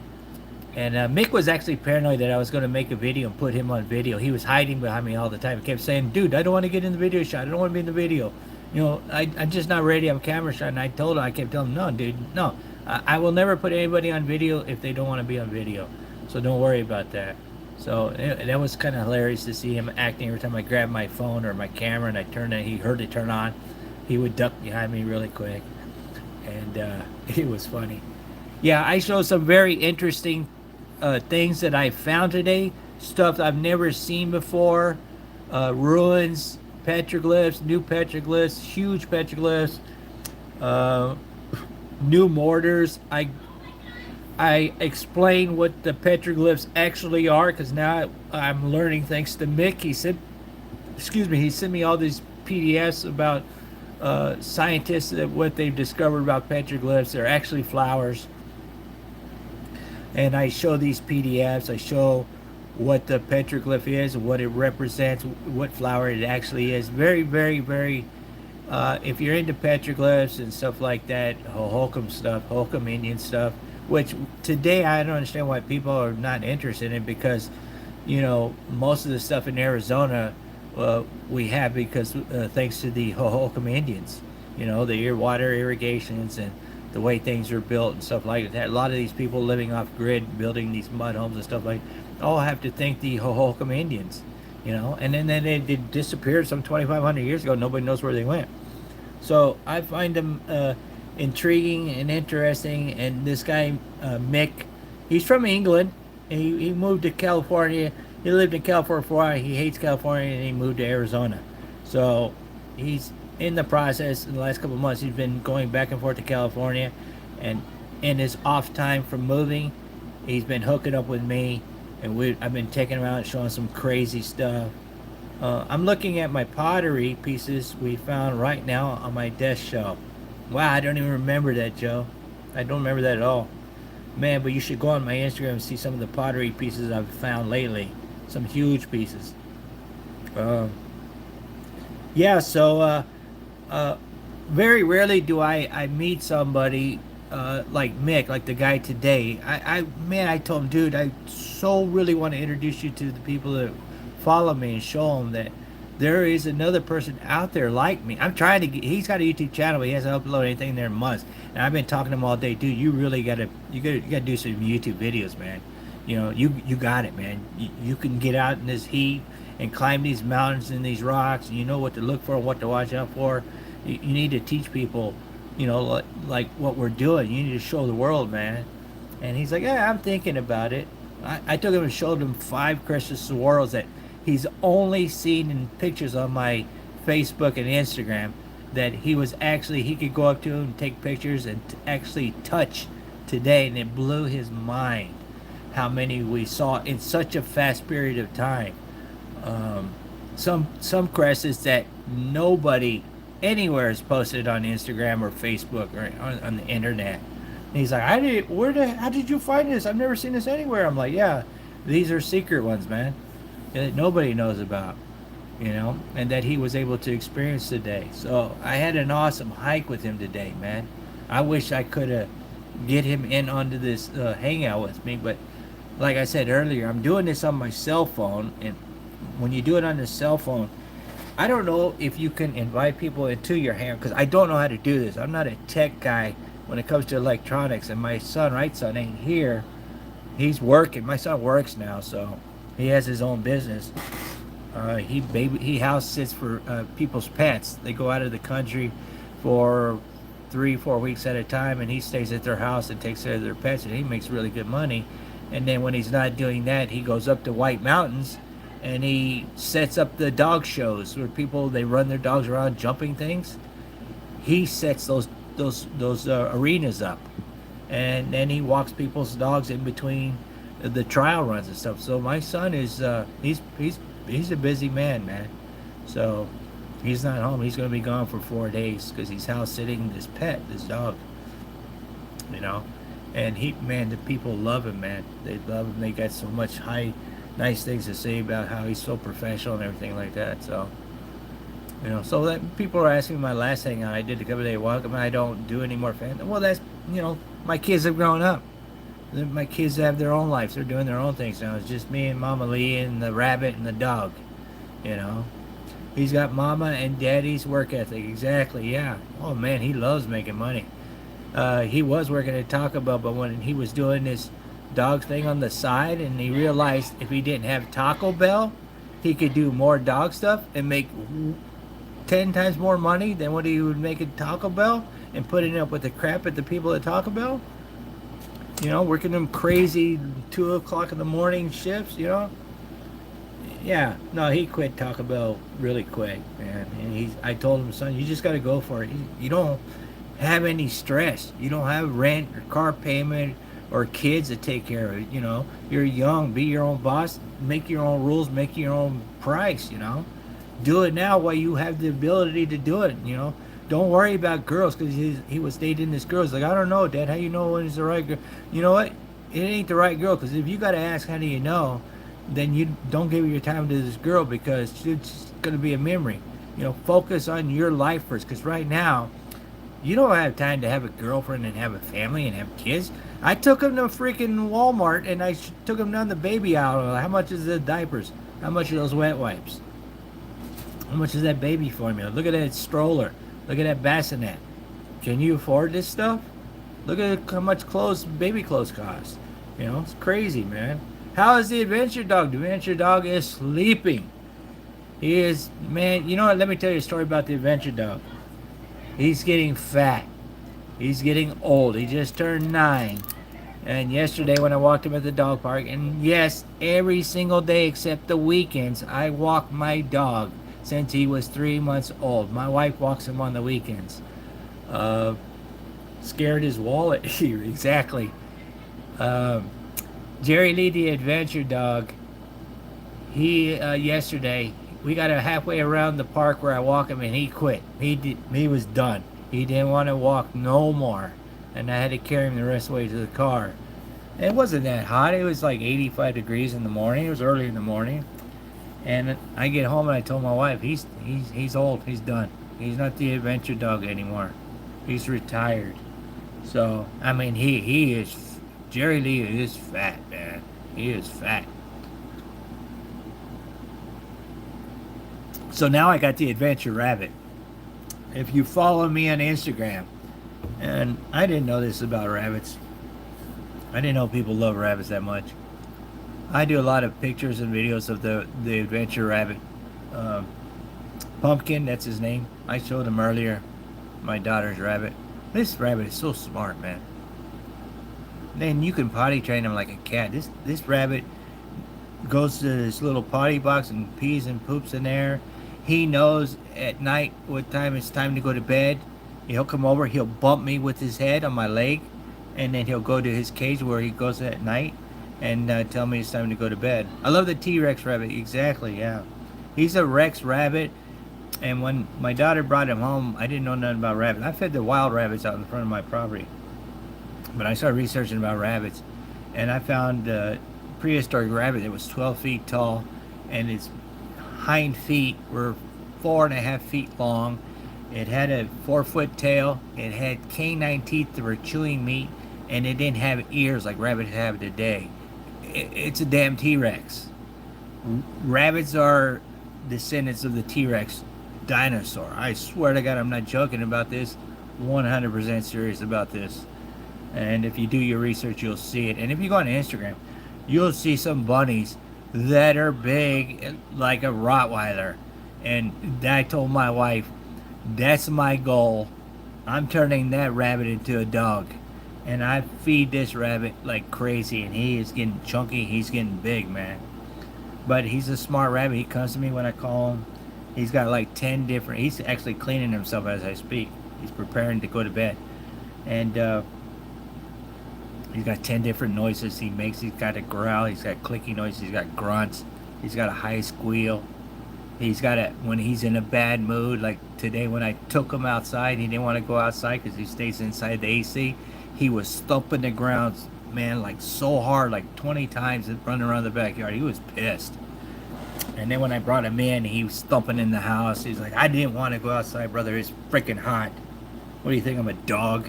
A: And Mick was actually paranoid that I was going to make a video and put him on video. He was hiding behind me all the time. He kept saying, dude, I don't want to get in the video shot. I don't want to be in the video. You know, I'm just not ready. I'm camera shy. And I kept telling him, no, dude, no. I will never put anybody on video if they don't want to be on video. So don't worry about that. So that was kind of hilarious to see him acting every time I grabbed my phone or my camera and I turned it. He heard it turn on. He would duck behind me really quick. And it was funny. Yeah, I showed some very interesting things that I found today, stuff I've never seen before, ruins, petroglyphs, new petroglyphs, huge petroglyphs, new mortars. I explain what the petroglyphs actually are because now I'm learning thanks to Mick. He sent me all these PDFs about scientists, what they've discovered about petroglyphs. They're actually flowers. And I show these PDFs. I show what the petroglyph is, what it represents, what flower it actually is. Very, very, very, if you're into petroglyphs and stuff like that, Hohokam stuff, Hohokam Indian stuff, which today I don't understand why people are not interested in, because, you know, most of the stuff in Arizona we have because thanks to the Hohokam Indians, you know, the water irrigations and the way things are built and stuff like that. A lot of these people living off grid, building these mud homes and stuff like that, all have to thank the Hohokam Indians, you know. And then they disappeared some 2,500 years ago. Nobody knows where they went. So I find him intriguing and interesting. And this guy, Mick, he's from England. He moved to California. He lived in California for a while. He hates California and he moved to Arizona. So he's in the process in the last couple of months. He's been going back and forth to California. And in his off time from moving, he's been hooking up with me. And I've been taking him out and showing some crazy stuff. I'm looking at my pottery pieces we found right now on my desk shelf. Wow, I don't even remember that, Joe. I don't remember that at all. Man, but you should go on my Instagram and see some of the pottery pieces I've found lately. Some huge pieces. Yeah, so very rarely do I meet somebody like Mick, like the guy today. I told him, dude, I so really want to introduce you to the people that follow me and show them that there is another person out there like me. I'm trying to get, he's got a YouTube channel, but he hasn't uploaded anything there in months. And I've been talking to him all day, dude, you really gotta do some YouTube videos, man. You know, you got it, man. You can get out in this heat and climb these mountains and these rocks, and you know what to look for and what to watch out for. You need to teach people, you know, like what we're doing. You need to show the world, man. And he's like, yeah, I'm thinking about it. I took him and showed him 5 Crestedsaguaros that he's only seen in pictures on my Facebook and Instagram, that he could go up to and take pictures and actually touch today, and it blew his mind how many we saw in such a fast period of time. Some crests that nobody anywhere is posted on Instagram or Facebook or on the internet. And he's like, how did you find this? I've never seen this anywhere. I'm like, yeah, these are secret ones, man, that nobody knows about, you know, and that he was able to experience today. So I had an awesome hike with him today, man. I wish I could get him in onto this hangout with me, but like I said earlier, I'm doing this on my cell phone, and when you do it on the cell phone, I don't know if you can invite people into your hangout, because I don't know how to do this. I'm not a tech guy when it comes to electronics, and my son ain't here. He's working. My son works now, so he has his own business. He house sits for people's pets. They go out of the country for 3-4 weeks at a time, and he stays at their house and takes care of their pets, and he makes really good money. And then when he's not doing that, he goes up to White Mountains and he sets up the dog shows where they run their dogs around jumping things. He sets those arenas up, and then he walks people's dogs in between the trial runs and stuff. So my son is he's a busy man. So he's not home. He's going to be gone for 4 days because he's house sitting this dog, you know. And the people love him, man. They love him. They got so much nice things to say about how he's so professional and everything like that. So, you know, so that people are asking me my last hangout I did a couple of days welcome. I don't do any more fan. Well, that's, you know, my kids have grown up. My kids have their own lives. They're doing their own things now. It's just me and Mama Lee and the rabbit and the dog. You know, he's got Mama and Daddy's work ethic. Exactly. Yeah. Oh man, he loves making money. He was working at Taco Bell, but when he was doing this dog thing on the side, and he realized if he didn't have Taco Bell, he could do more dog stuff and make 10 times more money than what he would make at Taco Bell, and putting up with the crap at the people at Taco Bell. You know, working them crazy 2 o'clock in the morning shifts, you know. Yeah, no, he quit Taco Bell really quick, man. And I told him, son, you just got to go for it. You don't have any stress. You don't have rent or car payment or kids to take care of. You know, you're young. Be your own boss. Make your own rules. Make your own price. You know, do it now while you have the ability to do it. You know, don't worry about girls, because he was dating this girl. He's like, I don't know, Dad. How you know when it's the right girl? You know what? It ain't the right girl, because if you got to ask how do you know, then you don't give your time to this girl, because it's going to be a memory. You know, focus on your life first, because right now, you don't have time to have a girlfriend and have a family and have kids. I took him to freaking Walmart and I took him down the baby aisle. How much is the diapers? How much are those wet wipes? How much is that baby formula? Look at that stroller. Look at that bassinet. Can you afford this stuff? Look at how much baby clothes cost. You know, it's crazy, man. How is the adventure dog? The adventure dog is sleeping. He is, man, you know what? Let me tell you a story about the adventure dog. He's getting fat. He's getting old. He just turned 9. And yesterday when I walked him at the dog park, and yes, every single day except the weekends, I walk my dog since he was 3 months old. My wife walks him on the weekends. Scared his wallet here, exactly. Jerry Lee, the adventure dog, he yesterday we got halfway around the park where I walk him, and he quit. He was done. He didn't want to walk no more, and I had to carry him the rest of the way to the car. It wasn't that hot. It was like 85 degrees in the morning. It was early in the morning, and I get home and I told my wife, he's old. He's done. He's not the adventure dog anymore. He's retired. So I mean, he is. Jerry Lee is fat, man. He is fat. So now I got the adventure rabbit. If you follow me on Instagram, and I didn't know this about rabbits. I didn't know people love rabbits that much. I do a lot of pictures and videos of the adventure rabbit. Pumpkin, that's his name. I showed him earlier. My daughter's rabbit. This rabbit is so smart, man. Then you can potty train him like a cat. This rabbit goes to this little potty box and pees and poops in there. He knows at night what time it's time to go to bed. He'll come over, he'll bump me with his head on my leg, and then he'll go to his cage where he goes at night and tell me it's time to go to bed. I love the T-Rex rabbit. Exactly, yeah. He's a Rex rabbit, and when my daughter brought him home, I didn't know nothing about rabbits. I fed the wild rabbits out in front of my property. But I started researching about rabbits, and I found a prehistoric rabbit that was 12 feet tall, and its hind feet were 4.5 feet long. It had a 4-foot tail. It had canine teeth that were chewing meat, and it didn't have ears like rabbits have today. It's a damn T-Rex. Rabbits are descendants of the T-Rex dinosaur. I swear to God, I'm not joking about this. 100% serious about this. And if you do your research, you'll see it. And if you go on Instagram, you'll see some bunnies that are big like a Rottweiler. And I told my wife, that's my goal. I'm turning that rabbit into a dog. And I feed this rabbit like crazy. And he is getting chunky. He's getting big, man. But he's a smart rabbit. He comes to me when I call him. He's got like 10 different... He's actually cleaning himself as I speak. He's preparing to go to bed. And he's got 10 different noises he makes. He's got a growl. He's got clicky noises. He's got grunts. He's got a high squeal. He's got a... When he's in a bad mood, like today when I took him outside, he didn't want to go outside because he stays inside the AC. He was thumping the ground, man, like so hard, like 20 times running around the backyard. He was pissed. And then when I brought him in, he was thumping in the house. He's like, I didn't want to go outside, brother. It's freaking hot. What do you think? I'm a dog?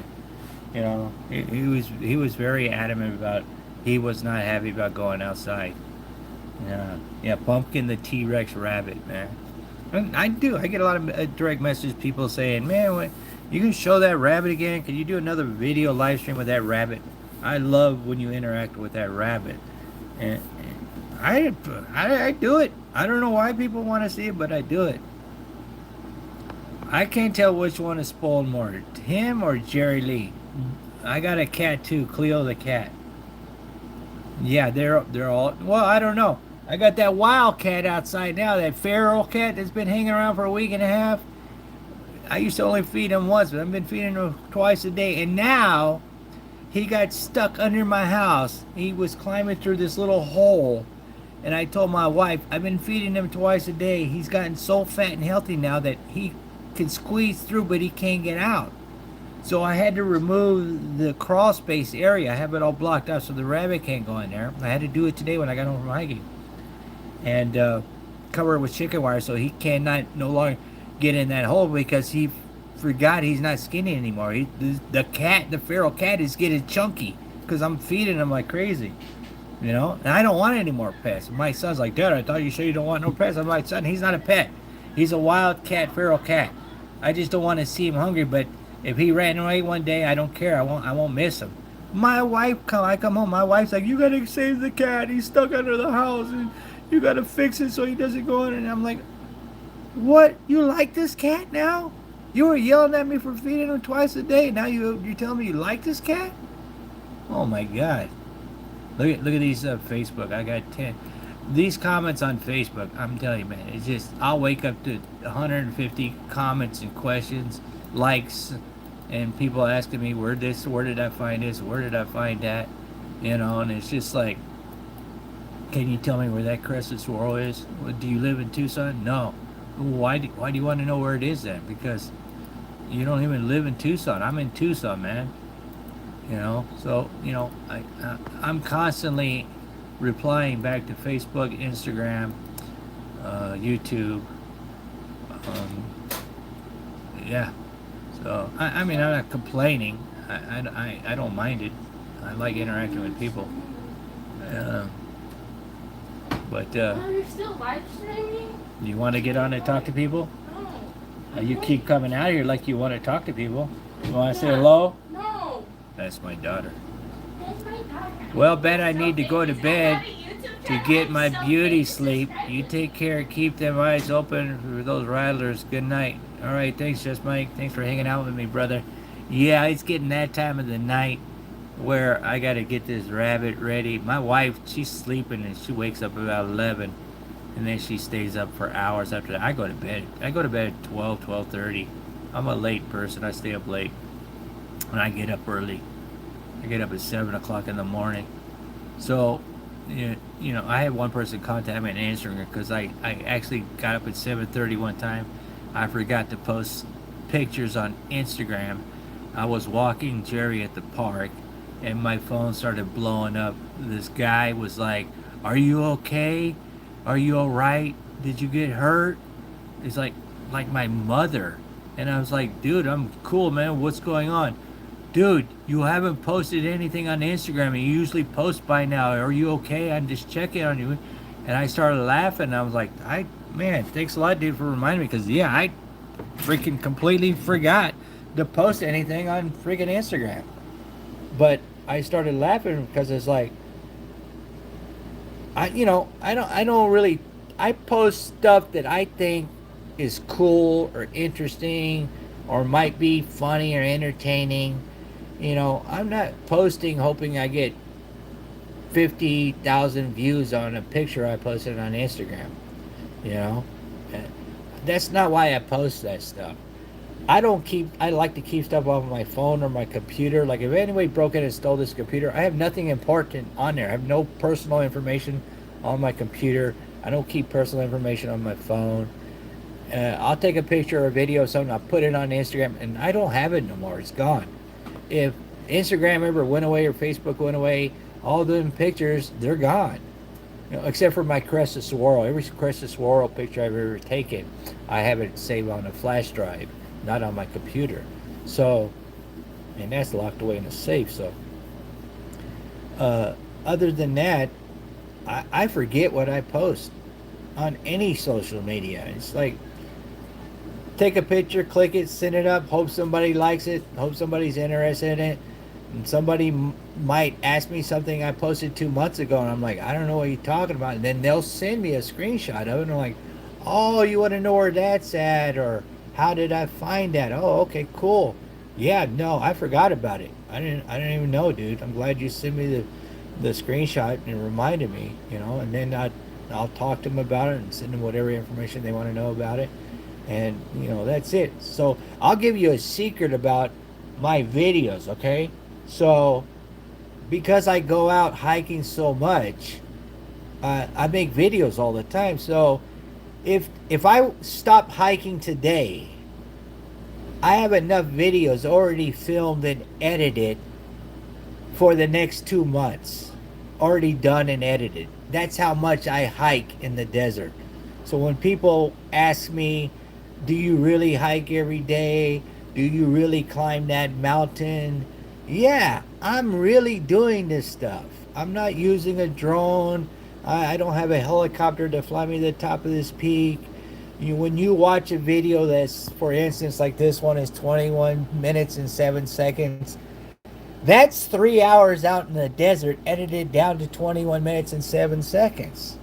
A: You know, he was very adamant about, he was not happy about going outside. Yeah, Pumpkin the T-Rex rabbit, man. And I get a lot of direct messages, people saying, man, you can show that rabbit again? Can you do another video live stream with that rabbit? I love when you interact with that rabbit. And I do it. I don't know why people want to see it, but I do it. I can't tell which one is spoiled more, him or Jerry Lee. I got a cat too, Cleo the cat. Yeah, they're all, well, I don't know. I got that wild cat outside now, that feral cat that's been hanging around for a week and a half. I used to only feed him once, but I've been feeding him twice a day. And now he got stuck under my house. He was climbing through this little hole. And I told my wife, I've been feeding him twice a day. He's gotten so fat and healthy now that he can squeeze through, but he can't get out. So I had to remove the crawl space area. I have it all blocked out so the rabbit can't go in there. I had to do it today when I got home from hiking. And cover it with chicken wire so he cannot no longer get in that hole because he forgot he's not skinny anymore. The feral cat is getting chunky because I'm feeding him like crazy. You know, and I don't want any more pets. My son's like, Dad, I thought you said you don't want no pets. I'm like, son, he's not a pet. He's a wild cat, feral cat. I just don't want to see him hungry. But if he ran away one day, I don't care. I won't miss him. My wife, I come home. My wife's like, you gotta save the cat. He's stuck under the house, and you gotta fix it so he doesn't go in. And I'm like, what? You like this cat now? You were yelling at me for feeding him twice a day. Now you're telling me you like this cat? Oh my God! Look at these Facebook. I got 10. These comments on Facebook. I'm telling you, man. It's just I'll wake up to 150 comments and questions, likes, and people asking me where did I find this, where did I find that, and it's just like, can you tell me where that Crestedsaguaros is? Do you live in Tucson? No. Why do you want to know where it is then? Because you don't even live in Tucson. I'm in Tucson, man. So I'm constantly replying back to Facebook, Instagram, YouTube. Um, yeah. So I mean, I'm not complaining. I don't mind it. I like interacting with people. Uh, but
C: Oh, you're still live streaming?
A: you want to get on and talk to people?
C: No.
A: You keep coming out here like you want to talk to people. You want to say hello?
C: No.
A: That's my daughter.
C: That's my daughter.
A: Well, Ben, I need to go to bed to get my
C: So
A: beauty
C: famous,
A: sleep.
C: so
A: You take care. Keep them eyes open for those rattlers. Good night. All right. Thanks, Just Mike. Thanks for hanging out with me, brother. Yeah, it's getting that time of the night where I got to get this rabbit ready. My wife, she's sleeping and she wakes up about 11. And then she stays up for hours after that. I go to bed. I go to bed at 12, 12:30. I'm a late person. I stay up late. And I get up early. I get up at 7 o'clock in the morning. So, I had one person contact me and answering her because I actually got up at 7:30 one time. I forgot to post pictures on Instagram. I was walking Jerry at the park and my phone started blowing up. This guy was like, "Are you okay? Are you all right? Did you get hurt?" It's like my mother. And I was like, "Dude, I'm cool, man. What's going on?" "Dude, you haven't posted anything on Instagram. And you usually post by now. Are you okay? I'm just checking on you." And I started laughing. I was like, man, thanks a lot, dude, for reminding me. Because, yeah, I freaking completely forgot to post anything on freaking Instagram. But I started laughing because it's like, I don't really, I post stuff that I think is cool or interesting or might be funny or entertaining. I'm not posting hoping I get 50,000 views on a picture I posted on Instagram. You know, that's not why I post that stuff. I like to keep stuff off of my phone or my computer. Like if anybody broke in and stole this computer, I have nothing important on there. I have no personal information on my computer. I don't keep personal information on my phone. I'll take a picture or a video of something, I'll put it on Instagram, and I don't have it no more. It's gone. If Instagram ever went away or Facebook went away, all them pictures, they're gone. Except for my Crestedsaguaros. Every Crestedsaguaros picture I've ever taken, I have it saved on a flash drive, not on my computer. So, and that's locked away in a safe. So, other than that, I forget what I post on any social media. It's like, take a picture, click it, send it up, hope somebody likes it, hope somebody's interested in it. And somebody might ask me something I posted 2 months ago, and I'm like, I don't know what you're talking about. And then they'll send me a screenshot of it, and I'm like, oh, you want to know where that's at, or how did I find that? Oh, okay, cool. Yeah, no, I forgot about it. I didn't even know, dude. I'm glad you sent me the screenshot and reminded me, and then I'll talk to them about it and send them whatever information they want to know about it. And, that's it. So I'll give you a secret about my videos, okay? So because I go out hiking so much, I make videos all the time. So if I stop hiking today, I have enough videos already filmed and edited for the next 2 months. Already done and edited. That's how much I hike in the desert. So when people ask me, do you really hike every day? Do you really climb that mountain? Yeah, I'm really doing this stuff. I'm not using a drone. I don't have a helicopter to fly me to the top of this peak. When you watch a video that's, for instance, like this one is 21 minutes and 7 seconds, that's 3 hours out in the desert edited down to 21 minutes and 7 seconds.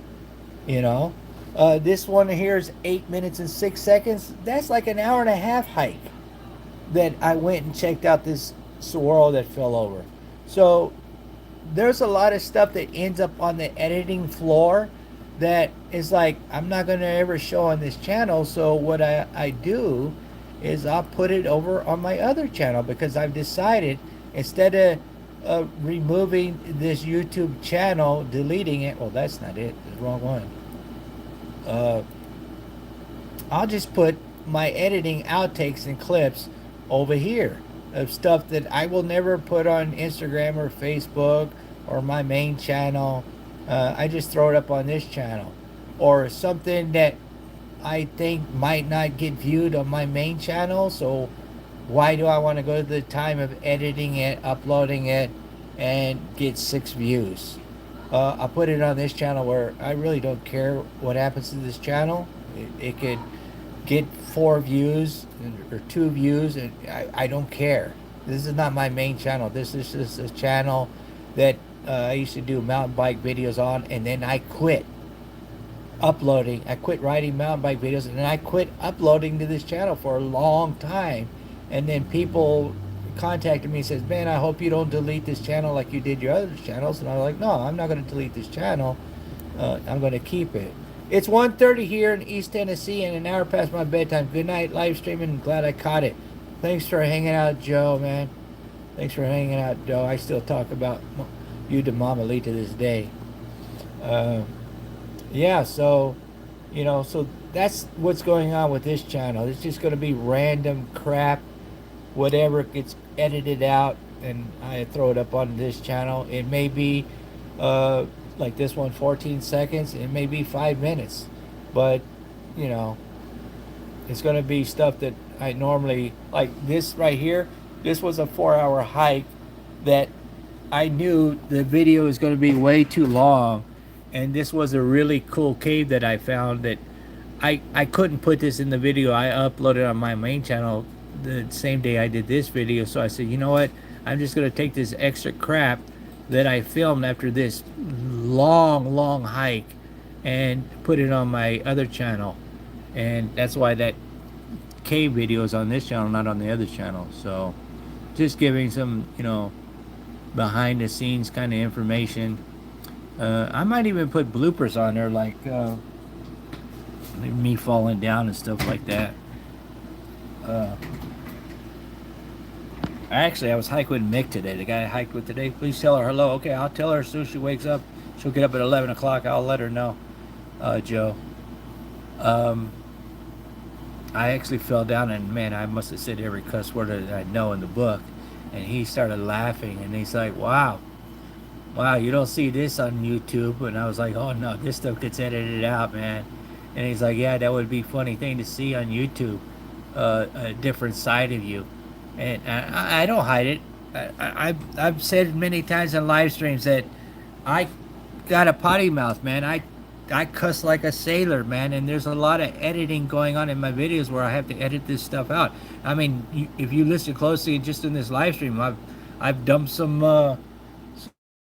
A: This one here is 8 minutes and 6 seconds. That's like an hour and a half hike. that I went and checked out this swirl that fell over. So there's a lot of stuff that ends up on the editing floor that is like I'm not going to ever show on this channel. So what I do is I'll put it over on my other channel, because I've decided instead of removing this YouTube channel, deleting it. Well, that's not it. The wrong one. I'll just put my editing outtakes and clips over here of stuff that I will never put on Instagram or Facebook or my main channel. I just throw it up on this channel, or something that I think might not get viewed on my main channel. So why do I want to go to the time of editing it, uploading it, and get 6 views? I'll put it on this channel where I really don't care what happens to this channel. It could get 4 views or 2 views, and I don't care. This is not my main channel. This is just a channel that I used to do mountain bike videos on, and then I quit uploading. I quit writing mountain bike videos, and then I quit uploading to this channel for a long time. And then people contacted me and says, man, I hope you don't delete this channel like you did your other channels. And I was like, no, I'm not going to delete this channel. I'm going to keep it. It's 1:30 here in East Tennessee, and an hour past my bedtime. Good night, live streaming. Glad I caught it. Thanks for hanging out, Joe, man. Thanks for hanging out, Joe. I still talk about you to Mama Lee to this day. Yeah, so, so that's what's going on with this channel. It's just going to be random crap, whatever gets edited out, and I throw it up on this channel. It may be like this one, 14 seconds. It may be 5 minutes, but it's going to be stuff that I normally, like this right here. This was a 4-hour hike that I knew the video is going to be way too long, and this was a really cool cave that I found that I couldn't put this in the video. I uploaded on my main channel the same day I did this video. So I said, you know what? I'm just going to take this extra crap that I filmed after this long hike and put it on my other channel. And that's why that cave video is on this channel, not on the other channel. So just giving some, behind the scenes kind of information. I might even put bloopers on there, like me falling down and stuff like that. Actually, I was hiking with Mick today. The guy I hiked with today. Please tell her hello. Okay, I'll tell her as soon as she wakes up. She'll get up at 11 o'clock. I'll let her know, Joe. I actually fell down, and man, I must have said every cuss word that I know in the book. And he started laughing, and he's like, wow, you don't see this on YouTube. And I was like, oh no, this stuff gets edited out, man. And he's like, yeah, that would be a funny thing to see on YouTube, a different side of you. And I don't hide it. I've said many times in live streams that I got a potty mouth, man. I cuss like a sailor, man, and there's a lot of editing going on in my videos where I have to edit this stuff out. I mean, if you listen closely, just in this live stream, I've dumped some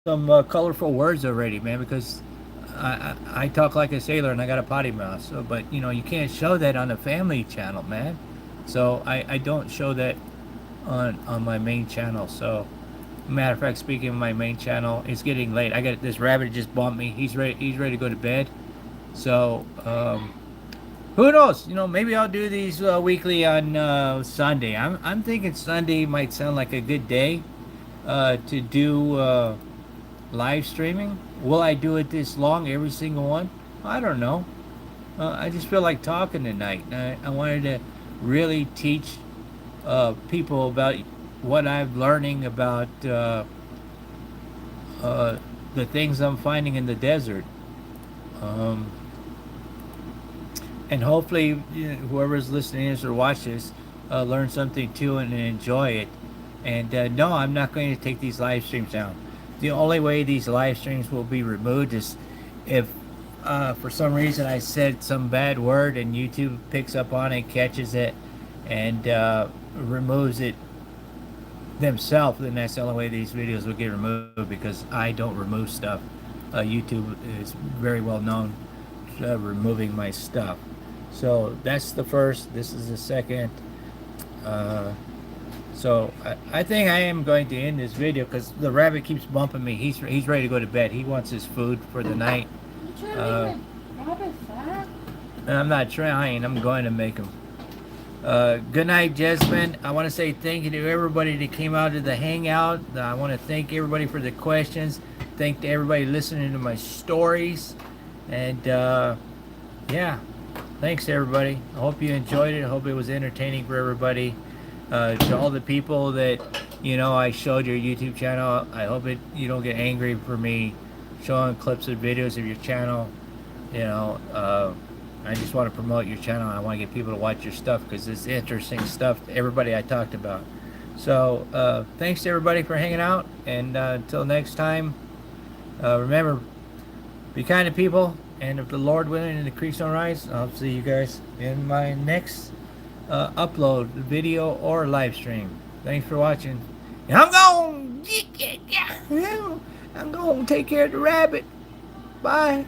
A: colorful words already, man, because I talk like a sailor and I got a potty mouth. So, but you can't show that on a family channel, man. So I don't show that on my main channel. So, matter of fact, speaking of my main channel, it's getting late. I got this rabbit just bumped me. He's ready to go to bed. So who knows? Maybe I'll do these weekly on Sunday. I'm thinking Sunday might sound like a good day to do live streaming. Will I do it this long, every single one? I don't know. I just feel like talking tonight. I wanted to really teach people about what I'm learning about the things I'm finding in the desert. And hopefully whoever's listening to this or watch this learn something too and enjoy it. And no, I'm not going to take these live streams down. The only way these live streams will be removed is if for some reason I said some bad word and YouTube picks up on it, catches it, and removes it themselves. Then that's the only way these videos will get removed, because I don't remove stuff. YouTube is very well known removing my stuff. So that's the first. This is the second. So I think I am going to end this video because the rabbit keeps bumping me. He's ready to go to bed. He wants his food for the night.
C: You trying to make my rabbit fat?
A: And I'm not trying. I'm going to make him. Good night, Jasmine. I want to say thank you to everybody that came out to the hangout. I want to thank everybody for the questions. Thank to everybody listening to my stories. And yeah, thanks everybody. I hope you enjoyed it. I hope it was entertaining for everybody. To all the people that I showed your YouTube channel, I hope you don't get angry for me showing clips of videos of your channel. I just want to promote your channel. I want to get people to watch your stuff because it's interesting stuff to everybody I talked about. So thanks to everybody for hanging out, and until next time, remember, be kind to people, and if the Lord willing and the creek don't rise, I'll see you guys in my next upload video or live stream. Thanks for watching. And I'm going to take care of the rabbit. Bye.